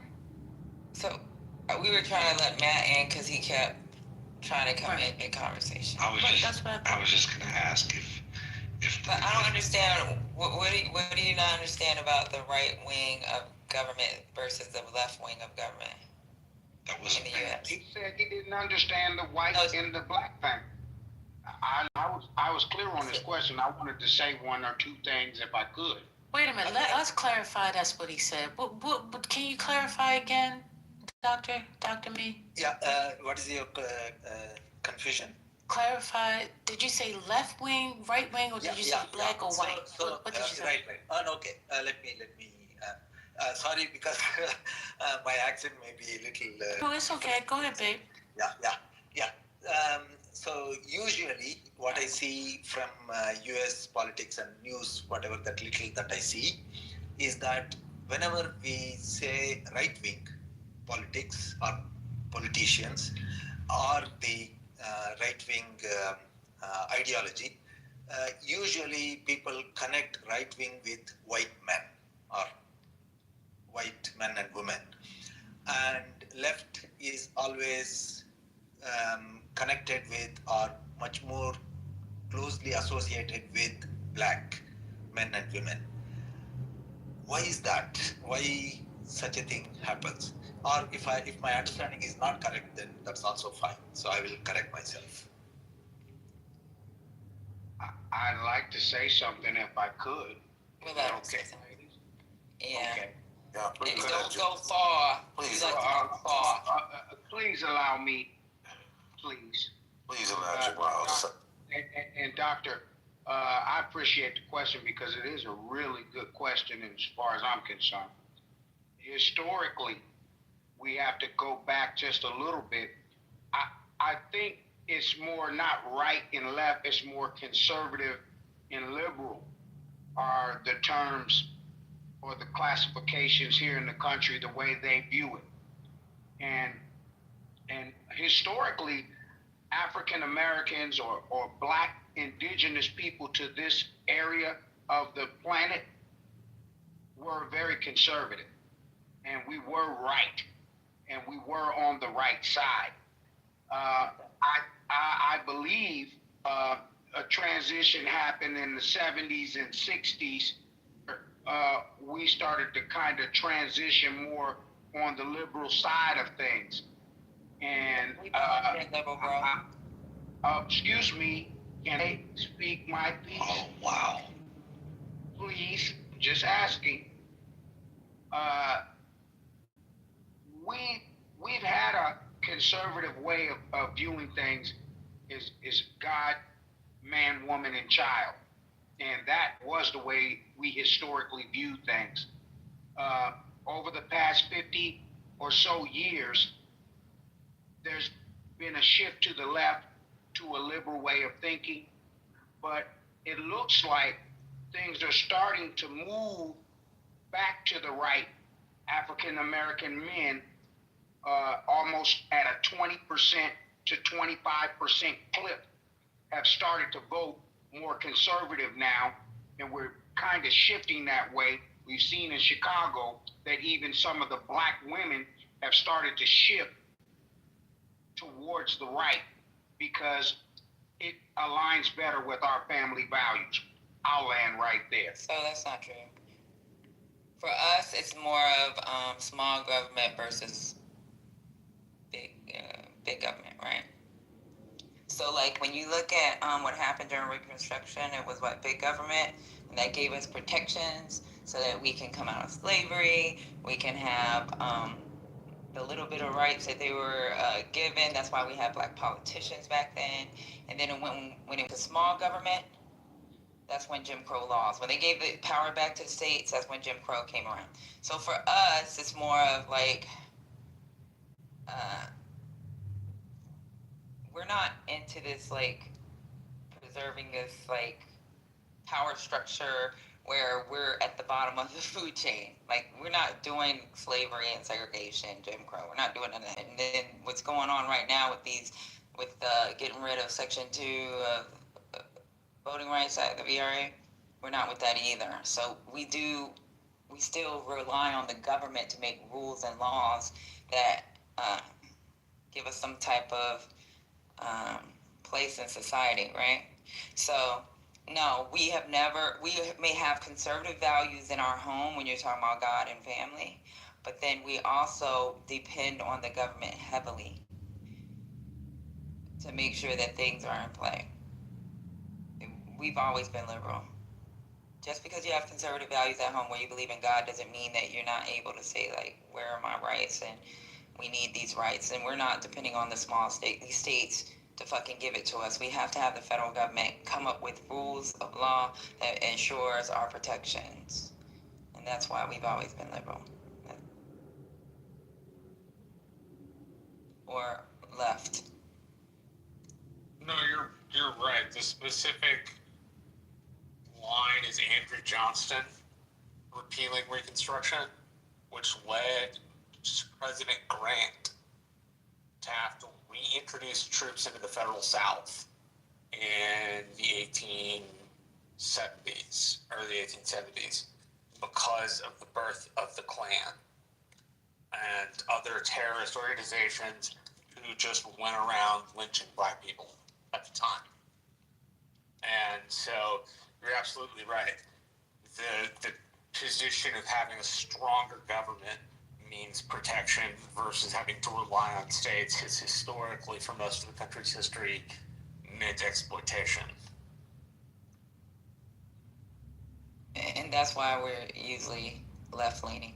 So we were trying to let Matt in because he kept trying to come in conversation. I was just going to ask if. But I don't understand. What do you not understand about the right wing of government versus the left wing of government? That wasn't in the U.S. He said he didn't understand the white and the black thing. I was clear on his question. I wanted to say one or two things if I could. Wait a minute. Let us clarify. That's what he said. What can you clarify again, Doctor Me? Yeah. What is your confusion? Clarify. Did you say left wing, right wing, or did you say black or white? What did you say? Right. Okay. Let me. Sorry, because my accent may be a little. No, it's okay. Go ahead, babe. Yeah. So usually, what I see from U.S. politics and news, whatever that little that I see, is that whenever we say right-wing politics or politicians or the right-wing ideology, usually people connect right-wing with white men or white men and women, and left is always connected with or much more closely associated with black men and women. Why is that? Why such a thing happens? Or if my understanding is not correct, then that's also fine. So I will correct myself. I'd like to say something if I could. Okay. Yeah. Okay. Yeah, please. And don't go far. Please. Please allow me. Please. Please allow Jamal. And Doctor, I appreciate the question because it is a really good question as far as I'm concerned. Historically, we have to go back just a little bit. I think it's more not right and left, it's more conservative and liberal are the terms or the classifications here in the country, the way they view it. And historically, African Americans or black indigenous people to this area of the planet were very conservative. And we were right. And we were on the right side. I believe a transition happened in the 70s and 60s. We started to kind of transition more on the liberal side of things. And excuse me, can I speak my piece? Oh, wow. Please, just asking. We've had a conservative way of viewing things is God, man, woman, and child. And that was the way we historically viewed things. Over the past 50 or so years, there's been a shift to the left to a liberal way of thinking, but it looks like things are starting to move back to the right. African American men almost at a 20% to 25% clip have started to vote more conservative now, and we're kind of shifting that way. We've seen in Chicago that even some of the black women have started to shift towards the right because it aligns better with our family values. I'll land right there. So that's not true. For us, it's more of small government versus big government, right? So, like, when you look at what happened during Reconstruction, it was big government, and that gave us protections so that we can come out of slavery, we can have the little bit of rights that they were given. That's why we had black politicians back then. And then when it was small government, that's when Jim Crow laws. When they gave the power back to the states, that's when Jim Crow came around. So for us, it's more of like, we're not into this like preserving this like power structure where we're at the bottom of the food chain. Like, we're not doing slavery and segregation, Jim Crow. We're not doing none of that. And then what's going on right now with getting rid of Section 2 of voting rights at the VRA, we're not with that either. So we still rely on the government to make rules and laws that give us some type of place in society, right? So no, we may have conservative values in our home when you're talking about God and family, but then we also depend on the government heavily to make sure that things are in play. We've always been liberal. Just because you have conservative values at home where you believe in God doesn't mean that you're not able to say, like, where are my rights? And we need these rights. And we're not depending on these states to fucking give it to us. We have to have the federal government come up with rules of law that ensures our protections. And that's why we've always been liberal. Or left. No, you're right. The specific line is Andrew Johnston repealing Reconstruction. which led President Grant to have to reintroduce troops into the federal South in the 1870s, early 1870s, because of the birth of the Klan and other terrorist organizations who just went around lynching black people at the time. And so you're absolutely right. The position of having a stronger government means protection versus having to rely on states has historically, for most of the country's history, meant exploitation. And that's why we're usually left-leaning.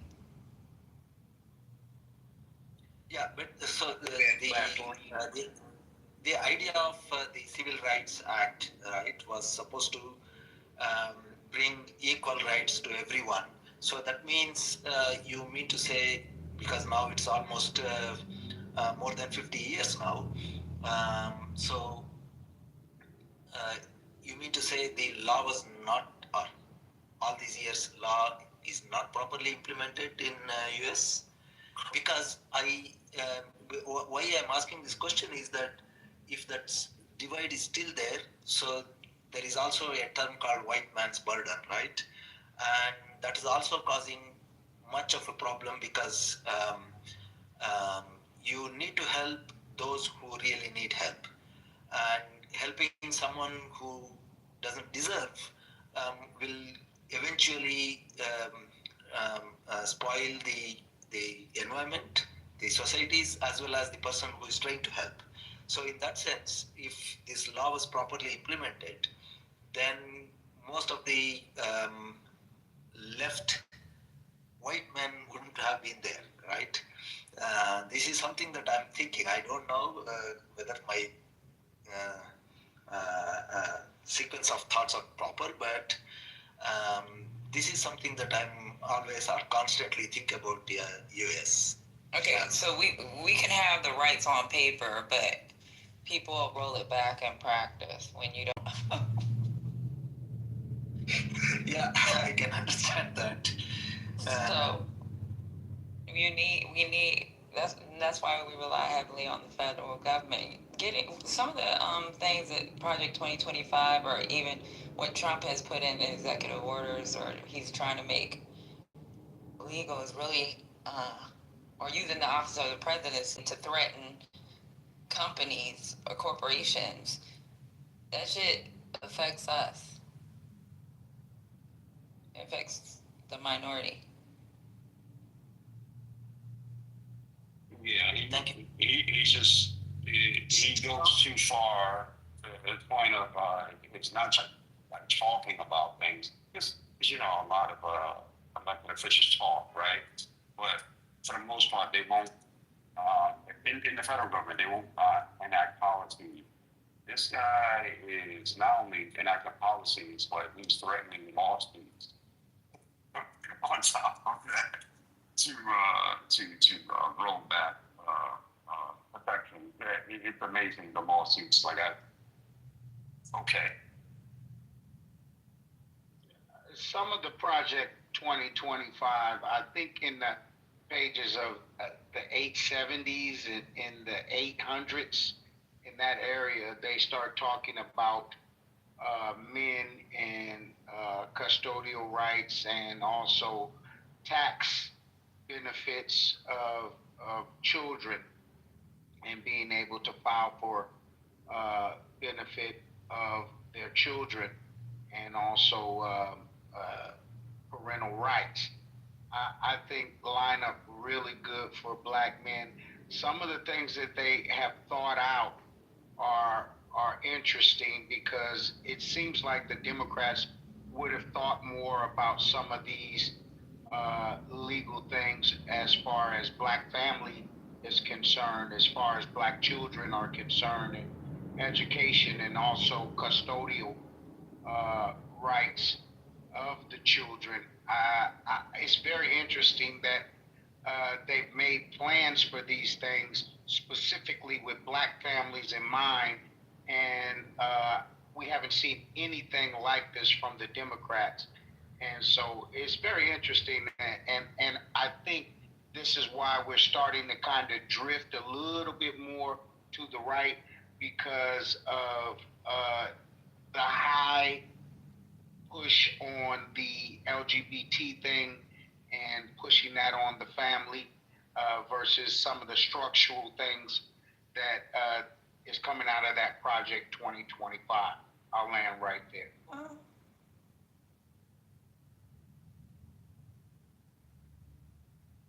Yeah, but so the idea of the Civil Rights Act, right, was supposed to bring equal rights to everyone. So that means you mean to say, because now it's almost more than 50 years now, so you mean to say the law was not, or all these years law is not properly implemented in US? Because why I'm asking this question is that if that divide is still there, so there is also a term called white man's burden, right? And that is also causing much of a problem because you need to help those who really need help. And helping someone who doesn't deserve will eventually spoil the environment, the societies, as well as the person who is trying to help. So in that sense, if this law was properly implemented, then most of the left white men wouldn't have been there, right? This is something that I'm thinking. I don't know whether my sequence of thoughts are proper, but this is something that I'm always or constantly think about the US. Okay, so we can have the rights on paper, but people roll it back in practice when you don't. Yeah, I can understand that. So we need that's why we rely heavily on the federal government. Getting some of the things that Project 2025 or even what Trump has put in executive orders or he's trying to make legal is really or using the office of the presidency to threaten companies or corporations. That shit affects us. It affects the minority. Yeah, he goes too far to the point of it's not just like talking about things. It's a lot of elected officials talk, right? But for the most part, they won't. In the federal government, they won't enact policy. This guy is not only enacting policies, but he's threatening lawsuits on top of that to roll back protection. It's amazing the lawsuits like that. Okay. Some of the Project 2025, I think in the pages of the 870s and in the 800s, in that area, they start talking about men and custodial rights and also tax benefits of children and being able to file for benefit of their children and also parental rights. I think line up really good for black men. Some of the things that they have thought out are interesting because it seems like the Democrats would have thought more about some of these legal things as far as black family is concerned, as far as black children are concerned, and education and also custodial rights of the children. It's very interesting that they've made plans for these things specifically with black families in mind, and we haven't seen anything like this from the Democrats. And so it's very interesting, and I think this is why we're starting to kind of drift a little bit more to the right because of the high push on the LGBT thing and pushing that on the family versus some of the structural things that is coming out of that Project 2025. I'll land right there.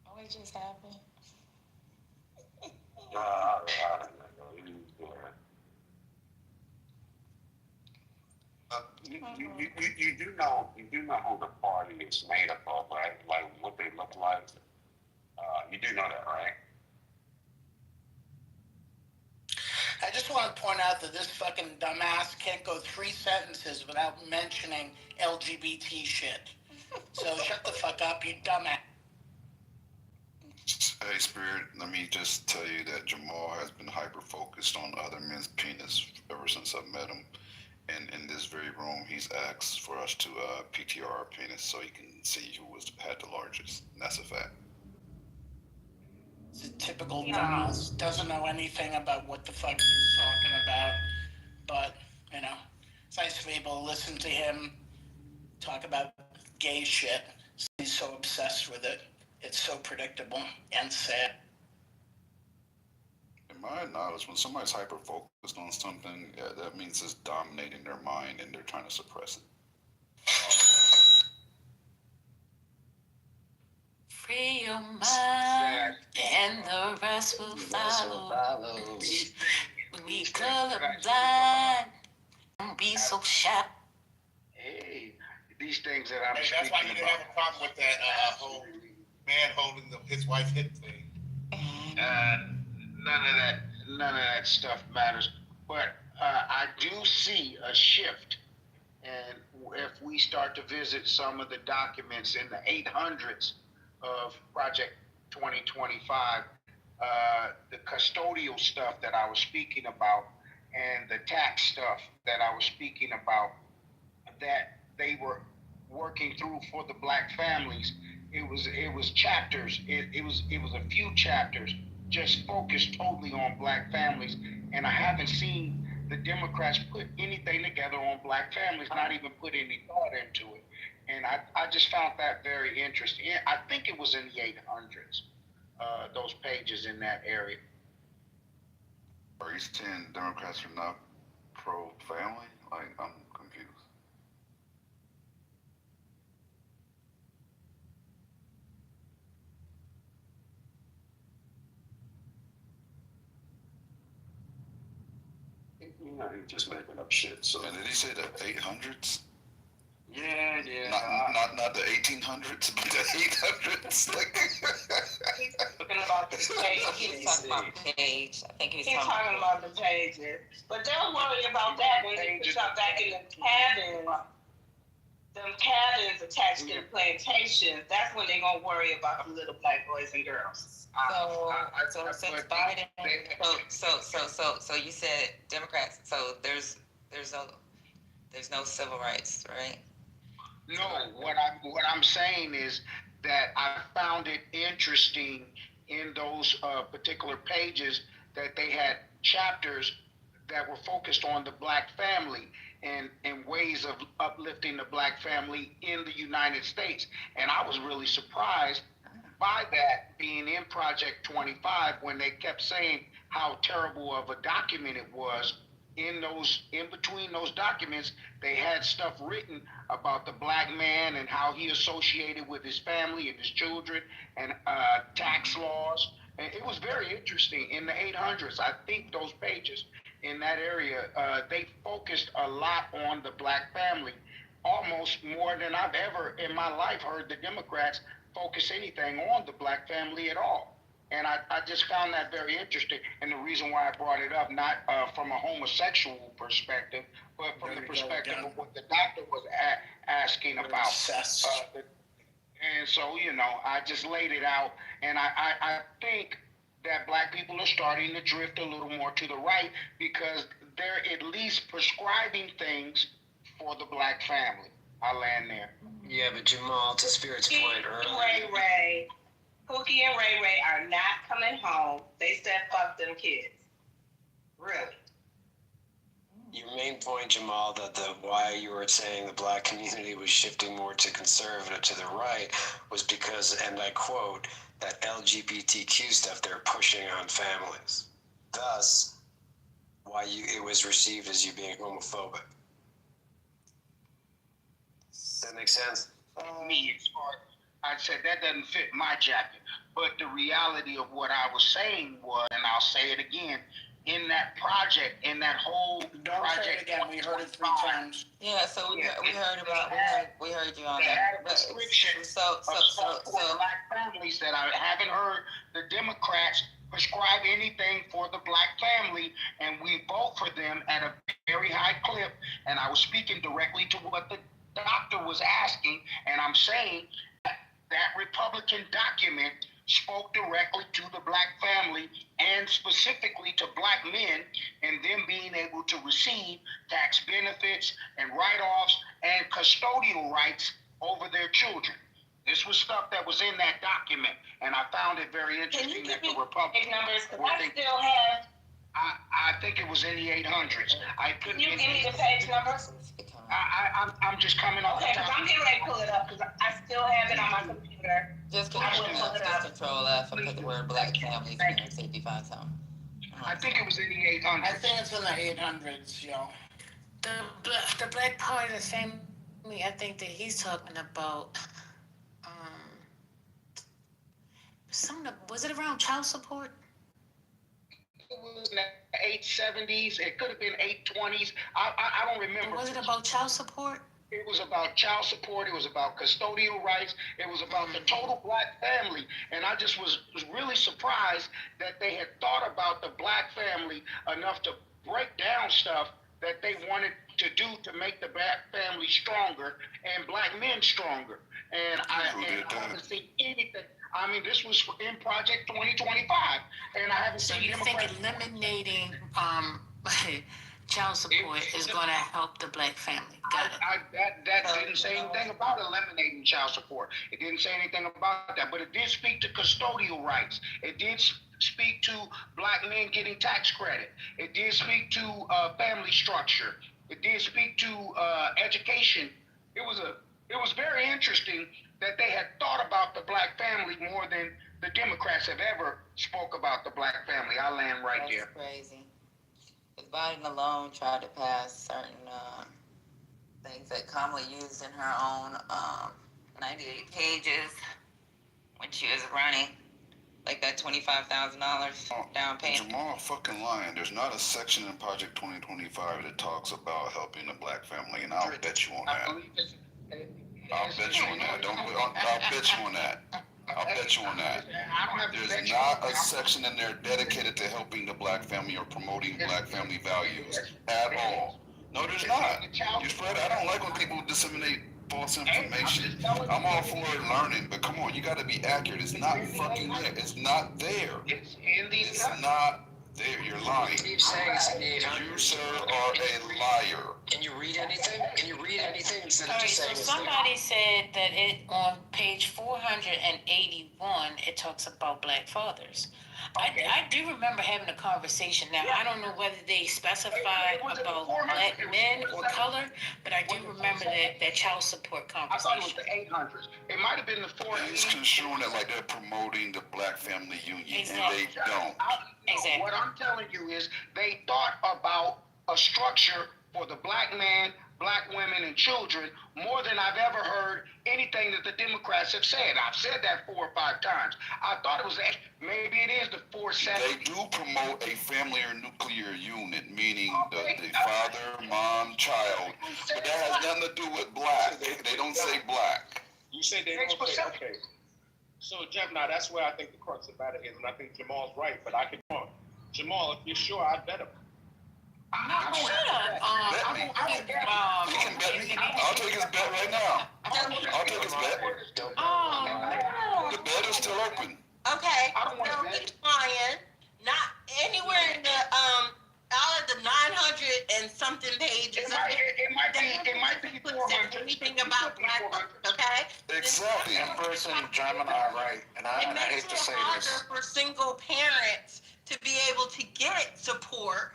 What just happened? You do know who the party is made up of, right? Like what they look like. You do know that, right? I just want to point out that this fucking dumbass can't go 3 sentences without mentioning LGBT shit. So shut the fuck up, you dumbass. Hey, Spirit, let me just tell you that Jamal has been hyper-focused on other men's penis ever since I've met him. And in this very room, he's asked for us to PTR our penis so he can see who had the largest. And that's a fact. It's a typical dumbass. Doesn't know anything about what the fuck he's talking about. But, you know, it's nice to be able to listen to him talk about gay shit. He's so obsessed with it. It's so predictable and sad. In my knowledge, when somebody's hyper-focused on something, yeah, that means it's dominating their mind and they're trying to suppress it. Free your mind, and the rest will follow. We colorblind, don't be so shy. Hey, these things that I'm Hey, speaking that's why you didn't have a problem with that whole man holding his wife's hip thing. None of that stuff matters. But I do see a shift, and if we start to visit some of the documents in the 800s of Project 2025, the custodial stuff that I was speaking about, and the tax stuff that I was speaking about, that they were working through for the black families. It was chapters. It was a few chapters just focused totally on black families, and I haven't seen the Democrats put anything together on black families, not even put any thought into it. And I just found that very interesting. I think it was in the 800s, those pages in that area. Are you saying Democrats are not pro-family? Like, I'm confused. You know, he's just making up shit. So. And did he say the 800s? Yeah. Not the 1800s, but the 800s. Like, He's talking about the pages. He was talking about the page. I think he was He's talking about the pages. But they'll worry about that when they put y'all back in the cabins. Them cabins attached to the plantations. That's when they're going to worry about the little black boys and girls. So since Biden, so you said Democrats. So there's no civil rights, right? No, what I'm saying is that I found it interesting in those particular pages that they had chapters that were focused on the black family and ways of uplifting the black family in the United States. And I was really surprised by that being in Project 25 when they kept saying how terrible of a document it was. In between those documents, they had stuff written about the black man and how he associated with his family and his children and tax laws. And it was very interesting in the 800s. I think those pages in that area, they focused a lot on the black family, almost more than I've ever in my life heard the Democrats focus anything on the black family at all. And I just found that very interesting. And the reason why I brought it up, not from a homosexual perspective, but from the perspective of what the doctor was asking about. And so, you know, I just laid it out. And I think that black people are starting to drift a little more to the right because they're at least prescribing things for the black family. I'll land there. Yeah, but Jamal, to Spirit's point earlier. Pookie and Ray Ray are not coming home. They said fuck them kids. Really? Your main point, Jamal, that why you were saying the black community was shifting more to conservative to the right was because, and I quote, that LGBTQ stuff they're pushing on families. Thus, why it was received as you being homophobic. Does that make sense? Me, as far I said that doesn't fit my jacket. But the reality of what I was saying was, and I'll say it again, in that project, in that whole project again. We heard it 3 times. Yeah, so we heard you on they that. had a prescription of black families that I haven't heard the Democrats prescribe anything for the black family, and we vote for them at a very high clip. And I was speaking directly to what the doctor was asking, and I'm saying that Republican document spoke directly to the black family and specifically to black men and them being able to receive tax benefits and write-offs and custodial rights over their children. This was stuff that was in that document, and I found it very interesting that the Republicans I think it was in the 800s. Can you give me the page numbers? I'm just coming off the top. Okay, I'm getting ready to pull it up because I still have it on my computer. Just control F and put the word black families in there, safety find something. I think it was in the 800s. I think it's in the 800s, yo. The black part of the family, I think that he's talking about, was it around child support? It was in the 870s. It could have been 820s. I don't remember. Was it about child support? It was about child support. It was about custodial rights. It was about the total black family. And I just was really surprised that they had thought about the black family enough to break down stuff that they wanted to do to make the black family stronger and black men stronger. And I haven't seen anything. I mean, this was in Project 2025, and I haven't seen. So you think eliminating child support is going to help the black family? Got it. That didn't say anything about eliminating child support. It didn't say anything about that, but it did speak to custodial rights. It did speak to black men getting tax credit. It did speak to family structure. It did speak to education. It was very interesting that they had thought about the black family more than the Democrats have ever spoke about the black family. I land right there. That's crazy. Because Biden alone tried to pass certain things that Kamala used in her own 98 pages when she was running, like that $25,000 down payment. Jamal fucking lying. There's not a section in Project 2025 that talks about helping the black family, and I'll bet you on that. I'll bet you on that. I'll bet you on that. I'll bet you on that. There's not a section in there dedicated to helping the black family or promoting black family values at all. No, there's not. You spread. I don't like when people disseminate false information. I'm all for learning, but come on, you got to be accurate. It's not fucking there. It's not there. It's not there. You're lying. Keep saying it's in the 800s. You, sir, are a liar. Can you read anything? Can you read anything instead of just saying it's somebody said that it on page 481 it talks about black fathers. I do remember having a conversation. Now I don't know whether they specified about black men or color, but I do remember that child support conversation. I thought it was the 800s. It might have been the 400s. It's construing it like they're promoting the black family union, and they don't. Exactly. What I'm telling you is they thought about a structure for the black man, black women, and children more than I've ever heard anything that the Democrats have said. I've said that 4 or 5 times. I thought it was, maybe it is the 470. They do promote a family or nuclear unit, meaning the father, mom, child. But that has nothing to do with black. They don't say black. You say they don't say, okay. So, Jeff, now that's where I think the crux of the matter is, and I think Jamal's right, but I can go on. Jamal, if you're sure, I'd bet him. No, shut up. Bet me. He can bet me. I'll take his bet right now. I'll take his bet. The bet is still open. Okay, so he's lying. Not anywhere in the all of the 900 and something pages. It might be 400. Anything about black? Okay. okay? Exactly. Empress and Gemini are right, and I hate to say this. It makes it harder for single parents to be able to get support.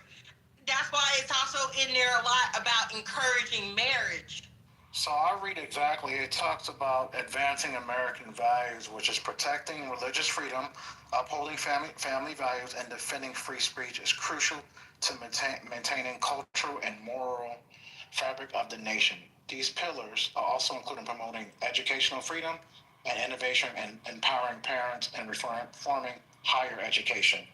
That's why it's also in there a lot about encouraging marriage. So I'll read exactly. It talks about advancing American values, which is protecting religious freedom, upholding family values, and defending free speech is crucial to maintaining cultural and moral fabric of the nation. These pillars are also including promoting educational freedom and innovation and empowering parents and reforming higher education.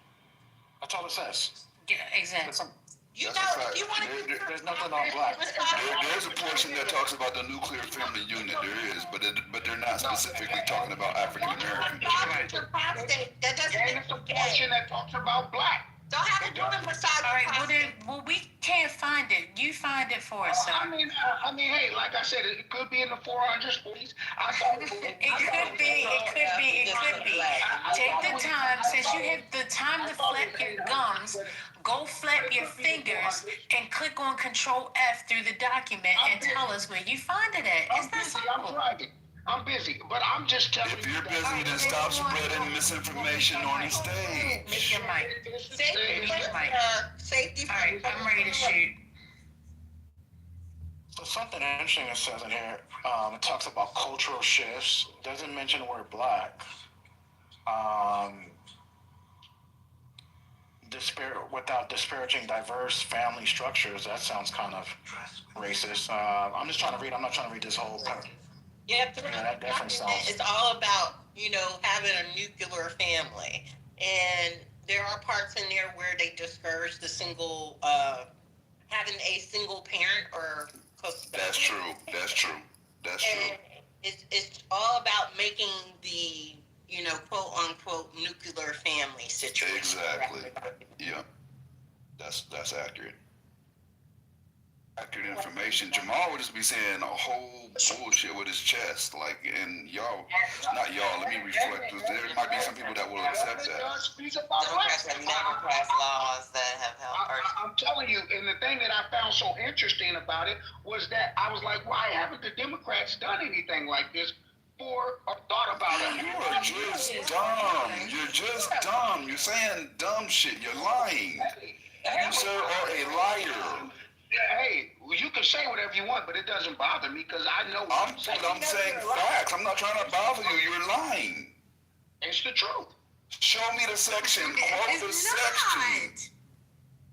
That's all it says. Yeah, exactly. You That's know, a fact. if you want to There's nothing on black. There's a portion that talks about the nuclear family unit. There is, but they're not specifically talking about African Americans. That doesn't And it's a portion that talks about black. Don't have to do it beside All right, well, we can't find it. You find it for us, sir. I mean, hey, like I said, it could be in the 400s, please. I thought It could be. Take the time, since you have the time to flap your gums, go flap your fingers and click on Control F through the document and tell us where you find it at. It's that simple. I'm busy, but I'm just telling you. If you're busy, then stop spreading misinformation on the stage. Miss your mic. Safety. All right, I'm ready to shoot. So something interesting it says in here. It talks about cultural shifts. It doesn't mention the word black. Without disparaging diverse family structures. That sounds kind of racist. I'm just trying to read. I'm not trying to read this whole part. Yeah, that definitely sounds. It's all about, having a nuclear family. And there are parts in there where they discourage the single, having a single parent or custodian. That's true. And it's all about making the, quote unquote nuclear family situation. Exactly. Yeah. That's accurate. Accurate information. Jamal would just be saying a whole bullshit with his chest, and y'all, not y'all. Let me reflect. There might be some people that will accept that. Democrats have never passed laws that have helped. I'm telling you, and the thing that I found so interesting about it was that I was like, why haven't the Democrats done anything like this? Or thought about it? You are just dumb. You're just dumb. You're saying dumb shit. You're lying. You, sir, are a liar. Hey, you can say whatever you want, but it doesn't bother me because I know what I'm saying. I'm saying facts. I'm not trying to bother you. You're lying. It's the truth. Show me the section. Quote the section.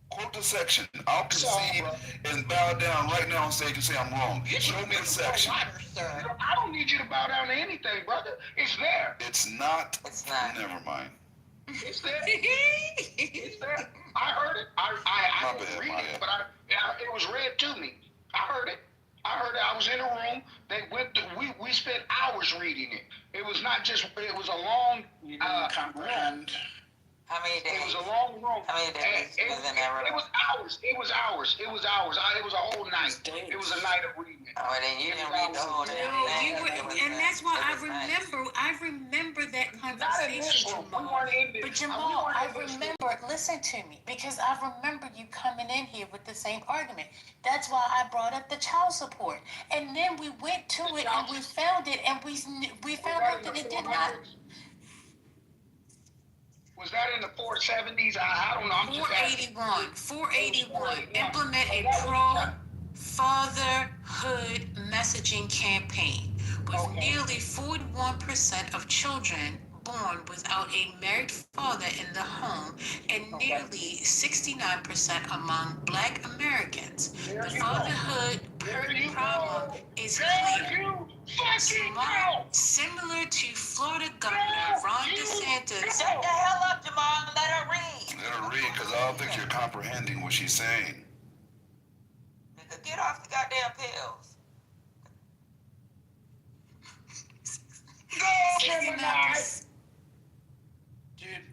Quote the section. I'll concede and bow down right now on stage and say I'm wrong. Show me the section. I don't need you to bow down to anything, brother. It's there. It's not. Never mind. It's there. It's there. I heard it. I didn't read it, but it was read to me. I heard it. I was in a room. They went. We spent hours reading it. It was not just. It was a long. You didn't comprehend. How many days? It was a long room. How many days was in that room? It was hours. It was hours. It was hours. It was a whole night. It was a night of reading it. Oh, then you didn't read the whole damn thing. And that's why I remember that conversation, Jamal. But Jamal, I remember, listen to me, because I remember you coming in here with the same argument. That's why I brought up the child support. And then we went to it and we found it and we found out that it did not. Was that in the 470s? I don't know. I'm 481. Implement a pro-fatherhood messaging campaign with nearly 41% of children born without a married father in the home and nearly 69% among Black Americans. The fatherhood problem is clear. Similar to Florida Governor Ron DeSantis. Shut the hell up, Jamal. Let her read. Let her read, because I don't think you're comprehending what she's saying. Nigga, get off the goddamn pills.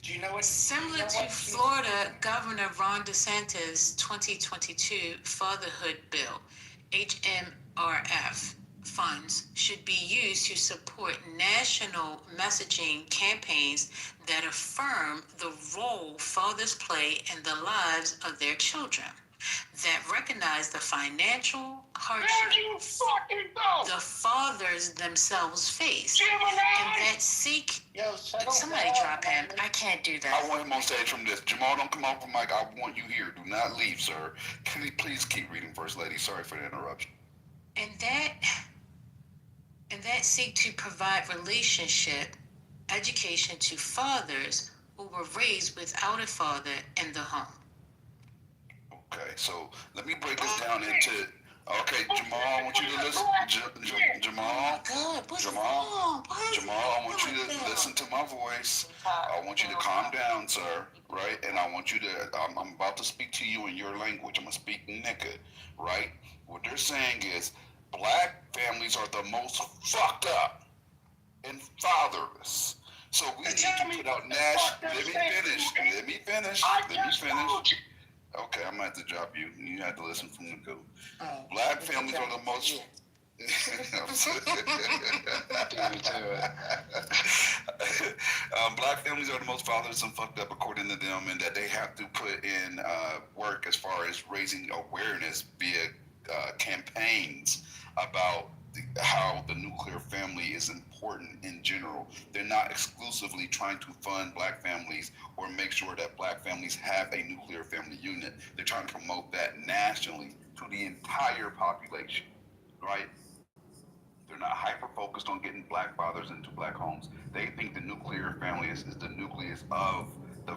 Do you know what? Similar to Florida Governor Ron DeSantis' 2022 fatherhood bill, HMRF funds should be used to support national messaging campaigns that affirm the role fathers play in the lives of their children. that recognize the financial There hardship you fucking go. the fathers themselves face, Gemini. and that seek. Yo, settle Somebody down, drop him. man. I can't do I that. want him on stage from this. Jamal, don't come off the mic. I want you here. Do not leave, sir. Can you please keep reading, First Lady? Sorry for the interruption. And that seek to provide relationship, education to fathers who were raised without a father in the home. Okay, so let me break this down into. Okay, Jamal, I want you to listen. Jamal, God, what's Jamal, wrong? Why is Jamal, I want you to listen to my voice. I want you to calm down, sir. Right, and I want you to. I'm about to speak to you in your language. I'm gonna speak nigga. Right. What they're saying is, black families are the most fucked up and fatherless. So we need to put out national. Let me finish. Okay, I'm gonna have to drop you. You have to listen from the go. Black families are the most. Black families are the most fatherless and fucked up, according to them, and that they have to put in work as far as raising awareness via campaigns about how the nuclear family is important in general. They're not exclusively trying to fund black families or make sure that black families have a nuclear family unit. They're trying to promote that nationally to the entire population, right? They're not hyper-focused on getting black fathers into black homes. They think the nuclear family is the nucleus of the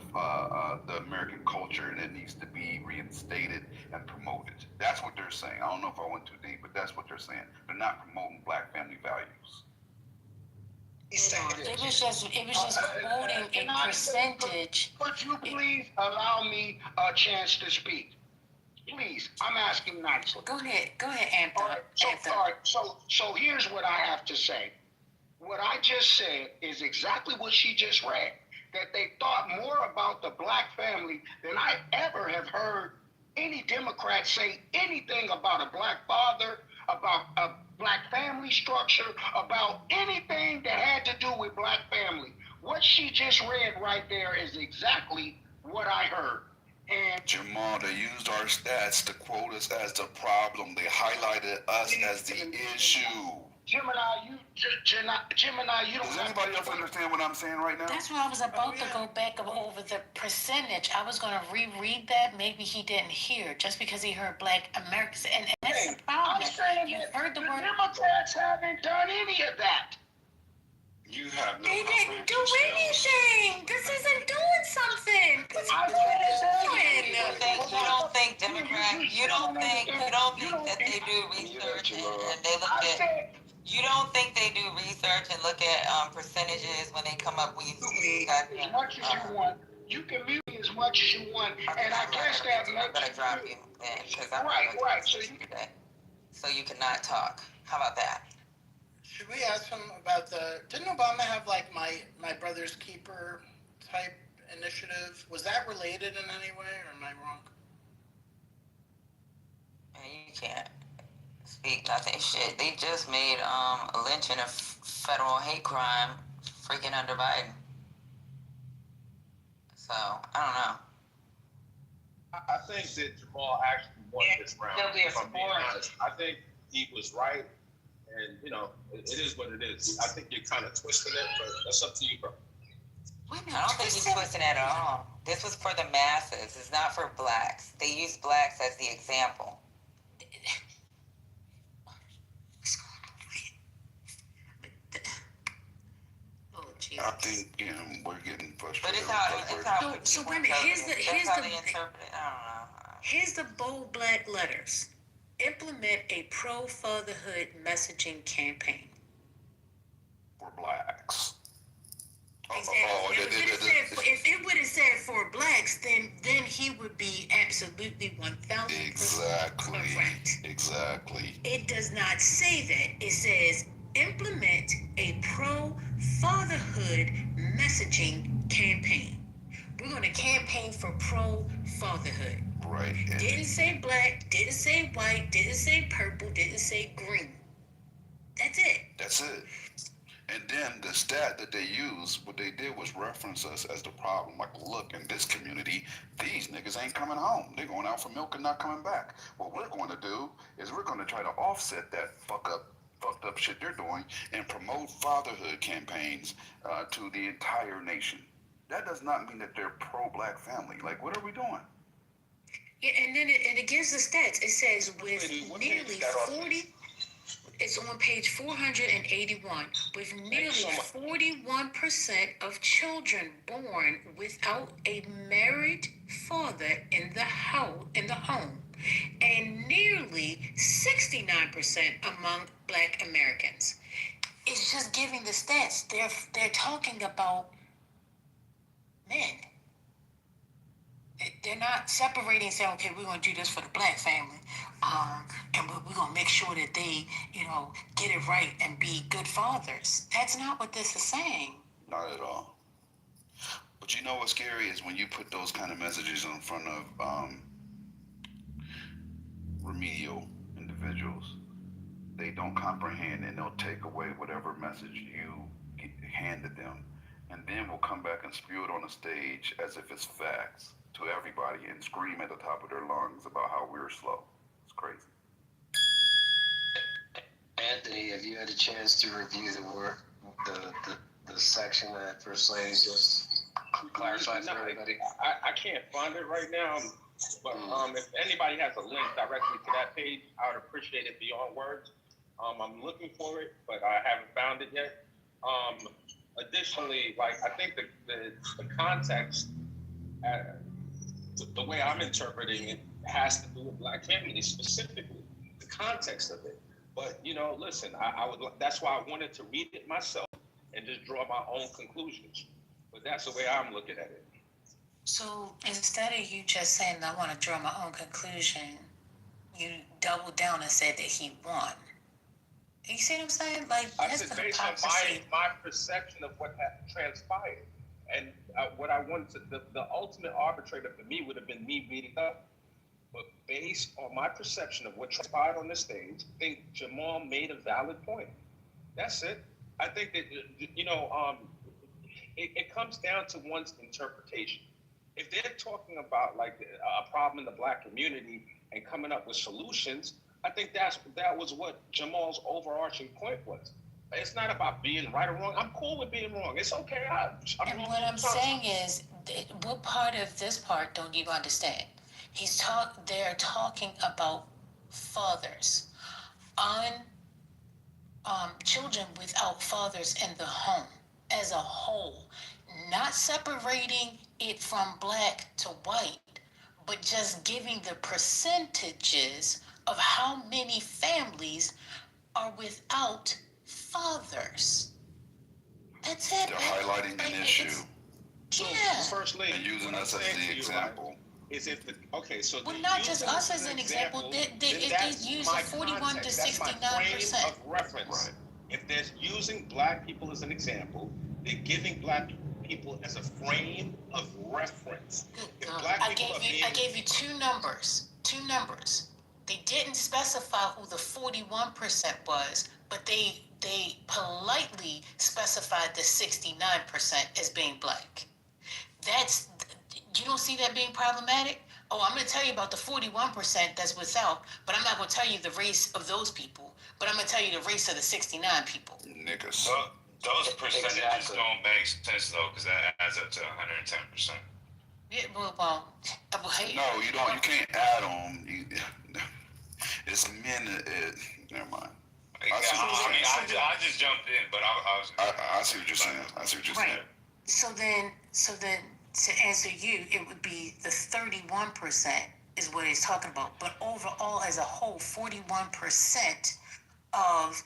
American culture, and it needs to be reinstated and promoted. That's what they're saying. I don't know if I went too deep, but that's what they're saying. They're not promoting black family values. It was just quoting a percentage. Could you please allow me a chance to speak? Please, I'm asking nicely. Go ahead, Anthem. So here's what I have to say. What I just said is exactly what she just read. That they thought more about the black family than I ever have heard any Democrat say anything about a black father, about a black family structure, about anything that had to do with black family. What she just read right there is exactly what I heard. And Jamal, they used our stats to quote us as the problem. They highlighted us as the issue. Gemini, you don't. Does anybody else understand what I'm saying right now? That's why I was about to go back over the percentage. I was going to reread that. Maybe he didn't hear just because he heard black Americans. And that's the problem. I'm saying You that heard the the word. Democrats haven't done any of that. You have no. They didn't do anything. This isn't doing something. This is what it's doing. You don't think Democrat? You don't think that they do research and they look at? You don't think they do research and look at percentages when they come up with As much as you want. You can mute me as much as you want, and I guess that I'm gonna drop you then because I'm right. So you cannot talk. How about that? Should we ask him about didn't Obama have like my brother's keeper type initiative? Was that related in any way, or am I wrong? You can't speak nothing. Shit, they just made lynching a federal hate crime freaking under Biden. So, I don't know. I think that Jamal actually won this round. If I'm being honest, I think he was right, and it is what it is. I think you're kind of twisting it, but that's up to you, bro. I don't think he's twisting it at all. This was for the masses. It's not for blacks. They use blacks as the example. I think we're getting frustrated. But it's how So wait a minute. Here's the bold black letters. Implement a pro-fatherhood messaging campaign. For blacks. Exactly. If it would have said for blacks, then he would be absolutely 1,000% correct. Exactly. It does not say that. It says implement a pro-fatherhood messaging campaign. We're going to campaign for pro-fatherhood. Right. Didn't say black, didn't say white, didn't say purple, didn't say green. That's it. That's it. And then the stat that they used, what they did was reference us as the problem. Like, look, in this community, these niggas ain't coming home. They're going out for milk and not coming back. What we're going to do is we're going to try to offset that fucked up shit they're doing and promote fatherhood campaigns to the entire nation. That does not mean that they're pro-black family. Like, what are we doing? Yeah, and then it gives the stats. It says with nearly 40, it's on page 481, with nearly 41% of children born without a married father in the home, and nearly 69% among Black Americans. It's just giving the stats. They're talking about men. They're not separating and saying, okay, we're going to do this for the Black family. And we're going to make sure that they, get it right and be good fathers. That's not what this is saying. Not at all. But you know what's scary is when you put those kind of messages in front of remedial individuals, they don't comprehend and they'll take away whatever message you handed them, and then will come back and spew it on the stage as if it's facts to everybody and scream at the top of their lungs about how we're slow. It's crazy. Anthony, have you had a chance to review the work, the section that First Lady just clarified for everybody? I can't find it right now, but if anybody has a link directly to that page, I would appreciate it beyond words. I'm looking for it, but I haven't found it yet. Additionally, I think the context, the way I'm interpreting it, has to do with Black families specifically, the context of it. But listen, I would. That's why I wanted to read it myself and just draw my own conclusions. But that's the way I'm looking at it. So instead of you just saying, I want to draw my own conclusion, you doubled down and said that he won. You see what I'm saying? I said based on my perception of what had transpired. And what I wanted to, the ultimate arbitrator for me would have been me reading up. But based on my perception of what transpired on the stage, I think Jamal made a valid point. That's it. I think that, it comes down to one's interpretation. If they're talking about a problem in the Black community and coming up with solutions, I think that was what Jamal's overarching point was. It's not about being right or wrong. I'm cool with being wrong. It's okay. And what I'm saying is, what part of this part don't you understand? They're talking about fathers on children without fathers in the home as a whole, not separating it from Black to white, but just giving the percentages of how many families are without fathers. That's it. They're highlighting an issue. Yeah. First Lady, and using us as the example. Well, not just us as an example. They use 41 to 69%. Of reference. Right. If they're using Black people as an example, they're giving Black people as a frame of reference. I gave you two numbers. They didn't specify who the 41% was, but they politely specified the 69% as being Black. You don't see that being problematic? Oh, I'm going to tell you about the 41% that's without, but I'm not going to tell you the race of those people, but I'm going to tell you the race of the 69 people. Niggas. Those percentages don't make sense, though, because that adds up to 110%. Yeah, well, hey. No, you don't. You can't add on. It's men. Never mind. I just jumped in, but I see what you're saying. Right. So then, to answer you, it would be the 31% is what he's talking about. But overall, as a whole, 41% of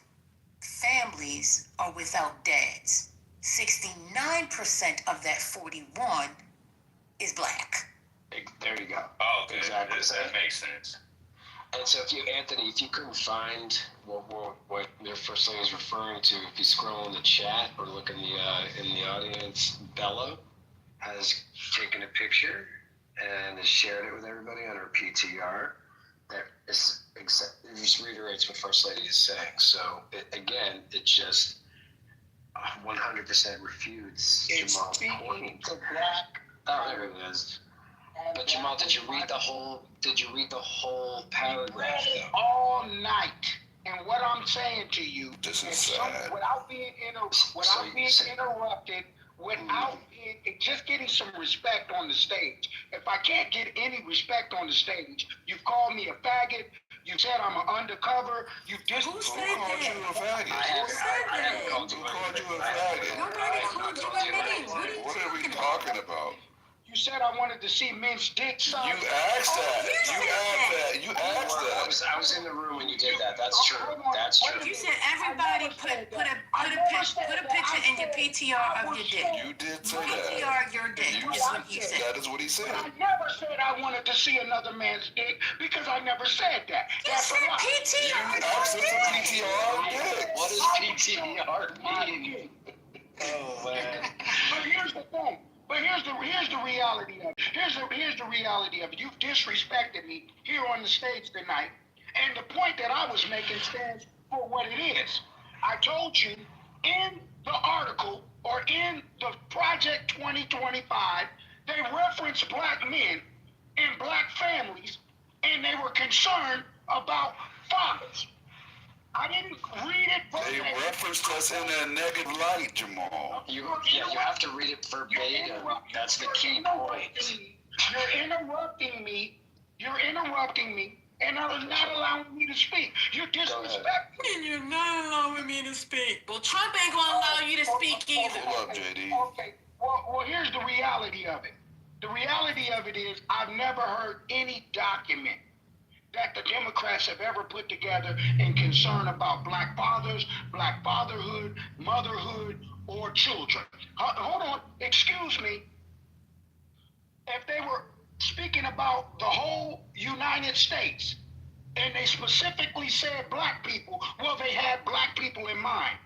families are without dads. 69% of that 41 is Black. There you go. Oh, okay. Exactly. That makes sense. And so, Anthony, if you couldn't find what their First Lady is referring to, if you scroll in the chat or look in the audience, Bella has taken a picture and has shared it with everybody on her PTR. That is it just reiterates what First Lady is saying. So it just 100% refutes It's Jamal's speaking point. to black. Oh, there it is. But Jamal, did you read the whole paragraph? Read it all night. And what I'm saying to you, This is sad. without being interrupted, just getting some respect on the stage. If I can't get any respect on the stage, you've called me a faggot. You said I'm an undercover. Who called you a faggot? I haven't called you a faggot. Nobody called you a name. What are we talking about? You said I wanted to see men's dicks. You asked that. You asked that. I was in the room when you did that. That's true. That's true. You said everybody put a picture in your PTR of your dick. You did say that. PTR your dick. Is what you said. That is what he said. I never said I wanted to see another man's dick because I never said that. You said PTR. You asked us a PTR dick. What does PTR mean? Oh man. But here's the thing. But here's the reality of it. Here's the reality of it. You've disrespected me here on the stage tonight, and the point that I was making stands for what it is. I told you in the article or in the Project 2025, they referenced black men and black families, and they were concerned about fathers. I didn't read it verbatim. They referenced us in a negative light, Jamal. You have to read it verbatim. That's the key point. You're interrupting me, and are not allowing me to speak. You're disrespectful. And you're not allowing me to speak. Well, Trump ain't gonna allow you to speak either. Hold up, JD. Okay. Well, here's the reality of it. The reality of it is I've never heard any document that the Democrats have ever put together in concern about black fathers, black fatherhood, motherhood, or children. Hold on, excuse me. If they were speaking about the whole United States, and they specifically said black people, well, they had black people in mind.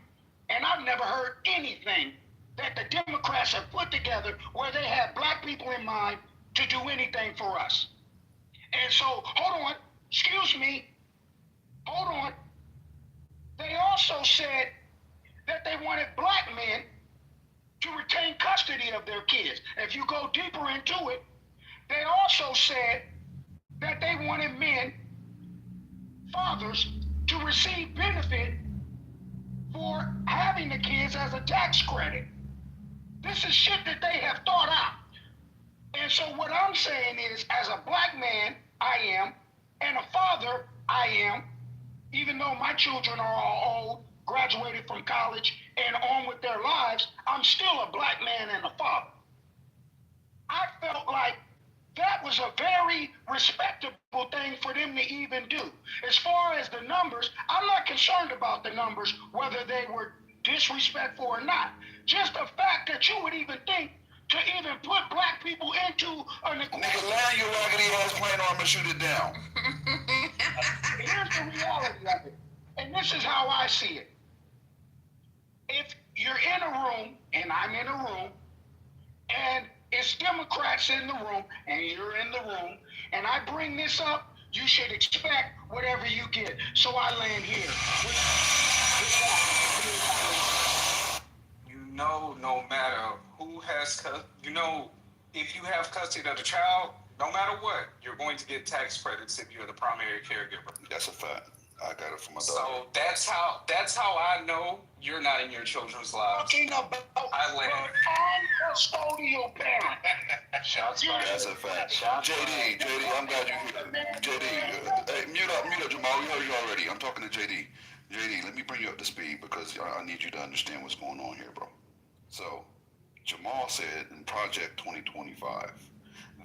And I've never heard anything that the Democrats have put together where they had black people in mind to do anything for us. And so, hold on. Excuse me. Hold on. They also said that they wanted black men to retain custody of their kids. If you go deeper into it, they also said that they wanted men, fathers, to receive benefit for having the kids as a tax credit. This is shit that they have thought out. And so what I'm saying is, as a black man, I am, and a father, I am, even though my children are all old, graduated from college, and on with their lives, I'm still a black man and a father. I felt like that was a very respectable thing for them to even do. As far as the numbers, I'm not concerned about the numbers, whether they were disrespectful or not. Just the fact that you would even think to even put black people into an equation. Nigga, land your raggedy ass plane or I'm gonna shoot it down. Here's the reality of it, and this is how I see it. If you're in a room, and I'm in a room, and it's Democrats in the room, and you're in the room, and I bring this up, you should expect whatever you get. So I land here. You know, no matter who has, if you have custody of the child, no matter what, you're going to get tax credits if you're the primary caregiver. That's a fact. I got it from my daughter. So that's how I know you're not in your children's lives. Talking about non-custodial parent. Shots fired. That's a fact. JD, I'm glad you here. JD, hey, mute up, Jamal. We heard you already. I'm talking to JD. JD, let me bring you up to speed because I need you to understand what's going on here, bro. So, Jamal said in Project 2025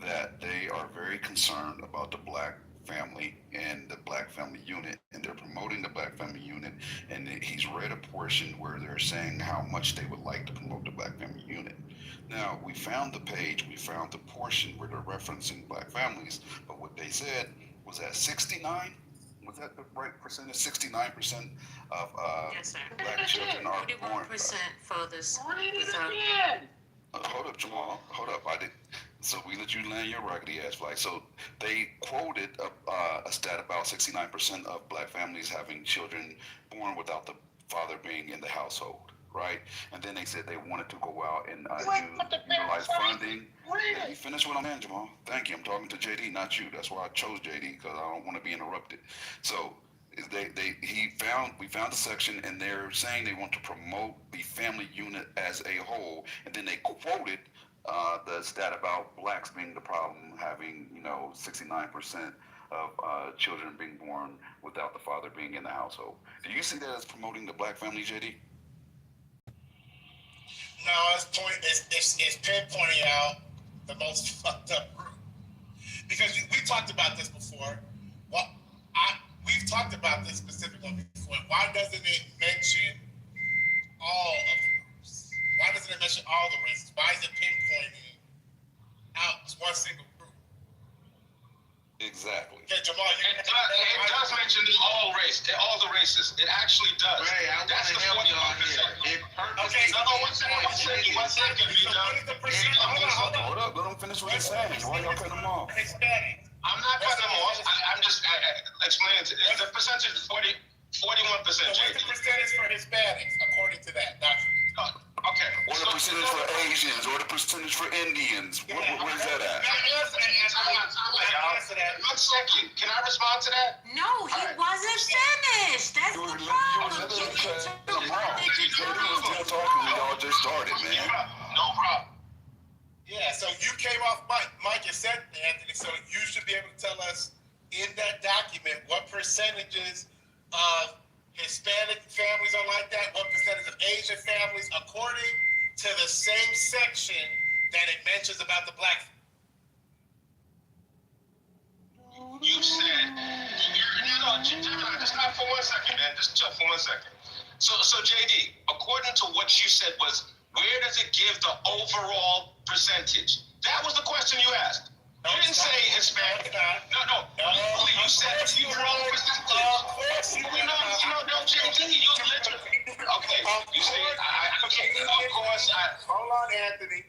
that they are very concerned about the black family and the black family unit, and they're promoting the black family unit, and he's read a portion where they're saying how much they would like to promote the black family unit. Now, we found the page, we found the portion where they're referencing black families, but what they said was that 69, was that the right percentage? 69% of yes, sir. black children are born. 41% fathers. Hold up, Jamal. Hold up. So we let you land your raggedy ass flag. So they quoted a stat about 69% of black families having children born without the father being in the household, right? And then they said they wanted to go out and utilize funding. Let me finish what I'm saying, Jamal. Thank you. I'm talking to JD, not you. That's why I chose JD, because I don't want to be interrupted. So we found the section, and they're saying they want to promote the family unit as a whole, and then they quoted the stat about blacks being the problem, having 69% of children being born without the father being in the household. Do you see that as promoting the black family, JD? No, it's pinpointing out the most fucked up group. Because we talked about this before. We've talked about this specifically before. Why doesn't it mention all of the groups? Why doesn't it mention all the races? Why is it pinpointing out one single group? Exactly. Okay, Jamal, it does mention all the races. It actually does. Ray, That's the 41%. Okay, one second. Hold up, let him finish what he's saying. Why y'all cutting him off? I'm not cutting them off. I'm just explaining. The percentage is 41%. So what's the percentage for Hispanics, according to that document? Okay. Or the percentage for Asians, or the percentage for Indians. Where's that at? One second. Can I respond to that? No, he wasn't finished. That's the problem. Still talking, we all just started, man. No problem. Yeah, so you came off Mike and said, Anthony, so you should be able to tell us in that document what percentages of Hispanic families are like that, what percentage of Asian families, according to the same section that it mentions about the black. You said, just stop for 1 second, man. Just chill for 1 second. So JD, according to what you said was, where does it give the overall percentage? That was the question you asked. You didn't say Hispanic. No. You said overall percentage. No, JD, you literally. Okay, you see, of course, hold on, Anthony.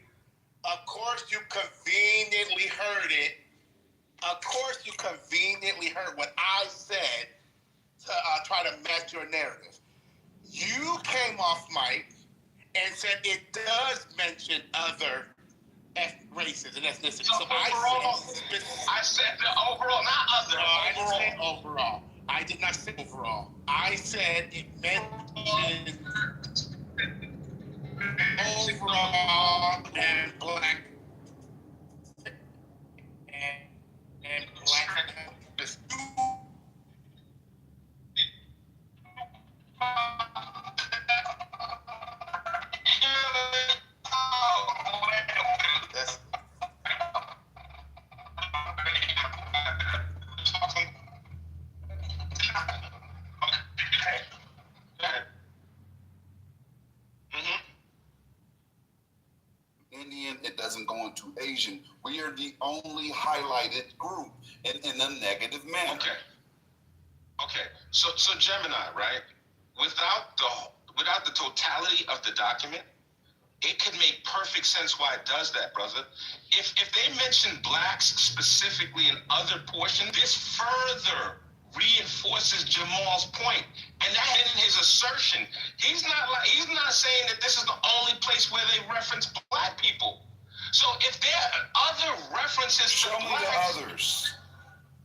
Of course, you conveniently heard it. Of course, you conveniently heard what I said to try to match your narrative. You came off mic and said it does mention other races and ethnicities. So I said the overall, not other. No, I didn't say overall. I did not say overall. I said it mentioned overall and black and black. Indian, it doesn't go into Asian. We are the only highlighted group in a negative manner. Okay. So Gemini, right? Without the totality of the document, it could make perfect sense why it does that, brother. If they mention blacks specifically in other portions, this further reinforces Jamal's point, and that in his assertion, he's not saying that this is the only place where they reference black people. So if there are other references to blacks, others.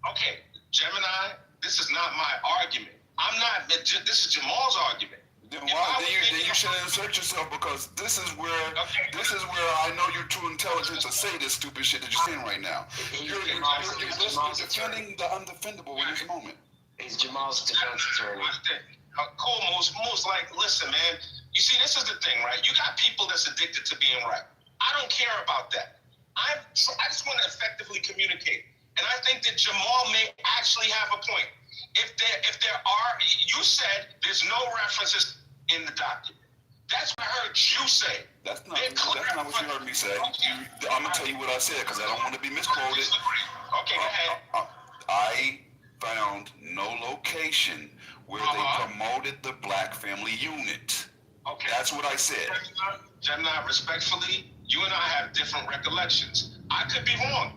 Okay, Gemini, this is not my argument. This is Jamal's argument. Then you should insert yourself, because this is where I know you're too intelligent to say this stupid shit that you're saying right now. You're defending the undefendable in this moment. He's Jamal's defense attorney. Cool, Moose, like, listen, man. You see, this is the thing, right? You got people that's addicted to being right. I don't care about that. I just want to effectively communicate. And I think that Jamal may actually have a point. If there are, you said there's no references in the document. That's what I heard you say. That's not what you heard me say. I'm gonna tell you what I said, because I don't want to be misquoted. Okay, go ahead. I found no location where they promoted the black family unit. Okay. That's what I said. Gemini, respectfully, you and I have different recollections. I could be wrong.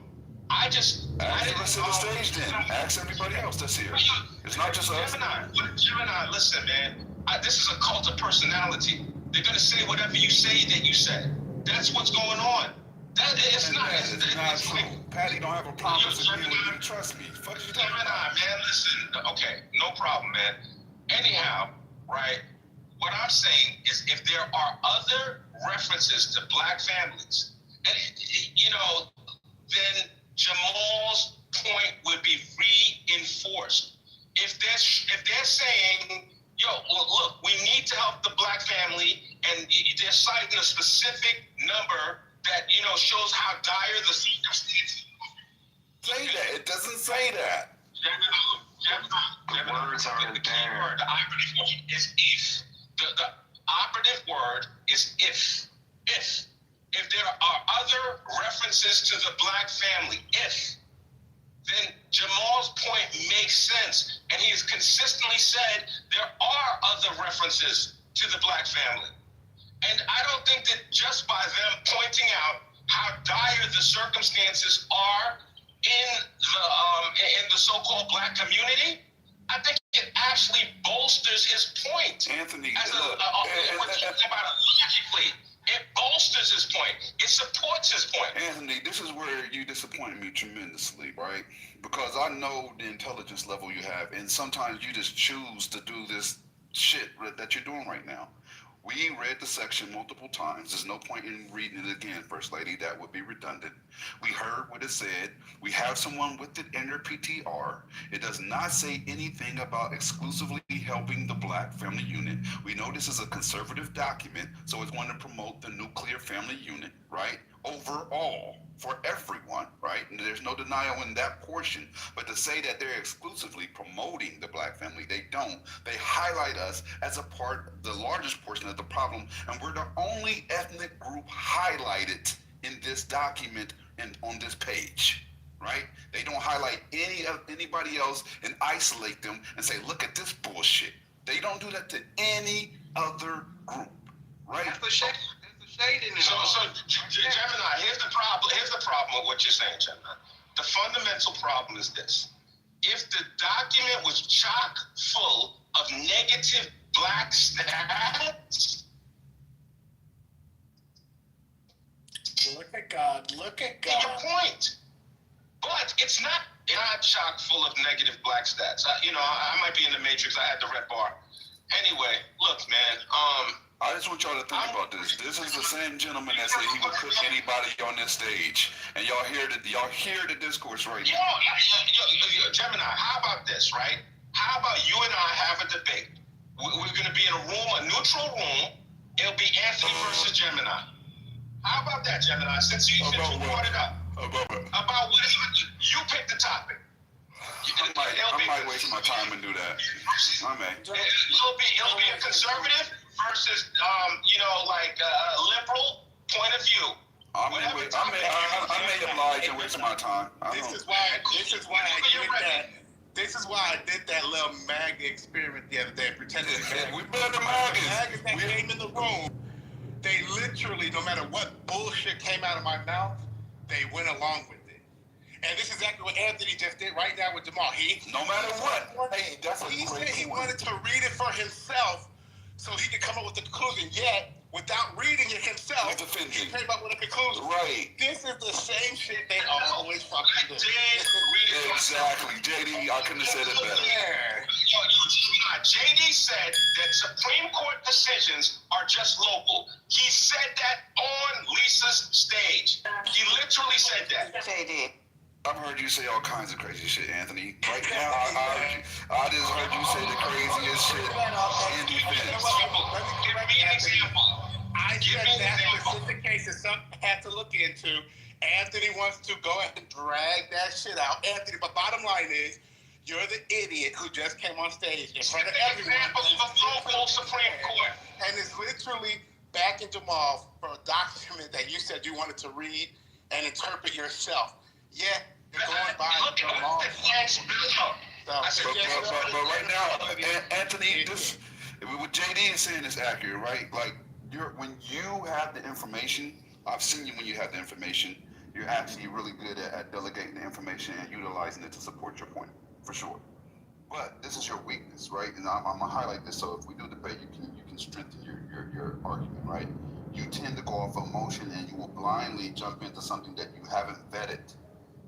Ask the rest of the stage then. Ask everybody else that's here. It's not just us. Gemini, listen, man. This is a cult of personality. They're gonna say whatever you say that you said. That's what's going on. It's not true. Patty don't have a problem disagreeing with me. Trust me. Fuck you talking about? Man, listen. Okay, no problem, man. Anyhow, right? What I'm saying is, if there are other references to black families, and then Jamal's point would be reinforced. If they're saying, yo, look, we need to help the black family, and they're citing a specific number that shows how dire the circumstances. Say that. It doesn't say that. The words aren't there. The operative word is if. The operative word is if. If there are other references to the black family, then Jamal's point makes sense. And he has consistently said there are other references to the black family. And I don't think that just by them pointing out how dire the circumstances are in the so-called black community, I think it actually bolsters his point. Anthony, we're talking about it logically. It bolsters his point. It supports his point. Anthony, this is where you disappoint me tremendously, right? Because I know the intelligence level you have, and sometimes you just choose to do this shit that you're doing right now. We read the section multiple times. There's no point in reading it again, First Lady. That would be redundant. We heard what it said. We have someone with it in their PTR. It does not say anything about exclusively helping the black family unit. We know this is a conservative document, so it's going to promote the nuclear family unit, right? Overall, for everyone, right? And there's no denial in that portion. But to say that they're exclusively promoting the black family, they don't. They highlight us as a part, the largest portion of the problem, and we're the only ethnic group highlighted in this document and on this page, right? They don't highlight anybody else and isolate them and say, look at this bullshit. They don't do that to any other group, right? That's the shade in it. So Gemini, here's the problem with what you're saying, Gemini. The fundamental problem is this. If the document was chock full of negative black stats, look at God. Look at God. Your point. But it's not chock full of negative black stats. I might be in the matrix. I had the red bar. Anyway, look, man. I just want y'all to think about this. This is the same gentleman that said he would cook anybody on this stage, and y'all hear the discourse right now. Yo, Gemini, how about this, right? How about you and I have a debate? We're going to be in a neutral room. It'll be Anthony versus Gemini. How about that, Gemini? Since you brought it up. About what you pick the topic. I might waste my time and do that. I may. It'll be a conservative versus liberal point of view. I may oblige and waste my time. This is why I did that little MAGA experiment the other day, pretending to be MAGA. We better MAGA. MAGAs that came in the room, they literally, no matter what bullshit came out of my mouth, they went along with it. And this is exactly what Anthony just did right now with Jamal. No matter what. Hey, that's a he great said he point. wanted to read it for himself so he could come up with the conclusion. Yet, without reading it himself, he came up with a conclusion. Right. This is the same shit they always fucking do. Exactly. JD, I couldn't have said it better. JD said that Supreme Court decisions are just local. He said that on Lisa's stage. He literally said that. JD. I've heard you say all kinds of crazy shit, Anthony. Right now, I just heard you say the craziest shit in defense. Give me an example. I said that specific case is something I had to look into. Anthony wants to go ahead and drag that shit out. Anthony, but bottom line is, you're the idiot who just came on stage in front of everyone. Example of a local Supreme Court. And it's literally backing Jamal for a document that you said you wanted to read and interpret yourself. Yet, you're going by Jamal. But right now, Anthony, what JD is saying is accurate, right? Like, when you have the information, I've seen you when you have the information, you're actually really good at delegating the information and utilizing it to support your point, for sure. But this is your weakness, right? And I'm gonna highlight this. So if we do debate, you can strengthen your argument, right? You tend to go off emotion, and you will blindly jump into something that you haven't vetted,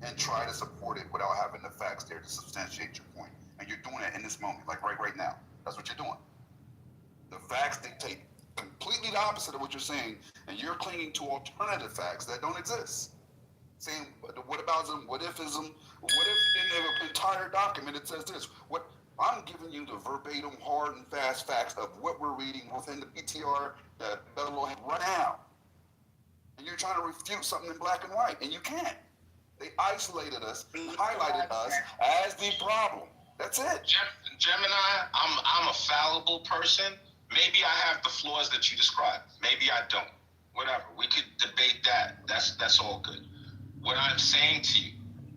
and try to support it without having the facts there to substantiate your point. And you're doing that in this moment, like right now. That's what you're doing. The facts dictate completely the opposite of what you're saying, and you're clinging to alternative facts that don't exist. Saying what aboutism, what ifism, what if in the entire document it says this? What I'm giving you the verbatim, hard and fast facts of what we're reading within the PTR that Bello had right now. And you're trying to refute something in black and white, and you can't. They isolated us, highlighted us as the problem. That's it. Gemini, I'm a fallible person. Maybe I have the flaws that you described. Maybe I don't. Whatever. We could debate that. That's all good. What I'm saying to you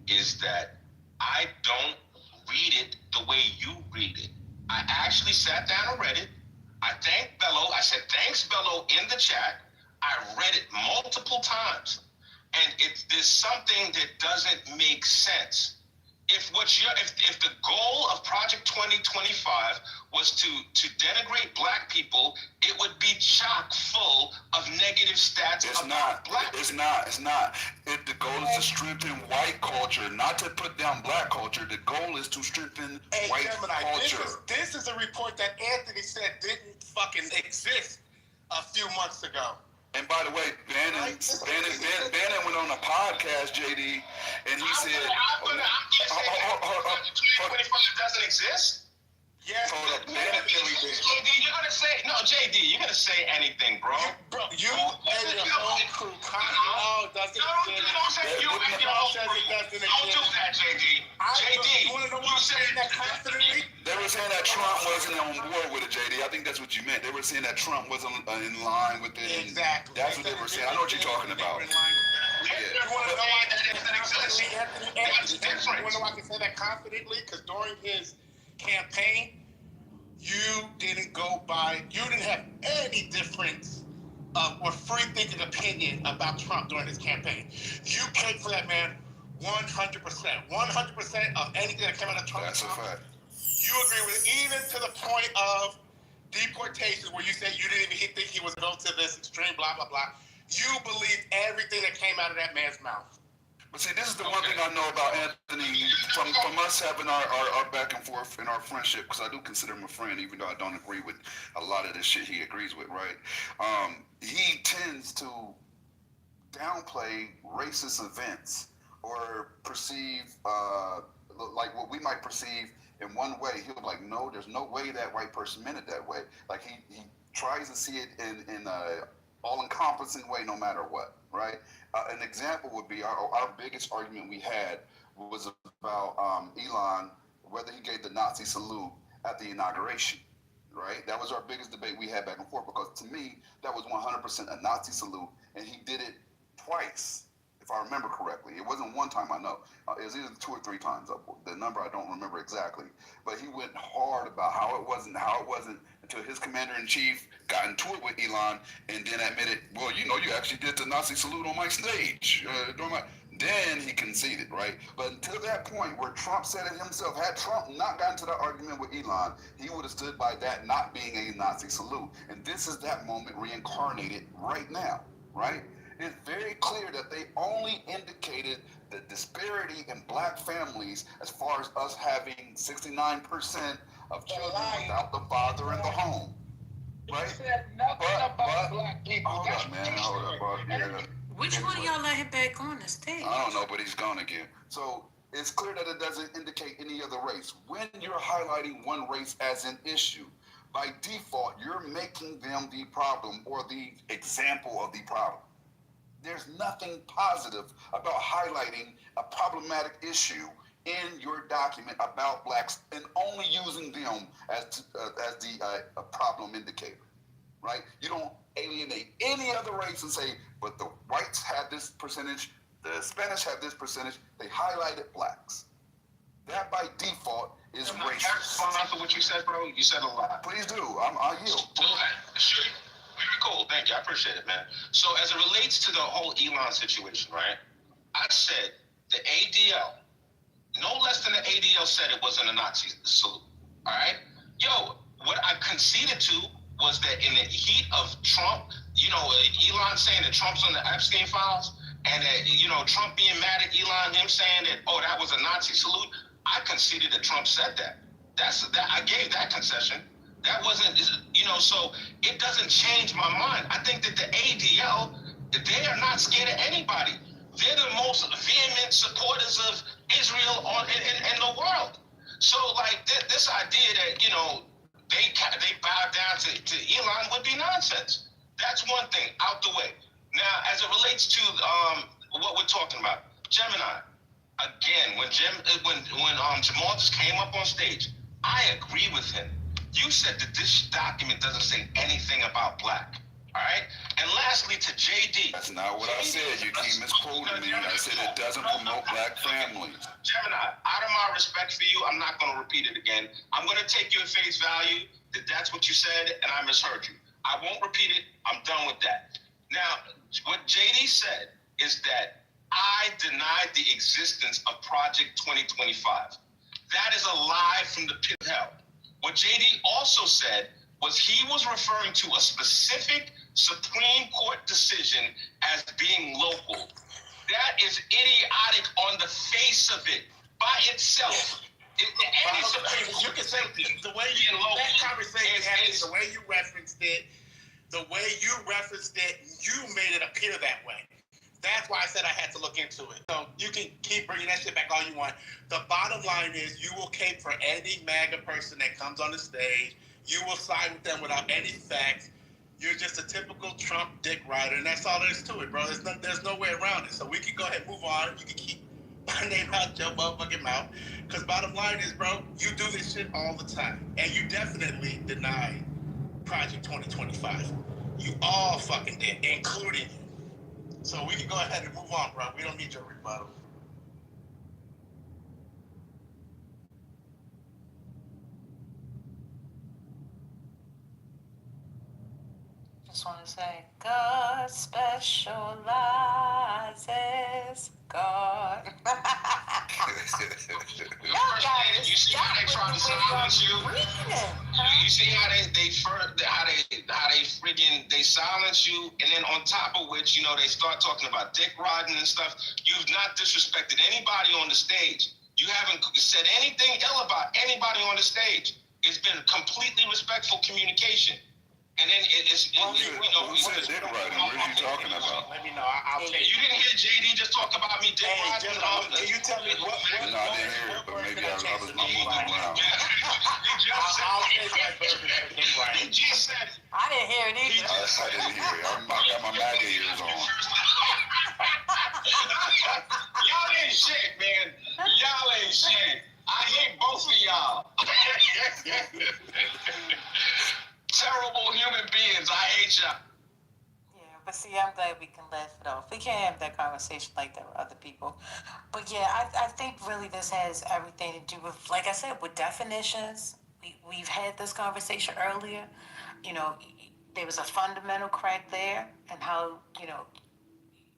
is that I don't read it the way you read it. I actually sat down and read it. I thanked Bello. I said, thanks, Bello, in the chat. I read it multiple times. And there's something that doesn't make sense. If the goal of Project 2025 was to denigrate black people, it would be chock full of negative stats. It's not. It's not. The goal is to strengthen white culture, not to put down black culture. The goal is to strengthen white culture. This is a report that Anthony said didn't fucking exist a few months ago. And by the way, Bannon went on a podcast, JD, and he said, doesn't exist? Yes. Hold up, Bannon really did. JD, you're gonna say anything, bro. You and your whole crew doesn't exist. Don't do that, JD. You said that confidently. They were saying that Trump wasn't on board with it, JD. I think that's what you meant. They were saying that Trump wasn't in line with it. Exactly. That's what they were saying. I know what you're talking about. You want to know why that exists? That's different. You want to know why I can say that confidently? Because during his campaign, you didn't have any difference or free thinking opinion about Trump during his campaign. You paid for that man 100%. 100% of anything that came out of Trump. That's a fact. You agree with it, even to the point of deportations, where you said you didn't even think he was going to this extreme, blah, blah, blah. You believed everything that came out of that man's mouth. But see, this is the one thing I know about Anthony, from us having our back and forth in our friendship, because I do consider him a friend, even though I don't agree with a lot of the shit he agrees with, right? He tends to downplay racist events or perceive, like what we might perceive in one way. He'll be like, no, there's no way that white person meant it that way. Like he tries to see it in a all-encompassing way no matter what, right? An example would be our biggest argument we had was about Elon, whether he gave the Nazi salute at the inauguration, right? That was our biggest debate we had back and forth, because to me, that was 100% a Nazi salute, and he did it twice, if I remember correctly. It wasn't one time, I know. It was either 2 or 3 times. The number I don't remember exactly. But he went hard about how it wasn't, until his commander-in-chief got into it with Elon and then admitted, well, you actually did the Nazi salute on my stage. Then he conceded, right? But until that point where Trump said it himself, had Trump not gotten to that argument with Elon, he would have stood by that not being a Nazi salute. And this is that moment reincarnated right now, right? It's very clear that they only indicated the disparity in black families as far as us having 69% of children without the father in the home. Right? He said nothing about black people. Hold up. Which one of y'all let him back on the stage? I don't know, but he's gone again. So it's clear that it doesn't indicate any other race. When you're highlighting one race as an issue, by default, you're making them the problem or the example of the problem. There's nothing positive about highlighting a problematic issue in your document about blacks and only using them as the problem indicator, right? You don't alienate any other race and say, but the whites had this percentage, the Spanish had this percentage, they highlighted blacks. That by default is racist. Respond to what you said, bro. You said a lot. Please do. I yield. Sure. Very cool. Thank you. I appreciate it, man. So as it relates to the whole Elon situation, right? I said the ADL no less than the ADL said it wasn't a Nazi salute. All right? Yo, what I conceded to was that in the heat of Trump, Elon saying that Trump's on the Epstein files, and that, Trump being mad at Elon, him saying that, oh, that was a Nazi salute, I conceded that Trump said that. I gave that concession. That wasn't, so it doesn't change my mind. I think that the ADL, they are not scared of anybody. They're the most vehement supporters of Israel in the world. So, like, this idea that, they bow down to Elon would be nonsense. That's one thing, out the way. Now, as it relates to what we're talking about, Gemini, again, when Jamal just came up on stage, I agree with him. You said that this document doesn't say anything about black. All right? And lastly, to JD. That's not what I said. You keep misquoting me. I said it doesn't promote black families. Gemini, out of my respect for you, I'm not going to repeat it again. I'm going to take you at face value that that's what you said, and I misheard you. I won't repeat it. I'm done with that. Now, what JD said is that I denied the existence of Project 2025. That is a lie from the pit of hell. What JD also said was he was referring to a specific Supreme Court decision as being local. That is idiotic on the face of it, by itself. You can say the way that conversation happened, the way you referenced it, you made it appear that way. That's why I said I had to look into it. So you can keep bringing that shit back all you want. The bottom line is you will cape for any MAGA person that comes on the stage. You will side with them without any facts. You're just a typical Trump dick rider, and that's all there is to it, bro. There's no way around it. So we can go ahead and move on. You can keep my name out your motherfucking mouth. Because bottom line is, bro, you do this shit all the time. And you definitely deny Project 2025. You all fucking did, including you. So we can go ahead and move on, bro. We don't need your rebuttal. Just want to say, God specializes. God. You see how they try to silence you? You see how they silence you, and then on top of which, they start talking about dick riding and stuff. You've not disrespected anybody on the stage. You haven't said anything ill about anybody on the stage. It's been completely respectful communication. And then who said dick riding? What are you talking about? Let me know. I'll take you didn't hear JD just talk about me dick riding? Can you tell me what? No, I didn't hear it, but maybe I was not moving around. I'll take that version of dick riding. He just said it. I didn't hear it either. I didn't hear it. I got my MAGA ears on. Y'all ain't shit, man. Y'all ain't shit. I hate both of y'all. Terrible human beings. I hate y'all. Yeah, but see, I'm glad we can laugh it off. We can't have that conversation like that with other people. But yeah, I think really this has everything to do with, like I said, with definitions. We've had this conversation earlier. There was a fundamental crack there, and how,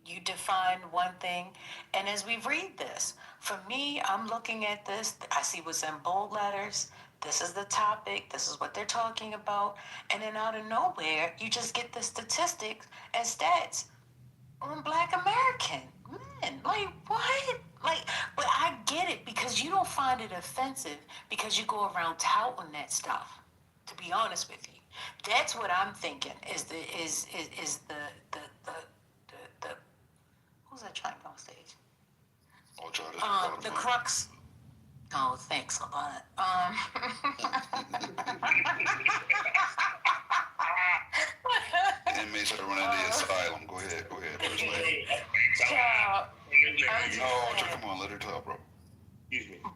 you define one thing. And as we read this, for me, I'm looking at this, I see what's in bold letters. This is the topic. This is what they're talking about. And then out of nowhere, you just get the statistics and stats on Black American men. Like, what? But I get it, because you don't find it offensive because you go around touting that stuff, to be honest with you. That's what I'm thinking is the who's that trying to go on stage? The crux. Oh, thanks a lot. Inmates that are running the asylum. Go ahead. First lady. No, come on, let her talk, bro.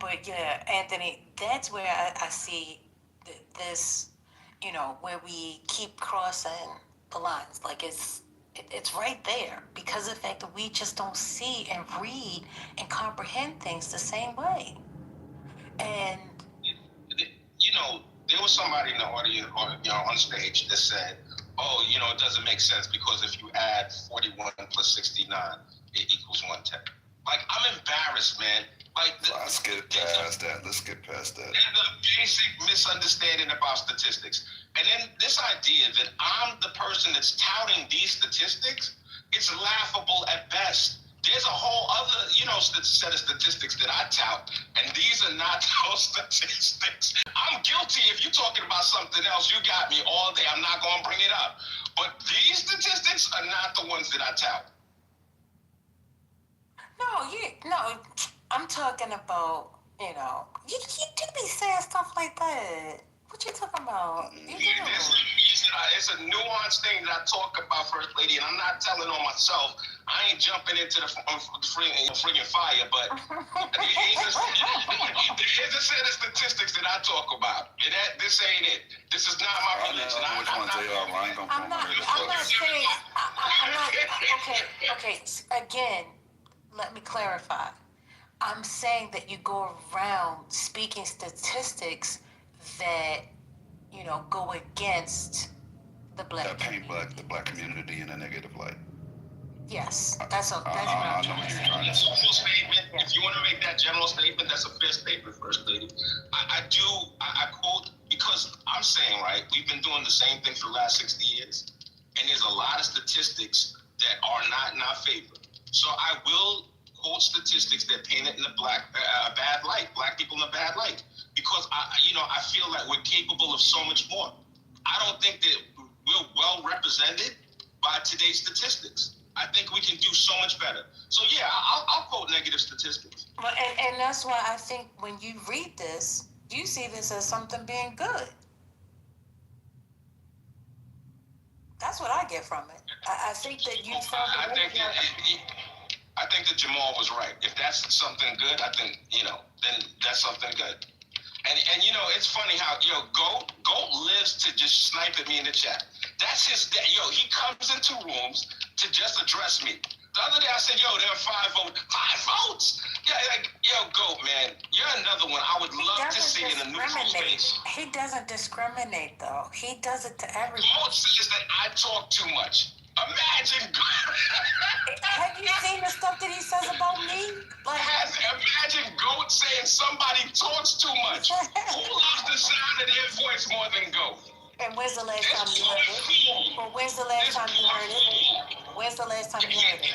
But yeah, Anthony, that's where I see this, where we keep crossing the lines. Like it's right there, because of the fact that we just don't see and read and comprehend things the same way. And there was somebody in the audience, on stage that said, "Oh, it doesn't make sense because if you add 41 plus 69, it equals 110." Like, I'm embarrassed, man. Like, Let's get past that. There's a basic misunderstanding about statistics. And then this idea that I'm the person that's touting these statistics, it's laughable at best. There's a whole other, set of statistics that I tout, and these are not those statistics. I'm guilty if you're talking about something else. You got me all day. I'm not going to bring it up. But these statistics are not the ones that I tout. No, I'm talking about, you do be saying stuff like that. What you talking about? It's a nuanced thing that I talk about, First Lady, and I'm not telling on myself. I ain't jumping into the friggin' fire, but there's a set of statistics that I talk about. And this ain't it. This is not my religion. I'm not saying, okay, again, let me clarify. I'm saying that you go around speaking statistics that, go against the black community. The black community in a negative light. Yes, that's what I'm trying to say. If you want to make that general statement, that's a fair statement, First Lady. I quote, because I'm saying, right, we've been doing the same thing for the last 60 years, and there's a lot of statistics that are not in our favor. So I will quote statistics that paint it in a bad light, black people in a bad light, because I feel like we're capable of so much more. I don't think that we're well represented by today's statistics. I think we can do so much better. So yeah, I'll quote negative statistics. Well, and that's why I think when you read this, you see this as something being good. That's what I get from it. I think that you. I think that Jamal was right. If that's something good, I think then that's something good. And it's funny how Goat lives to just snipe at me in the chat. That's his day. He comes into rooms to just address me. The other day I said, there are 5 votes. 5 votes? Yeah, Goat, man. You're another one I would love to see in a neutral space. He doesn't discriminate, though. He does it to everyone. Goat says that I talk too much. Imagine. Have you seen the stuff that he says about me? Imagine Goat saying somebody talks too much. Who loves the sound of their voice more than Goat? And when's the last time you heard it? Well, when's the last time you heard it? When's the last time you heard it?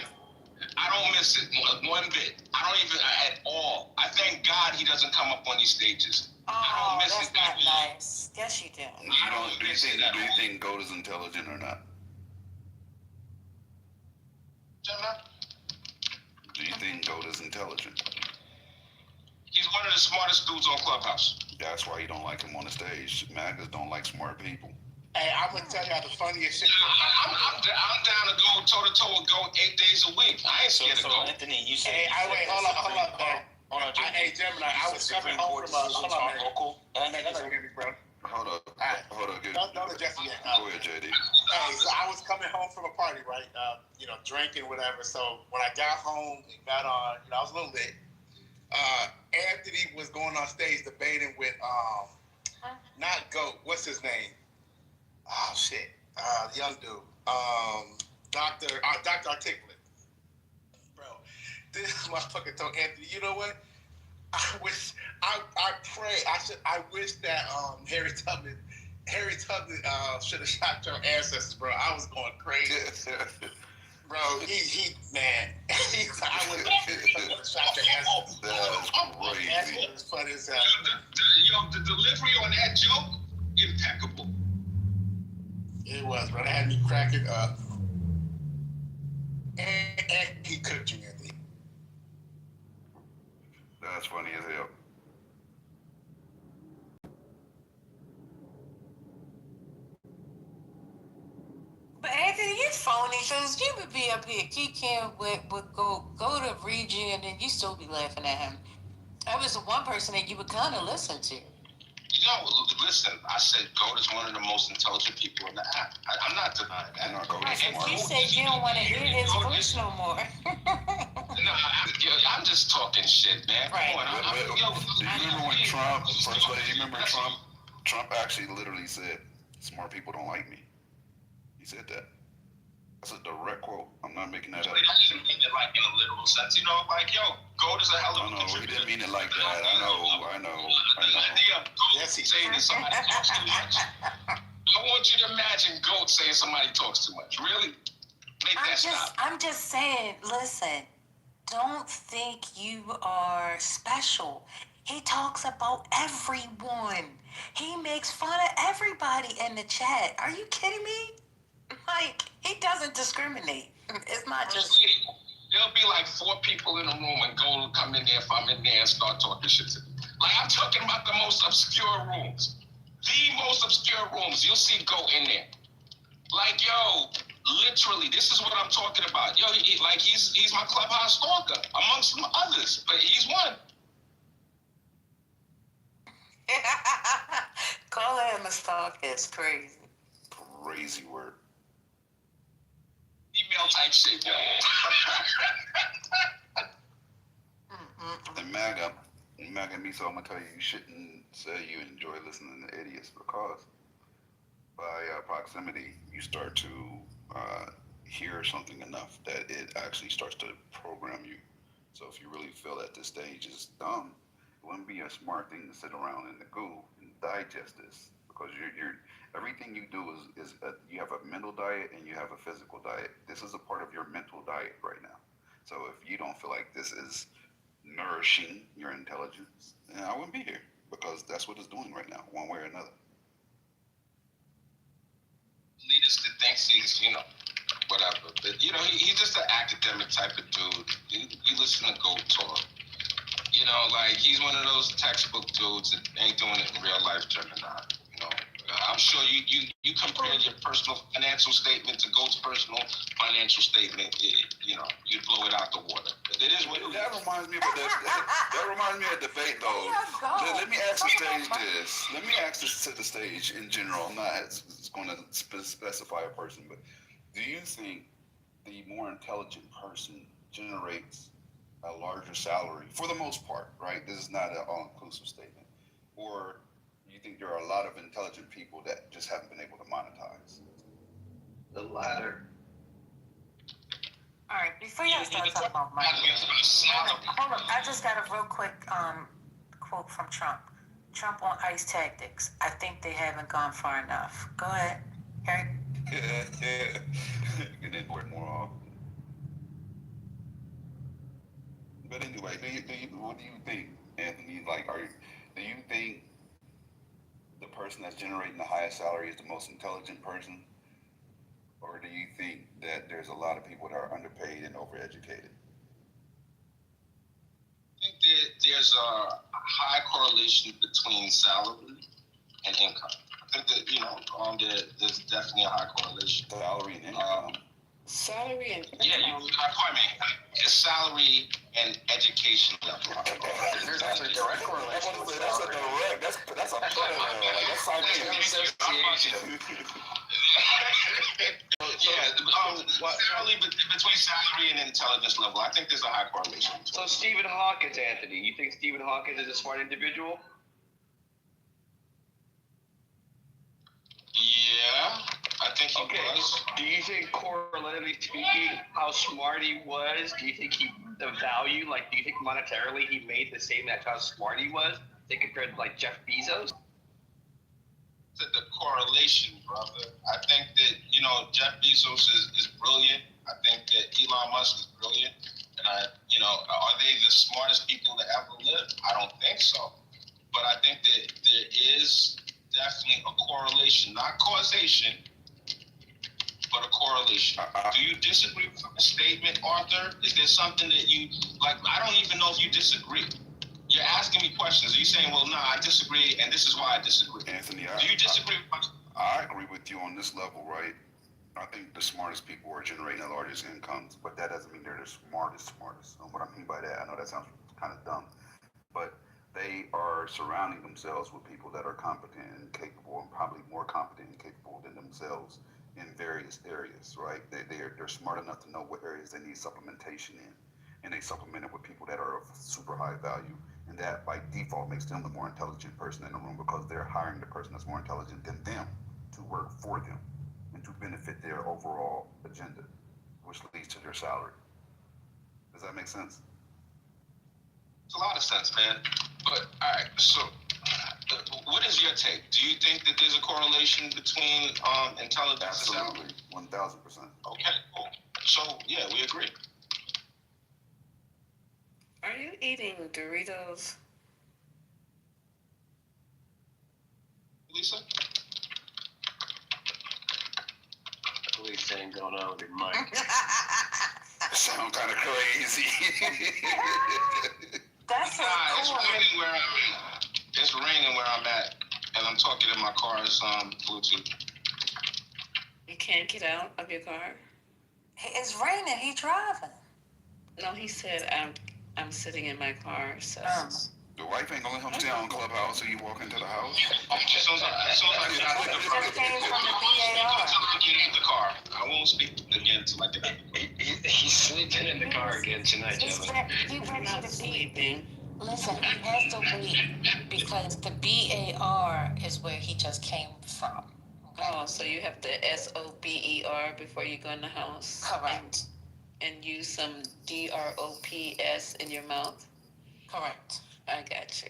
I don't miss it one bit. I don't even at all. I thank God he doesn't come up on these stages. Oh, that's not nice. Yes, you do. Do you think Goat is intelligent or not? Do you think Goat is intelligent? He's one of the smartest dudes on Clubhouse. That's why you don't like him on the stage. MAGAs don't like smart people. Hey, I'm gonna tell y'all the funniest shit. I'm down to go toe to toe with Goat 8 days a week. I ain't scared of Goat. Anthony, you said. Hey, hold on. Hey, Gemini, I was coming home from a. Hold on, Hold up. Don't address it yet. Go ahead, JD. Hey, so I was coming home from a party, right? Drinking, whatever. So when I got home and got on, I was a little lit. Anthony was going on stage debating with not Goat. What's his name? Oh shit. Young dude. Dr. Articulate. Bro, this motherfucker told Anthony, you know what? I wish that Harry Tubman should have shot your ancestors, bro. I was going crazy. Bro, he man. I would have shot your ancestors. That's crazy. That's funny as hell. The delivery on that joke, impeccable. It was, bro. That had me cracking up. And he cooked you, Anthony. That's funny as hell. But Anthony, you phony, because you would be up here kicking with go to read you, and then you still be laughing at him. That was the one person that you would kind of listen to. Listen, I said Goat is one of the most intelligent people in the app. I'm not denying that. If you said you don't want to hear his voice no more. I'm just talking shit, man. Right. Do you remember when Trump, first lady, you remember Trump actually literally said, smart people don't like me. He said that. That's a direct quote. I'm not making that up. I didn't mean it like in a literal sense, you know, like, yo, gold is a hell of a contributor. He didn't mean it like that. I know. The idea of goat saying that somebody talks too much. I want you to imagine goat saying somebody talks too much. Really? Make that stop. I'm just saying, listen, don't think you are special. He talks about everyone. He makes fun of everybody in the chat. Are you kidding me? Like, he doesn't discriminate. It's not just... There'll be like 4 people in a room and gold will come in there if I'm in there and start talking shit to me. Like, I'm talking about the most obscure rooms. The most obscure rooms. You'll see goat in there. Like, yo, literally, this is what I'm talking about. Yo, he's my clubhouse stalker, amongst some others, but he's one. Call him a stalker. It's crazy. Crazy word. Email type shit, yo. And MAGA me, so I'm gonna tell you, you shouldn't say you enjoy listening to idiots, because by proximity, you start to hear something enough that it actually starts to program you. So if you really feel that this stage is dumb, it wouldn't be a smart thing to sit around in the goo and digest this, because you're everything you do is you have a mental diet and you have a physical diet. This is a part of your mental diet right now. So if you don't feel like this is nourishing your intelligence, then I wouldn't be here, because that's what it's doing right now, one way or another. Leaders that thinks he's, you know, whatever. But, you know, he's just an academic type of dude. You listen to Goat talk. You know, like, he's one of those textbook dudes that ain't doing it in real life, Gemini. You know, I'm sure you compare your personal financial statement to Goat's personal financial statement, you know, you blow it out the water. But it is what it is. That reminds me of a debate, though. Let me ask the stage this. Let me ask this to the stage in general. I'm not going to specify a person, but do you think the more intelligent person generates a larger salary, for the most part, right? This is not an all-inclusive statement. Or you think there are a lot of intelligent people that just haven't been able to monetize? The latter. All right, before y'all start talking about money, hold on. I just got a real quick quote from Trump. Trump on ICE tactics. I think they haven't gone far enough. Go ahead, Harry. Yeah. You can import more often. But anyway, what do you think, Anthony? Like, do you think the person that's generating the highest salary is the most intelligent person? Or do you think that there's a lot of people that are underpaid and overeducated? I think that there's a high correlation between salary and income. I think that, you know, there's definitely a high correlation. Salary and income? Salary and income? Yeah, pardon me. Salary and education level. There's actually a direct correlation. That's a parallel. Like, that's association. Salary between salary and intelligence level. I think there's a high correlation. So Stephen Hawkins, Anthony, you think Stephen Hawkins is a smart individual? Yeah, I think he was. Do you think, correlatively speaking, how smart he was? Do you think the value, like, do you think monetarily he made the same as how smart he was? They compared to, like, Jeff Bezos? The correlation, brother. I think that, you know, Jeff Bezos is brilliant. I think that Elon Musk is brilliant. And are they the smartest people to ever live? I don't think so. But I think that there is definitely a correlation, not causation, but a correlation. Do you disagree with the statement, Arthur? Is there something that you, like, I don't even know if you disagree. You're asking me questions. Are you saying, well, no, I disagree, and this is why I disagree? Anthony, do you disagree? I agree with you on this level, right? I think the smartest people are generating the largest incomes, but that doesn't mean they're the smartest. And what I mean by that, I know that sounds kind of dumb, but they are surrounding themselves with people that are competent and capable, and probably more competent and capable than themselves in various areas, right? They're smart enough to know what areas they need supplementation in, and they supplement it with people that are of super high value, and that by default makes them the more intelligent person in the room, because they're hiring the person that's more intelligent than them to work for them. And to benefit their overall agenda, which leads to their salary. Does that make sense? It's a lot of sense, man. But all right, so what is your take? Do you think that there's a correlation between intelligence and salary? Absolutely, 1,000%. Okay, cool. So yeah, we agree. Are you eating Doritos? Lisa? Police ain't going on with your mic. That sounds kind of crazy. That's it's raining where I'm at. It's raining where I'm at, and I'm talking in my car's Bluetooth. You can't get out of your car? It's raining. He driving. No, he said I'm sitting in my car, so. The wife ain't gonna let him stay on Clubhouse so you walk into the house. As soon as I get out of the car, the car. I won't speak again until I get out. He's sleeping in the car again tonight, gentlemen. He ready to sleeping. Listen, he has to wait because the BAR is where he just came from. Okay? Oh, so you have the SOBER before you go in the house? Correct. And use some DROPS in your mouth? Correct. I got you.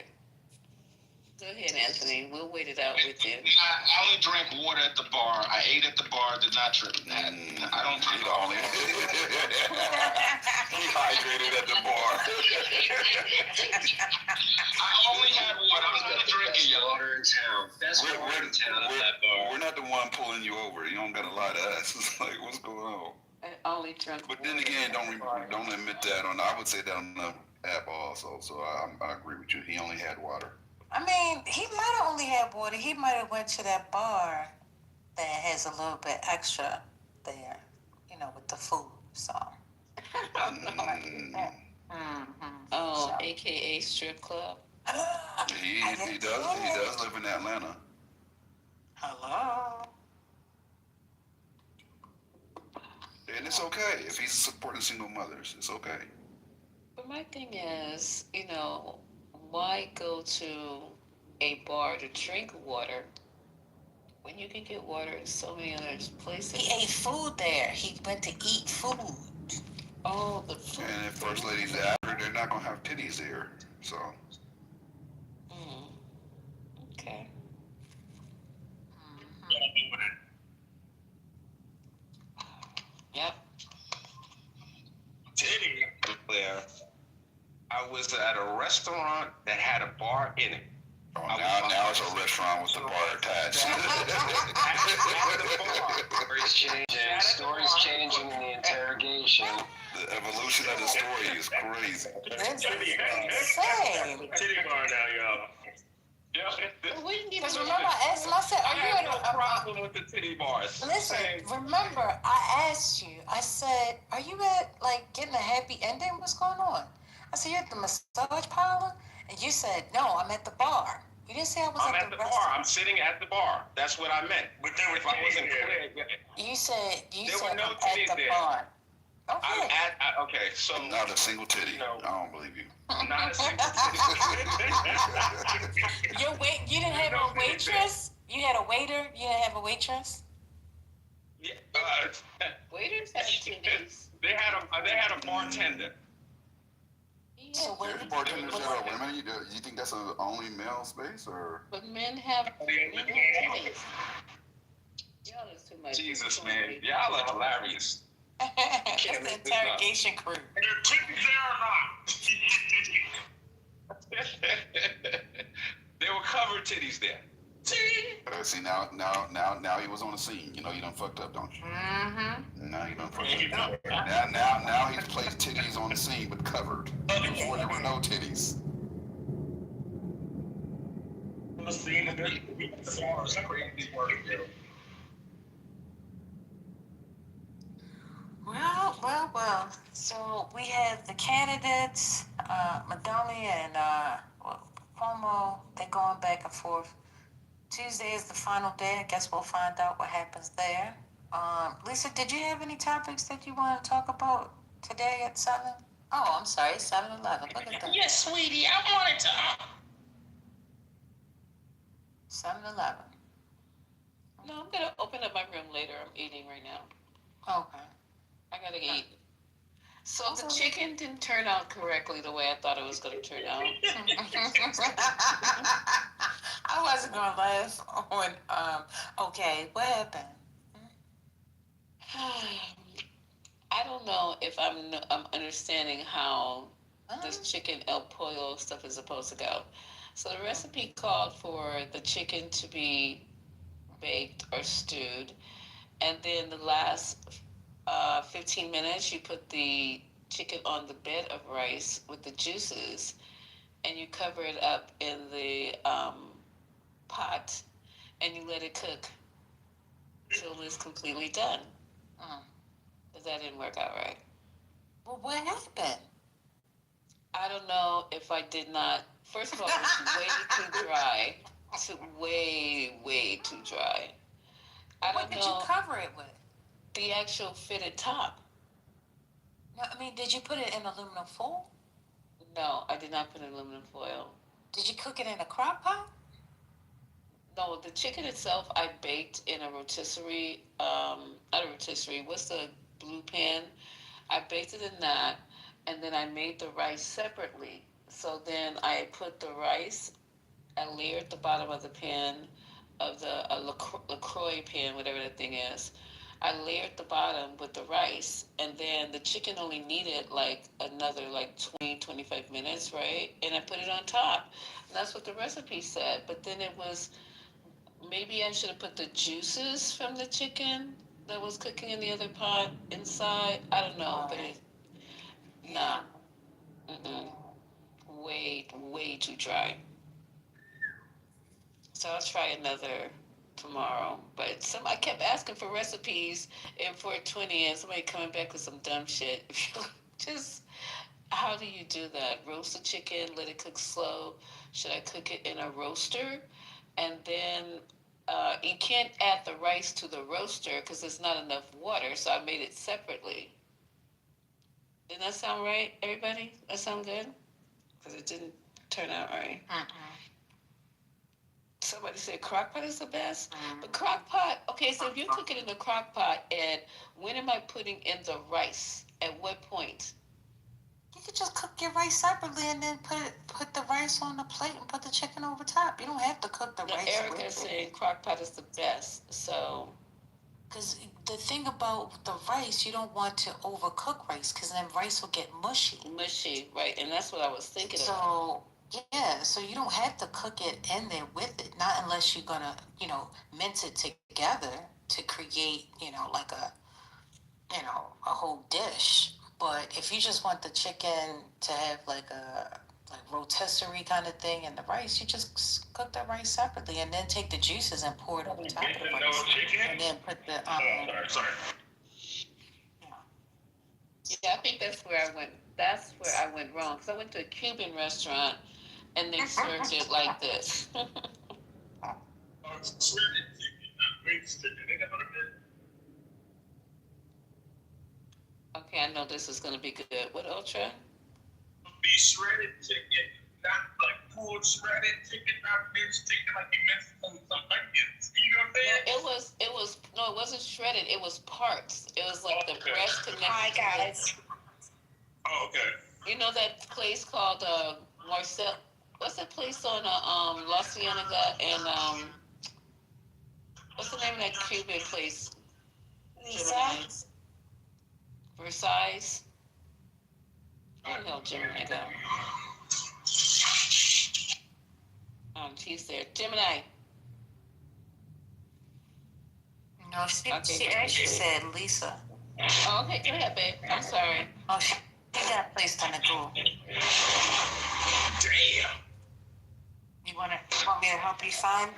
Go ahead, Anthony. We'll wait it out with you. I only drank water at the bar. I ate at the bar. Did not drink. I don't drink only. He hydrated at the bar. I only had water. I'm not drinking, y'all. Water in town. Best water in town at that bar. We're not the one pulling you over. You don't gotta lie to us. It's like, what's going on? I only drunk. But then again, don't admit that on. I would say that on the app also. So I agree with you. He only had water. I mean, he might have only had water. He might have went to that bar that has a little bit extra there, you know, with the food. So. Oh, so. AKA strip club. He does live in Atlanta. Hello. And it's okay if he's supporting single mothers. It's okay. But my thing is, you know, why go to a bar to drink water when you can get water in so many other places? He ate food there. He went to eat food. Oh, the food. And if First Lady's after, they're not gonna have titties there. So. Okay. Yep. Titty there. I was at a restaurant that had a bar in it. Oh, now it's a restaurant with the bar attached. Stories changing in the interrogation. The evolution of the story is crazy. This is insane. Titty bar now, y'all. Because remember, I asked him, I said, are you at a problem with the titty bars? Listen, remember, I asked you, I said, are you at, like, getting a happy ending? What's going on? I said, you're at the massage parlor? And you said, no, I'm at the bar. You didn't say I was at the bar. I'm sitting at the bar. That's what I meant. But there was wasn't clear. You said there were no I'm at the there. bar. Okay. Okay, so not a single titty. No. I don't believe you. Not a single titty. You didn't have a waitress? You had a waiter? You didn't have a waitress? Yeah. Waiters have titties. They had a bartender. So the bartenders that are women, you think that's an only male space, or? But men have titties. Y'all is too much. Jesus, man. Y'all are hilarious. It's the interrogation crew. They were covered titties there. See, now he was on the scene. You know, you done fucked up, don't you? Mm-hmm. Now you done fucked up. Now he's placed titties on the scene, but covered. Before there were no titties. Well. So we have the candidates, Madoni and Cuomo. They're going back and forth. Tuesday is the final day. I guess we'll find out what happens there. Lisa, did you have any topics that you want to talk about today at 7? Oh, I'm sorry, 7-11. Look at that. Yes, sweetie, I wanted to. 7-11. No, I'm gonna open up my room later. I'm eating right now. Okay. I gotta eat. So the chicken didn't turn out correctly the way I thought it was gonna turn out. I wasn't gonna laugh on. Okay, what happened? I don't know if I'm understanding how this chicken El Pollo stuff is supposed to go. So the recipe called for the chicken to be baked or stewed, and then the last 15 minutes you put the chicken on the bed of rice with the juices, and you cover it up in the pot, and you let it cook till it's completely done. But that didn't work out right. Well, what happened? I don't know if I did not. First of all, it was way too dry. Way too dry. What did you cover it with? The actual fitted top. No, I mean, did you put it in aluminum foil? No, I did not put it in aluminum foil. Did you cook it in a crock pot? No, the chicken itself I baked in a rotisserie, not a rotisserie, what's the blue pan? I baked it in that, and then I made the rice separately. So then I put the rice, I layered the bottom of the pan, of the LaCroix pan, whatever that thing is. I layered the bottom with the rice, and then the chicken only needed like another like 20, 25 minutes, right? And I put it on top. And that's what the recipe said. But then it was, maybe I should have put the juices from the chicken that was cooking in the other pot inside. I don't know, but it, nah. Way too dry. So I'll try another tomorrow. But I kept asking for recipes in 420, and somebody coming back with some dumb shit. Just, how do you do that? Roast the chicken, let it cook slow. Should I cook it in a roaster? And then you can't add the rice to the roaster because there's not enough water, so I made it separately. Didn't that sound right, everybody? That sound good? Because it didn't turn out right. Somebody said crock pot is the best. But crock pot, okay, so if you cook it in the crock pot, and when am I putting in the rice? At what point? You could just cook your rice separately and then put the rice on the plate and put the chicken over top. You don't have to cook the rice. Erica's saying crock pot is the best. So, because the thing about the rice, you don't want to overcook rice because then rice will get mushy. Mushy, right? And that's what I was thinking of. So yeah, so you don't have to cook it in there with it, not unless you're gonna, mince it together to create, like a whole dish. But if you just want the chicken to have like a rotisserie kind of thing and the rice, you just cook the rice separately and then take the juices and pour it over top of the rice. And then put the sorry. Yeah, I think that's where I went. That's where I went wrong. Because I went to a Cuban restaurant and they served it like this. Shredded chicken, not baked chicken. They got it. Okay, I know this is going to be good. What, Ultra? Be shredded chicken, not like full shredded chicken, not minced chicken like you minced some onions. You know what I'm saying? No, it wasn't shredded. It was parts. It was like the breast connected. Hi, guys. Oh, okay. You know that place called Marcel? What's that place on La Cienega and what's the name of that Cuban place? Versailles. I don't know, Gemini go. He's there. Gemini. No, she actually said Lisa. Oh, okay, go ahead, babe. I'm sorry. Oh, she got placed on the Google. Damn. You want me to help you find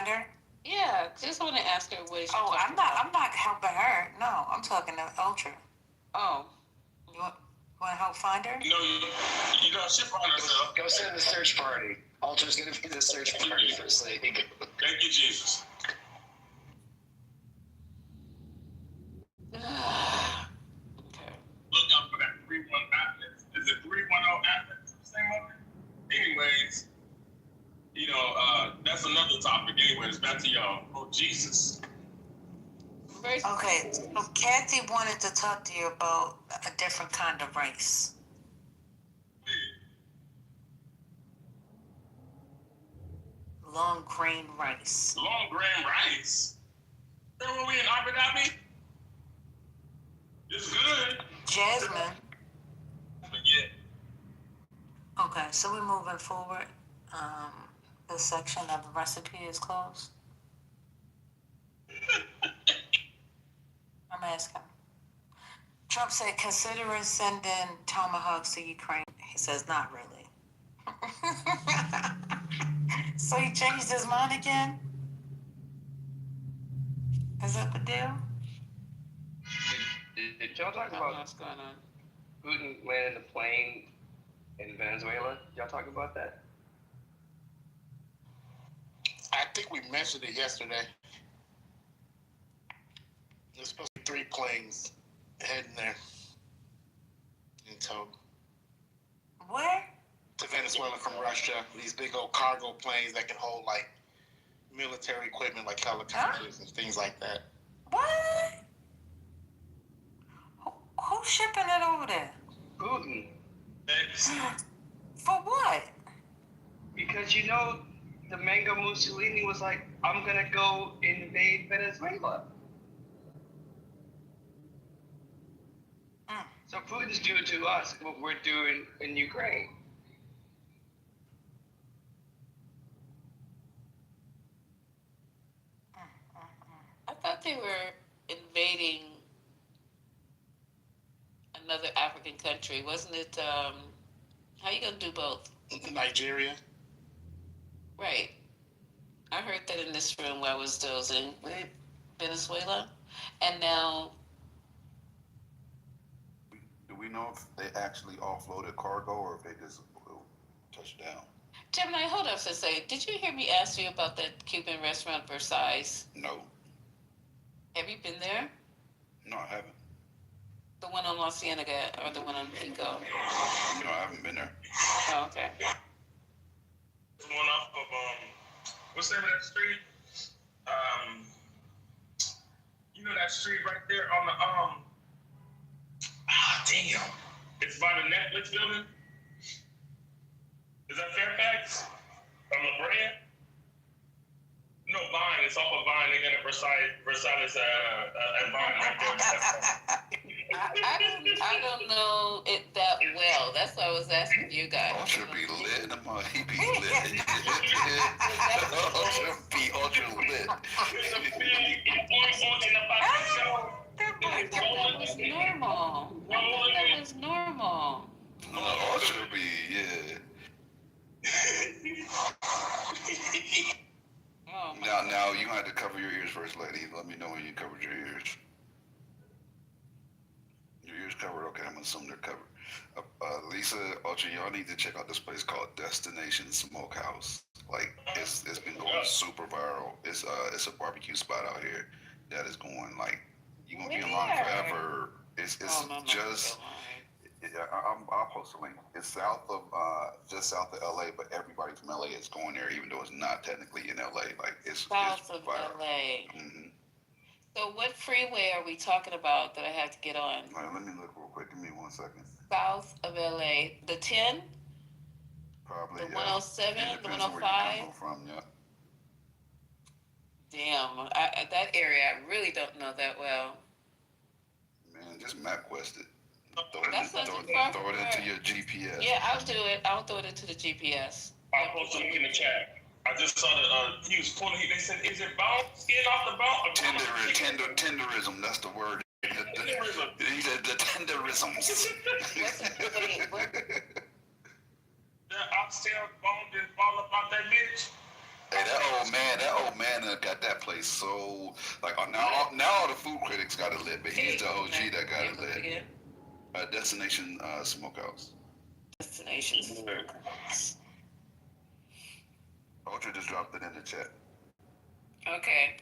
her? Yeah, just want to ask her what is she Oh, I'm not helping her. No, I'm talking to Ultra. Oh. You want to help find her? No, you know, she found herself. Go send the search party. Ultra's going to be the search party for Slade. Thank you, Jesus. Okay. Look out for that 3-1 athlete. Is it 310 athlete? Same one? Anyways, that's that's another topic. Anyways, back to y'all. Oh, Jesus. Okay, so Kathy wanted to talk to you about a different kind of rice. Long grain rice. Long grain rice? Remember when we in Abu Dhabi? It's good. Jasmine. Yeah. Okay, so we're moving forward. This section of the recipe is closed. I'm asking. Trump said considering sending tomahawks to Ukraine. He says not really. So he changed his mind again? Is that the deal? Did y'all talk about what's going on? Putin landing the plane in Venezuela? Y'all talk about that? I think we mentioned it yesterday. There's supposed to be 3 planes heading there in total. Where? To Venezuela from Russia. These big old cargo planes that can hold like military equipment like helicopters and things like that. What? Who's shipping it over there? Putin. For what? Because you know, the Mango Mussolini was like, I'm gonna go invade Venezuela. So Putin's doing to us what we're doing in Ukraine. I thought they were invading another African country. Wasn't it, how you gonna do both? Nigeria. Right. I heard that in this room where I was dozing with Venezuela. And now... Do we know if they actually offloaded cargo or if they just touched down? Gemini, hold up for a second. Did you hear me ask you about that Cuban restaurant Versailles? No. Have you been there? No, I haven't. The one on La Cienega or the one on Pico? No, I haven't been there. Oh, okay. The one off of, what's the name of that street? You know that street right there on the, damn. It's by the Netflix building? Is that Fairfax? On La Brea? No, Vine. It's off of Vine. They got a Versailles at Vine right there. I don't know it that well. That's why I was asking you guys. Ultra be lit. He be lit. Ultra be ultra lit. That was normal. That was normal. Ultra be, yeah. Now you had to cover your ears first, lady. Let me know when you covered your ears. Your ears covered? Okay, I'm assuming they're covered. Lisa, Ultra, y'all need to check out this place called Destination Smokehouse. Like it's been going super viral. It's a barbecue spot out here that is going like you're gonna be in line forever. It's just. I'll post a link. It's just south of LA, but everybody from LA is going there, even though it's not technically in LA. Like it's south of LA. Mm-hmm. So what freeway are we talking about that I have to get on? All right, let me look real quick. Give me 1 second. South of LA, the 10. Probably. The 107, the 105. Where you from, yeah. Damn, that area I really don't know that well. Man, just MapQuest it. Throw it into your GPS. Yeah, I'll do it. I'll throw it into the GPS. I'll post a link in the chat. I just saw the he was pulling. They said, "Is it bone? Skin off the bone?" Tenderism. That's the word. He said the tenderisms. The oxtail bone didn't fall up out that bitch. Hey, that old man got that place so like now all the food critics got it lit, but he's the OG that got it lit. Destination Smokehouse. Destination Smokehouse. Ultra just dropped it in the chat. Okay.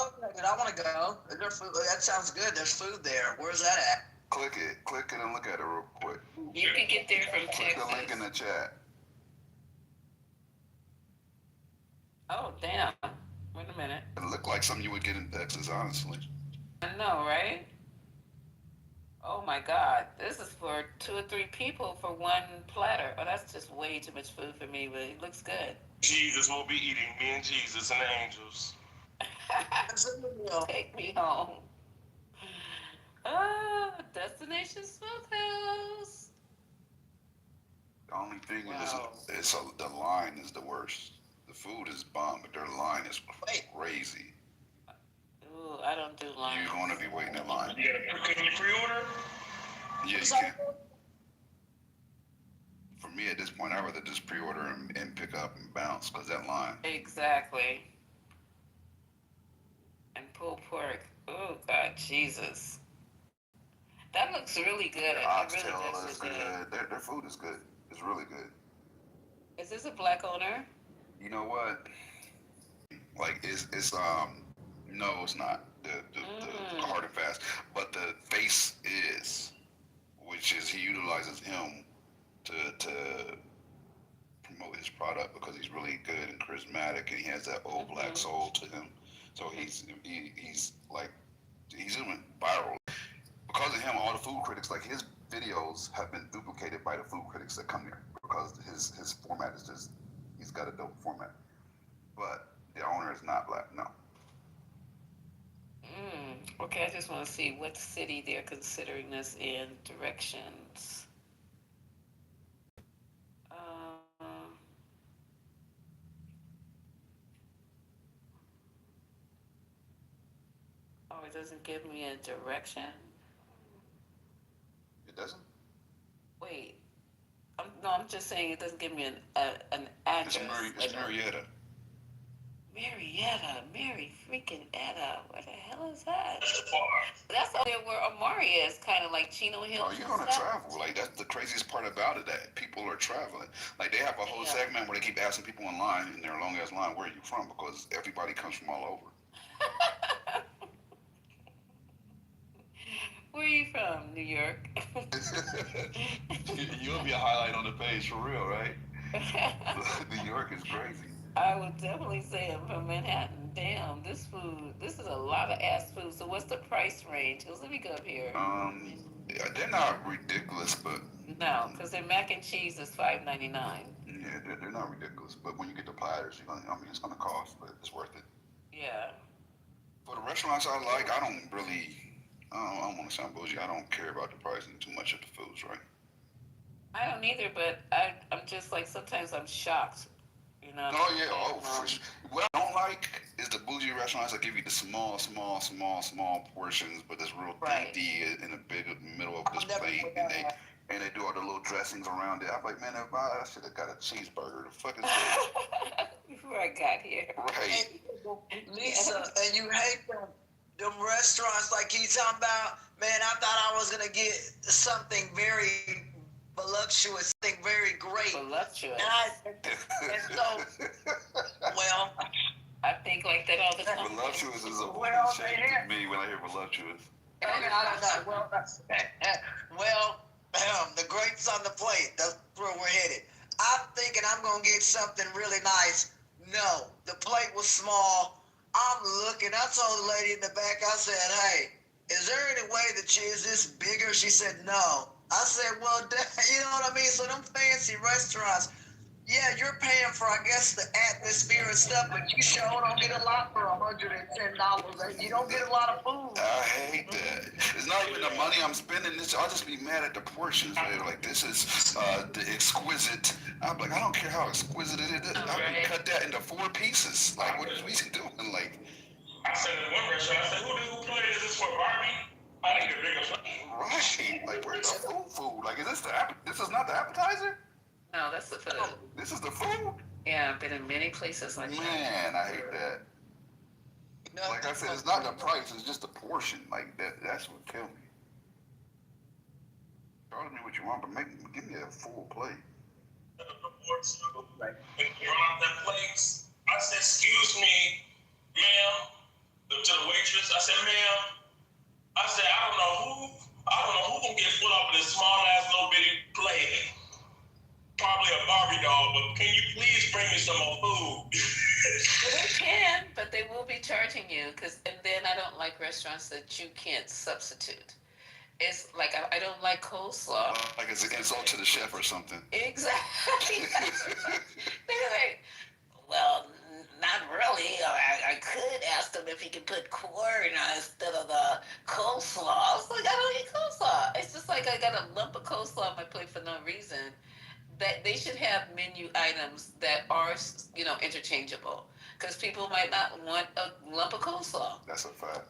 Okay, I want to go. Is there food? That sounds good. There's food there. Where's that at? Click it and look at it real quick. You can get there from Click Texas. the link in the chat. damn. Wait a minute. It looked like something you would get in Texas, honestly. I know, right? Oh my God. This is for 2 or 3 people for one platter. Oh, that's just way too much food for me, but it looks good. Jesus will be eating, me and Jesus and the angels. Take me home. Ah, Destination Smokehouse. The only thing is the line is the worst. The food is bomb, but their line is crazy. Ooh, I don't do line. You're going to be waiting in line. Can you pre-order? Yeah, you can. For me, at this point, I'd rather just pre-order and pick up and bounce, because that line. Exactly. And pulled pork. Oh, God, Jesus. That looks really good. The oxtail is good. Their food is good. It's really good. Is this a black owner? You know what? Like, it's no, it's not. The hard and fast. But the face is, which is he utilizes him to promote his product because he's really good and charismatic and he has that old black soul to him. So he's like, he's doing viral. Because of him, all the food critics, like his videos have been duplicated by the food critics that come here because his format is just, he's got a dope format. But the owner is not black, no. Okay, I just want to see what city they're considering this in. Directions. Oh, it doesn't give me a direction? It doesn't? Wait. I'm just saying it doesn't give me an address. It's Marietta. Marietta. Mary freaking Etta. Where the hell is that? That's over there where Amari is, kind of like Chino Hills. Oh, you're going to travel. Like, that's the craziest part about it, that people are traveling. Like, they have a whole segment where they keep asking people online, in their long-ass line, where are you from? Because everybody comes from all over. Where are you from? New York? You'll be a highlight on the page for real, right? New York is crazy. I would definitely say I'm from Manhattan. Damn, this is a lot of ass food. So what's the price range? Because let me go up here. They're not ridiculous, but... No, because their mac and cheese is $5.99. Yeah, they're not ridiculous. But when you get the platters, it's going to cost, but it's worth it. Yeah. For the restaurants I like, I don't want to sound bougie. I don't care about the pricing too much of the foods, right? I don't either, but I'm just like, sometimes I'm shocked. You know? Oh, yeah. For sure. What I don't like is the bougie restaurants that give you the small portions, but it's real dainty in the big middle of this plate, and they do all the little dressings around it. I'm like, man, I should have got a cheeseburger. The fuck is this? Before I got here. Right. Lisa, and you hate them restaurants like you talking about. Man, I thought I was gonna get something very voluptuous, something very great. Voluptuous. And so, well, I think like that all the time. Voluptuous is a shame to me when I hear voluptuous. I don't know. Well, the grapes on the plate. That's where we're headed. I'm thinking I'm gonna get something really nice. No, the plate was small. I'm looking. I told the lady in the back. I said, "Hey, is there any way that is this bigger?" She said, "No." I said, "Well, you know what I mean." So them fancy restaurants, yeah, you're paying for, I guess, the atmosphere and stuff, but you sure don't get a lot for $110. You don't get a lot of food. I hate that. It's not even the money I'm spending. I'll just be mad at the portions. Right? Like, this is the exquisite. I'm like, I don't care how exquisite it is. I can cut that into 4 pieces. Like, what is we doing? Like, I said in one restaurant, I said, who played is this for Barbie? I need a bigger plate. Right. Like, where's the food? Like, is this this is not the appetizer? No, that's the food. This is the food? Yeah, I've been in many places like that. Man, I hate that. Like I said, it's not the price, it's just the portion. Like, that's what killed me. Charge me what you want, but give me a full plate. When you run out that plates, I said, "Excuse me, ma'am," to the waitress. I said, "Ma'am," I said, I don't know who gonna get full up with this small ass little bitty plate. Probably a Barbie doll, but can you please bring me some more food? Well, they can, but they will be charging you and then I don't like restaurants that you can't substitute. It's like I don't like coleslaw. Like it's an insult to the chef or something. Exactly. They're like, well, not really. I could ask him if he could put corn instead of the coleslaw. I was like, I don't eat coleslaw. It's just like I got a lump of coleslaw on my plate for no reason. That they should have menu items that are, interchangeable. Because people might not want a lump of coleslaw. That's a fact.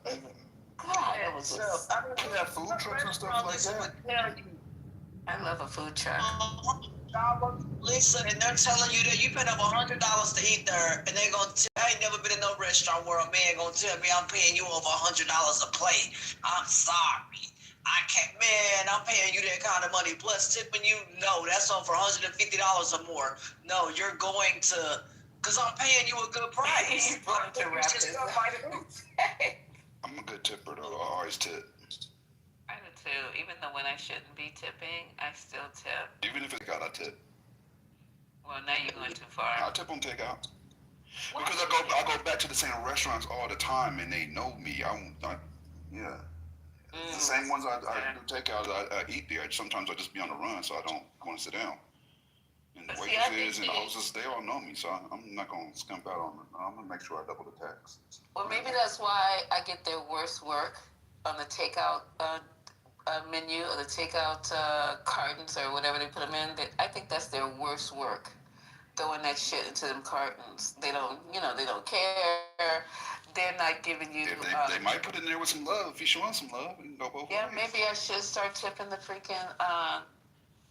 God, it was just... I don't have food trucks and stuff like that. I love a food truck. Listen, and they're telling you that you paid over $100 to eat there, and they're gonna tell, I ain't never been in no restaurant where a man gonna tell me I'm paying you over $100 a plate. I'm sorry. I can't, man, I'm paying you that kind of money, plus tipping you, no, that's on for $150 or more. No, you're going to, because I'm paying you a good price. You're going to wrap this up. I'm a good tipper, though. I always tip. I do too. Even though when I shouldn't be tipping, I still tip. Even if it's takeout, I tip. Well, now you're going too far. I tip on takeout. Because I go back to the same restaurants all the time, and they know me. Yeah. The same ones I do takeout, I eat there. Sometimes I just be on the run, so I don't want to sit down. And the waitresses and the hostess, they all know me, so I'm not going to skimp out on it. I'm going to make sure I double the tax. Well, maybe that's why I get their worst work on the takeout menu or the takeout cartons or whatever they put them in. I think that's their worst work, throwing that shit into them cartons. They don't, they don't care. They're not giving you... They might put it in there with some love. If you're showing some love, you can go both ways. Maybe I should start tipping the freaking...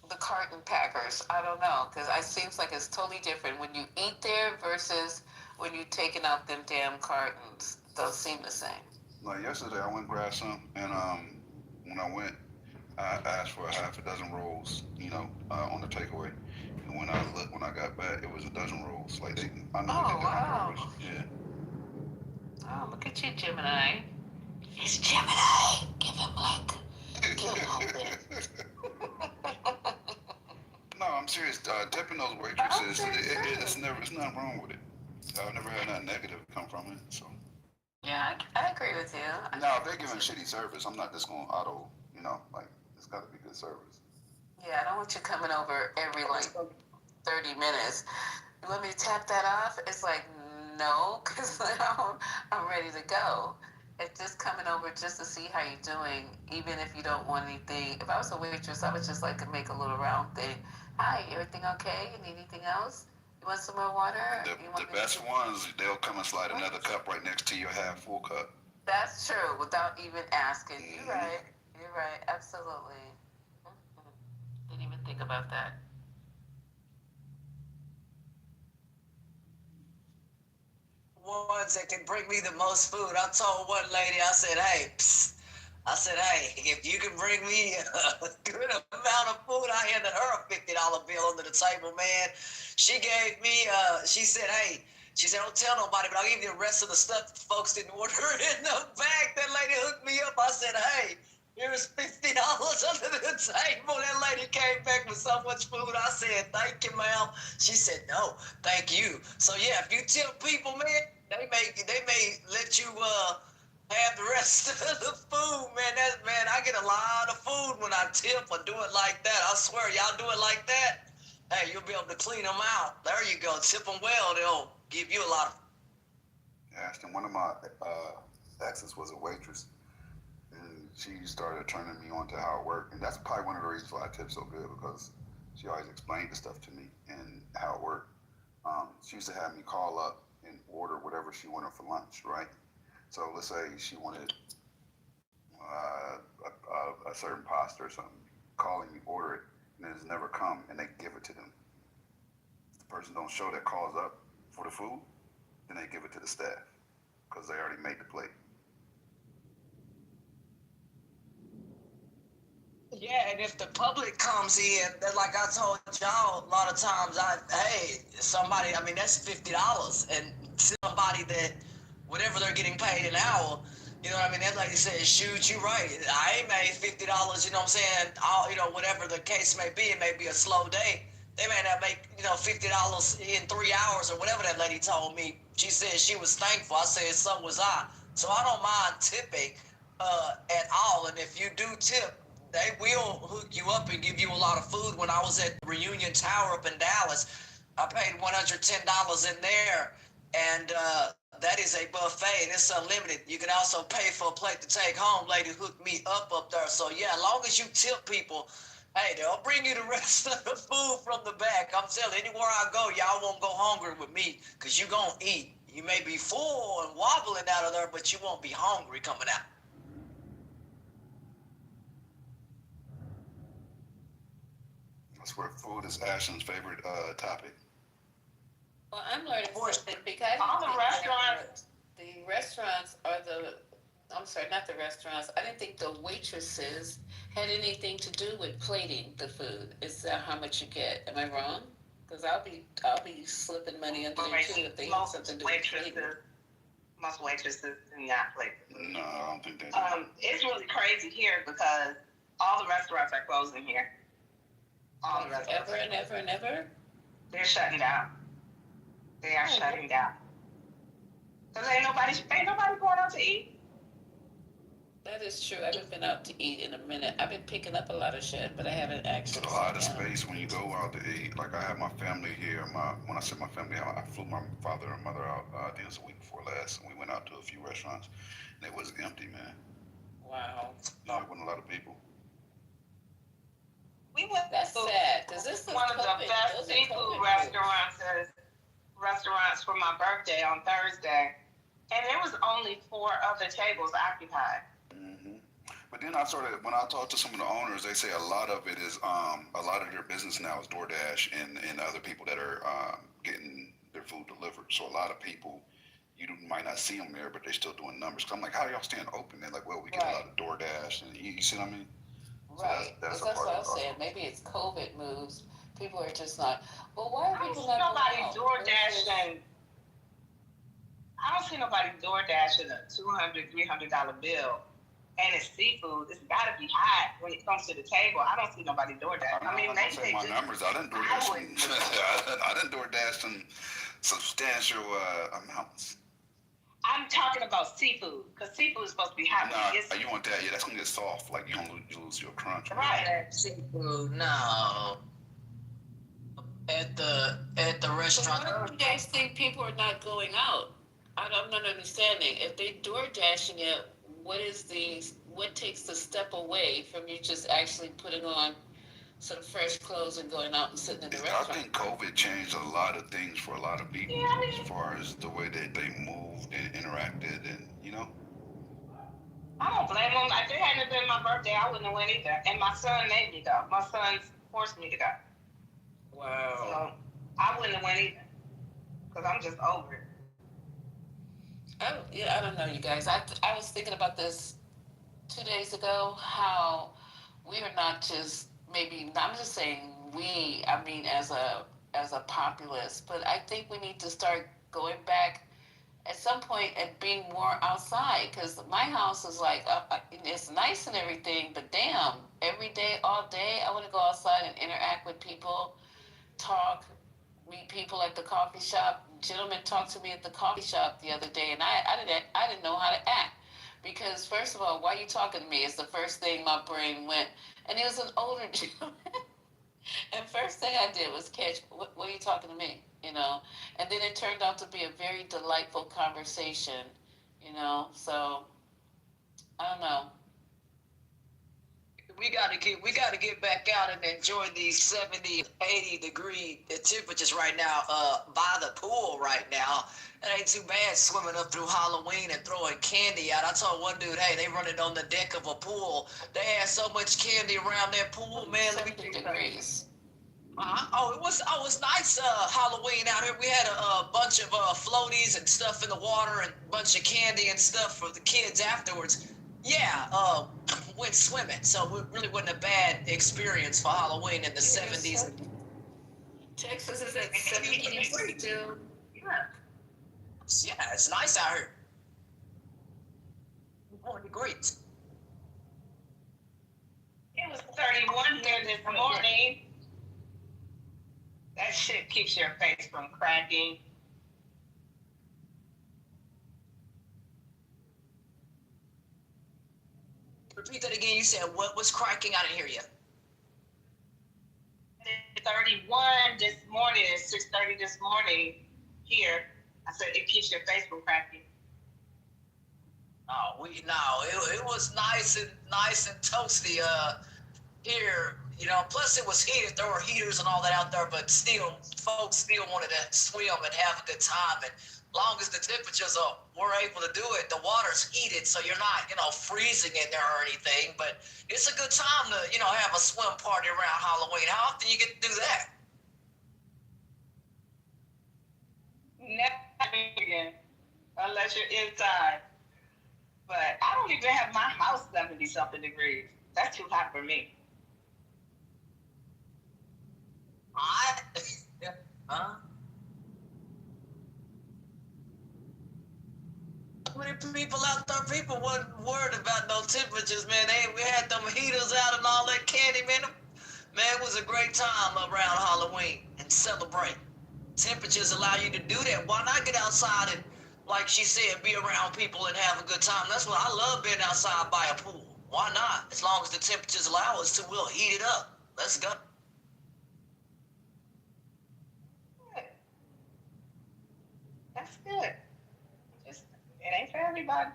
the carton packers. I don't know, because it seems like it's totally different when you eat there versus when you're taking out them damn cartons. Those seem the same. Like yesterday, I went and grabbed some, and when I went, I asked for a half a dozen rolls, on the takeaway. And when I got back, it was a dozen rolls. Like I know they did on purpose. Yeah. Oh, look at you, Gemini. It's Gemini. Give him No, I'm serious. Tipping those waitresses, it's nothing wrong with it. I've never had nothing negative come from it. So. Yeah, I agree with you. Now, if they're giving shitty service, I'm not just going to auto, it's got to be good service. Yeah, I don't want you coming over every, 30 minutes. You want me to tap that off? It's like, no, because I'm ready to go. It's just coming over just to see how you're doing, even if you don't want anything. If I was a waitress, I would just like to make a little round thing. Hi, everything okay? You need anything else? You want some more water? The best ones, they'll come and slide another cup right next to your half full cup. That's true, without even asking. You're right. You're right. Absolutely. Didn't even think about that. Ones that can bring me the most food. I told one lady, I said, hey, if you can bring me a good amount of food, I handed her a $50 bill under the table, man. She gave me, she said, don't tell nobody, but I'll give you the rest of the stuff the folks didn't order in the bag. That lady hooked me up. I said, hey, here's $50 under the table. That lady came back with so much food. I said, thank you, ma'am. She said, no, thank you. So yeah, if you tip people, man, they may let you have the rest of the food, man. I get a lot of food when I tip or do it like that. I swear, y'all do it like that, hey, you'll be able to clean them out. There you go. Tip them well, they'll give you a lot of. Yeah, and one of my exes was a waitress, and she started turning me on to how it worked, and that's probably one of the reasons why I tip so good, because she always explained the stuff to me and how it worked. She used to have me call up and order whatever she wanted for lunch, right? So let's say she wanted a certain pasta or something, calling me, order it, and it's never come, and they give it to them. If the person don't show that calls up for the food, then they give it to the staff, because they already made the plate. Yeah, and if the public comes in, like I told y'all a lot of times, somebody, that's $50, and somebody that, whatever they're getting paid an hour, that lady said, shoot, you right, I ain't made $50, you know what I'm saying, whatever the case may be, it may be a slow day, they may not make, $50 in 3 hours or whatever that lady told me. She said she was thankful. I said, so was I. So I don't mind tipping at all. And if you do tip, they will hook you up and give you a lot of food. When I was at Reunion Tower up in Dallas, I paid $110 in there, and that is a buffet, and it's unlimited. You can also pay for a plate to take home. Lady hooked me up there. So yeah, as long as you tip people, hey, they'll bring you the rest of the food from the back. I'm telling you, anywhere I go, y'all won't go hungry with me, because you gonna eat. You may be full and wobbling out of there, but you won't be hungry coming out. That's where food is Ashton's favorite topic. Well, I'm learning something because all the restaurants. The restaurants are I'm sorry, not the restaurants. I didn't think the waitresses had anything to do with plating the food. Is that how much you get? Am I wrong? Because I'll be slipping money under there too if they have something to do with plating. Most waitresses do not plate the food. No, I don't think they do. It's really crazy here because all the restaurants are closing here. All the restaurants. Ever and ever and ever? They're shutting down. They are shutting down. Because ain't nobody going out to eat. That is true. I haven't been out to eat in a minute. I've been picking up a lot of shit, but I haven't actually. It's a lot of space when you go out to eat. Like I have my family here. When I said my family, I flew my father and mother out. I think it was a week before last, and we went out to a few restaurants, and it was empty, man. Wow. No, it wasn't a lot of people. That's sad because this is one of the best seafood restaurants for my birthday on Thursday, and there was only 4 other tables occupied. Mm-hmm. But then when I talked to some of the owners, they say a lot of it is a lot of their business now is DoorDash and other people that are getting their food delivered. So a lot of people, you might not see them there, but they're still doing numbers. Cause I'm like, how are y'all staying open? They're like, well, we get a lot of DoorDash, and you see what I mean? Right. So that's what I was saying. Maybe it's COVID moves. People are just not. Well, why are people not going out? I don't see nobody door dashing a $200, $300 bill, and it's seafood. It's got to be hot when it comes to the table. I don't see nobody door dashing. I mean, they say my numbers. I didn't door dash. I didn't door dash some substantial amounts. I'm talking about seafood, because seafood is supposed to be hot. Nah, you want that? Yeah, that's gonna get soft. Like you lose your crunch. Right. Seafood, no. At the restaurant. So why do you guys think people are not going out? I'm not understanding. If they door dashing it, what takes the step away from you just actually putting on some fresh clothes and going out and sitting in the restaurant? I think COVID changed a lot of things for a lot of people as far as the way that they moved and interacted, and I don't blame them. If it hadn't been my birthday, I wouldn't have went either. And my son made me go. My son forced me to go. Wow. So I wouldn't have went either, because I'm just over it. I don't know, you guys. I was thinking about this 2 days ago, how we are not just I'm just saying we, I mean as a populace, but I think we need to start going back at some point and being more outside, because my house is like, it's nice and everything, but damn, every day, all day, I want to go outside and interact with people, talk, meet people at the coffee shop. Gentleman talked to me at the coffee shop the other day, and I didn't know how to act, because first of all, why are you talking to me? It's the first thing my brain went, and he was an older gentleman. And first thing I did was catch, what are you talking to me? And then it turned out to be a very delightful conversation, so I don't know. We gotta get back out and enjoy these 70, 80 degree temperatures right now, by the pool right now. It ain't too bad swimming up through Halloween and throwing candy out. I told one dude, hey, they running on the deck of a pool. They had so much candy around that pool, man. 70 degrees. It was nice Halloween out here. We had a bunch of floaties and stuff in the water and a bunch of candy and stuff for the kids afterwards. Yeah, went swimming, so it really wasn't a bad experience for Halloween in the 70s. Texas is at 70 degrees too. Yeah, it's nice out here. 4 degrees. It was 31 here this morning. That shit keeps your face from cracking. Repeat that again. You said what was cracking? I didn't hear you. 31 this morning at 6:30 this morning here. I said it keeps your face from cracking. It was nice and toasty here. Plus it was heated. There were heaters and all that out there, but still, folks still wanted to swim and have a good time. And long as the temperatures were able to do it, the water's heated, so you're not, freezing in there or anything. But it's a good time to, have a swim party around Halloween. How often you get to do that? Never again, unless you're inside. But I don't even have my house 70-something degrees. That's too hot for me. Many people out there, people wasn't worried about no temperatures, man. We had them heaters out and all that candy, man. Man, it was a great time around Halloween and celebrate. Temperatures allow you to do that. Why not get outside and, like she said, be around people and have a good time? That's what I love, being outside by a pool. Why not? As long as the temperatures allow us to, we'll heat it up. Let's go. That's good. It ain't for everybody.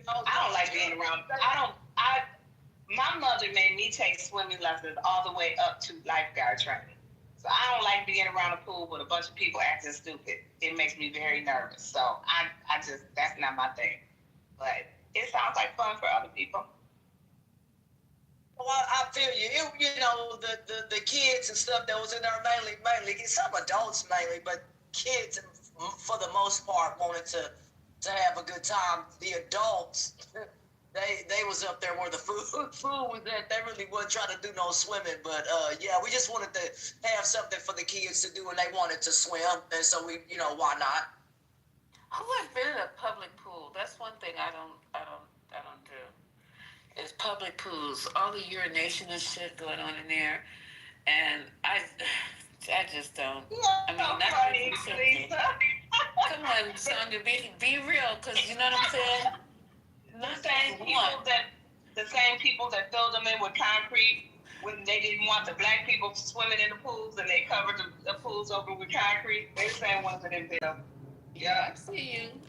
I don't like being around. My mother made me take swimming lessons all the way up to lifeguard training. So I don't like being around a pool with a bunch of people acting stupid. It makes me very nervous. So I just, that's not my thing. But it sounds like fun for other people. Well, I feel you. The kids and stuff that was in there mainly some adults mainly, but kids for the most part wanted to have a good time. The adults, they was up there where the food was at. They really wasn't trying to do no swimming, but we just wanted to have something for the kids to do, and they wanted to swim, and so we, why not? Who has been in a public pool? That's one thing I don't do. Is public pools, all the urination and shit going on in there, and I just don't. I mean, that's funny, Lisa. Come on, Sonia, be real, because you know what I'm saying? The same people that filled them in with concrete when they didn't want the black people swimming in the pools, and they covered the pools over with concrete. They're the same ones that didn't fill. Yeah,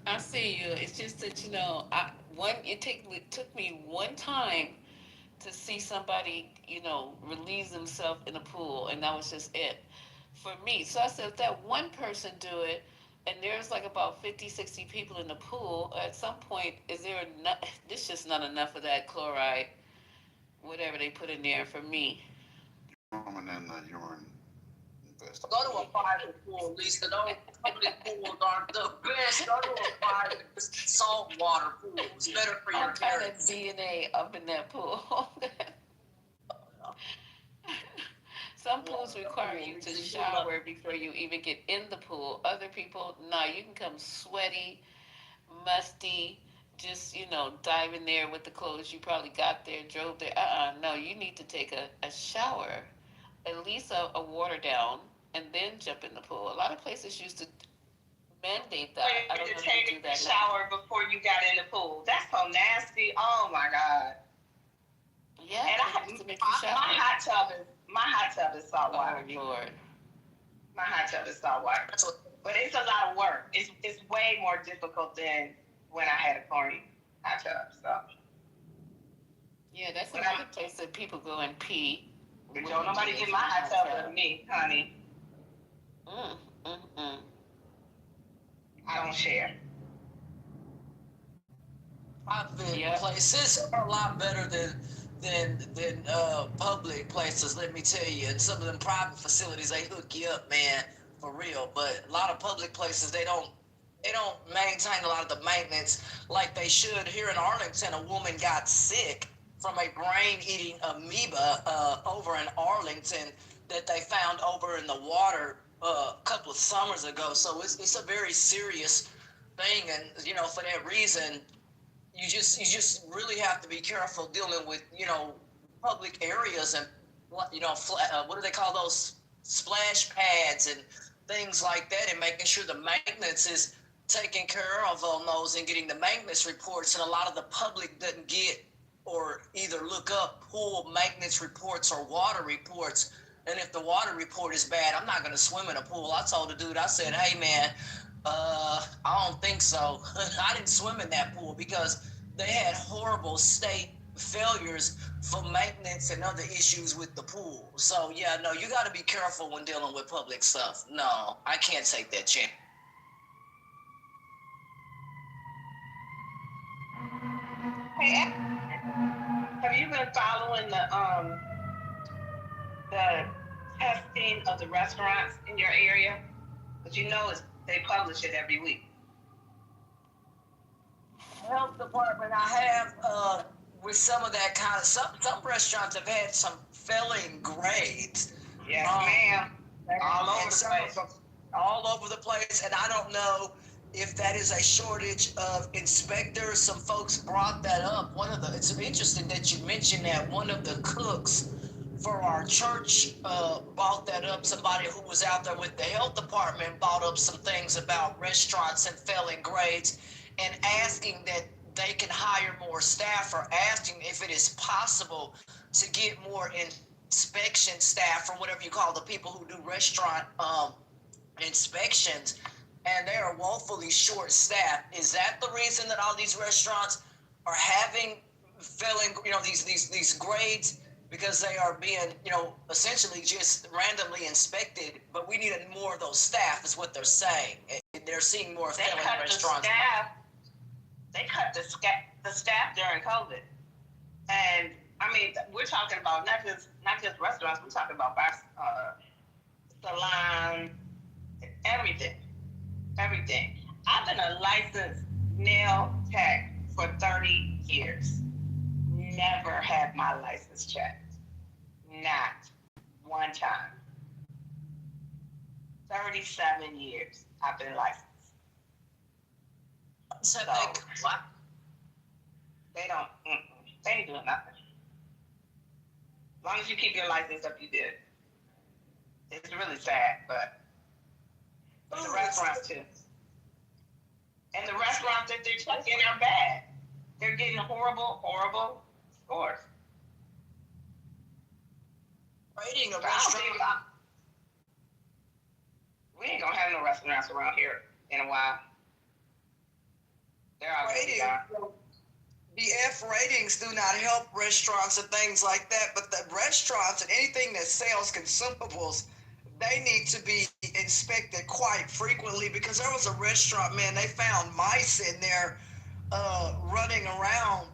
I see you. It's just that it took me one time to see somebody, release themselves in a pool, and that was just it for me. So I said, if that one person do it, and there's like about 50, 60 people in the pool, at some point, there's just not enough of that chloride, whatever they put in there for me. Urine and urine. Go to a private pool, Lisa. Those public pools aren't the best. Go to a private saltwater pool. It's better for your parents. DNA up in that pool. Some pools require you to shower before you even get in the pool. Other people, no, you can come sweaty, musty, just, dive in there with the clothes you probably got there, drove there. No, you need to take a shower, at least a water down, and then jump in the pool. A lot of places used to mandate that. I don't know if you do that shower before you got in the pool. That's so nasty. Oh my God. Yeah, and my hot tub is salt water. Oh, Lord. My hot tub is salt water. But it's a lot of work. It's way more difficult than when I had a chlorine hot tub. So. Yeah, that's another place that people go and pee. But don't nobody get my hot tub but me, honey. I don't share. Private places are a lot better than public places, let me tell you. And some of them private facilities, they hook you up, man, for real. But a lot of public places, they don't maintain a lot of the maintenance like they should. Here in Arlington, a woman got sick from a brain-eating amoeba over in Arlington that they found over in the water a couple of summers ago. So it's a very serious thing, and for that reason, you just really have to be careful dealing with public areas and what do they call those splash pads and things like that, and making sure the maintenance is taken care of on those and getting the maintenance reports. And a lot of the public doesn't get or either look up pool maintenance reports or water reports. And if the water report is bad, I'm not going to swim in a pool. I told the dude, I said, hey man, I don't think so. I didn't swim in that pool because they had horrible state failures for maintenance and other issues with the pool. So yeah, no, you got to be careful when dealing with public stuff. No, I can't take that chance. Hey, have you been following the testing of the restaurants in your area? Because you know they publish it every week. Health department, I have with some of that kind of some restaurants have had some failing grades. Yes, ma'am. All over the place. All over the place, and I don't know if that is a shortage of inspectors. Some folks brought that up. It's interesting that you mentioned that one of the cooks for our church brought that up. Somebody who was out there with the health department brought up some things about restaurants and failing grades and asking that they can hire more staff, or asking if it is possible to get more inspection staff, or whatever you call the people who do restaurant inspections, and they are woefully short staffed. Is that the reason that all these restaurants are having failing, these grades? Because they are being, essentially just randomly inspected, but we needed more of those staff, is what they're saying. They're seeing more failing restaurants. They cut the staff during COVID. And I mean, we're talking about not just restaurants, we're talking about salons, everything. I've been a licensed nail tech for 30 years. Never had my license checked. Not one time. 37 years I've been licensed. So what? They don't, they ain't doing nothing. As long as you keep your license up, you did. It's really sad, but the restaurants too. And the restaurants that they're checking are bad. They're getting horrible scores. Rating of restaurants. We ain't gonna have no restaurants around here in a while. They're all rating. The F ratings do not help restaurants and things like that, but the restaurants and anything that sells consumables, they need to be inspected quite frequently, because there was a restaurant, man, they found mice in there running around,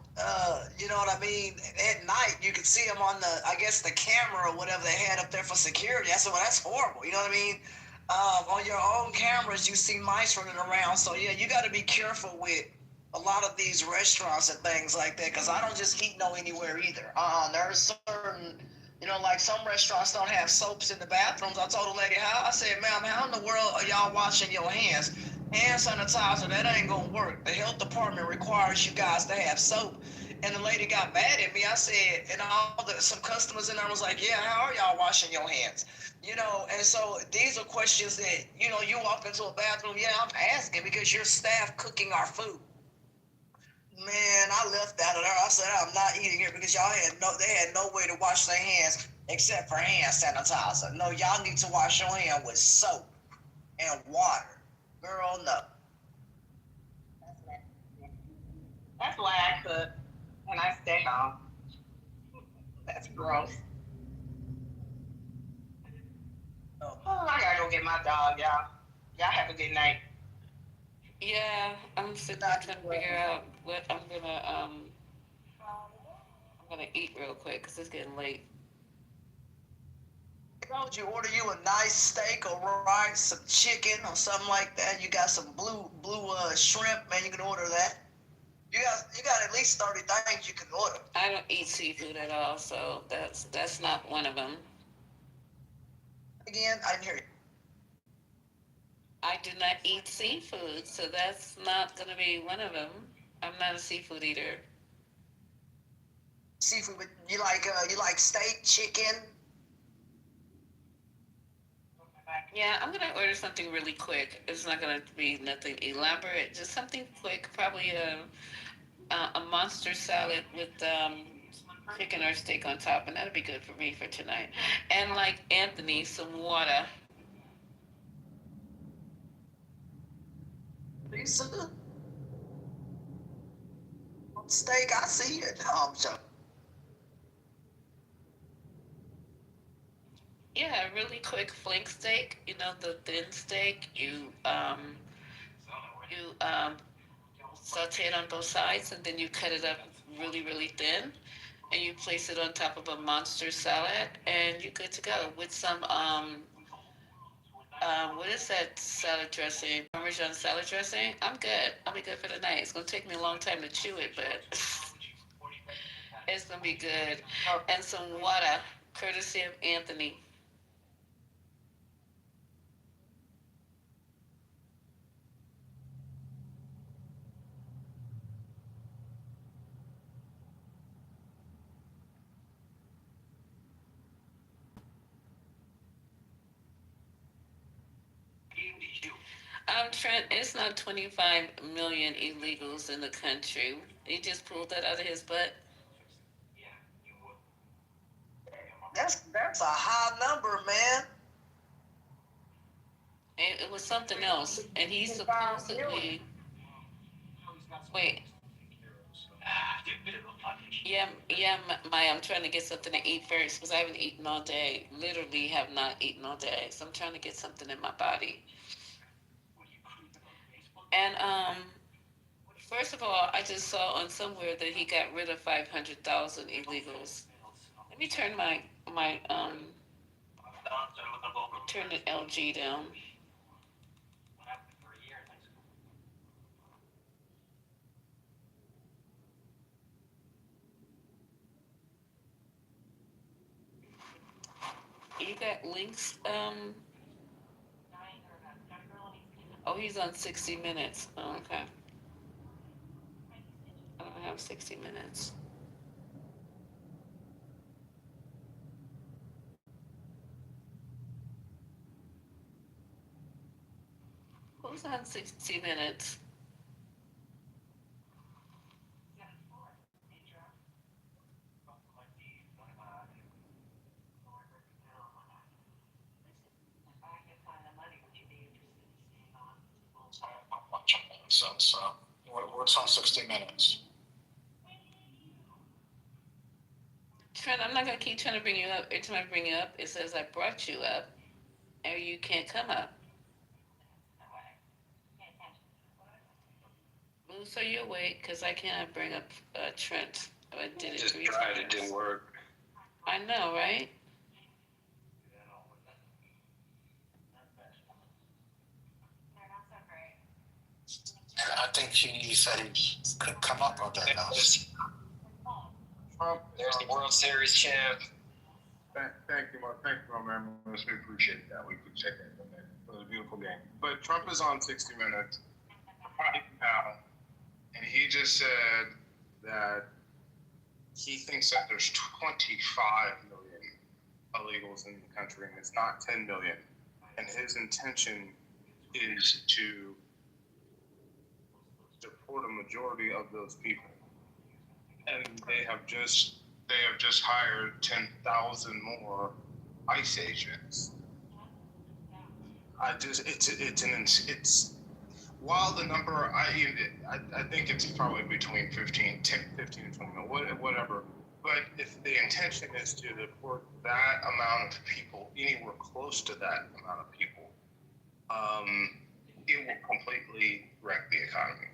you know what I mean, at night. You could see them on the camera or whatever they had up there for security. I said, well, that's horrible, you know what I mean? On your own cameras, you see mice running around. So yeah, you got to be careful with a lot of these restaurants and things like that, because I don't just eat anywhere either. There's certain, like some restaurants don't have soaps in the bathrooms. I told the lady, I said, ma'am, how in the world are y'all washing your hands? Hand sanitizer, that ain't gonna work. The health department requires you guys to have soap. And the lady got mad at me. I said, and some customers in there was like, yeah, how are y'all washing your hands? And so these are questions that, you walk into a bathroom, yeah, I'm asking because you're staff cooking our food. Man, I left out of there. I said, I'm not eating here because they had no way to wash their hands except for hand sanitizer. No, y'all need to wash your hand with soap and water. Girl, no. That's why I cook and I stay home. That's gross. Oh, I gotta go get my dog, y'all. Y'all have a good night. Yeah, I'm sitting there trying to figure out what I'm gonna eat real quick because it's getting late. Would you order you a nice steak or rice, some chicken or something like that? You got some blue shrimp, man. You can order that. You got at least 30 things you can order. I don't eat seafood at all, so that's not one of them. Again, I didn't hear you. I do not eat seafood, so that's not going to be one of them. I'm not a seafood eater. Seafood, you like steak, chicken? Yeah, I'm gonna order something really quick. It's not gonna be nothing elaborate. Just something quick. Probably a monster salad with chicken or steak on top, and that'll be good for me for tonight. And like Anthony, some water. Lisa, steak, I see it. So Yeah, really quick flank steak. You know the thin steak. You saute it on both sides, and then you cut it up really really thin, and you place it on top of a monster salad, and you're good to go with some what is that salad dressing? Parmesan salad dressing. I'm good. I'll be good for the night. It's gonna take me a long time to chew it, but it's gonna be good. And some water, courtesy of Anthony. Trent, it's not 25 million illegals in the country. He just pulled that out of his butt. that's a high number, man. It was something else, and he's supposedly. Wait. Yeah, Maya, I'm trying to get something to eat first because I haven't eaten all day. Literally have not eaten all day. So I'm trying to get something in my body. And first of all, I just saw on somewhere that he got rid of 500,000 illegals. Let me turn my turn the LG down. You got links, oh, he's on 60 Minutes. Oh, okay. I don't have 60 Minutes. Who's on 60 Minutes? So what's on 60 Minutes? Trent, I'm not gonna keep trying to bring you up. Every time I bring you up, it says I brought you up, and you can't come up. Well, so you'll wait, because I cannot bring up Trent. I did it Just 3 tried, times. it didn't work. I know, right? I think he said he could come up on that now. There's the World Series champ. Thank you, my man. We appreciate that. We appreciate that. It was a beautiful game. But Trump is on 60 Minutes right now, and he just said that he thinks that there's 25 million illegals in the country, and it's not 10 million. And his intention is to deport a majority of those people. And they have just hired 10,000 more ICE agents. It's while the number I think it's probably between 15 and 20, whatever. But if the intention is to deport that amount of people, anywhere close to that amount of people, it will completely wreck the economy.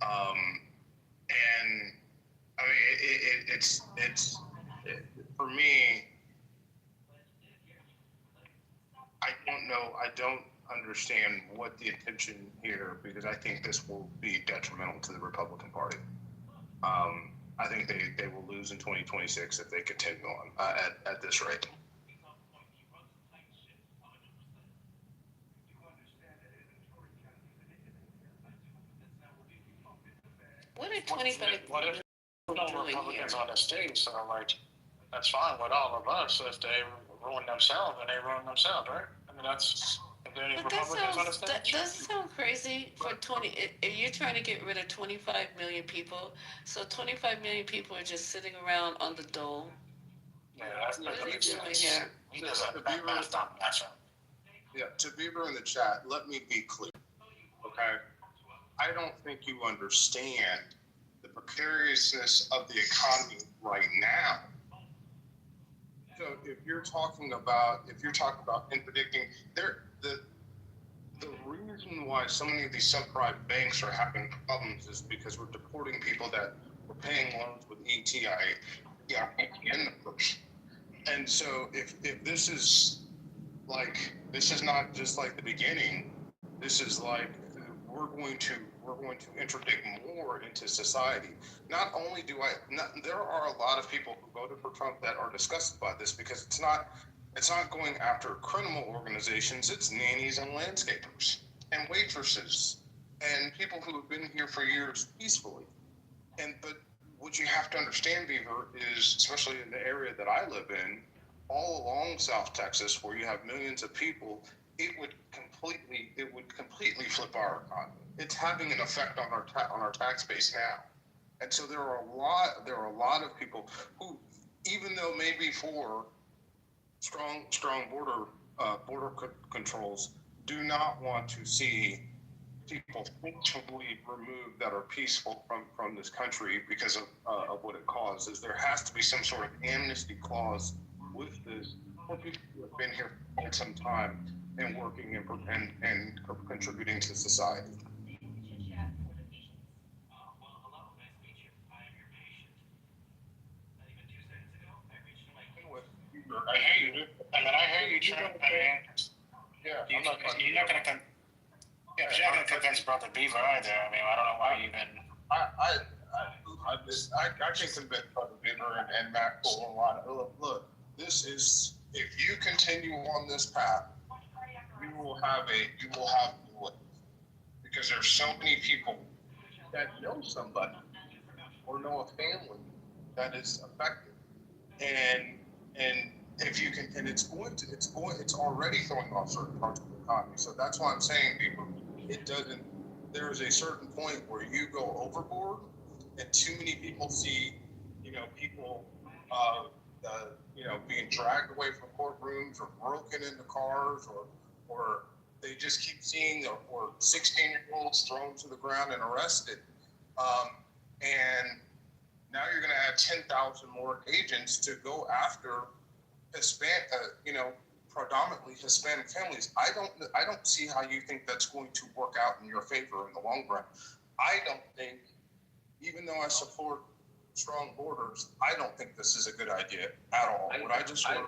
And I mean, it's for me. I don't know. I don't understand what the intention here, because I think this will be detrimental to the Republican Party. I think they will lose in 2026 if they continue on at this rate. What are 25 What if no Republicans on the stage? So like, that's fine with all of us if they ruin themselves, and they ruin themselves, right? I That's. Are there any But that Republicans on the sounds, stage? that doesn't sound crazy for 20, if you're trying to get rid of 25 million people, so 25 million people are just sitting around on the dole. Yeah, that's What not are they make doing sense. here? He does a math on matchup. Yeah, to Bieber in the chat, let me be clear, okay? I don't think you understand the precariousness of the economy right now. So if you're talking about in predicting the reason why so many of these subprime banks are having problems is because we're deporting people that were paying loans with ETI numbers. And so if this is not just like the beginning, this is like we're going to interdict more into society. Not only there are a lot of people who voted for Trump that are disgusted by this because it's not going after criminal organizations, it's nannies and landscapers and waitresses and people who have been here for years peacefully. But what you have to understand, Beaver, is especially in the area that I live in, all along South Texas, where you have millions of people, it would completely flip our economy. It's having an effect on our tax base now, and so there are a lot of people who, even though maybe for strong border controls, do not want to see people forcibly removed that are peaceful from this country because of what it causes. There has to be some sort of amnesty clause with this for people who have been here for quite some time and working and contributing to society. I hear you. I hear you, Trump. Yeah, You're not gonna convince Brother Beaver either. I mean, I don't know why you even. I can convince Brother Beaver and Matt Cole a lot. Look, this is, if you continue on this path, you will have because there's so many people that know somebody or know a family that is affected, and if you can, and it's already throwing off certain parts of the economy. So that's why I'm saying, people, there is a certain point where you go overboard, and too many people see, people, being dragged away from courtrooms or broken into cars, or they just keep seeing, or 16-year-olds thrown to the ground and arrested. And now you're going to add 10,000 more agents to go after predominantly Hispanic families. I don't see how you think that's going to work out in your favor in the long run. I don't think, even though I support strong borders, I don't think this is a good idea at all. What I just heard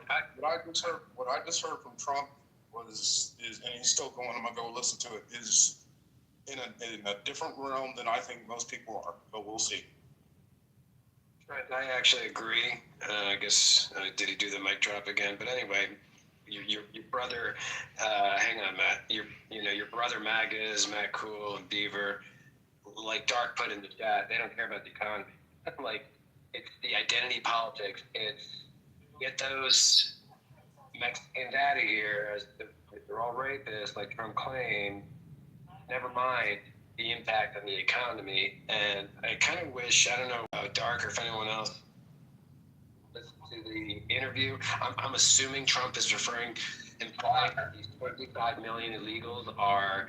from Trump is, and he's still going, I'm gonna go listen to it, is in a different realm than I think most people are. But we'll see. I actually agree. I guess did he do the mic drop again? But anyway, your brother, hang on, Matt. Your brother MAGAs, Matt Cool and Beaver, like Dark put in the chat, they don't care about the economy. Like, it's the identity politics. It's get those Mexicans out of here, as if they're all rapists, like Trump claimed. Never mind the impact on the economy. And I kind of wish, I don't know, Dark or if anyone else listened to the interview. I'm assuming Trump is implying that these 25 million illegals are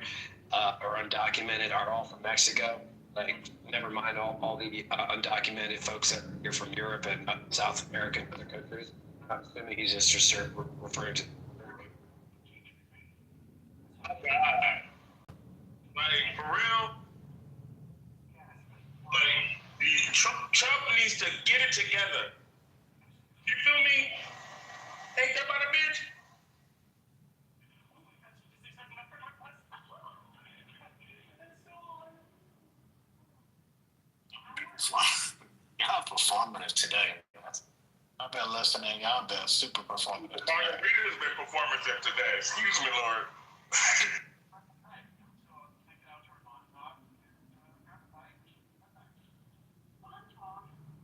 undocumented, are all from Mexico. Like, never mind all the undocumented folks that are here from Europe and South America and other countries. I'm assuming he's just referring to. Like, for real, like, Trump needs to get it together. You feel me? Ain't that about a bitch? Y'all performative today. I've been listening. Y'all been super performative today. Margarita's been performative today. Excuse me, Lord.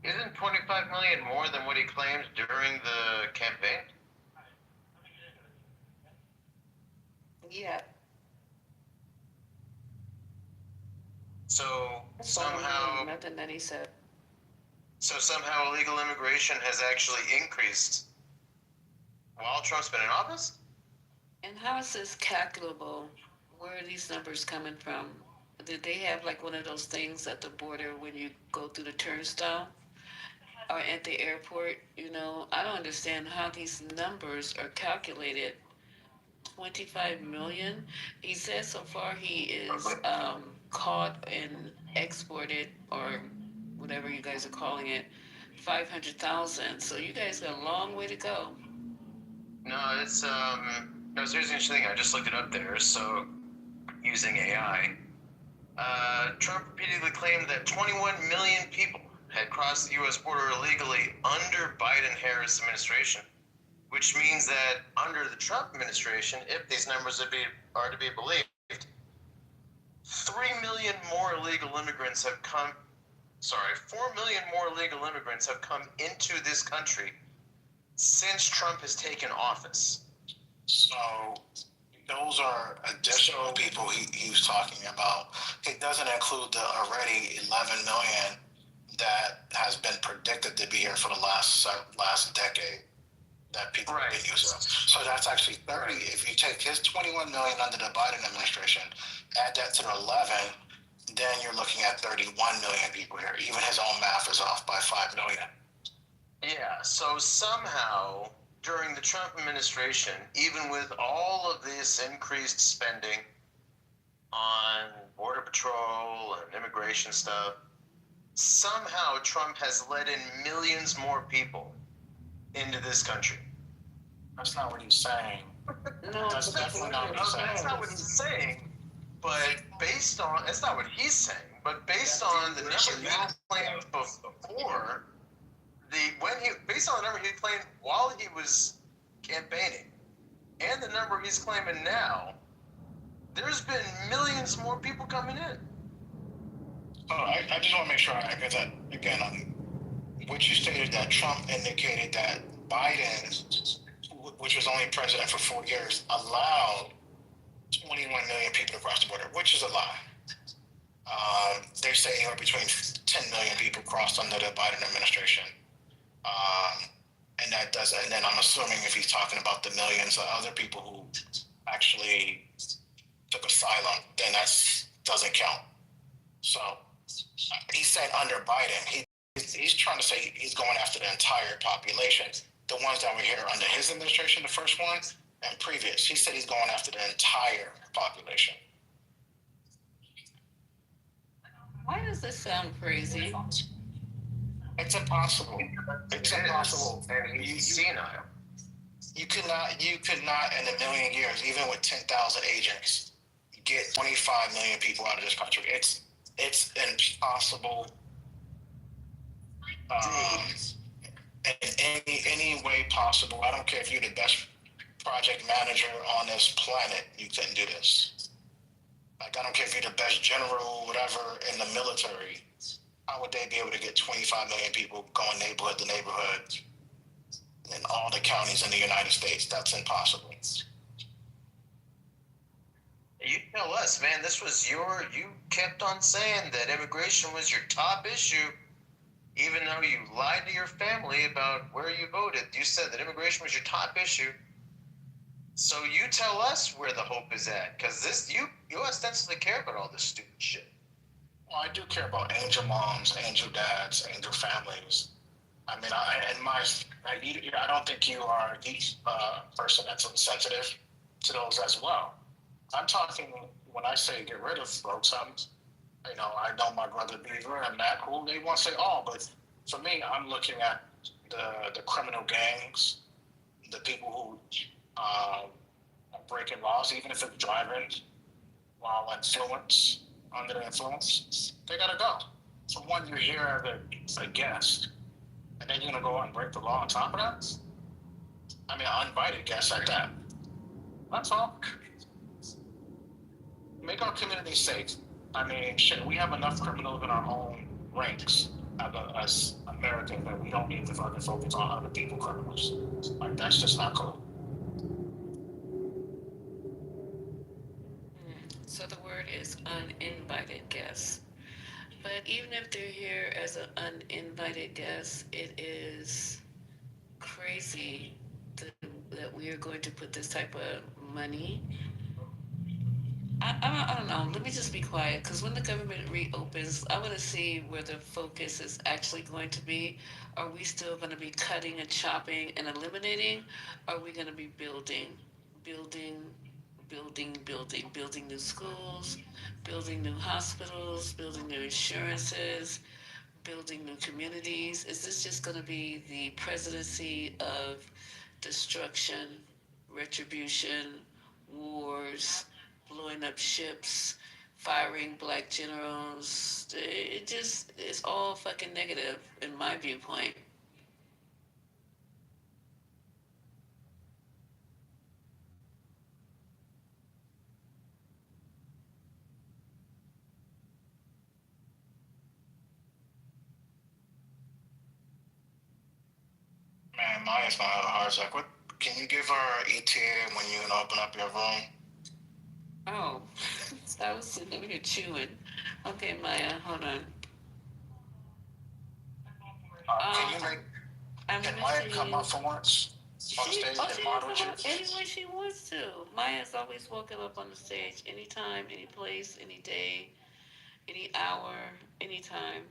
Isn't 25 million more than what he claims during the campaign? Yeah. So somehow, Nothing that he said. so somehow illegal immigration has actually increased while Trump's been in office? And how is this calculable? Where are these numbers coming from? Did they have like one of those things at the border when you go through the turnstile or at the airport? You know, I don't understand how these numbers are calculated. 25 million. He says so far he is caught and exported, or whatever you guys are calling it, 500,000. So you guys got a long way to go. No, it's no, so here's the interesting thing. I just looked it up there. So using AI, Trump repeatedly claimed that 21 million people had crossed the U.S. border illegally under Biden-Harris administration, which means that under the Trump administration, if these numbers are to be believed, 3 million more illegal immigrants have come. 4 million more illegal immigrants have come into this country since Trump has taken office. So those are additional people he was talking about. It doesn't include the already 11 million that has been predicted to be here for the last decade that people have been using. So that's actually 30. If you take his 21 million under the Biden administration, add that to the 11, then you're looking at 31 million people here. Even his own math is off by 5 million. Yeah, so somehow during the Trump administration, even with all of this increased spending on Border Patrol and immigration stuff, somehow Trump has let in millions more people into this country. That's not what he's saying. No, that's definitely not what he's saying. That's not what he's saying, but based on, that's not what he's saying, but based on the number he claimed before, based on the number he claimed while he was campaigning, and the number he's claiming now, there's been millions more people coming in. Oh, I just want to make sure I get that again on what you stated, that Trump indicated that Biden, which was only president for 4 years, allowed 21 million people to cross the border, which is a lie. They say anywhere between 10 million people crossed under the Biden administration. And that does, and then I'm assuming if he's talking about the millions of other people who actually took asylum, then that doesn't count. So he said under Biden, he's trying to say he's going after the entire population. The ones that were here under his administration, the first one, and previous. He said he's going after the entire population. Why does this sound crazy? It's impossible. It's impossible. And he's senile. You could not in a million years, even with 10,000 agents, get 25 million people out of this country. It's impossible. In any way possible. I don't care if you're the best project manager on this planet, you couldn't do this. Like, I don't care if you're the best general, whatever, in the military. How would they be able to get 25 million people going neighborhood to neighborhood in all the counties in the United States? That's impossible. You tell us, man, you kept on saying that immigration was your top issue, even though you lied to your family about where you voted. You said that immigration was your top issue. So you tell us where the hope is at, because you ostensibly care about all this stupid shit. Well, I do care about angel moms, angel dads, angel families. I mean, I don't think you are the person that's insensitive to those as well. I'm talking, when I say get rid of folks, I know my brother Beaver and Matt, who they want to say all, but for me, I'm looking at the criminal gangs, the people who are breaking laws, even if it's driving while under the influence, they gotta go. So one, you're here as a guest, and then you're gonna go out and break the law on top of that? I mean, an uninvited guest at that. That's all. Make our community safe. I mean, shit, we have enough criminals in our own ranks as Americans that we don't need to fucking focus on other people criminals. Like, that's just not cool. invited guest. But even if they're here as an uninvited guest, it is crazy that we are going to put this type of money. I don't know. Let me just be quiet because when the government reopens, I want to see where the focus is actually going to be. Are we still going to be cutting and chopping and eliminating? Are we going to be building, building new schools, building new hospitals, building new insurances, building new communities? Is this just going to be the presidency of destruction, retribution, wars, blowing up ships, firing black generals? It just, it's all fucking negative in my viewpoint. Man, Maya's not hard. Like, what? Can you give her ETA when you open up your room? Oh, I was sitting over here chewing. Okay, Maya, hold on. Can you make? Can Maya come up for once on the stage and model you? Anyway she wants to. Maya's always welcome up on the stage, anytime, any place, any day, any hour, anytime.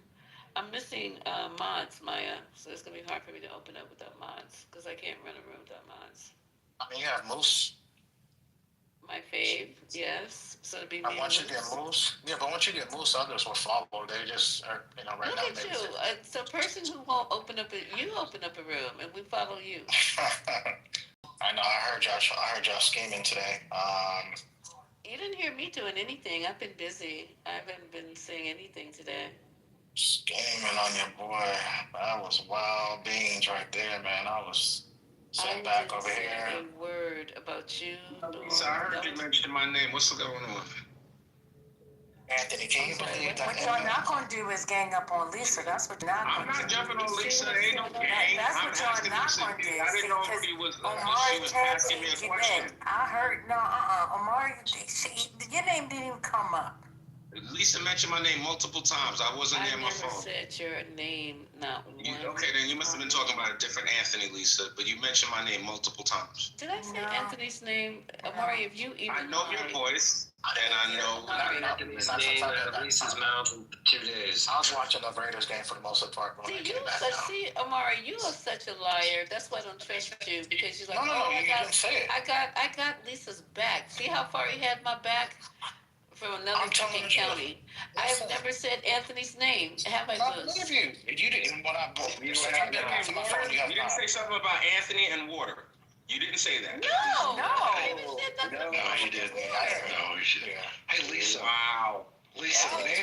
I'm missing mods, Maya, so it's gonna be hard for me to open up without mods because I can't run a room without mods. I mean, you have Moose. My fave, yes. So it'd be me. Once you get Moose, yeah, but once you get Moose, others will follow. They just are, right Look now. Look at you. It's a person who won't open up you open up a room and we follow you. I know. I heard y'all scheming today. You didn't hear me doing anything. I've been busy. I haven't been saying anything today. Scheming on your boy. That was wild beans right there, man. I was sitting back over here. I didn't say a word about you. So I heard you mention my name. What's going on? Anthony, can you believe that? What y'all not gonna do is gang up on Lisa. That's what you're not gonna do. I'm not jumping on Lisa. Ain't no gang. That's what y'all not gonna do. I didn't know if she was asking me a question. I heard, no, Omari, your name didn't even come up. Lisa mentioned my name multiple times. I wasn't near my phone. I never said your name, not one. Okay, then you must have been talking about a different Anthony, Lisa. But you mentioned my name multiple times. Did I say Anthony's name? Amari, if you even I know your voice, and I know Lisa's mouth in 2 days. I was watching the Raiders game for the most part. See, Amari, you are such a liar. That's why I don't trust you because you're like, no, you didn't say it. I got Lisa's back. See how far he had my back? From another fucking county. I have never said Anthony's name. Have I? I believe you. You didn't. When I you didn't say something about Anthony and water. You didn't say that. No. I even said nothing. No, he didn't. No, he should. Hey, Lisa. Wow. Lisa, even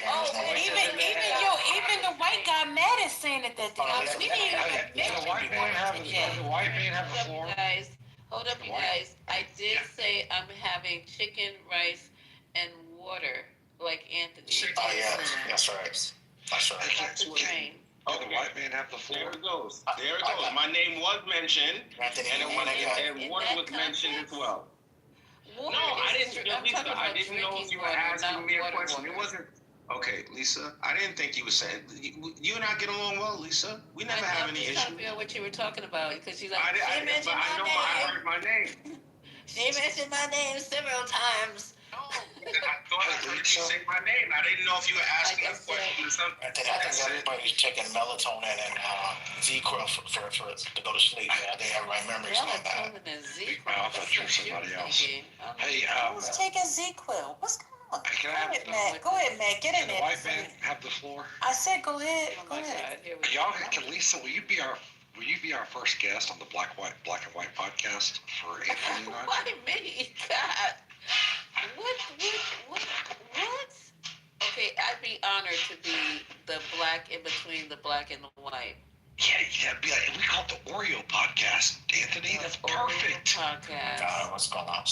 the white guy mad at saying that. The white man have the floor. Hold up, you guys. I did say I'm having chicken, rice, and water, like Anthony. Oh yeah, that's right. That's right. Oh, the white man have the floor. There it goes. My name was mentioned, and water was mentioned as well. No, I didn't. Lisa, I didn't know if you were asking me a question. It wasn't. Okay, Lisa, I didn't think you were saying. You and I get along well, Lisa. We never have any issues. I didn't know what you were talking about because you like. I heard my name. She mentioned my name several times. I thought I heard you say my name. I didn't know if you were asking a question or something. I think everybody's taking melatonin and Z-Quil to go to sleep. I think everybody remembers on that. I thought you were somebody else. Hey, who's taking Z-Quil? What's going on? Can I have Matt. Go ahead, Matt. Get in there. The white man have the floor. I said go ahead. Go ahead. Y'all, Lisa, will you be our first guest on the Black and White podcast for Anthony and I? Why me? God. What? Okay, I'd be honored to be the black in between the black and the white. Yeah, be like, we call it the Oreo podcast, Anthony. That's perfect. Podcast. God, what's going on?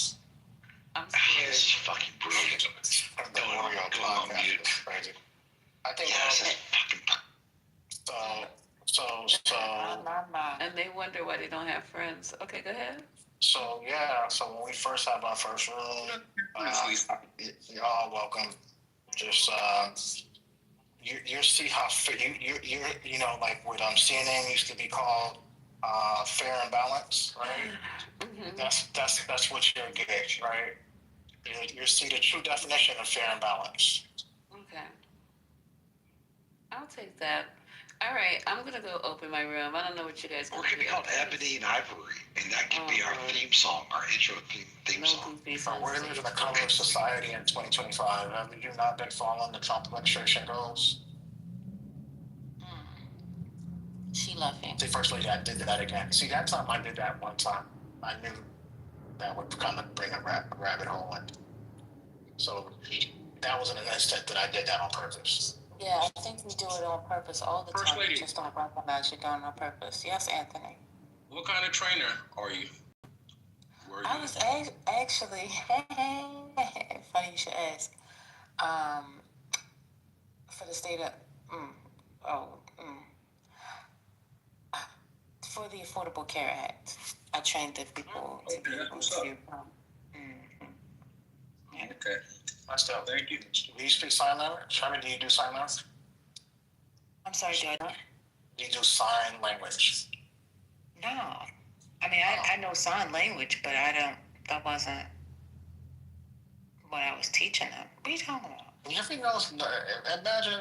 I'm scared. This is fucking brilliant. The Oreo podcast. Crazy. I think yes, and they wonder why they don't have friends. Okay, go ahead. So when we first have our first room, you're all welcome. Just you see how you know, like what CNN used to be called fair and balanced, right? Mm-hmm. That's what you're getting, right? You see the true definition of fair and balanced. Okay. I'll take that. All right, I'm gonna go open my room. I don't know what you guys. Or it could be called Ebony and Ivory, and that could be our theme song, our intro theme song. We're living in a colorless society in 2025. Have you not been following the Trump administration goals? She laughing. See, First Lady, I did that again. See, that time I did that one time, I knew that would kind of bring a rabbit hole in. So that wasn't an instant that I did that on purpose. Yeah, I think we do it on purpose all the First time. Lady. We just don't recognize you're doing it on purpose. Yes, Anthony. What kind of trainer are you? I was actually, funny you should ask, for the state of, for the Affordable Care Act. I trained the people to be able to, Okay. Nice job. Thank you. Do you speak sign language? Sherman, do you do sign language? I'm sorry, do I not? Do you do sign language? No. I mean, I know sign language, but that wasn't what I was teaching them. What are you talking about? You ever know, imagine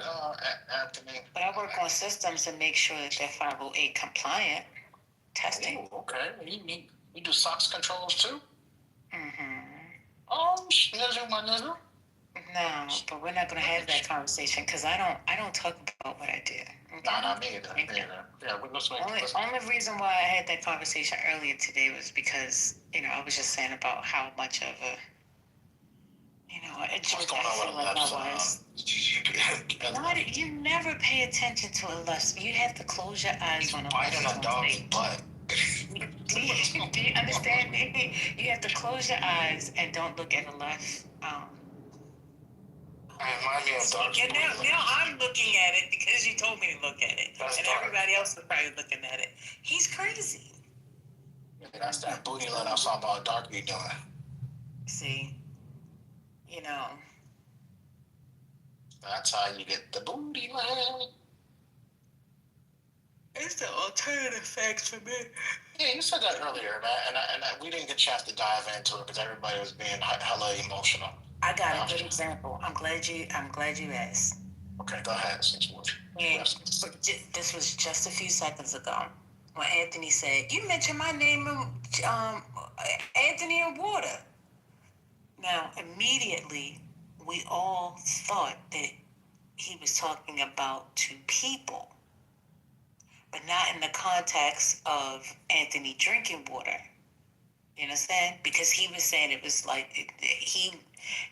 Anthony. But I work on systems to make sure that they're 508 compliant testing. Ooh, okay. You do SOX controls too? Mm-hmm. Oh, nizzle, my nizzle. No, but we're not going to have that conversation because I don't talk about what I did. Okay? No, not me either. Yeah, let's make Only reason why I had that conversation earlier today was because, I was just saying about how much of a, what's going on with the left? You never pay attention to a left. You have to close your eyes when a left biting a dog's butt. Do you understand me? You have to close your eyes and don't look at the left. Remind me of dogs. And now I'm looking at it because you told me to look at it. And everybody else is probably looking at it. He's crazy. Yeah, that's that booty line I was talking about Darky doing. See, that's how you get the booty line. It's the alternative facts for me. Yeah, you said that earlier, man, and we didn't get a chance to dive into it because everybody was being hella emotional. I got a good example. I'm glad you asked. Okay, go ahead. And this was just a few seconds ago when Anthony said, "You mentioned my name, Anthony and Water." Now, immediately, we all thought that he was talking about two people, but not in the context of Anthony drinking water. You understand? Because he was saying it was like, he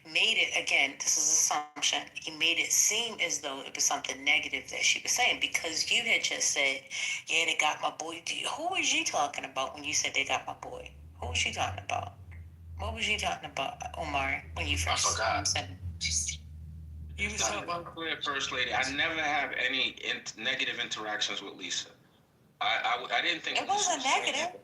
made it, again, this is assumption, he made it seem as though it was something negative that she was saying, because you had just said, yeah, they got my boy. Who was you talking about when you said they got my boy? Who was you talking about? What was you talking about, Omar, when you first said it? You was talking about clear, First Lady. I never have any negative interactions with Lisa. I didn't think it wasn't negative.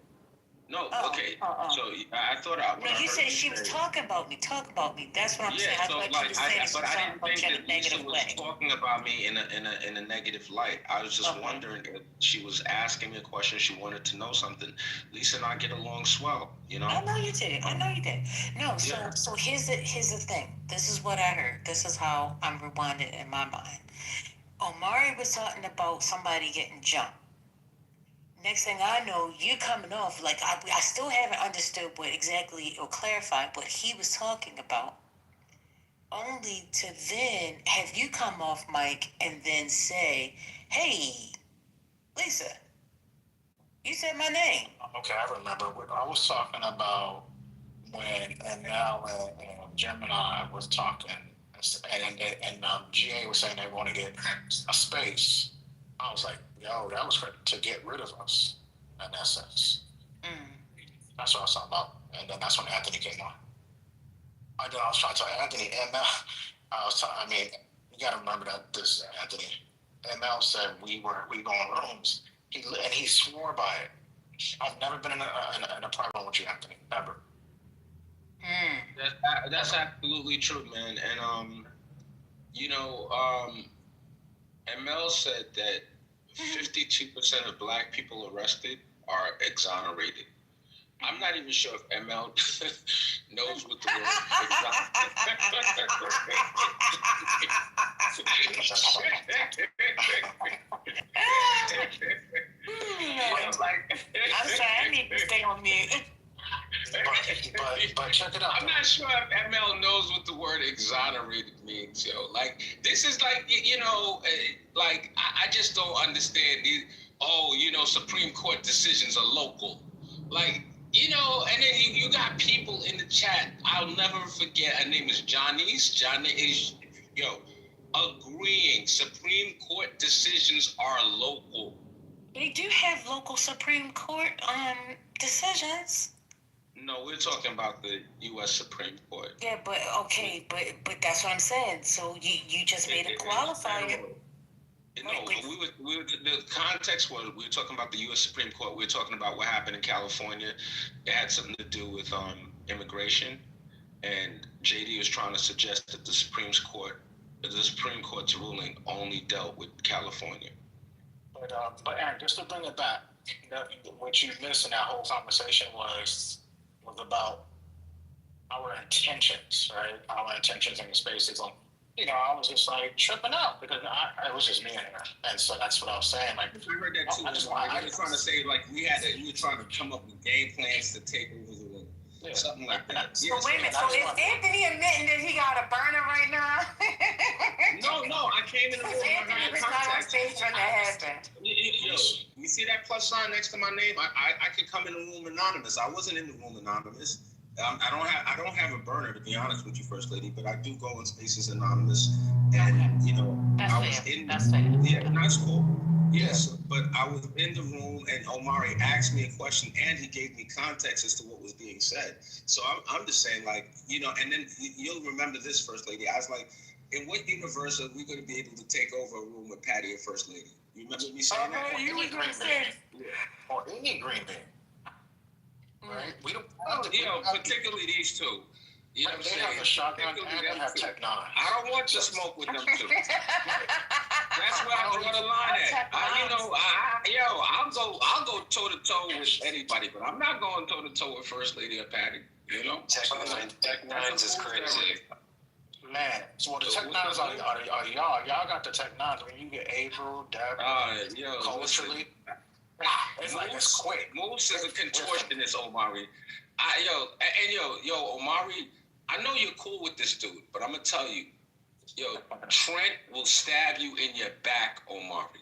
No, okay. So I thought No, you said she was talking about me. Talk about me. That's what I'm saying. I thought you were saying but I didn't think that Lisa was way. talking about me in a negative light. I was just wondering if she was asking me a question. She wanted to know something. Lisa and I get along swell, I know you did. No, so here's the thing. This is what I heard. This is how I'm rewinding in my mind. Omari was talking about somebody getting jumped. Next thing I know, you coming off like I still haven't understood what exactly or clarified what he was talking about. Only to then have you come off mic and then say, "Hey, Lisa, you said my name." Okay, I remember. I was talking about when ML and Gemini was talking, and GA was saying they want to get a space. I was like, yo, that was to get rid of us, in essence. That's what I was talking about. And then that's when Anthony came on. I was trying to tell Anthony, ML, you got to remember that this Anthony. ML said we go in rooms. He swore by it. I've never been in a private room with you, Anthony. Ever. That's absolutely true, man. And ML said that 52% of black people arrested are exonerated. I'm not even sure if ML knows what the word I'm sorry, I need to stay on mute. But check it out. I'm not sure if ML knows what the word exonerated means, yo. Like, this is like, like, I just don't understand these, Supreme Court decisions are local. Like, and then you got people in the chat, I'll never forget, her name is Johnny's. Johnny is, agreeing Supreme Court decisions are local. We do have local Supreme Court decisions. No, we're talking about the U.S. Supreme Court. Yeah, but that's what I'm saying. So you just made a qualifier. No, the context was we were talking about the U.S. Supreme Court. We were talking about what happened in California. It had something to do with immigration, and JD was trying to suggest that the Supreme Court's ruling only dealt with California. But Aaron, just to bring it back, what you missed in that whole conversation was about our intentions, right? Our intentions in the spaces. I was just like tripping out because it was just me in here, and so that's what I was saying. Like, I heard that too. I was trying to say like you were trying to come up with game plans to take over something like that. So wait a minute. So is Anthony admitting that he got a burner right now? No. I came in the room. Anthony was not on stage when that happened. You see that plus sign next to my name? I could come in the room anonymous. I wasn't in the room anonymous. I don't have a burner, to be honest with you, First Lady, but I do go in spaces anonymous, and That's fair. Yeah, that's cool. Yes, but I was in the room, and Omari asked me a question, and he gave me context as to what was being said. So I'm just saying, like, and then you'll remember this, First Lady. I was like, in what universe are we going to be able to take over a room with Patty and First Lady? You remember me saying that? You were going to say. Or any green bean. Right? We don't particularly these two. You know what I'm they saying? have a shotgun and they have Tech 9. I don't want to smoke with them two. That's where I draw the line at. I'll go toe to toe with anybody, but I'm not going toe to toe with First Lady or Patty. Tech 9s is crazy. Man, so the Tech 9s are y'all. Y'all got the Tech 9s. When you get April, Deb, culturally. It's like it's quick. Moose is a contortionist, Omari. Omari, I know you're cool with this dude, but I'm gonna tell you, Trent will stab you in your back, Omari.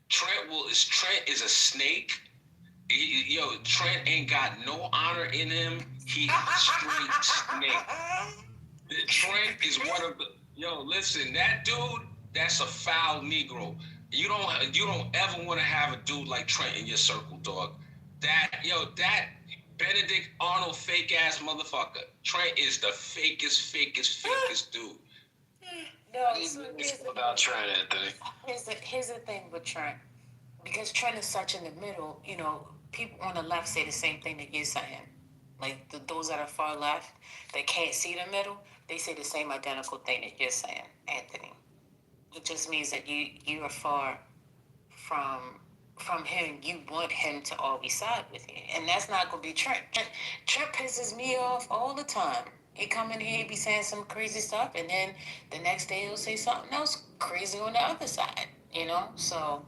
Trent is a snake. Trent ain't got no honor in him. He's a straight snake. Trent is one of the listen, that dude, that's a foul Negro. You don't ever want to have a dude like Trent in your circle, dog. That Benedict Arnold fake ass motherfucker. Trent is the fakest dude. No, so about Trent, Anthony. Here's the thing with Trent. Because Trent is such in the middle, people on the left say the same thing that you're saying. Like those that are far left, that can't see the middle, they say the same identical thing that you're saying, Anthony. It just means that you are far from him. You want him to always side with you, and that's not gonna be Trent. Trent pisses me off all the time. He come in here, he be saying some crazy stuff, and then the next day he'll say something else crazy on the other side. So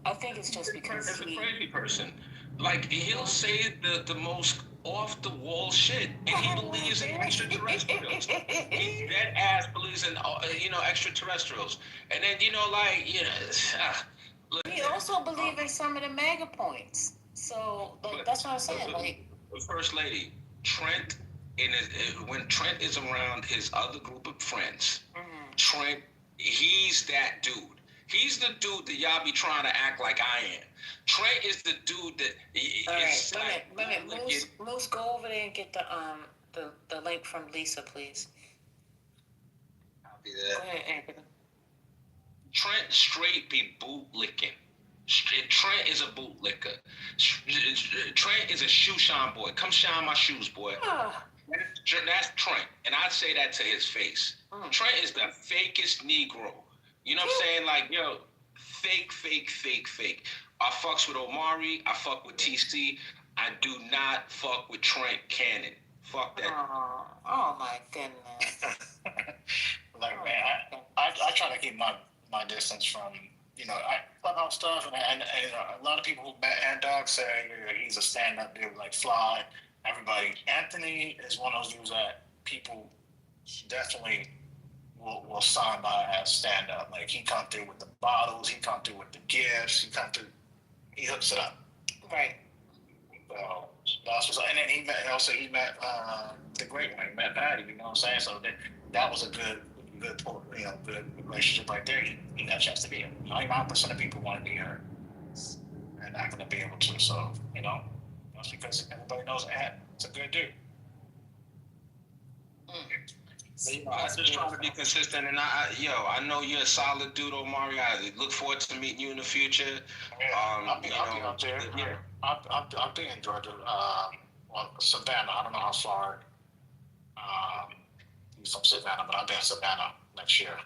I think it's just because he's a crazy person. Like he'll say the most off the wall shit, and he believes in extraterrestrials. He dead ass believes in extraterrestrials, and then he also believes in some of the mega points. So that's what I'm saying. Like First Lady, Trent when Trent is around his other group of friends, Trent, he's that dude. He's the dude that y'all be trying to act like I am. Trent is the dude that is Moose, go over there and get the link from Lisa, please. I'll be there. Go ahead, Anthony. Trent straight be bootlicking. Trent is a bootlicker. Trent is a shoe shine boy. Come shine my shoes, boy. That's Trent, and I say that to his face. Trent is the fakest Negro. You know what I'm saying? Like, yo, fake, fake, fake, fake. I fucks with Omari. I fuck with TC. I do not fuck with Trent Cannon. Fuck that. Oh my goodness. Like, man, I try to keep my distance from, clubhouse stuff, and a lot of people who met Ant Dog say he's a stand-up dude, like Fly, everybody. Anthony is one of those dudes that people definitely will sign by as stand-up. Like, he come through with the bottles, he come through with the gifts, he hooks it up. Right. So that's what's, and then he met the great one, he met Patty, you know what I'm saying? So that was a good relationship right there. He got a chance to be here. 99% of people want to be here and not going to be able to. So, that's because everybody knows it's a good dude. I'm just trying to be consistent, and I know you're a solid dude, Omari. I look forward to meeting you in the future. I'll be out there. Yeah. I'll be in Georgia. Savannah. I don't know how far. He's from Savannah, but I'll be in Savannah next year.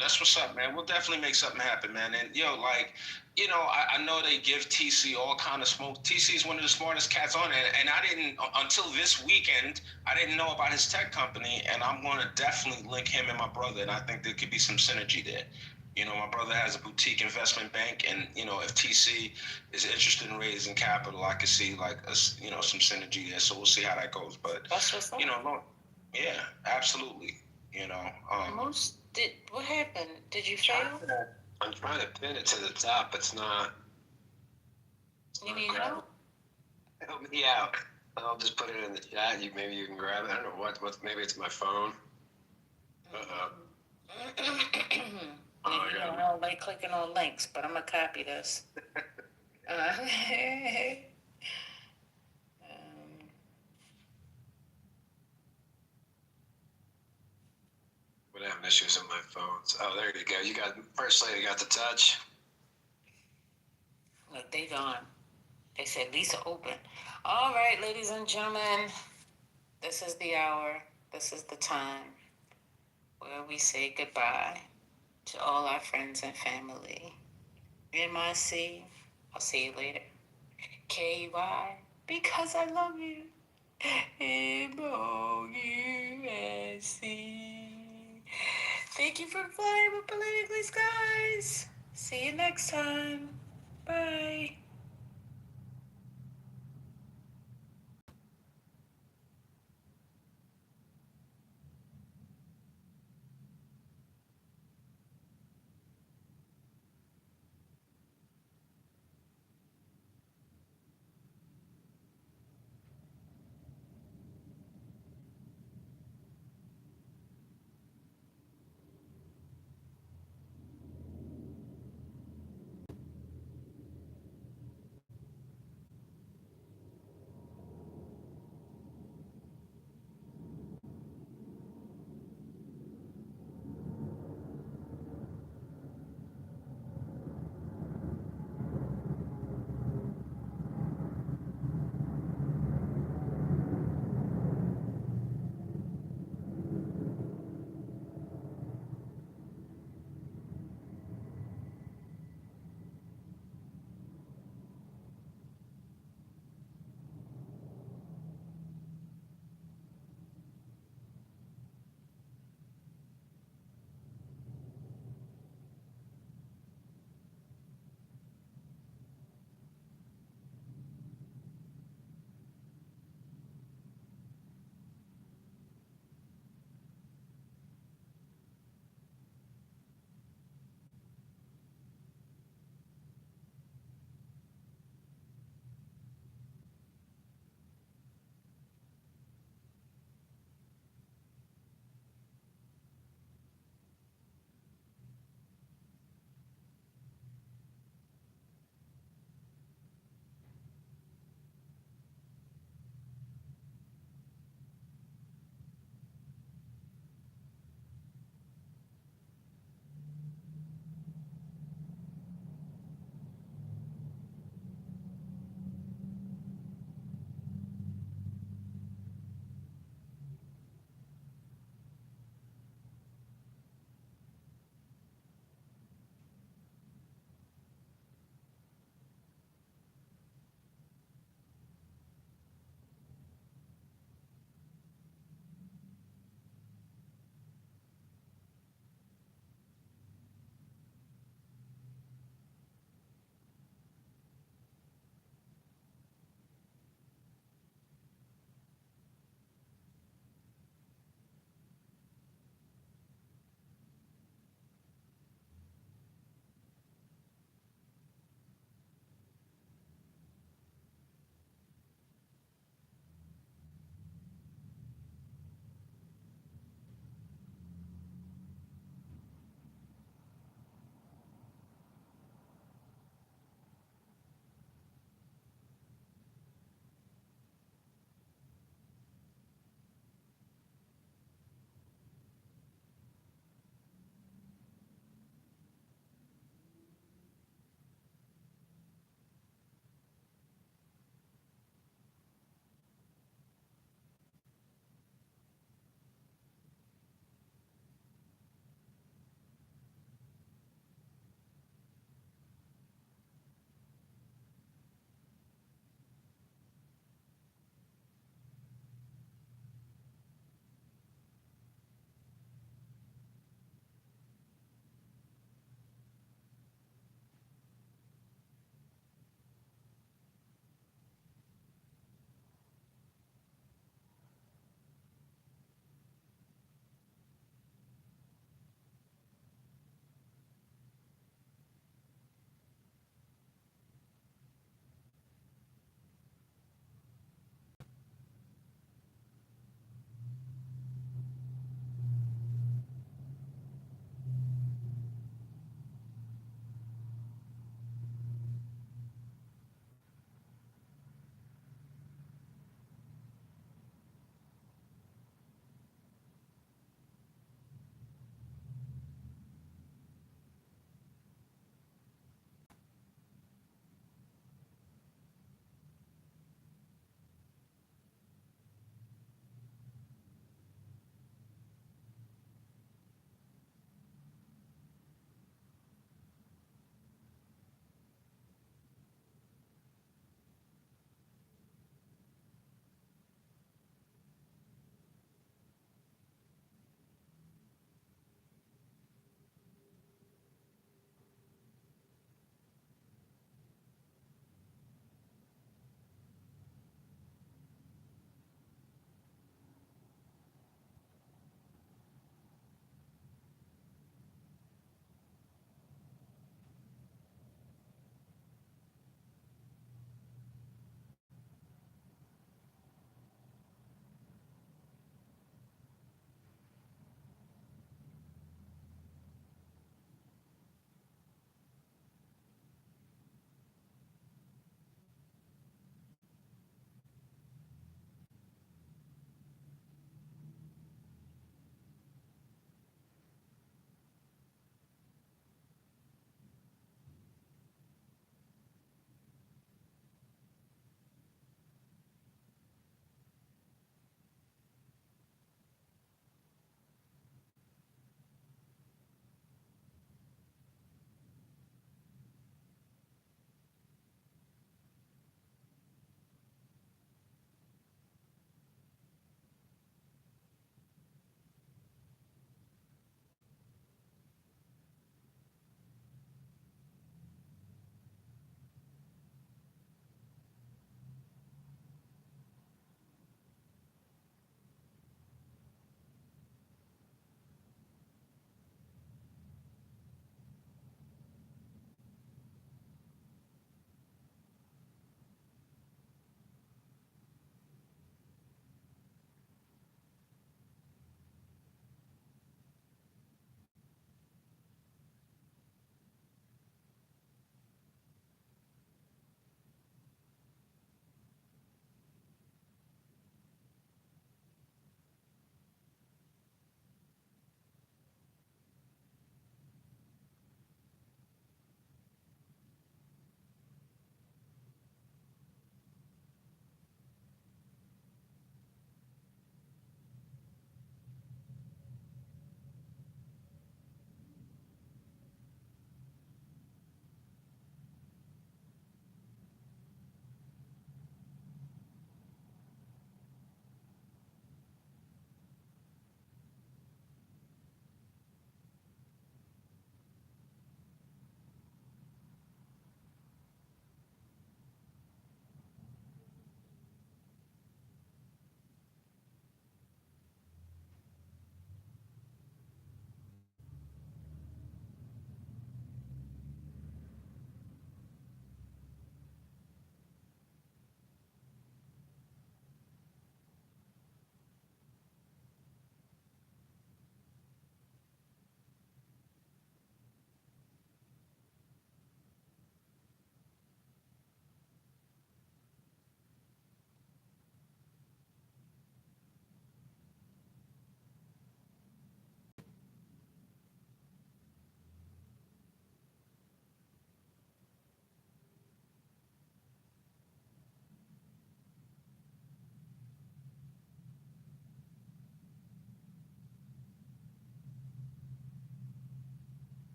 That's what's up, man. We'll definitely make something happen, man. And I know they give TC all kind of smoke. TC is one of the smartest cats on it, and I didn't until this weekend. I didn't know about his tech company, and I'm going to definitely link him and my brother. And I think there could be some synergy there. My brother has a boutique investment bank, and if TC is interested in raising capital, I could see some synergy there. So we'll see how that goes. But that's what's up. Yeah, absolutely. What happened? Did you fail? I'm trying to pin it to the top. It's not. You need help? Help me out. I'll just put it in the chat. Maybe you can grab it. I don't know what. Maybe it's my phone. I don't like clicking on links, but I'm gonna copy this. What having issues with my phones? Oh, there you go. You got first lady got the touch. Look, they gone. They said Lisa open. All right, ladies and gentlemen, this is the hour. This is the time where we say goodbye to all our friends and family. MIC, I'll see you later. KY, because I love you. MOUSC. Thank you for flying with Politically Skies. See you next time. Bye.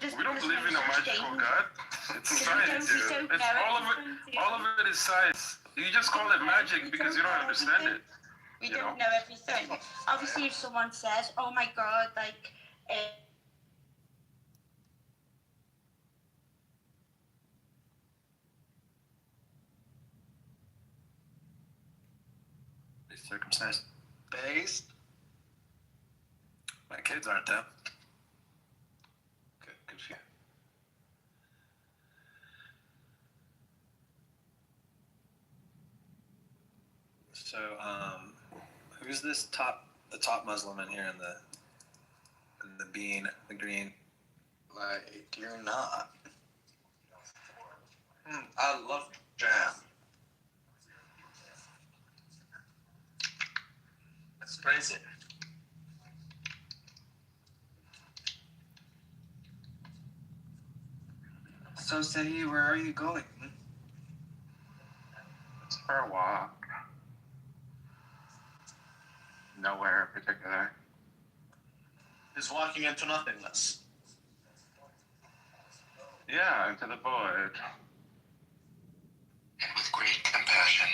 just We don't because believe in a we're magical sustained. God. It's We science. don't It's know all of it. everything. All of it is science. You just call it magic because you don't understand it. We don't know everything. Obviously, if someone says, "Oh my God," like. Circumstance Based. My kids aren't though. Good for you. So, who's this the top Muslim in here in the the green? Like, you're not. I love jam. That's crazy. So, Sadie, where are you going? It's for a walk. Nowhere in particular. Is walking into nothingness. Yeah, into the void. And with great compassion,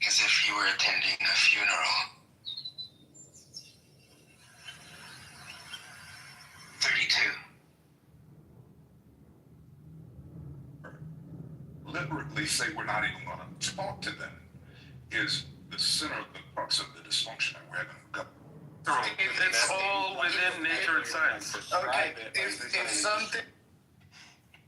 as if you were attending a funeral. 32. Deliberately say we're not even going to talk to them is the center of the crux of the dysfunction that we're having. It's all within nature and science. Okay, if something.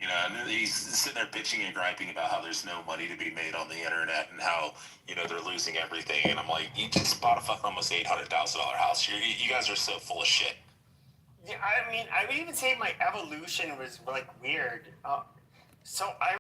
You know, and he's sitting there bitching and griping about how there's no money to be made on the internet and how, you know, they're losing everything. And I'm like, you just bought a fucking almost $800,000 house. You guys are so full of shit. Yeah, I mean, I would even say my evolution was like weird. So I